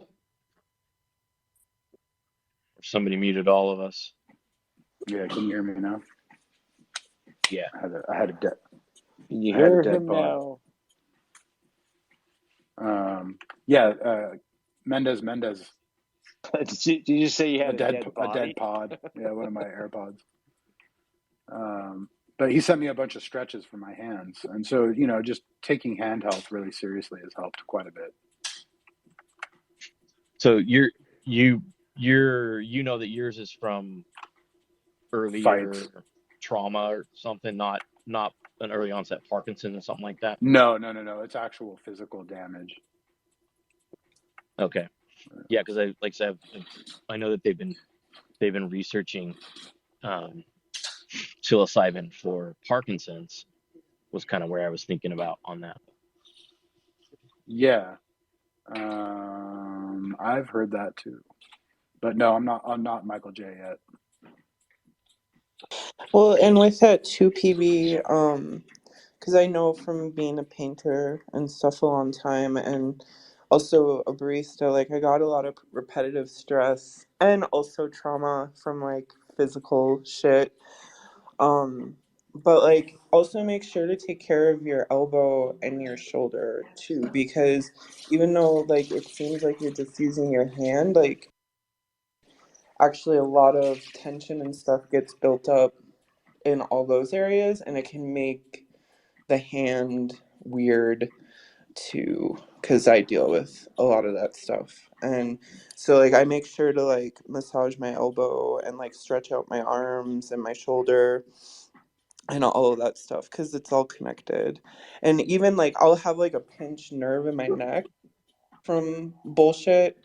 Speaker 2: Somebody muted all of us.
Speaker 3: Yeah, can you hear me now?
Speaker 2: Yeah.
Speaker 3: I had a dead.
Speaker 6: Can you hear him now? Mendez. Did you say you had a dead
Speaker 3: pod? Yeah, one of my AirPods. But he sent me a bunch of stretches for my hands, and so just taking hand health really seriously has helped quite a bit.
Speaker 2: So you know that yours is from earlier trauma or something, not an early onset Parkinson or something like that.
Speaker 3: No. It's actual physical damage.
Speaker 2: Okay. Yeah, because I know that they've been researching psilocybin for Parkinson's was kind of where I was thinking about on that.
Speaker 3: Yeah, I've heard that too, but no, I'm not Michael J yet.
Speaker 7: Well, and with that 2PB, because I know from being a painter and stuff a long time, and also a barista, like I got a lot of repetitive stress and also trauma from like physical shit. But like also make sure to take care of your elbow and your shoulder too, because even though like it seems like you're just using your hand, like actually a lot of tension and stuff gets built up in all those areas, and it can make the hand weird too, because I deal with a lot of that stuff. And so like I make sure to like massage my elbow and like stretch out my arms and my shoulder and all of that stuff, because it's all connected. And even like I'll have like a pinched nerve in my neck from bullshit,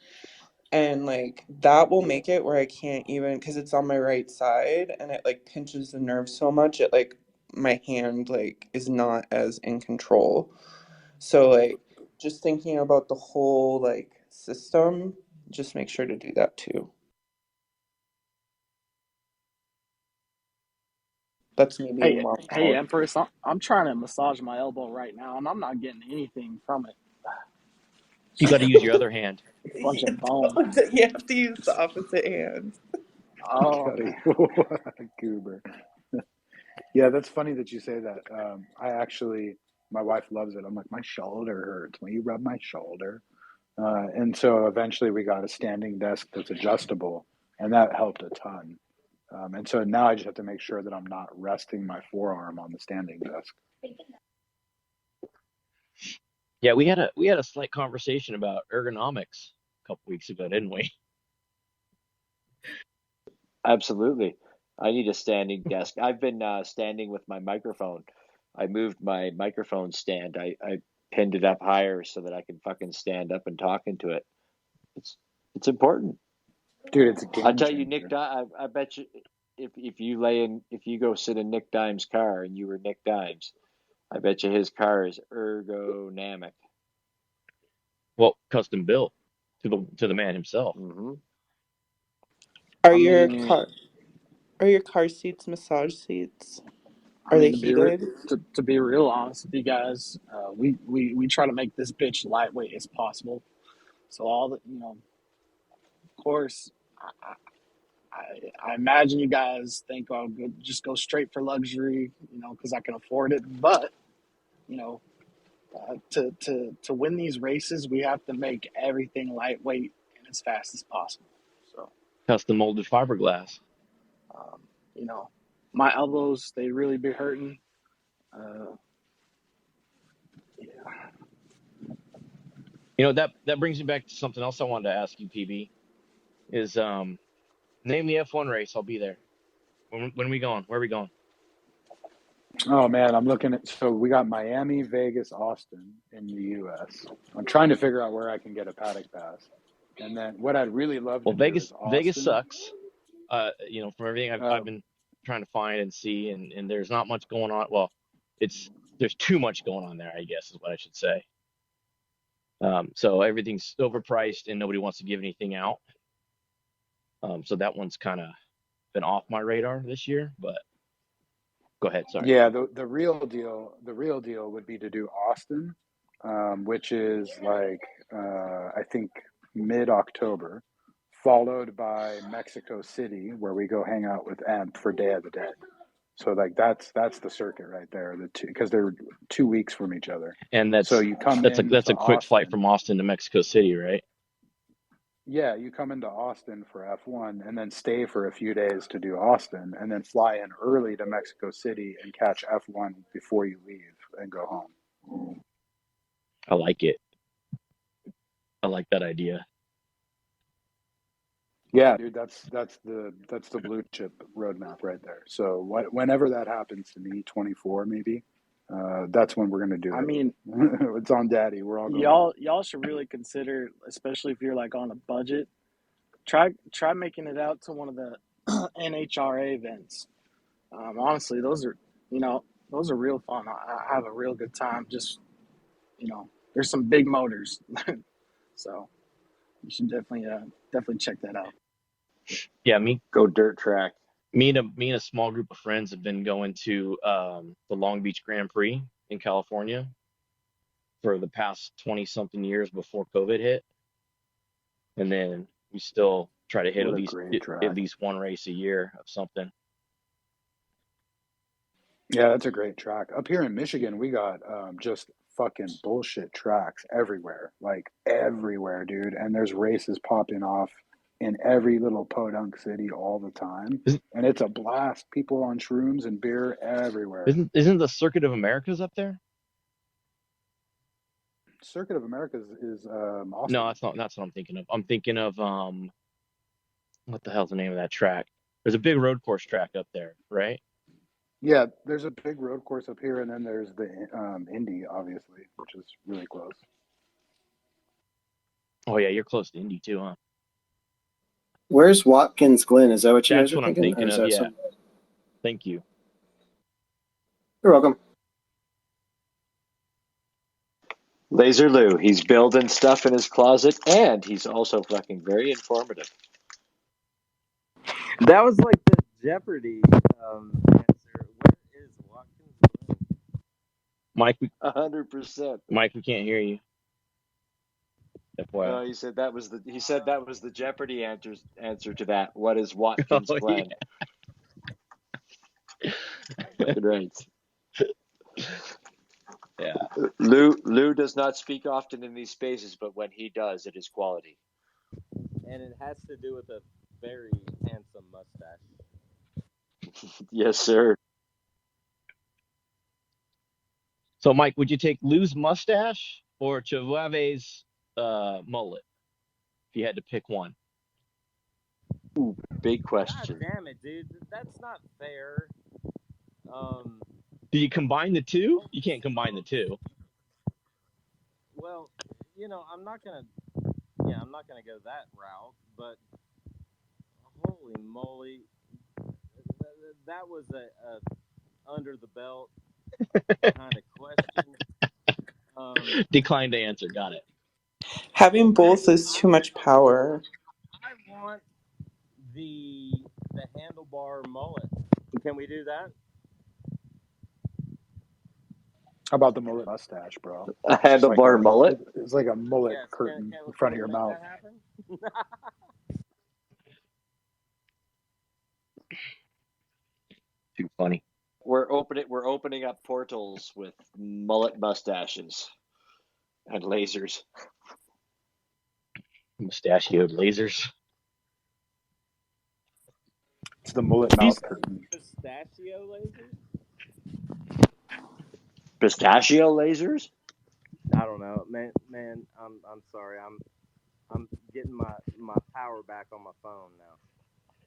Speaker 7: and like that will make it where I can't even, because it's on my right side and it like pinches the nerve so much it like my hand like is not as in control. So like just thinking about the whole like system, just make sure to do that too. That's me being
Speaker 9: Hey,
Speaker 7: more
Speaker 9: hey,
Speaker 7: loud.
Speaker 9: Empress, I'm trying to massage my elbow right now, and I'm not getting anything from it.
Speaker 2: You got to use your other hand.
Speaker 9: Bunch
Speaker 7: You
Speaker 9: of bone.
Speaker 7: you have to use the opposite hand.
Speaker 9: Oh,
Speaker 3: Cuddy.
Speaker 9: okay.
Speaker 3: Goober. Yeah, that's funny that you say that. I actually, my wife loves it. I'm like, my shoulder hurts when you rub my shoulder. And so eventually we got a standing desk that's adjustable, and that helped a ton. And so now I just have to make sure that I'm not resting my forearm on the standing desk.
Speaker 2: Yeah, we had a slight conversation about ergonomics a couple weeks ago, didn't we?
Speaker 6: Absolutely. I need a standing desk. I've been standing with my microphone. I moved my microphone stand. I pinned it up higher so that I can fucking stand up and talk into it. It's it's important.
Speaker 3: Dude, it's a
Speaker 6: I
Speaker 3: game
Speaker 6: tell you, Nick,
Speaker 3: changer.
Speaker 6: I bet you if you go sit in Nick Dimes' car and you were Nick Dimes, I bet you his car is ergonomic.
Speaker 2: Well, custom built to the man himself.
Speaker 6: Hmm.
Speaker 7: Are
Speaker 9: I
Speaker 7: your
Speaker 9: mean,
Speaker 7: car are your car seats massage seats?
Speaker 9: I
Speaker 7: Are they
Speaker 9: mean
Speaker 7: heated?
Speaker 9: to be real honest with you guys, we try to make this bitch lightweight as possible. So all the, of course, I imagine you guys think I'll just go straight for luxury, because I can afford it. But you know, to win these races, we have to make everything lightweight and as fast as possible. So,
Speaker 2: Custom molded fiberglass.
Speaker 9: um, you know, my elbows they really be hurting. Uh, yeah.
Speaker 2: That brings me back to something else I wanted to ask you, PB. Is name the F1 race. I'll be there. When are we going? Where are we going?
Speaker 3: Oh man, I'm looking at, so we got Miami, Vegas, Austin in the US. I'm trying to figure out where I can get a paddock pass. And then what I'd really love
Speaker 2: Well,
Speaker 3: to do is
Speaker 2: Vegas
Speaker 3: Austin.
Speaker 2: sucks. From everything I've
Speaker 3: Uh,
Speaker 2: been trying to find and see, and there's not much going on. Well, there's too much going on there, I guess is what I should say. So everything's overpriced and nobody wants to give anything out. So that one's kind of been off my radar this year. But go ahead. Sorry.
Speaker 3: yeah, the real deal would be to do Austin, which is like I think mid-October, followed by Mexico City, where we go hang out with Emp for Day of the Dead. So like that's the circuit right there. The two, because they're 2 weeks from each other.
Speaker 2: And
Speaker 3: So
Speaker 2: that's
Speaker 3: you come
Speaker 2: that's a
Speaker 3: in
Speaker 2: that's
Speaker 3: to
Speaker 2: a quick flight
Speaker 3: Austin.
Speaker 2: from Austin to Mexico City, right?
Speaker 3: Yeah, you come into Austin for F1 and then stay for a few days to do Austin and then fly in early to Mexico City and catch F1 before you leave and go home.
Speaker 2: I like it. I like that idea.
Speaker 3: Yeah, dude, that's the blue chip roadmap right there. So whenever that happens to me, 24 maybe, that's when we're gonna do
Speaker 9: I
Speaker 3: it.
Speaker 9: mean,
Speaker 3: It's on Daddy. We're all going.
Speaker 9: y'all should really consider, especially if you're like on a budget. Try making it out to one of the NHRA events. Honestly, those are real fun. I have a real good time. Just there's some big motors, so you should definitely check that out.
Speaker 2: Yeah, me
Speaker 6: Go dirt track.
Speaker 2: me and a small group of friends have been going to the Long Beach Grand Prix in California for the past 20 something years before COVID hit. And then we still try to hit
Speaker 3: What a great
Speaker 2: at
Speaker 3: track.
Speaker 2: least one race a year of something.
Speaker 3: Yeah, that's a great track. Up here in Michigan, we got just fucking bullshit tracks everywhere, like everywhere, dude. And there's races popping off in every little podunk city all the time, and it's a blast. People on shrooms and beer everywhere.
Speaker 2: Isn't the Circuit of Americas up there?
Speaker 3: Circuit of Americas is Austin.
Speaker 2: No, that's what I'm thinking of. I'm thinking of what the hell's the name of that track? There's a big road course track up there, right?
Speaker 3: Yeah, there's a big road course up here, and then there's the Indy, obviously, which is really close.
Speaker 2: Oh yeah, you're close to Indy too, huh?
Speaker 8: Where's Watkins Glen? Is that what you
Speaker 2: That's
Speaker 8: guys are
Speaker 2: what I'm
Speaker 8: thinking?
Speaker 2: thinking of. Yeah. Thank you.
Speaker 8: You're welcome.
Speaker 6: Laser Lou, he's building stuff in his closet, and he's also fucking very informative.
Speaker 5: That was like the Jeopardy answer. Where is Watkins Glen?
Speaker 2: Mike,
Speaker 6: 100%.
Speaker 2: Mike, we can't hear you. FYI.
Speaker 6: No, he said that was the Jeopardy answer to that. What is Watkins Glen?
Speaker 2: Yeah.
Speaker 6: Fucking right.
Speaker 2: Yeah.
Speaker 6: Lou does not speak often in these spaces, but when he does, it is quality.
Speaker 5: And it has to do with a very handsome mustache.
Speaker 6: Yes, sir.
Speaker 2: So, Mike, would you take Lou's mustache or Chihuahua's mullet if you had to pick one?
Speaker 6: Ooh, big question.
Speaker 5: God damn it, dude. That's not fair.
Speaker 2: Do you combine the two? You can't combine the two.
Speaker 5: Well, I'm not gonna go that route, but holy moly, that was a under the belt kind of question.
Speaker 2: Declined to answer. Got it.
Speaker 7: Having both is too much power.
Speaker 5: I want the handlebar mullet. Can we do that?
Speaker 3: How about the mullet mustache, bro?
Speaker 6: A handlebar mullet?
Speaker 3: It's like a mullet curtain in front of your mouth.
Speaker 2: Too funny.
Speaker 6: We're opening up portals with mullet mustaches and lasers.
Speaker 2: Mustachioed lasers.
Speaker 3: It's the mullet mouth curtain.
Speaker 5: Pistachio lasers?
Speaker 6: Pistachio lasers?
Speaker 5: I don't know, man. I'm sorry. I'm getting my power back on my phone now.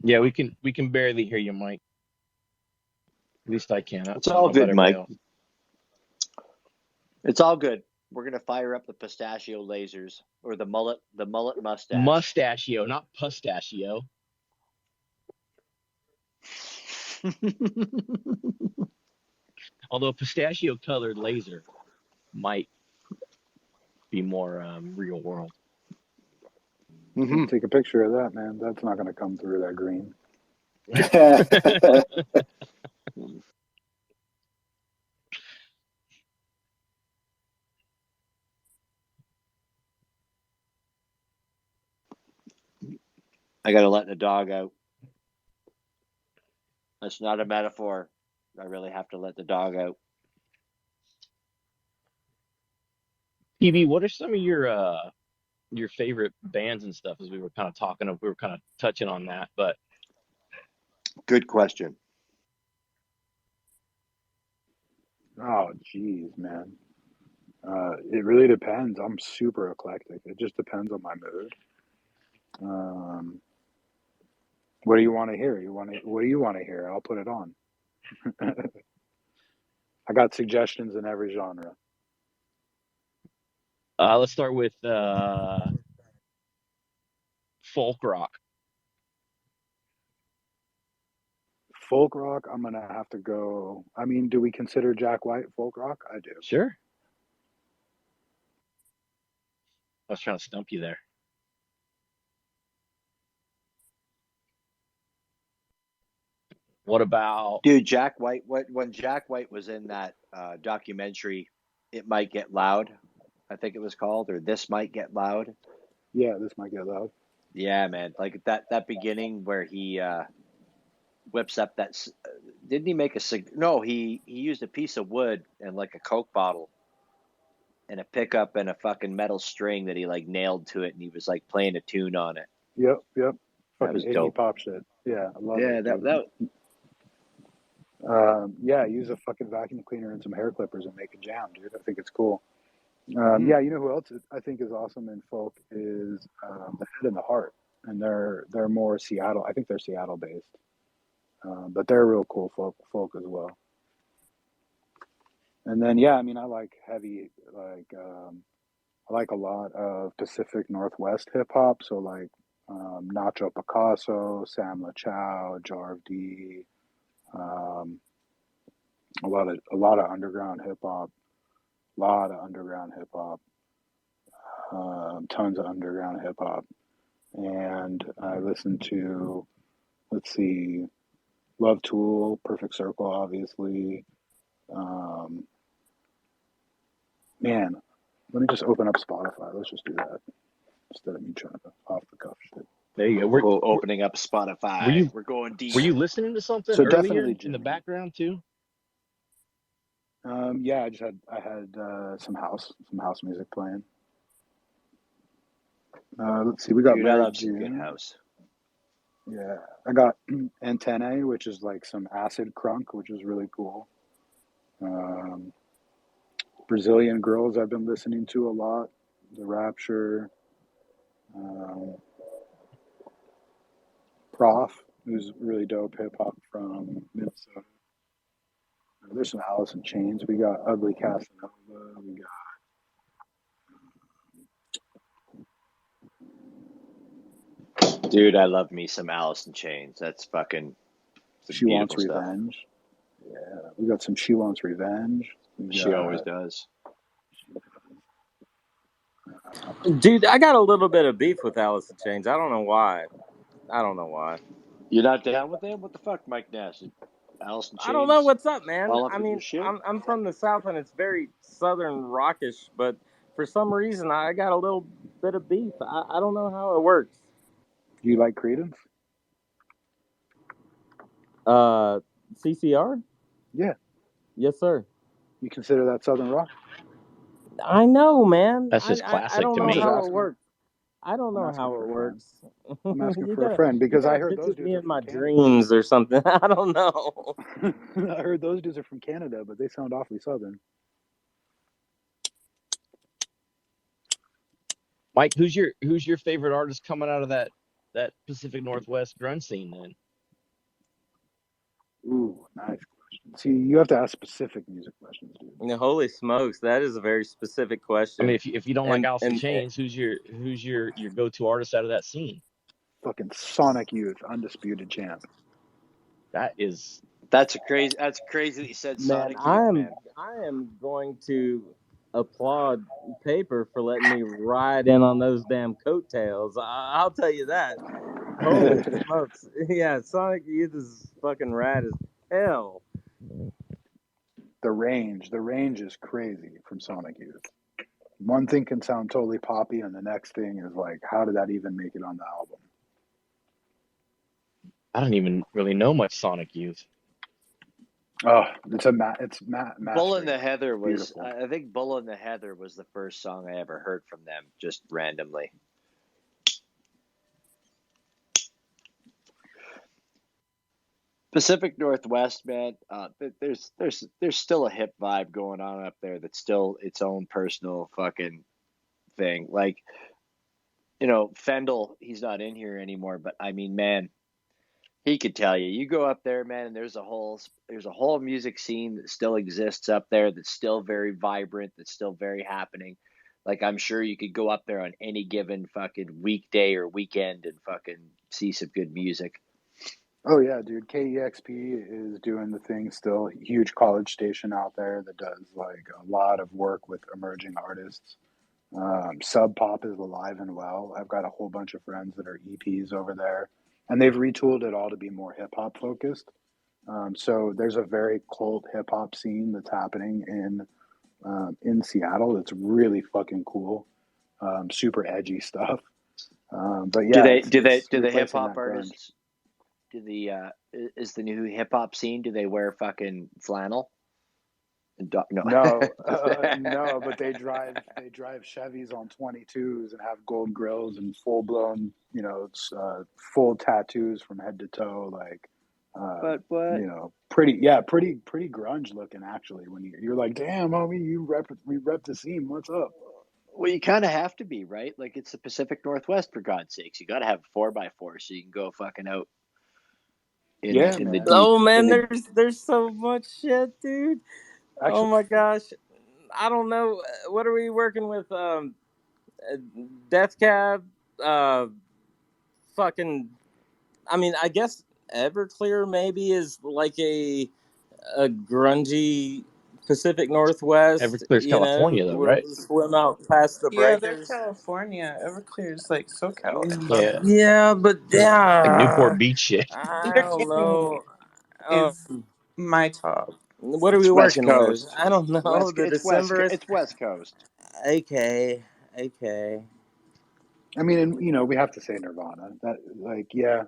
Speaker 2: Yeah, we can barely hear you, Mike. At least I can.
Speaker 6: It's all good, Mike. It's all good. We're gonna fire up the pistachio lasers or the mullet mustache.
Speaker 2: Mustachio, not pistachio. Although a pistachio-colored laser might be more real world.
Speaker 3: Mm-hmm. Take a picture of that, man. That's not going to come through that green.
Speaker 6: I gotta let the dog out. That's not a metaphor. I really have to let the dog out.
Speaker 2: PB, what are some of your favorite bands and stuff? As we were kind of touching on that, but
Speaker 6: good question.
Speaker 3: Oh, geez, man. It really depends. I'm super eclectic. It just depends on my mood. What do you want to hear? What do you want to hear? I'll put it on. I got suggestions in every genre.
Speaker 2: Let's start with folk rock.
Speaker 3: Folk rock, I'm gonna have to go. I mean, do we consider Jack White folk rock? I do.
Speaker 2: Sure. I was trying to stump you there. What about
Speaker 6: dude? Jack White. When Jack White was in that documentary, It Might Get Loud. I think it was called, or This Might Get Loud.
Speaker 3: Yeah, This Might Get Loud.
Speaker 6: Yeah, man. Like that beginning where he whips up that. Didn't he make a No, he used a piece of wood and like a Coke bottle and a pickup and a fucking metal string that he like nailed to it, and he was like playing a tune on it.
Speaker 3: Yep.
Speaker 6: That
Speaker 3: Fucking
Speaker 6: was
Speaker 3: Iggy
Speaker 6: dope.
Speaker 3: Pop shit. Yeah, I love
Speaker 6: Yeah,
Speaker 3: it, dude. Yeah, use a fucking vacuum cleaner and some hair clippers and make a jam, dude. I think it's cool. Yeah, you know who else I think is awesome in folk is the Head and the Heart, and they're more Seattle. I think they're Seattle based, but they're real cool folk as well. And then yeah, I mean I like heavy I like a lot of Pacific Northwest hip hop, so like Nacho Picasso, Sam LaChow, Jarv D, um, a lot of underground hip hop, tons of underground hip hop, and I listen to, let's see, Love Tool, Perfect Circle, obviously. Um, Man, let me just open up Spotify. Let's just do that instead of me trying to off the cuff shit.
Speaker 2: There you go.
Speaker 6: Opening up Spotify.
Speaker 2: Were you
Speaker 6: We're going deep.
Speaker 2: were you listening to something
Speaker 3: So
Speaker 2: earlier
Speaker 3: definitely
Speaker 2: in the
Speaker 3: Jimmy.
Speaker 2: background too?
Speaker 3: Yeah, I had some house music playing. Let's see, we got
Speaker 6: Dude, I
Speaker 3: Mary
Speaker 6: love some good
Speaker 3: June.
Speaker 6: house.
Speaker 3: Yeah, I got Antennae, which is like some acid crunk, which is really cool. Brazilian Girls I've been listening to a lot. The Rapture. Prof, who's really dope hip hop from Minnesota. There's some Alice in Chains. We got Ugly Casanova. We got
Speaker 6: Dude, I love me some Alice in Chains. That's fucking
Speaker 3: She Wants
Speaker 6: beautiful stuff.
Speaker 3: Revenge. Yeah, we got some She Wants Revenge.
Speaker 6: She always does.
Speaker 5: Dude, I got a little bit of beef with Alice in Chains. I don't know why.
Speaker 6: You're not down with them? What the fuck, Mike Nash? Alice in Chains?
Speaker 5: I don't know what's up, man.
Speaker 6: All up
Speaker 5: I
Speaker 6: with your
Speaker 5: mean,
Speaker 6: shit?
Speaker 5: I'm from the South and it's very Southern rockish, but for some reason I got a little bit of beef. I don't know how it works.
Speaker 3: Do you like Creedence?
Speaker 5: CCR?
Speaker 3: Yeah.
Speaker 5: Yes, sir.
Speaker 3: You consider that Southern rock?
Speaker 5: I know, man.
Speaker 2: That's just
Speaker 5: I
Speaker 2: classic
Speaker 5: don't
Speaker 2: to
Speaker 5: know
Speaker 2: me.
Speaker 5: how it
Speaker 3: asking.
Speaker 5: works. I don't
Speaker 3: I'm
Speaker 5: know
Speaker 3: asking
Speaker 5: how
Speaker 3: for
Speaker 5: it
Speaker 3: a friend.
Speaker 5: works.
Speaker 3: I'm asking
Speaker 5: you
Speaker 3: for a
Speaker 5: gotta,
Speaker 3: friend
Speaker 5: you
Speaker 3: because I
Speaker 5: gotta
Speaker 3: heard those
Speaker 5: visit
Speaker 3: dudes
Speaker 5: me
Speaker 3: are
Speaker 5: in
Speaker 3: from
Speaker 5: my
Speaker 3: Canada.
Speaker 5: dreams or something. I don't know.
Speaker 3: I heard those dudes are from Canada, but they sound awfully Southern.
Speaker 2: Mike, who's your favorite artist coming out of that Pacific Northwest grunge scene then?
Speaker 3: Ooh, nice question. See, you have to ask specific music questions, dude.
Speaker 5: Holy smokes, that is a very specific question.
Speaker 2: I mean, if you don't like Alice in
Speaker 5: and
Speaker 2: Chains, who's your go-to artist out of that scene?
Speaker 3: Fucking Sonic Youth, undisputed champ.
Speaker 6: That's crazy that you said
Speaker 5: man,
Speaker 6: Sonic Youth, man.
Speaker 5: I am going to applaud Paper for letting me ride in on those damn coattails. I'll tell you that. Holy smokes. Yeah, Sonic Youth is fucking rad as hell.
Speaker 3: The range is crazy from Sonic Youth. One thing can sound totally poppy, and the next thing is like, how did that even make it on the album?
Speaker 2: I don't even really know much Sonic Youth.
Speaker 3: Oh, it's
Speaker 6: Bull in the Heather was,
Speaker 3: beautiful.
Speaker 6: I think Bull in the Heather was the first song I ever heard from them, just randomly. Pacific Northwest, man. There's still a hip vibe going on up there that's still its own personal fucking thing. Like, Fendel, he's not in here anymore, but I mean, man, he could tell you. You go up there, man, and there's a whole music scene that still exists up there that's still very vibrant, that's still very happening. Like, I'm sure you could go up there on any given fucking weekday or weekend and fucking see some good music.
Speaker 3: Oh yeah, dude. KEXP is doing the thing still. Huge college station out there that does like a lot of work with emerging artists. Sub Pop is alive and well. I've got a whole bunch of friends that are EPs over there, and they've retooled it all to be more hip hop focused. So there's a very cult hip hop scene that's happening in in Seattle. It's really fucking cool. Super edgy stuff. But yeah,
Speaker 6: Do
Speaker 3: it's
Speaker 6: the hip
Speaker 3: replacing
Speaker 6: hop
Speaker 3: that grunge.
Speaker 6: artists is the new hip hop scene? Do they wear fucking flannel? No.
Speaker 3: No, but they drive Chevys on 22s and have gold grills and full blown, full tattoos from head to toe, like,
Speaker 6: But what?
Speaker 3: pretty grunge looking actually. When you're like, damn, homie, we rep the scene. What's up?
Speaker 6: Well, you kind of have to be, right? Like it's the Pacific Northwest, for God's sakes. You got to have a 4x4 so you can go fucking out
Speaker 3: Yeah,
Speaker 6: in the
Speaker 3: man.
Speaker 6: deep.
Speaker 5: Oh
Speaker 6: In
Speaker 5: man,
Speaker 6: the
Speaker 5: there's so much shit, dude. Oh
Speaker 3: Actually,
Speaker 5: my gosh, I don't know. What are we working with? Death Cab, fucking. I mean, I guess Everclear maybe is like a grungy Pacific Northwest.
Speaker 2: Everclear's California, though,
Speaker 5: We'll
Speaker 2: right?
Speaker 5: swim out past the
Speaker 7: Yeah, they're
Speaker 5: breakers.
Speaker 7: California. Everclear's like SoCal.
Speaker 2: Yeah,
Speaker 5: Yeah, but
Speaker 2: like Newport
Speaker 5: yeah,
Speaker 2: Beach shit.
Speaker 5: I don't know.
Speaker 7: Is my top.
Speaker 5: What are we
Speaker 6: It's West
Speaker 5: working with?
Speaker 6: Coast.
Speaker 5: I don't know. The Decemberists.
Speaker 6: It's West Coast.
Speaker 5: Okay.
Speaker 3: I mean, and we have to say Nirvana. That, like, yeah,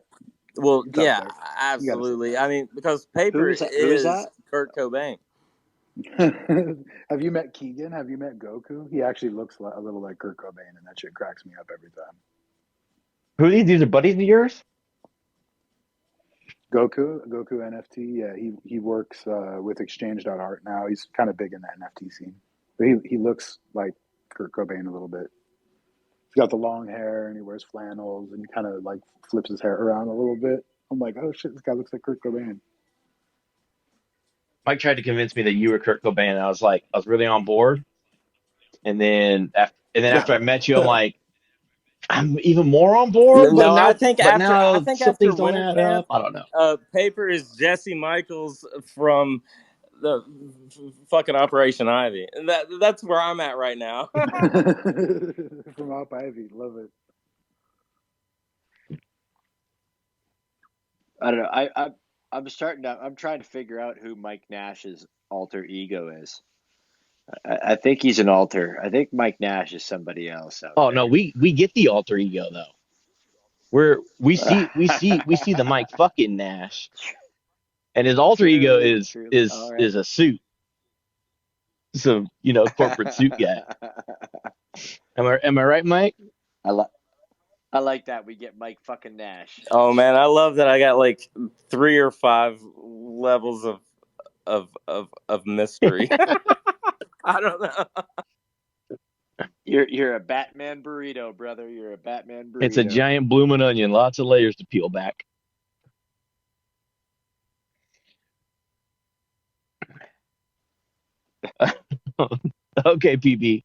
Speaker 5: Well,
Speaker 3: it's up
Speaker 5: yeah,
Speaker 3: there. You got to say
Speaker 5: absolutely. I mean, because Paper
Speaker 6: Who is
Speaker 5: is
Speaker 6: that?
Speaker 5: Kurt Cobain.
Speaker 3: that. Have you met Keegan? Have you met Goku? He actually looks a little like Kurt Cobain, and that shit cracks me up every time.
Speaker 2: Who are these? These are buddies of yours?
Speaker 3: Goku NFT. Yeah, he works with Exchange.art now. He's kind of big in the NFT scene. But he looks like Kurt Cobain a little bit. He's got the long hair and he wears flannels and he kind of like flips his hair around a little bit. I'm like, oh shit, this guy looks like Kurt Cobain.
Speaker 2: Mike tried to convince me that you were Kurt Cobain. And I was really on board. And then after I met you, I'm like, I'm even more on board. But
Speaker 5: No, I
Speaker 2: now,
Speaker 5: think
Speaker 2: but
Speaker 5: I
Speaker 2: now
Speaker 5: think
Speaker 2: some
Speaker 5: after
Speaker 2: things don't
Speaker 5: winter
Speaker 2: add
Speaker 5: camp,
Speaker 2: up. I don't know.
Speaker 5: Paper is Jesse Michaels from the fucking Operation Ivy. That's where I'm at right now.
Speaker 3: From Op Ivy, love it.
Speaker 6: I don't know. I'm trying to figure out who Mike Nash's alter ego is. I think he's an alter. I think Mike Nash is somebody else out
Speaker 2: Oh no,
Speaker 6: there.
Speaker 2: we get the alter ego though. We see the Mike fucking Nash, and his alter ego
Speaker 6: True,
Speaker 2: is
Speaker 6: true.
Speaker 2: is
Speaker 6: All right.
Speaker 2: is a suit. So corporate suit guy. Am I right, Mike?
Speaker 6: I like that. We get Mike fucking Nash.
Speaker 5: Oh man, I love that I got like 3 or 5 levels of mystery. I don't know.
Speaker 6: You're a Batman burrito, brother. You're a Batman burrito.
Speaker 2: It's a giant blooming onion, lots of layers to peel back. Okay, PB.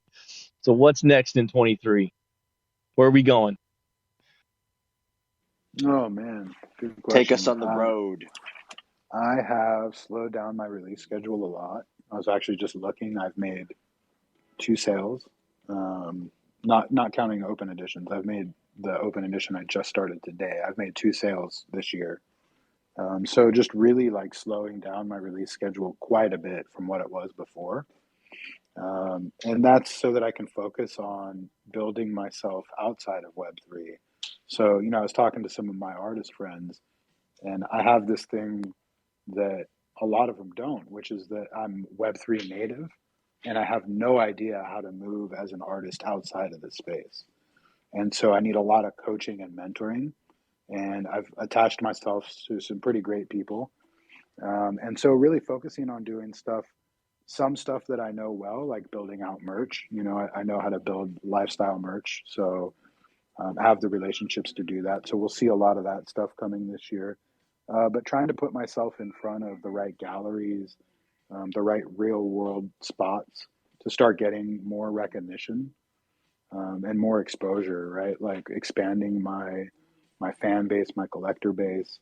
Speaker 2: So what's next in 23? Where are we going?
Speaker 3: Oh man, good
Speaker 6: Take us
Speaker 3: question.
Speaker 6: on the road.
Speaker 3: I have slowed down my release schedule a lot. I was actually just looking. I've made 2 sales, not counting open editions. I've made the open edition I just started today. I've made 2 sales this year. So just really like slowing down my release schedule quite a bit from what it was before. And that's so that I can focus on building myself outside of Web3. So, I was talking to some of my artist friends, and I have this thing that a lot of them don't, which is that I'm Web3 native, and I have no idea how to move as an artist outside of this space. And so I need a lot of coaching and mentoring, and I've attached myself to some pretty great people. And so really focusing on doing some stuff that I know well, like building out merch. I know how to build lifestyle merch. So I have the relationships to do that. So we'll see a lot of that stuff coming this year. But trying to put myself in front of the right galleries, the right real world spots to start getting more recognition and more exposure, right? Like expanding my fan base, my collector base.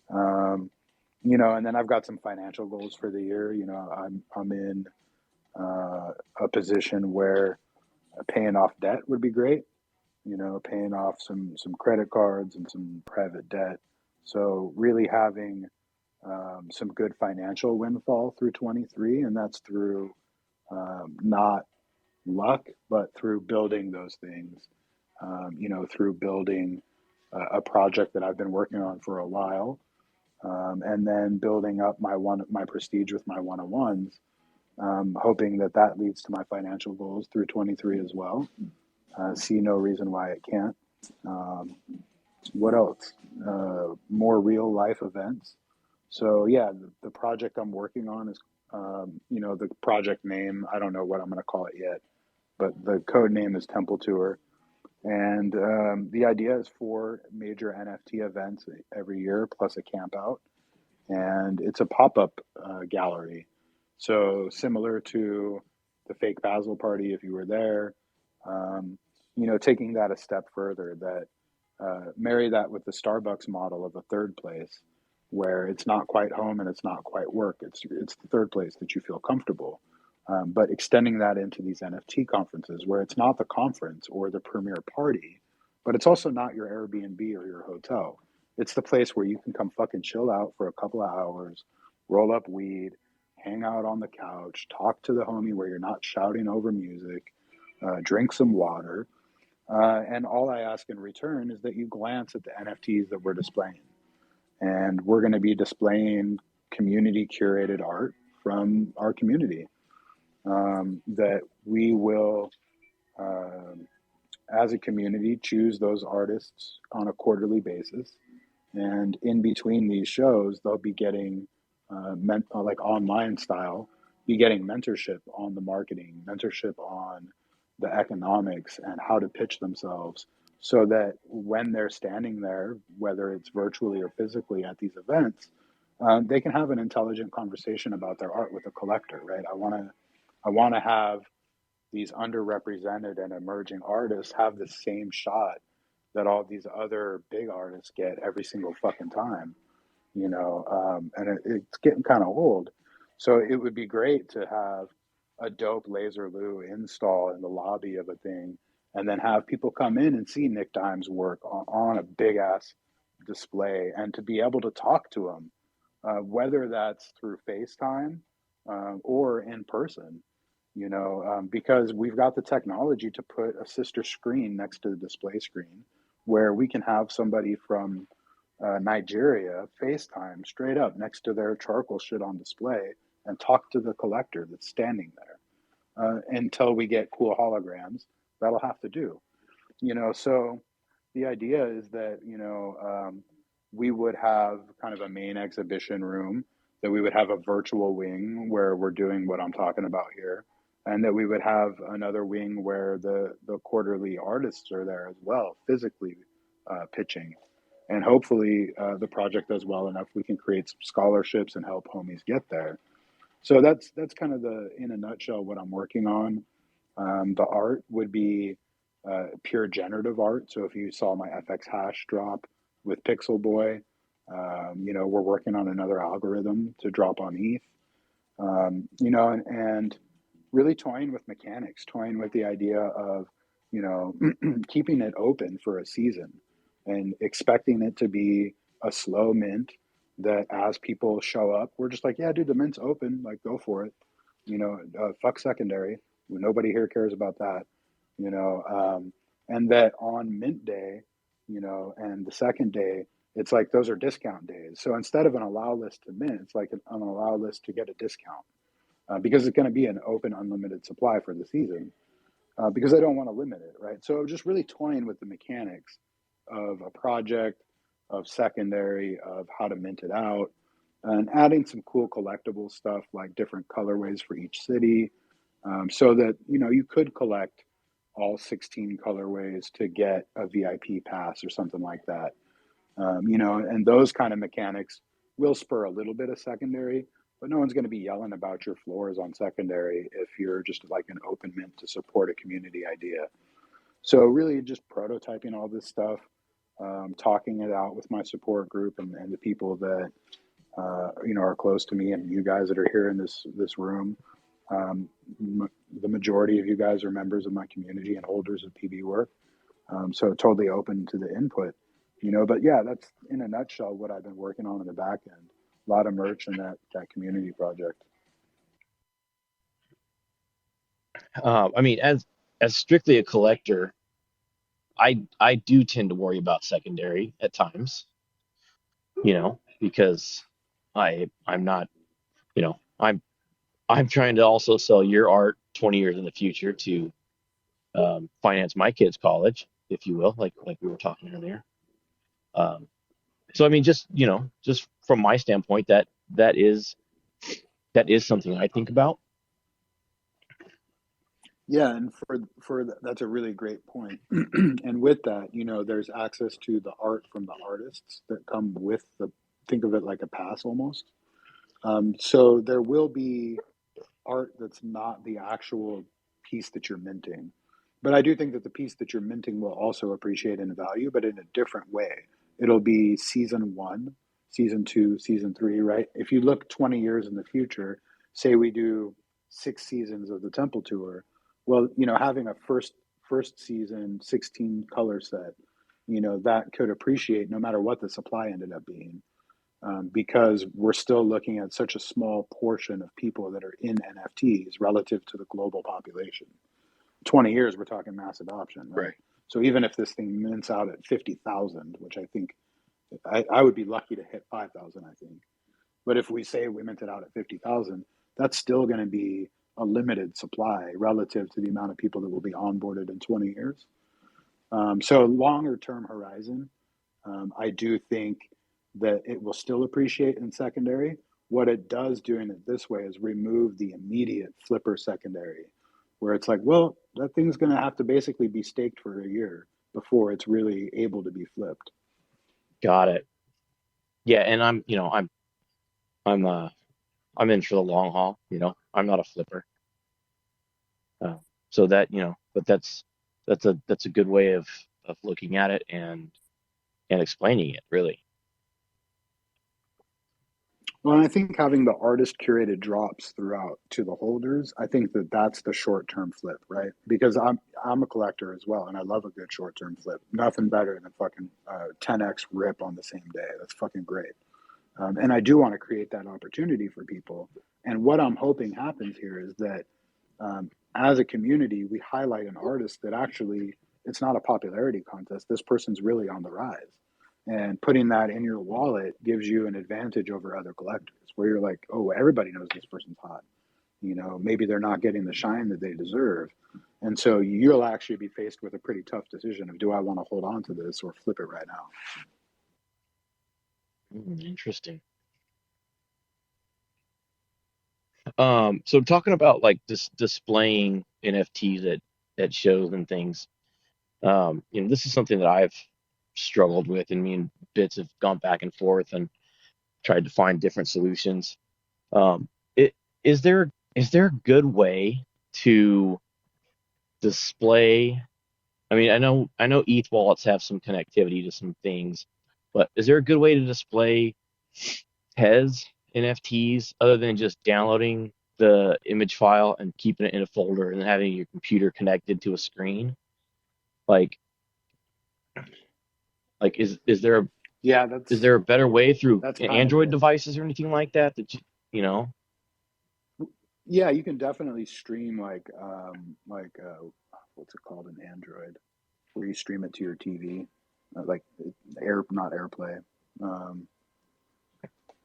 Speaker 3: And then I've got some financial goals for the year. I'm in a position where paying off debt would be great. Paying off some credit cards and some private debt. So really having some good financial windfall through 23, and that's through not luck, but through building those things, through building a project that I've been working on for a while, and then building up my prestige with my one-on-ones, hoping that leads to my financial goals through 23 as well. See no reason why it can't. What else? More real life events. So yeah, the project I'm working on is, the project name, I don't know what I'm going to call it yet, but the code name is Temple Tour. And the idea is 4 major NFT events every year, plus a camp out. And it's a pop-up gallery. So similar to the fake Basil party, if you were there, taking that a step further, that marry that with the Starbucks model of a third place, where it's not quite home and it's not quite work. It's the third place that you feel comfortable. But extending that into these NFT conferences, where it's not the conference or the premier party, but it's also not your Airbnb or your hotel. It's the place where you can come fucking chill out for a couple of hours, roll up weed, hang out on the couch, talk to the homie where you're not shouting over music, drink some water. And all I ask in return is that you glance at the NFTs that we're displaying. And we're going to be displaying community curated art from our community, that we will, as a community, choose those artists on a quarterly basis. And in between these shows, they'll be getting, like online style, be getting mentorship on the marketing, mentorship on the economics and how to pitch themselves, so that when they're standing there, whether it's virtually or physically at these events, they can have an intelligent conversation about their art with a collector, right? I want to have these underrepresented and emerging artists have the same shot that all these other big artists get every single fucking time, and it's getting kind of old. So it would be great to have a dope Laser Lou install in the lobby of a thing, and then have people come in and see Nick Dime's work on a big ass display, and to be able to talk to him, whether that's through FaceTime or in person, because we've got the technology to put a sister screen next to the display screen, where we can have somebody from Nigeria FaceTime straight up next to their charcoal shit on display and talk to the collector that's standing there, until we get cool holograms. That'll have to do. So the idea is that, we would have kind of a main exhibition room, that we would have a virtual wing where we're doing what I'm talking about here, and that we would have another wing where the quarterly artists are there as well, physically pitching. And hopefully the project does well enough, we can create some scholarships and help homies get there. So that's kind of in a nutshell, what I'm working on. The art would be pure generative art. So if you saw my FX hash drop with Pixel Boy, we're working on another algorithm to drop on ETH, and really toying with mechanics, toying with the idea of, keeping it open for a season and expecting it to be a slow mint, that as people show up, we're just like, yeah, dude, the mint's open, like, go for it. Fuck secondary. Nobody here cares about that, and that on mint day, and the second day, it's like those are discount days. So instead of an allow list to mint, it's like an allow list to get a discount, because it's going to be an open, unlimited supply for the season, because I don't want to limit it, right? So just really toying with the mechanics of a project, of secondary, of how to mint it out, and adding some cool collectible stuff like different colorways for each city, so that you could collect all 16 colorways to get a VIP pass or something like that. And those kind of mechanics will spur a little bit of secondary, but no one's going to be yelling about your floors on secondary if you're just like an open mint to support a community idea. So really just prototyping all this stuff, talking it out with my support group and the people that are close to me, and you guys that are here in this room. The majority of you guys are members of my community and holders of PB work, so totally open to the input. But yeah, that's in a nutshell what I've been working on in the back end. A lot of merch in that community project.
Speaker 2: I mean, as strictly a collector, I do tend to worry about secondary at times, because I'm not, I'm trying to also sell your art 20 years in the future to finance my kids' college, if you will, like we were talking earlier. Um, so I mean, just from my standpoint, that is that is something I think about.
Speaker 3: Yeah, and that's a really great point. And with that, there's access to the art from the artists that come with think of it like a pass almost. So there will be art that's not the actual piece that you're minting. But I do think that the piece that you're minting will also appreciate in value, but in a different way. It'll be season one, season two, season three, right? If you look 20 years in the future, say we do 6 seasons of the Temple Tour, well, having a first season 16 color set, that could appreciate no matter what the supply ended up being, because we're still looking at such a small portion of people that are in NFTs relative to the global population. 20 years, we're talking mass adoption, right?
Speaker 2: Right.
Speaker 3: So even if this thing mints out at 50,000, which I think I would be lucky to hit 5,000, I think. But if we say we mint it out at 50,000, that's still going to be a limited supply relative to the amount of people that will be onboarded in 20 years. So longer term horizon, I do think that it will still appreciate in secondary. What it does doing it this way is remove the immediate flipper secondary, where it's like, well, that thing's going to have to basically be staked for a year before it's really able to be flipped.
Speaker 2: Got it. Yeah, and I'm I'm in for the long haul. I'm not a flipper. Uh, so that, but that's a good way of looking at it and explaining it, really.
Speaker 3: Well, I think having the artist curated drops throughout to the holders, I think that that's the short term flip, right? Because I'm a collector as well, and I love a good short term flip. Nothing better than fucking 10x rip on the same day. That's fucking great. And I do want to create that opportunity for people. And what I'm hoping happens here is that, as a community, we highlight an artist that actually it's not a popularity contest. This person's really on the rise. And putting that in your wallet gives you an advantage over other collectors where you're like, oh, everybody knows this person's hot. Maybe they're not getting the shine that they deserve. And so you'll actually be faced with a pretty tough decision of, do I want to hold on to this or flip it right now?
Speaker 2: Interesting. So talking about like displaying NFTs at shows and things, this is something that I've struggled with, and me and Bits have gone back and forth and tried to find different solutions. It is there a good way to display? I mean, I know ETH wallets have some connectivity to some things, but is there a good way to display TES NFTs other than just downloading the image file and keeping it in a folder and having your computer connected to a screen? Like, is there a
Speaker 3: Yeah,
Speaker 2: is there a better way through
Speaker 3: that's kind of
Speaker 2: Android
Speaker 3: it.
Speaker 2: devices or anything like that you know?
Speaker 3: Yeah, you can definitely stream what's it called in Android, where you stream it to your TV, like not AirPlay, um,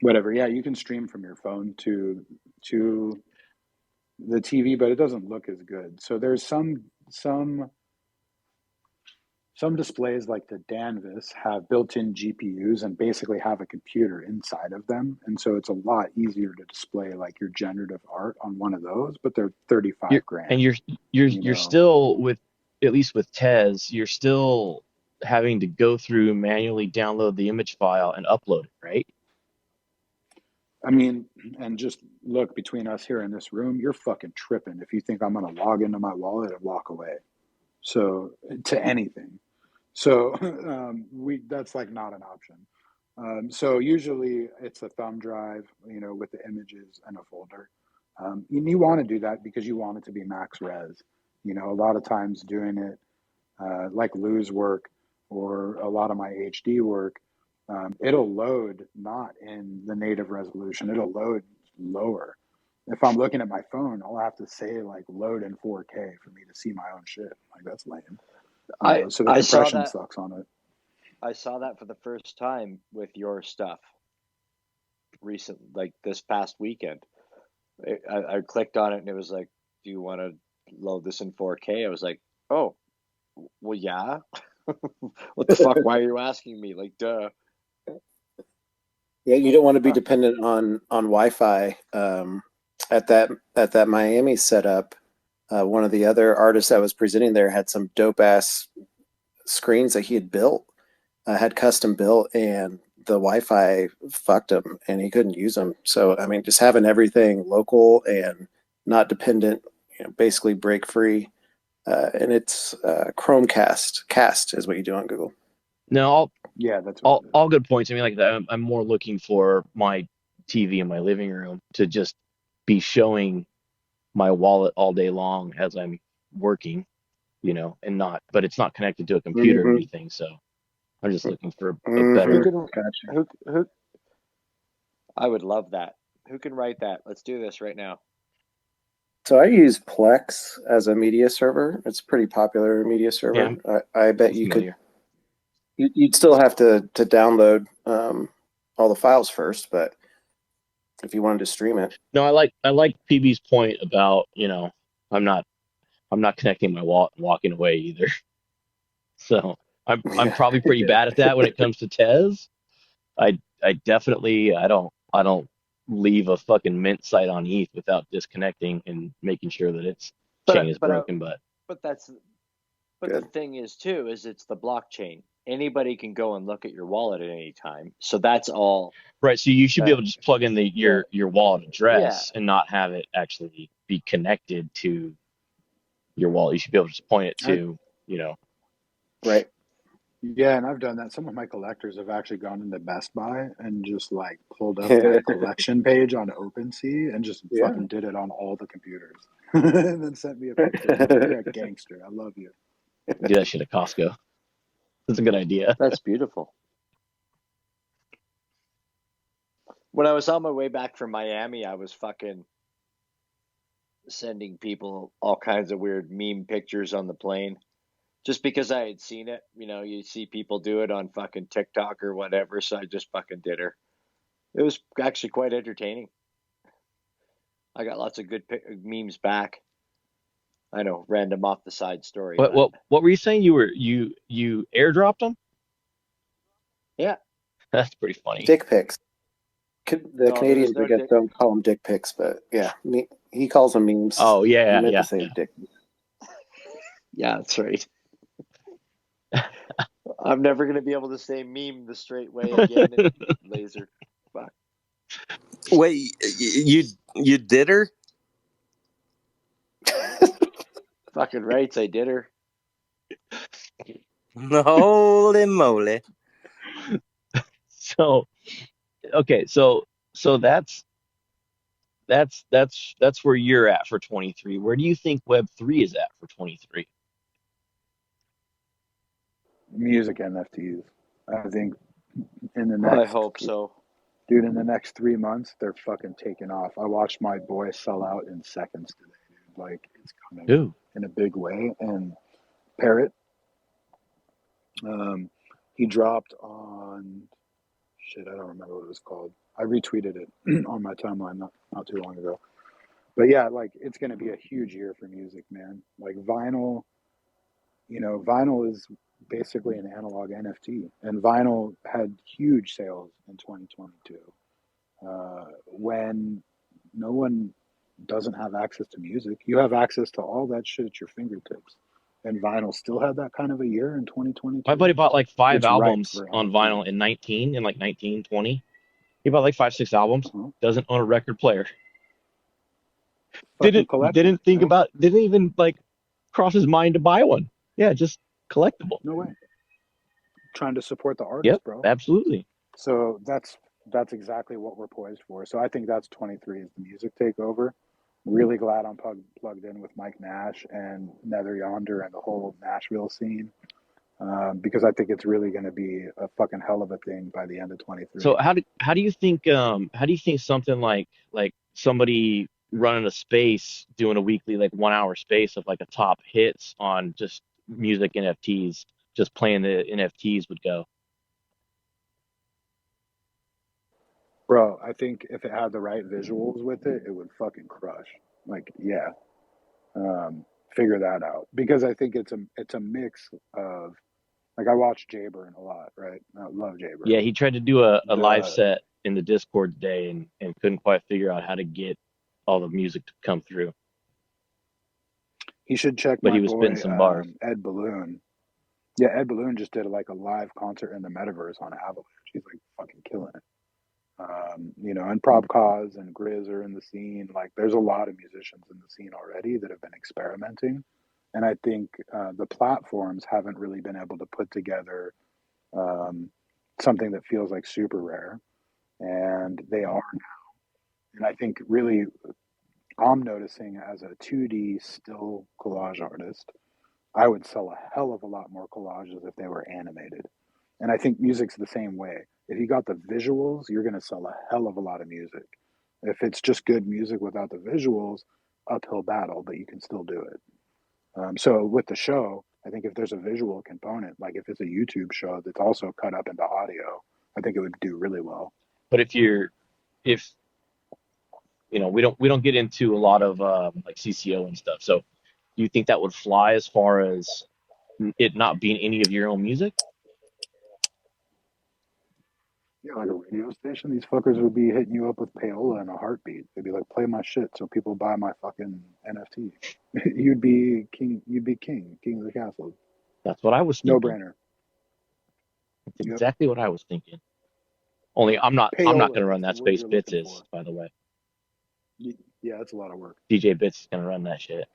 Speaker 3: whatever. Yeah, you can stream from your phone to the TV, but it doesn't look as good. So there's some displays like the Danvus have built-in GPUs and basically have a computer inside of them, and so it's a lot easier to display like your generative art on one of those. But they're 35
Speaker 2: You're and
Speaker 3: grand.
Speaker 2: you're you're
Speaker 3: You
Speaker 2: you're
Speaker 3: know,
Speaker 2: still with at least with TES, you're still having to go through manually download the image file and upload it, right?
Speaker 3: I mean, and just look, between us here in this room, you're fucking tripping if you think I'm gonna log into my wallet and walk away. So to anything. So we that's like not an option. So usually it's a thumb drive, with the images and a folder. You want to do that because you want it to be max res. A lot of times doing it, like Lou's work or a lot of my HD work, it'll load not in the native resolution. It'll load lower. If I'm looking at my phone, I'll have to say like load in 4K for me to see my own shit. Like that's lame. So the
Speaker 6: I saw
Speaker 3: compression
Speaker 6: that.
Speaker 3: sucks on it.
Speaker 6: I saw that for the first time with your stuff like this past weekend. I clicked on it and it was like, "Do you want to load this in 4K?" I was like, "Oh, well, yeah." What the fuck? Why are you asking me? Like, duh.
Speaker 8: Yeah, you don't want to be dependent on Wi-Fi. At that Miami setup, one of the other artists that was presenting there had some dope ass screens that he had built, had custom built, and the Wi-Fi fucked him, and he couldn't use them. So I mean, just having everything local and not dependent, basically break free, and it's Chromecast. Cast is what you do on Google.
Speaker 2: No,
Speaker 3: Yeah, that's what it is.
Speaker 2: all good points. I mean, like that, I'm more looking for my TV in my living room to just be showing my wallet all day long as I'm working, and but it's not connected to a computer or
Speaker 8: Mm-hmm.
Speaker 2: anything. So I'm just looking for a
Speaker 6: Who
Speaker 2: better.
Speaker 6: can
Speaker 8: Gotcha.
Speaker 6: who? I would love that. Who can write that? Let's do this right now.
Speaker 8: So I use Plex as a media server. It's a pretty popular media server.
Speaker 2: Yeah,
Speaker 8: I bet
Speaker 2: I'm
Speaker 8: you could.
Speaker 2: familiar.
Speaker 8: You'd still have to download all the files first, but if you wanted to stream it,
Speaker 2: No, I like PB's point about, I'm not I'm not connecting my wallet and walking away either. So I'm
Speaker 8: yeah,
Speaker 2: probably pretty bad at that when it comes to Tez. I definitely I don't leave a fucking mint site on ETH without disconnecting and making sure that its chain is broken. But
Speaker 6: but that's but the
Speaker 8: good.
Speaker 6: thing is too is it's the blockchain. Anybody can go and look at your wallet at any time. So that's all.
Speaker 2: right, so you should be able to just plug in
Speaker 6: The
Speaker 2: your wallet
Speaker 6: yeah,
Speaker 2: address and not have it actually be connected to your wallet. You should be able to just point it to,
Speaker 8: Right.
Speaker 3: Yeah, and I've done that. Some of my collectors have actually gone into Best Buy and just like pulled up my collection page on OpenSea and just
Speaker 8: Yeah.
Speaker 3: fucking did it on all the computers, and then sent me a picture. I'm like, you're a gangster. I love you.
Speaker 2: do that shit at Costco. That's a good idea.
Speaker 6: that's beautiful. When I was on my way back from Miami, I was fucking sending people all kinds of weird meme pictures on the plane. Just because I had seen it, you see people do it on fucking TikTok or whatever, so I just fucking did her. It was actually quite entertaining. I got lots of good memes back. I know, random off the side story, but
Speaker 2: What were you saying? You airdropped them?
Speaker 6: yeah.
Speaker 2: That's pretty funny.
Speaker 8: Dick pics. The
Speaker 6: No,
Speaker 8: Canadians, I guess, don't call them dick pics, but yeah, he calls them memes.
Speaker 2: Oh yeah,
Speaker 8: He meant
Speaker 2: yeah,
Speaker 8: to say
Speaker 2: yeah.
Speaker 8: dick.
Speaker 6: Yeah, that's right. I'm never gonna be able to say meme the straight way again. Laser. Fuck.
Speaker 5: Wait, you did her?
Speaker 6: Fucking rights, I did her.
Speaker 5: Holy moly!
Speaker 2: So okay, so that's where you're at for 23. Where do you think Web3 is at for 23?
Speaker 3: Music NFTs. I think in the
Speaker 6: I
Speaker 3: next,
Speaker 6: hope so.
Speaker 3: dude, in the next 3 months, they're fucking taking off. I watched my boy sell out in seconds today, dude. Like it's coming
Speaker 2: Who?
Speaker 3: in a big way. And Parrot, he dropped on shit. I don't remember what it was called. I retweeted it on my timeline not too long ago. But yeah, like it's going to be a huge year for music, man. Like vinyl, vinyl is basically an analog NFT, and vinyl had huge sales in 2022 when no one doesn't have access to music. You have access to all that shit at your fingertips, and vinyl still had that kind of a year in
Speaker 2: My
Speaker 3: 2022.
Speaker 2: buddy bought like 5
Speaker 3: It's ripe
Speaker 2: albums
Speaker 3: for
Speaker 2: on vinyl
Speaker 3: NFTs.
Speaker 2: in 1920. He bought like 5, 6 albums.
Speaker 3: Uh-huh.
Speaker 2: Doesn't own a record player.
Speaker 3: Fucking collector, right?
Speaker 2: Didn't even like cross his mind to buy one. Yeah, just collectible.
Speaker 3: No way. Trying to support the artist,
Speaker 2: Yep,
Speaker 3: bro.
Speaker 2: absolutely.
Speaker 3: So that's exactly what we're poised for. So I think that's 23 is the music takeover. Really glad I'm plugged in with Mike Nash and Nether Yonder and the whole Nashville scene, because I think it's really going to be a fucking hell of a thing by the end of 23.
Speaker 2: So how do you think something like somebody running a space, doing a weekly like 1 hour space of like a top hits on just music NFTs, just playing the NFTs would go.
Speaker 3: Bro, I think if it had the right visuals with it, it would fucking crush. Like, yeah, figure that out because I think it's a mix of like I watch Jayburn a lot, right? I love
Speaker 2: Yeah,
Speaker 3: Jayburn.
Speaker 2: he tried to do a live
Speaker 3: The
Speaker 2: set in the Discord today and couldn't quite figure out how to get all the music to come through,
Speaker 3: He should check
Speaker 2: but
Speaker 3: my
Speaker 2: he was spitting
Speaker 3: boy
Speaker 2: some bars.
Speaker 3: Ed Balloon. Yeah, Ed Balloon just did like a live concert in the metaverse on Avalanche. He's like fucking killing it. You know, and Prop Cause and Grizz are in the scene. Like, there's a lot of musicians in the scene already that have been experimenting, and I think the platforms haven't really been able to put together um, something that feels like super rare, and they are. And I think really, I'm noticing as a 2D still collage artist, I would sell a hell of a lot more collages if they were animated. And I think music's the same way. If you got the visuals, you're going to sell a hell of a lot of music. If it's just good music without the visuals, uphill battle, but you can still do it. So with the show, I think if there's a visual component, like if it's a YouTube show that's also cut up into audio, I think it would do really well.
Speaker 2: But if you know, we don't get into a lot of like CCO and stuff. So do you think that would fly as far as it not being any of your own music?
Speaker 3: Yeah, like a radio station, these fuckers would be hitting you up with payola in a heartbeat. They'd be like, "Play my shit, so people buy my fucking NFT." You'd be king. You'd be king of the castle.
Speaker 2: That's what I was
Speaker 3: No
Speaker 2: thinking.
Speaker 3: brainer.
Speaker 2: That's
Speaker 3: Yep.
Speaker 2: exactly what I was thinking. Only I'm not
Speaker 3: Payola.
Speaker 2: gonna run
Speaker 3: That's the
Speaker 2: that
Speaker 3: word
Speaker 2: space.
Speaker 3: you're
Speaker 2: Bits
Speaker 3: looking
Speaker 2: is,
Speaker 3: for.
Speaker 2: by the way.
Speaker 3: Yeah, that's a lot of work.
Speaker 2: DJ Bits is gonna run that shit.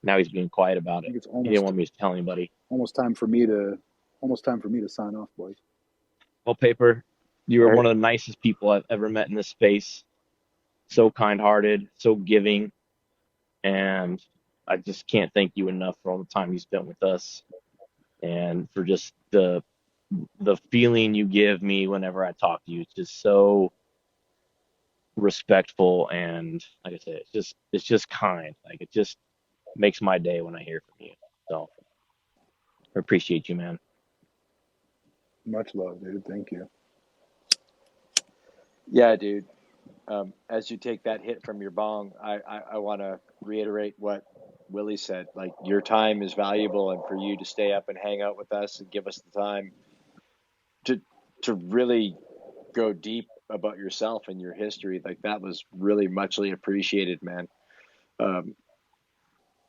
Speaker 2: Now he's being quiet
Speaker 3: I
Speaker 2: about it.
Speaker 3: think it's
Speaker 2: He didn't want me to tell anybody.
Speaker 3: almost time for me to sign off, boys.
Speaker 2: Well, Paper, you
Speaker 6: All
Speaker 2: are
Speaker 6: right.
Speaker 2: one of the nicest people I've ever met in this space. So kind-hearted, so giving, and I just can't thank you enough for all the time you spent with us and for just the feeling you give me whenever I talk to you. It's just so respectful and like I said, it's just kind. Like it just makes my day when I hear from you. So I appreciate you, man.
Speaker 3: Much love, dude. Thank you.
Speaker 6: Yeah, dude. As you take that hit from your bong, I want to reiterate what Willie said. Like, your time is valuable, and for you to stay up and hang out with us and give us the time to really go deep about yourself and your history, like that was really muchly appreciated, man. Um,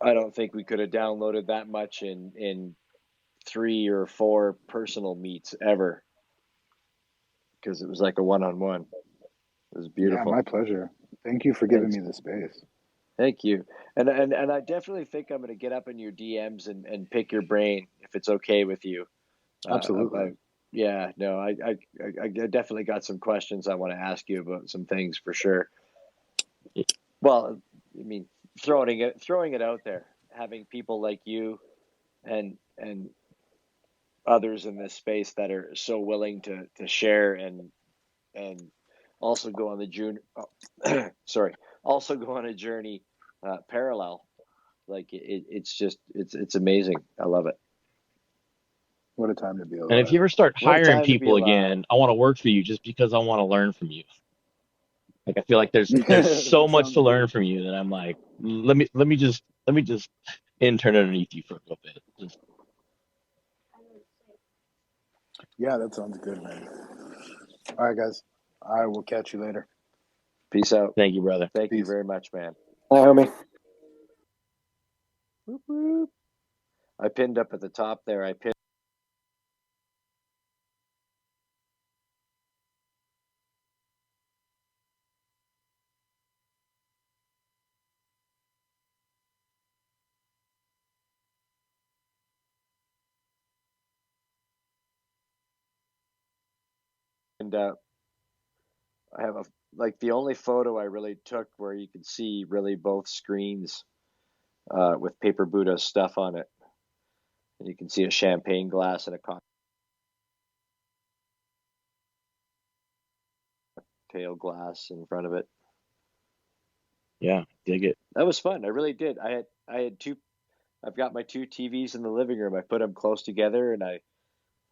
Speaker 6: I don't think we could have downloaded that much in 3 or 4 personal meets ever, because it was like a one-on-one. It was
Speaker 3: Yeah,
Speaker 6: beautiful.
Speaker 3: my pleasure. Thank you for giving
Speaker 6: Thanks.
Speaker 3: me the space.
Speaker 6: Thank you. And I definitely think I'm going to get up in your DMs and pick your brain if it's okay with you.
Speaker 3: Absolutely.
Speaker 6: Yeah, no, I definitely got some questions I want to ask you about some things for sure. Well, I mean, throwing it out there, having people like you and others in this space that are so willing to share and also go on the journey. Sorry, also go on a journey parallel. Like it's amazing. I love it.
Speaker 3: What a time to be
Speaker 2: And if you
Speaker 3: alive.
Speaker 2: ever start
Speaker 6: What a
Speaker 2: hiring
Speaker 6: time to be
Speaker 2: people
Speaker 6: alive.
Speaker 2: again, I want to work for you just because I want to learn from you. Like I feel like there's so
Speaker 3: That
Speaker 2: much
Speaker 3: sounds
Speaker 2: to learn
Speaker 3: good.
Speaker 2: from you that I'm like, let me just intern underneath you for a little bit. Just
Speaker 3: Yeah, that sounds good, man. All right, guys. I will catch you later.
Speaker 6: Peace out.
Speaker 2: thank you, brother.
Speaker 6: Thank you
Speaker 3: Peace.
Speaker 6: very much, man.
Speaker 8: Hi, homie.
Speaker 6: Whoop, whoop. I pinned up at the top there. I pinned I have a like the only photo I really took where you can see really both screens with Paper Buddha stuff on it, and you can see a champagne glass and a cocktail glass in front of it.
Speaker 2: Yeah, dig it.
Speaker 6: That was fun. I really did. I had two. I've got my two TVs in the living room. I put them close together, and I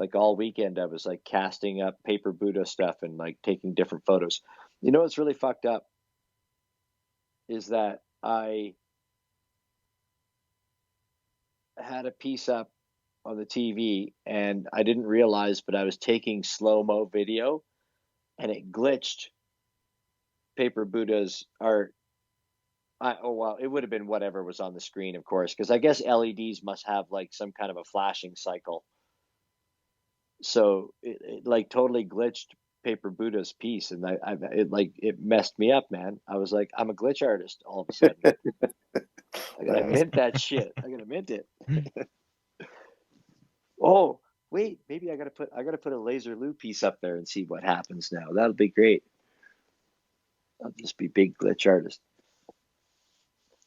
Speaker 6: like all weekend I was like casting up paper Buddha stuff and like taking different photos. You know what's really fucked up is that I had a piece up on the TV and I didn't realize, but I was taking slow-mo video and it glitched paper Buddha's art. Well, it would have been whatever was on the screen, of course, because I guess LEDs must have like some kind of a flashing cycle. So it like totally glitched paper Buddha's piece, and it messed me up, man. I was like, I'm a glitch artist all of a sudden. I gotta mint that shit. I gotta mint it. Oh, wait, maybe I gotta put a laser Lou piece up there and see what happens now. That'll be great. I'll just be big glitch artist.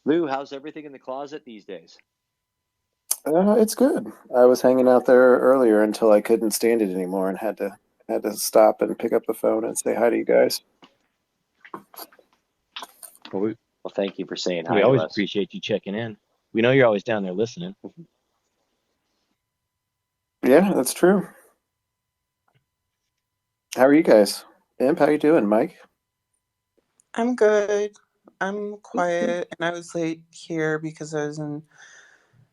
Speaker 6: Lou, how's everything in the closet these days?
Speaker 8: It's good. I was hanging out there earlier until I couldn't stand it anymore and had to stop and pick up the phone and say hi to you guys.
Speaker 6: Well, thank you for saying hi
Speaker 2: We
Speaker 6: to
Speaker 2: always
Speaker 6: us.
Speaker 2: appreciate you checking in. We know you're always down there listening.
Speaker 8: Yeah, that's true. How are you guys? Imp, how you doing, Mike?
Speaker 7: I'm good. I'm quiet, and I was late here because I was in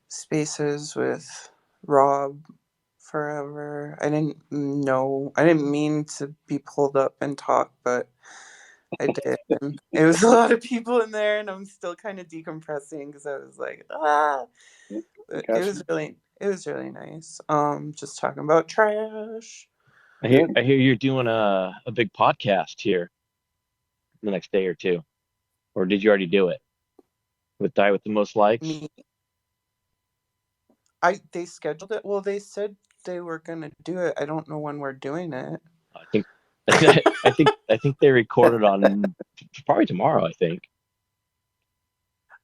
Speaker 7: spaces with Rob forever. I didn't mean to be pulled up and talk, but I did. And it was a lot of people in there, and I'm still kind of decompressing because I was like, ah. But
Speaker 8: Gotcha.
Speaker 7: it was really nice. Just talking about trash.
Speaker 2: I hear you're doing a big podcast here the next day or two. Or did you already do it? With Die with the Most Likes?
Speaker 7: Me, they scheduled it. Well, they said they were gonna do it. I don't know when we're doing it.
Speaker 2: I think I think they recorded on probably tomorrow, I think.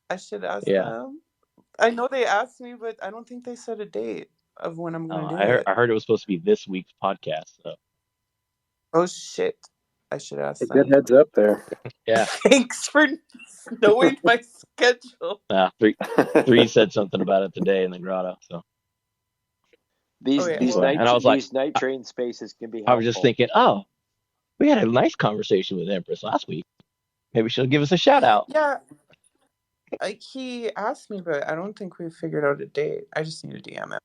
Speaker 7: I should ask
Speaker 2: Yeah.
Speaker 7: them. I know they asked me, but I don't think they set a date of when I'm gonna do it.
Speaker 2: I heard it was supposed to be this week's podcast. So
Speaker 7: Oh shit! I should ask
Speaker 8: A good
Speaker 7: them.
Speaker 8: heads up there.
Speaker 2: yeah.
Speaker 7: Thanks for knowing my schedule.
Speaker 2: Three said something about it today in the grotto. So
Speaker 6: These
Speaker 7: Okay,
Speaker 6: these
Speaker 7: well,
Speaker 6: night
Speaker 2: and I was like,
Speaker 6: these night train spaces can be
Speaker 2: I was just
Speaker 6: helpful.
Speaker 2: thinking, oh, we had a nice conversation with Empress last week. Maybe she'll give us a shout out.
Speaker 7: yeah. He asked me, but I don't think we figured out a date. I just need to DM him.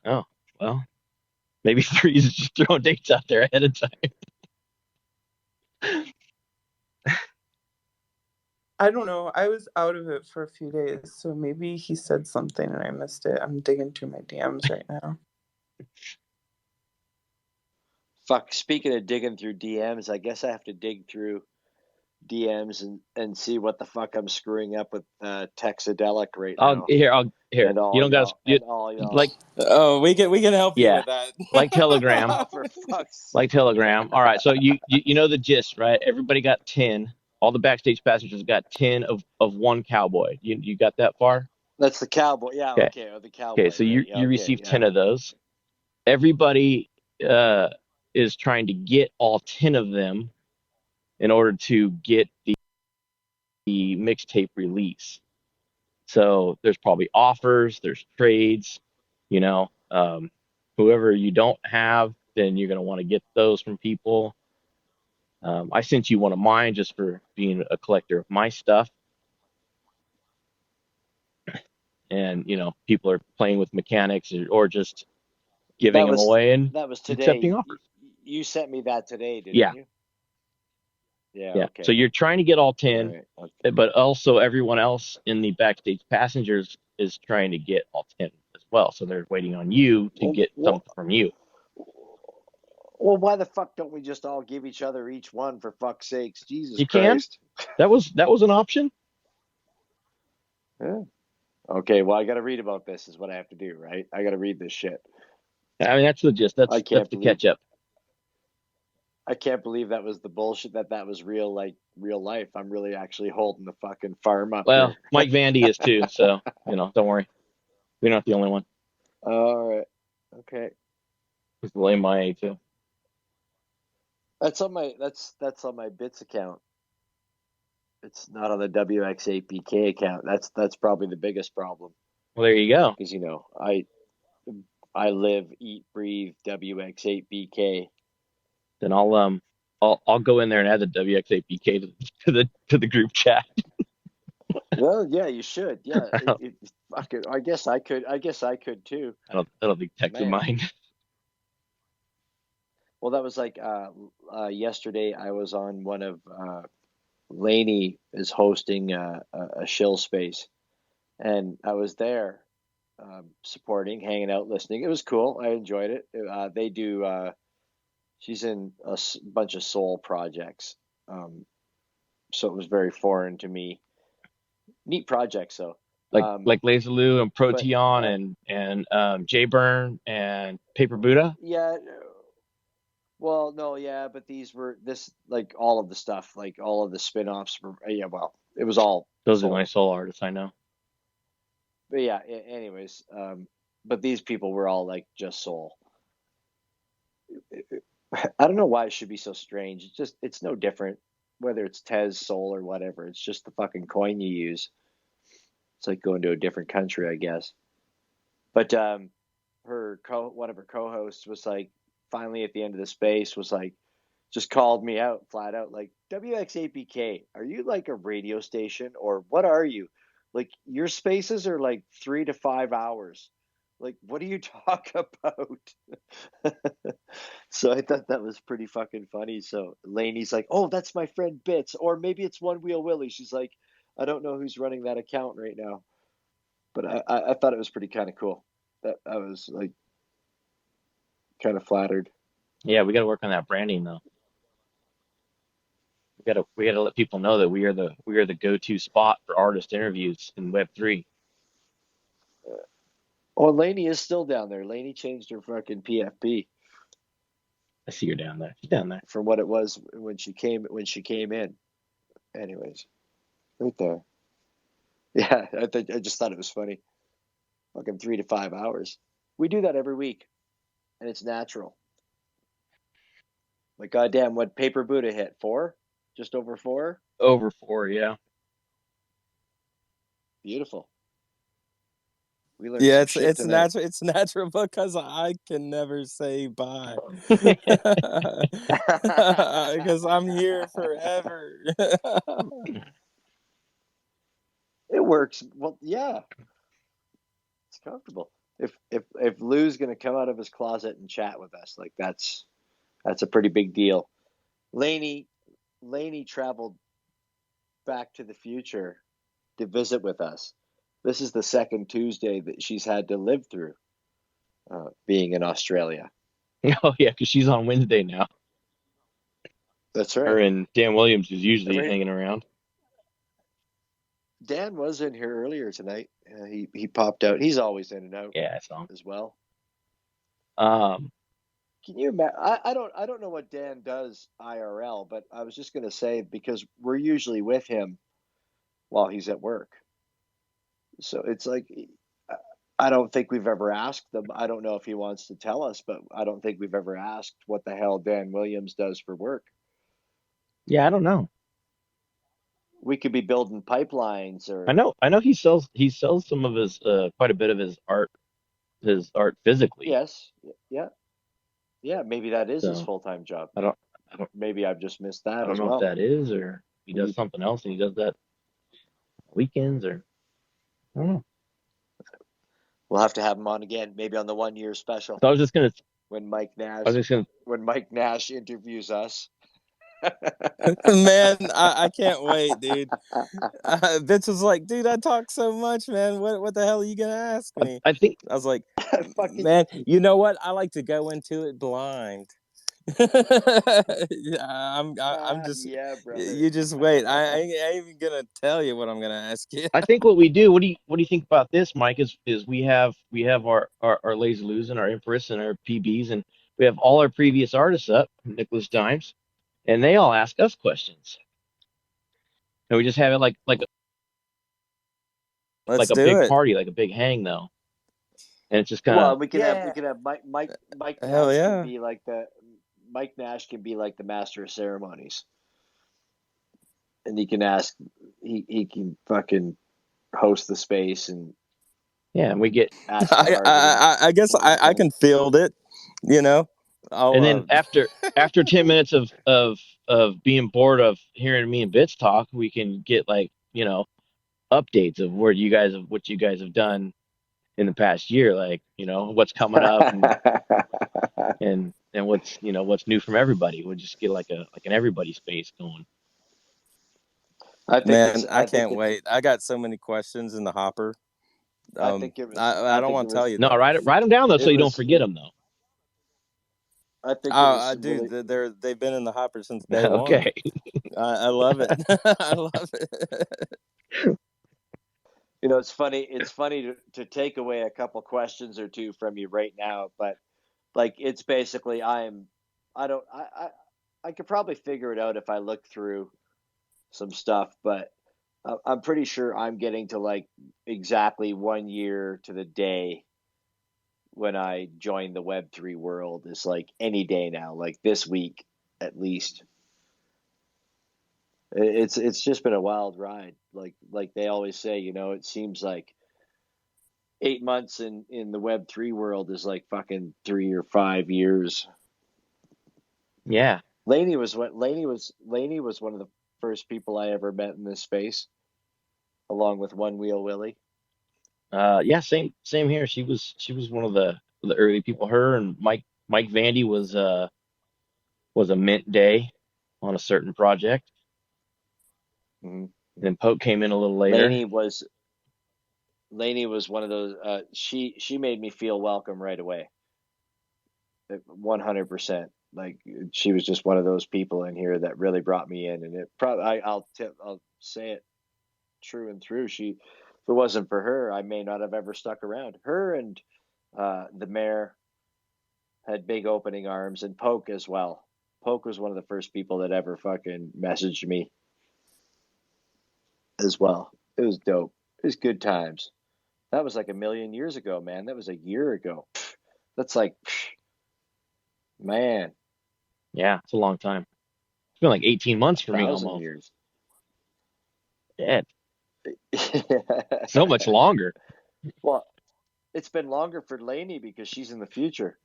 Speaker 2: Oh, well, maybe Three's just throwing dates out there ahead of time.
Speaker 7: I don't know. I was out of it for a few days, so maybe he said something and I missed it. I'm digging through my DMs right now.
Speaker 6: Fuck, speaking of digging through DMs, I guess I have to dig through DMs and see what the fuck I'm screwing up with Texadelic right now.
Speaker 2: Here.
Speaker 6: And all
Speaker 2: You don't got
Speaker 6: y'all, and all y'all.
Speaker 2: like.
Speaker 5: Oh, we can help you
Speaker 2: Yeah,
Speaker 5: with that.
Speaker 2: like Telegram.
Speaker 6: Oh, for fuck's sake.
Speaker 2: Like Telegram. All right, so you know the gist, right? Everybody got 10. All the backstage passengers got 10 of one cowboy. You got that far?
Speaker 6: That's the cowboy. Yeah,
Speaker 2: Okay.
Speaker 6: okay, the cowboy.
Speaker 2: Okay, so
Speaker 6: right? Yeah,
Speaker 2: you
Speaker 6: okay,
Speaker 2: receive
Speaker 6: yeah.
Speaker 2: 10 of those. Everybody is trying to get all 10 of them in order to get the mixtape release. So there's probably offers, there's trades, you know, whoever you don't have, then you're going to want to get those from people. I sent you one of mine just for being a collector of my stuff. And, you know, people are playing with mechanics or just giving them away and
Speaker 6: that was
Speaker 2: accepting
Speaker 6: today.
Speaker 2: offers.
Speaker 6: You sent me that today, didn't
Speaker 2: Yeah.
Speaker 6: you? Yeah,
Speaker 2: Yeah.
Speaker 6: okay.
Speaker 2: So you're trying to get all
Speaker 6: All
Speaker 2: 10,
Speaker 6: right, okay.
Speaker 2: but also everyone else in the backstage passengers is trying to get all 10 as well. So they're waiting on you to get some from you.
Speaker 6: Well, why the fuck don't we just all give each other each one, for fuck's sakes? Jesus
Speaker 2: You can?
Speaker 6: Christ.
Speaker 2: That was an option.
Speaker 6: Yeah. Okay, well, I got to read about this is what I have to do, right? I got to read this shit.
Speaker 2: I mean, that's the gist. That's the catch up.
Speaker 6: I can't believe that was the bullshit that was real life. I'm really actually holding the fucking farm up
Speaker 2: Well,
Speaker 6: here.
Speaker 2: Mike Vandy is too, so you know, don't worry. You're not the only one.
Speaker 6: All right. Okay.
Speaker 2: He's the lame my too.
Speaker 6: That's on my Bits account. It's not on the WX8BK account. That's probably the biggest problem.
Speaker 2: Well, there you go.
Speaker 6: Because I live, eat, breathe WX8BK.
Speaker 2: Then I'll go in there and add the WX8BK to the group chat.
Speaker 6: Well, yeah, you should. Yeah, fuck it. I guess I could. I guess I could too.
Speaker 2: That'll be text of
Speaker 6: Man.
Speaker 2: mine.
Speaker 6: Well, that was like yesterday. I was on one of Laney is hosting a shill space, and I was there supporting, hanging out, listening. It was cool. I enjoyed it. They do. She's in a bunch of soul projects, so it was very foreign to me. Neat projects, though.
Speaker 2: Like Laser Lou and Proteon and J Burn and Paper Buddha.
Speaker 6: Yeah. Well, no, yeah, but like all of the stuff, like all of the spin-offs were, yeah, well, it was all
Speaker 2: Those
Speaker 6: soul.
Speaker 2: are my soul artists, I know.
Speaker 6: But yeah, anyways, but these people were all like just soul. I don't know why it should be so strange. It's no different whether it's Tez, soul, or whatever. It's just the fucking coin you use. It's like going to a different country, I guess. But one of her co-hosts was like, finally at the end of the space, was like, just called me out flat out, like, WX8BK, are you like a radio station or what are you? Like, your spaces are like 3 to 5 hours. Like, what do you talk about? So I thought that was pretty fucking funny. So Laney's like, oh, that's my friend Bits, or maybe it's One Wheel Willie. She's like, I don't know who's running that account right now, but I thought it was pretty kind of cool. That I was like kind of flattered.
Speaker 2: Yeah, we got to work on that branding though. We gotta let people know that we are the go-to spot for artist interviews in Web3.
Speaker 6: Oh, Laney is still down there. Laney changed her fucking PFP.
Speaker 2: I see her down there. She's down there.
Speaker 6: From what it was when she came in. Anyways, right there. Yeah, I just thought it was funny. Fucking 3 to 5 hours. We do that every week, and it's natural. Like, goddamn, what Paper Buddha hit? 4? Just over 4?
Speaker 2: Over 4, yeah.
Speaker 6: Beautiful. We learned some shit
Speaker 5: it's
Speaker 6: tonight.
Speaker 5: natural. It's natural because I can never say bye because I'm here forever.
Speaker 6: It works. Well, yeah, it's comfortable. If Lou's gonna come out of his closet and chat with us, like that's a pretty big deal. Laney traveled back to the future to visit with us. This is the second Tuesday that she's had to live through being in Australia.
Speaker 2: Oh yeah, because she's on Wednesday now.
Speaker 6: That's right.
Speaker 2: Her and Dan Williams is usually hanging around.
Speaker 6: Dan was in here earlier tonight. He popped out. He's always in and out.
Speaker 2: Yeah, I saw him
Speaker 6: as well.
Speaker 2: Can
Speaker 6: you imagine? I don't know what Dan does IRL, but I was just gonna say, because we're usually with him while he's at work. So it's like, I don't think we've ever asked them. I don't know if he wants to tell us, but I don't think we've ever asked what the hell Dan Williams does for work.
Speaker 2: Yeah, I don't know.
Speaker 6: We could be building pipelines, or
Speaker 2: I know he sells some of his quite a bit of his art physically.
Speaker 6: Yes, yeah. Maybe that is his full-time job.
Speaker 2: I don't.
Speaker 6: Maybe I've just missed that.
Speaker 2: I don't know if that is, or he does something else and he does that weekends, or I don't know.
Speaker 6: We'll have to have him on again, maybe on the 1-year special.
Speaker 2: So I was just gonna
Speaker 6: when Mike Nash interviews us.
Speaker 5: Man, I can't wait, dude. Vince was like, dude, I talk so much, man. What the hell are you gonna ask me?
Speaker 2: I think
Speaker 5: I was like, man, you know what? I like to go into it blind. I'm just,
Speaker 6: yeah, brother.
Speaker 5: You just wait. I ain't even gonna tell you what I'm gonna ask you.
Speaker 2: I think what we do. What do you think about this, Mike? Is we have our Lazy Lous and our Empress and our PBs, and we have all our previous artists up, Nicholas Dimes, and they all ask us questions, and we just have it like a big party, like a big hang, though. And it's just kind of,
Speaker 6: well, we can have Mike
Speaker 5: Hell
Speaker 6: Nash
Speaker 5: yeah.
Speaker 6: can be like the Mike Nash can be like the master of ceremonies, and he can ask. He can fucking host the space and
Speaker 2: Yeah, and we get,
Speaker 6: ask the hard hitting
Speaker 5: I guess I can
Speaker 6: questions.
Speaker 5: field it. You know,
Speaker 2: and then
Speaker 5: I'll.
Speaker 2: after 10 minutes of being bored of hearing me and Bits talk, we can get like, updates of what you guys have done in the past year, like, what's coming up and what's new from everybody. We'll just get like an everybody space going.
Speaker 6: I think
Speaker 5: Man,
Speaker 6: it's.
Speaker 5: I
Speaker 6: I think
Speaker 5: can't
Speaker 6: it's.
Speaker 5: wait. I got so many questions in the hopper.
Speaker 6: I think it was.
Speaker 5: I
Speaker 6: I
Speaker 5: don't
Speaker 6: think
Speaker 5: want
Speaker 6: it
Speaker 5: to tell
Speaker 6: was.
Speaker 5: you
Speaker 2: No,
Speaker 5: though.
Speaker 2: write them down though, so
Speaker 6: It
Speaker 2: you don't
Speaker 6: was.
Speaker 2: forget them though.
Speaker 6: I think it was some
Speaker 5: Dude,
Speaker 6: really.
Speaker 5: they've been in the hopper since day one.
Speaker 2: Okay.
Speaker 5: I love it. I love it.
Speaker 6: It's funny. It's funny to take away a couple questions or two from you right now, but like it's basically I don't. I could probably figure it out if I look through some stuff, but I'm pretty sure I'm getting to like exactly 1 year to the day when I joined the Web3 world. Is like any day now, like this week at least. It's just been a wild ride. Like they always say, it seems like 8 months in the Web3 world is like fucking 3 or 5 years.
Speaker 2: Yeah.
Speaker 6: Laney was one of the first people I ever met in this space, along with One Wheel Willie.
Speaker 2: Yeah, same here. She was one of the early people. Her and Mike Vandy was a mint day on a certain project.
Speaker 6: Mm-hmm.
Speaker 2: Then Poke came in a little later.
Speaker 6: Laney was one of those. She made me feel welcome right away. 100%. Like she was just one of those people in here that really brought me in, and it probably I'll say it true and through. If it wasn't for her, I may not have ever stuck around. Her and the mayor had big opening arms, and Poke as well. Poke was one of the first people that ever fucking messaged me as well. It was dope. It was good times. That was like a million years ago, man. That was a year ago. That's like, man,
Speaker 2: Yeah, it's a long time. It's been like 18 months for me
Speaker 6: 1,000
Speaker 2: almost.
Speaker 6: years.
Speaker 2: Yeah, so much longer.
Speaker 6: Well, it's been longer for Lainey because she's in the future.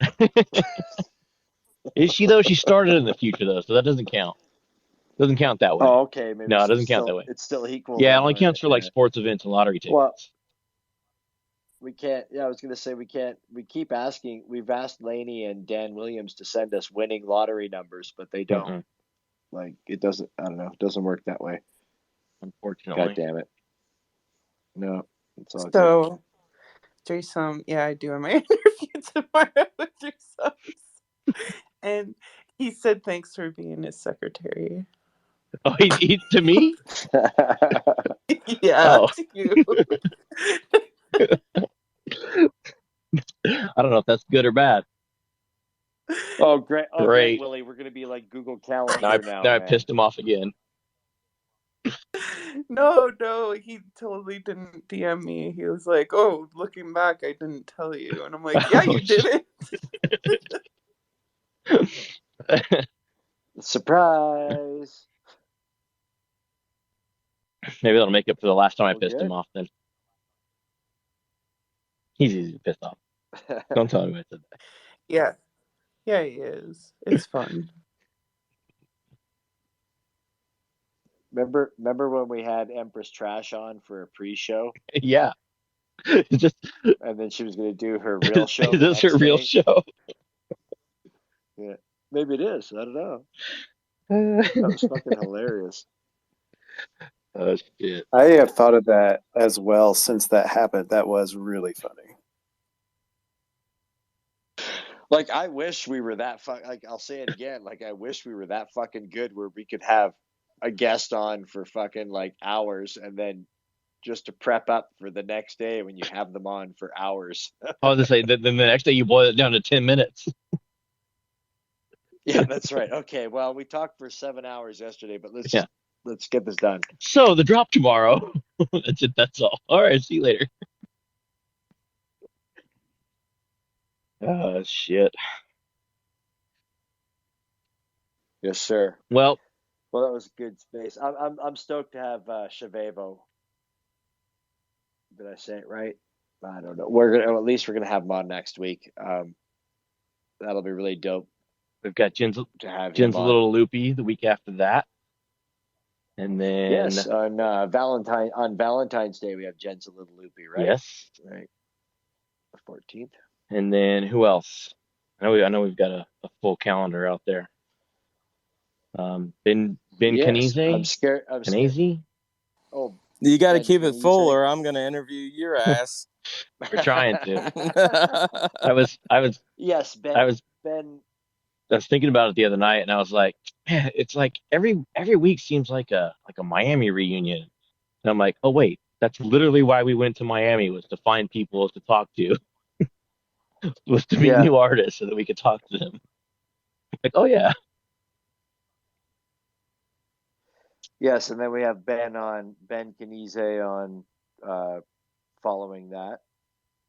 Speaker 2: Is she though? She started in the future though, so that doesn't count. Doesn't count that way.
Speaker 6: Oh, okay. Maybe
Speaker 2: No, it
Speaker 6: so
Speaker 2: doesn't count that way.
Speaker 6: it's still equal
Speaker 2: Yeah, it
Speaker 6: then,
Speaker 2: only
Speaker 6: right?
Speaker 2: counts for like
Speaker 6: Yeah.
Speaker 2: sports events and lottery
Speaker 6: Well,
Speaker 2: tickets.
Speaker 6: we can't. Yeah, I was gonna say we can't. We keep asking. We've asked Lainey and Dan Williams to send us winning lottery numbers, but they don't.
Speaker 2: Mm-mm,
Speaker 6: Like it doesn't. I don't know. It doesn't work that way. God
Speaker 2: unfortunately.
Speaker 6: damn it. No, it's all good.
Speaker 7: So, Threesome, yeah, I do have my interview tomorrow with Threesomes. And he said thanks for being his secretary.
Speaker 2: Oh, to me?
Speaker 7: Yeah,
Speaker 2: Oh,
Speaker 7: to you.
Speaker 2: I don't know if that's good or bad.
Speaker 6: Oh great! Oh great,
Speaker 2: Great.
Speaker 6: Willie. We're gonna be like Google
Speaker 2: Now I
Speaker 6: Calendar now,
Speaker 2: now I
Speaker 6: man.
Speaker 2: pissed him off again.
Speaker 7: No, he totally didn't DM me. He was like, "Oh, looking back, I didn't tell you," and I'm like, "Yeah,
Speaker 2: Oh,
Speaker 7: you did it."
Speaker 6: Surprise!
Speaker 2: Maybe that'll make up for the last time I
Speaker 6: Well,
Speaker 2: pissed him
Speaker 6: good.
Speaker 2: off. Then he's easy to piss off. Don't tell him I said that.
Speaker 7: Yeah, yeah, he is. It's fun.
Speaker 6: Remember when we had Empress Trash on for a pre-show,
Speaker 2: Yeah, it's just
Speaker 6: and then she was gonna do her real show
Speaker 2: is
Speaker 6: the
Speaker 2: this her
Speaker 6: next
Speaker 2: real
Speaker 6: day?
Speaker 2: show?
Speaker 6: Yeah, maybe it is. I don't know. That was fucking hilarious.
Speaker 2: Oh shit!
Speaker 8: I have thought of that as well since that happened. That was really funny.
Speaker 6: Like I wish we were that like I'll say it again. Like I wish we were that fucking good where we could have a guest on for fucking like hours and then just to prep up for the next day when you have them on for hours.
Speaker 2: I was gonna say then the next day you boil it down to 10 minutes.
Speaker 6: Yeah, that's right. Okay, well we talked for 7 hours yesterday, but
Speaker 2: Yeah.
Speaker 6: let's get this done.
Speaker 2: So the drop tomorrow. That's it. That's all. All right. See you later. Oh shit.
Speaker 6: Yes, sir.
Speaker 2: Well,
Speaker 6: Well, that was a good space. I'm stoked to have Shavevo. Did I say it right? I don't know. At least we're gonna have him on next week. That'll be really dope
Speaker 2: We've got
Speaker 6: to have him
Speaker 2: Jen's a
Speaker 6: on.
Speaker 2: little loopy the week after that, and then
Speaker 6: Yes, on Valentine's Day we have Jen's a little loopy, right?
Speaker 2: yes,
Speaker 6: Right, the 14th.
Speaker 2: and then who else? I know we've got a full calendar out there. Ben
Speaker 6: Yes, I'm
Speaker 2: Kanize,
Speaker 6: scared. Oh,
Speaker 5: You got to
Speaker 6: Ben
Speaker 5: keep it full,
Speaker 6: Kenise.
Speaker 5: or I'm going to interview your ass.
Speaker 2: we're trying to. I was I was
Speaker 6: Yes,
Speaker 2: I was
Speaker 6: Ben.
Speaker 2: I was thinking about it the other night, and I was like, man, it's like every week seems like a Miami reunion. And I'm like, oh wait, that's literally why we went to Miami, was to find people to talk to, was to meet
Speaker 6: Yeah,
Speaker 2: new artists so that we could talk to them. Like, oh yeah,
Speaker 6: yes, and then we have Ben Kenise on following that.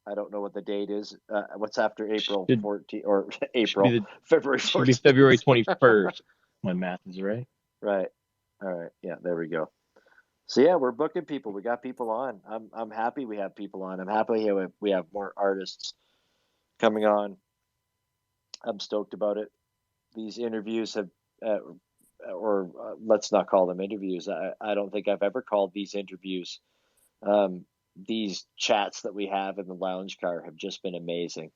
Speaker 6: I don't know what the date is. What's after April
Speaker 2: should
Speaker 6: 14th or
Speaker 2: should be
Speaker 6: February
Speaker 2: should be
Speaker 6: 14th?
Speaker 2: February 21st. My math is right.
Speaker 6: Right. All right. Yeah, there we go. So yeah, we're booking people. We got people on. I'm happy we have people on. I'm happy we have more artists coming on. I'm stoked about it. These interviews have, let's not call them interviews. I don't think I've ever called these interviews. These chats that we have in the lounge car have just been amazing.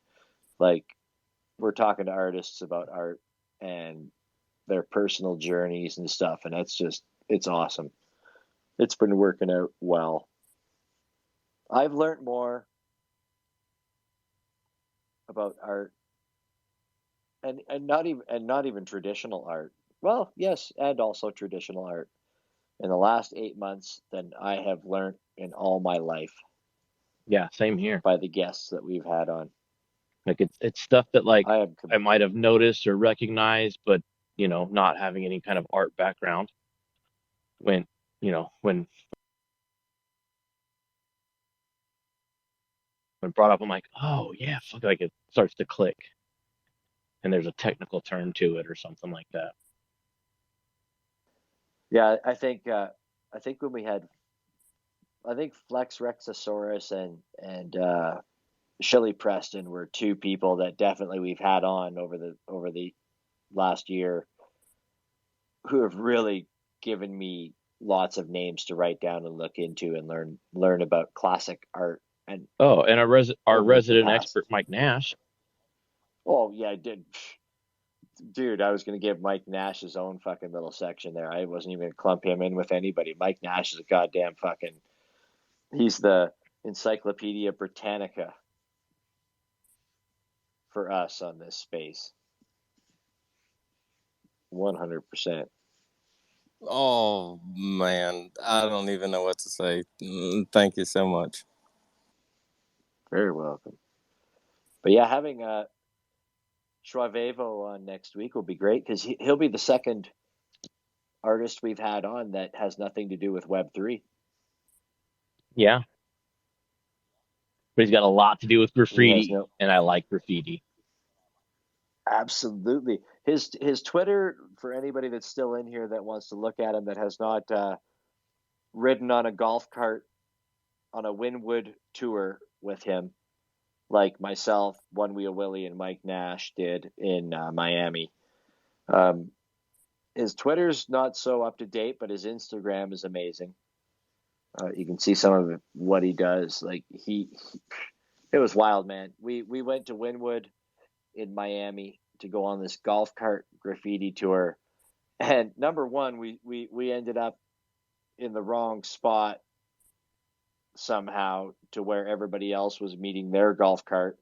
Speaker 6: Like, we're talking to artists about art and their personal journeys and stuff, and it's awesome. It's been working out well. I've learned more about art and not even traditional art. Well, yes, and also traditional art in the last 8 months than I have learned in all my life
Speaker 2: Yeah, same here.
Speaker 6: by the guests that we've had on.
Speaker 2: Like it's stuff that like
Speaker 6: I am
Speaker 2: I might have noticed or recognized, but not having any kind of art background. When when brought up, I'm like, oh yeah, fuck, like it starts to click, and there's a technical term to it or something like that.
Speaker 6: Yeah, I think when we had I think Flex Rexosaurus and Shelley Preston were two people that definitely we've had on over the last year who have really given me lots of names to write down and look into and learn about classic art and
Speaker 2: Oh, and our
Speaker 6: over the
Speaker 2: resident
Speaker 6: past.
Speaker 2: expert Mike Nash.
Speaker 6: Oh yeah, I did. Dude, I was gonna give Mike Nash his own fucking little section there. I wasn't even gonna clump him in with anybody. Mike Nash is a goddamn fucking. He's the Encyclopedia Britannica for us on this space. 100%.
Speaker 5: Oh, man. I don't even know what to say. Thank you so much.
Speaker 6: Very welcome. But yeah, having Schwavevo on next week will be great because he'll be the second artist we've had on that has nothing to do with Web3.
Speaker 2: Yeah, but he's got a lot to do with
Speaker 6: He has
Speaker 2: graffiti,
Speaker 6: no.
Speaker 2: and I like graffiti.
Speaker 6: Absolutely. His Twitter, for anybody that's still in here that wants to look at him that has not ridden on a golf cart on a Wynwood tour with him, like myself, One Wheel Willie, and Mike Nash did in Miami. His Twitter's not so up to date, but his Instagram is amazing. You can see some of what he does. Like it was wild, man. We went to Wynwood in Miami to go on this golf cart graffiti tour, and number one, we ended up in the wrong spot somehow to where everybody else was meeting their golf cart.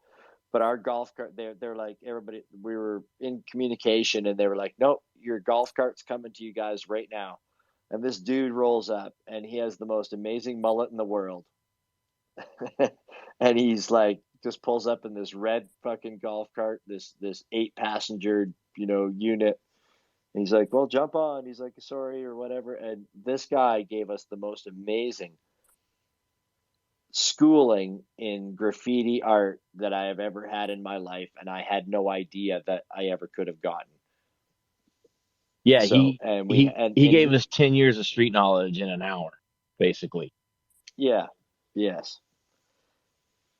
Speaker 6: But our golf cart, they're like everybody. We were in communication, and they were like, "Nope, your golf cart's coming to you guys right now." And this dude rolls up, and he has the most amazing mullet in the world, and he's like, just pulls up in this red fucking golf cart, this 8-passenger unit. And he's like, "Well, jump on." He's like, "Sorry," or whatever. And this guy gave us the most amazing schooling in graffiti art that I have ever had in my life, and I had no idea that I ever could have gotten.
Speaker 2: Yeah,
Speaker 6: So
Speaker 2: he
Speaker 6: and we
Speaker 2: he
Speaker 6: and
Speaker 2: he
Speaker 6: and
Speaker 2: gave
Speaker 6: he,
Speaker 2: us 10 years of street knowledge in an hour, basically.
Speaker 6: yeah, yes.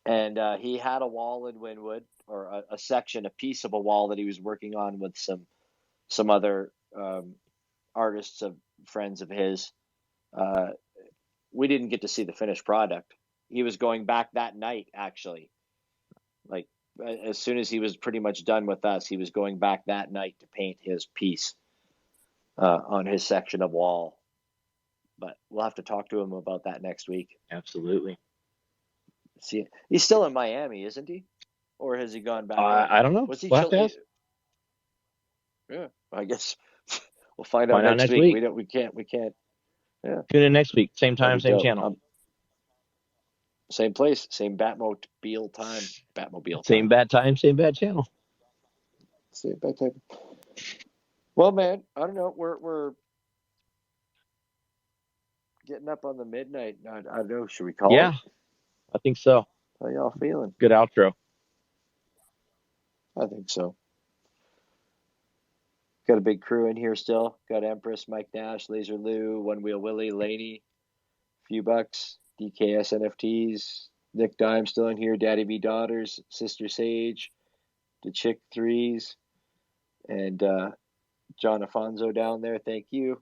Speaker 6: And he had a wall in Wynwood, or a section, a piece of a wall that he was working on with some other artists of friends of his. Uh, we didn't get to see the finished product. He was going back that night, actually. Like as soon as he was pretty much done with us, he was going back that night to paint his piece on his section of wall. But we'll have to talk to him about that next week.
Speaker 2: Absolutely.
Speaker 6: See, he's still in Miami, isn't he? Or has he gone back home?
Speaker 2: I don't know.
Speaker 6: Was he
Speaker 2: We'll have to
Speaker 6: chill?
Speaker 2: ask.
Speaker 6: Yeah, I guess we'll find out
Speaker 2: Find out
Speaker 6: next
Speaker 2: next
Speaker 6: week.
Speaker 2: week.
Speaker 6: We can't. Yeah,
Speaker 2: Tune in next week. Same
Speaker 6: that'd
Speaker 2: time,
Speaker 6: be
Speaker 2: same
Speaker 6: dope.
Speaker 2: channel.
Speaker 6: Same place, same Batmobile time. Batmobile
Speaker 2: Same
Speaker 6: time.
Speaker 2: bad time, same bad channel.
Speaker 6: Same bad time. Well, man, I don't know. We're getting up on the midnight. I don't know. Should we call
Speaker 2: Yeah,
Speaker 6: it?
Speaker 2: I think so.
Speaker 6: How y'all feeling?
Speaker 2: Good outro.
Speaker 6: I think so. Got a big crew in here still. Got Empress, Mike Nash, Laser Lou, One Wheel Willie, Laney, Few Bucks, DKS NFTs, Nick Dime still in here, Daddy B Daughters, Sister Sage, the Chick Threes, and John Afonso down there. Thank you.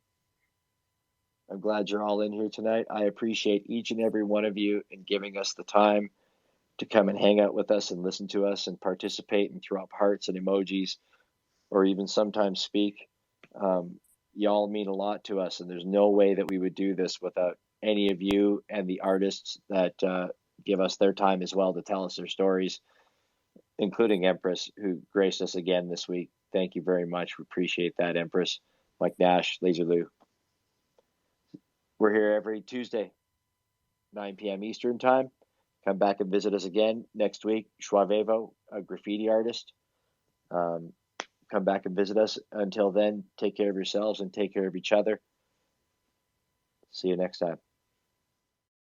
Speaker 6: I'm glad you're all in here tonight. I appreciate each and every one of you in giving us the time to come and hang out with us and listen to us and participate and throw up hearts and emojis, or even sometimes speak. Y'all mean a lot to us, and there's no way that we would do this without any of you and the artists that give us their time as well to tell us their stories, including Empress, who graced us again this week. Thank you very much. We appreciate that, Empress. Mike Nash, Laser Lou. We're here every Tuesday, 9 p.m. Eastern time. Come back and visit us again next week. Schwavevo, a graffiti artist. Come back and visit us. Until then, take care of yourselves and take care of each other. See you next time.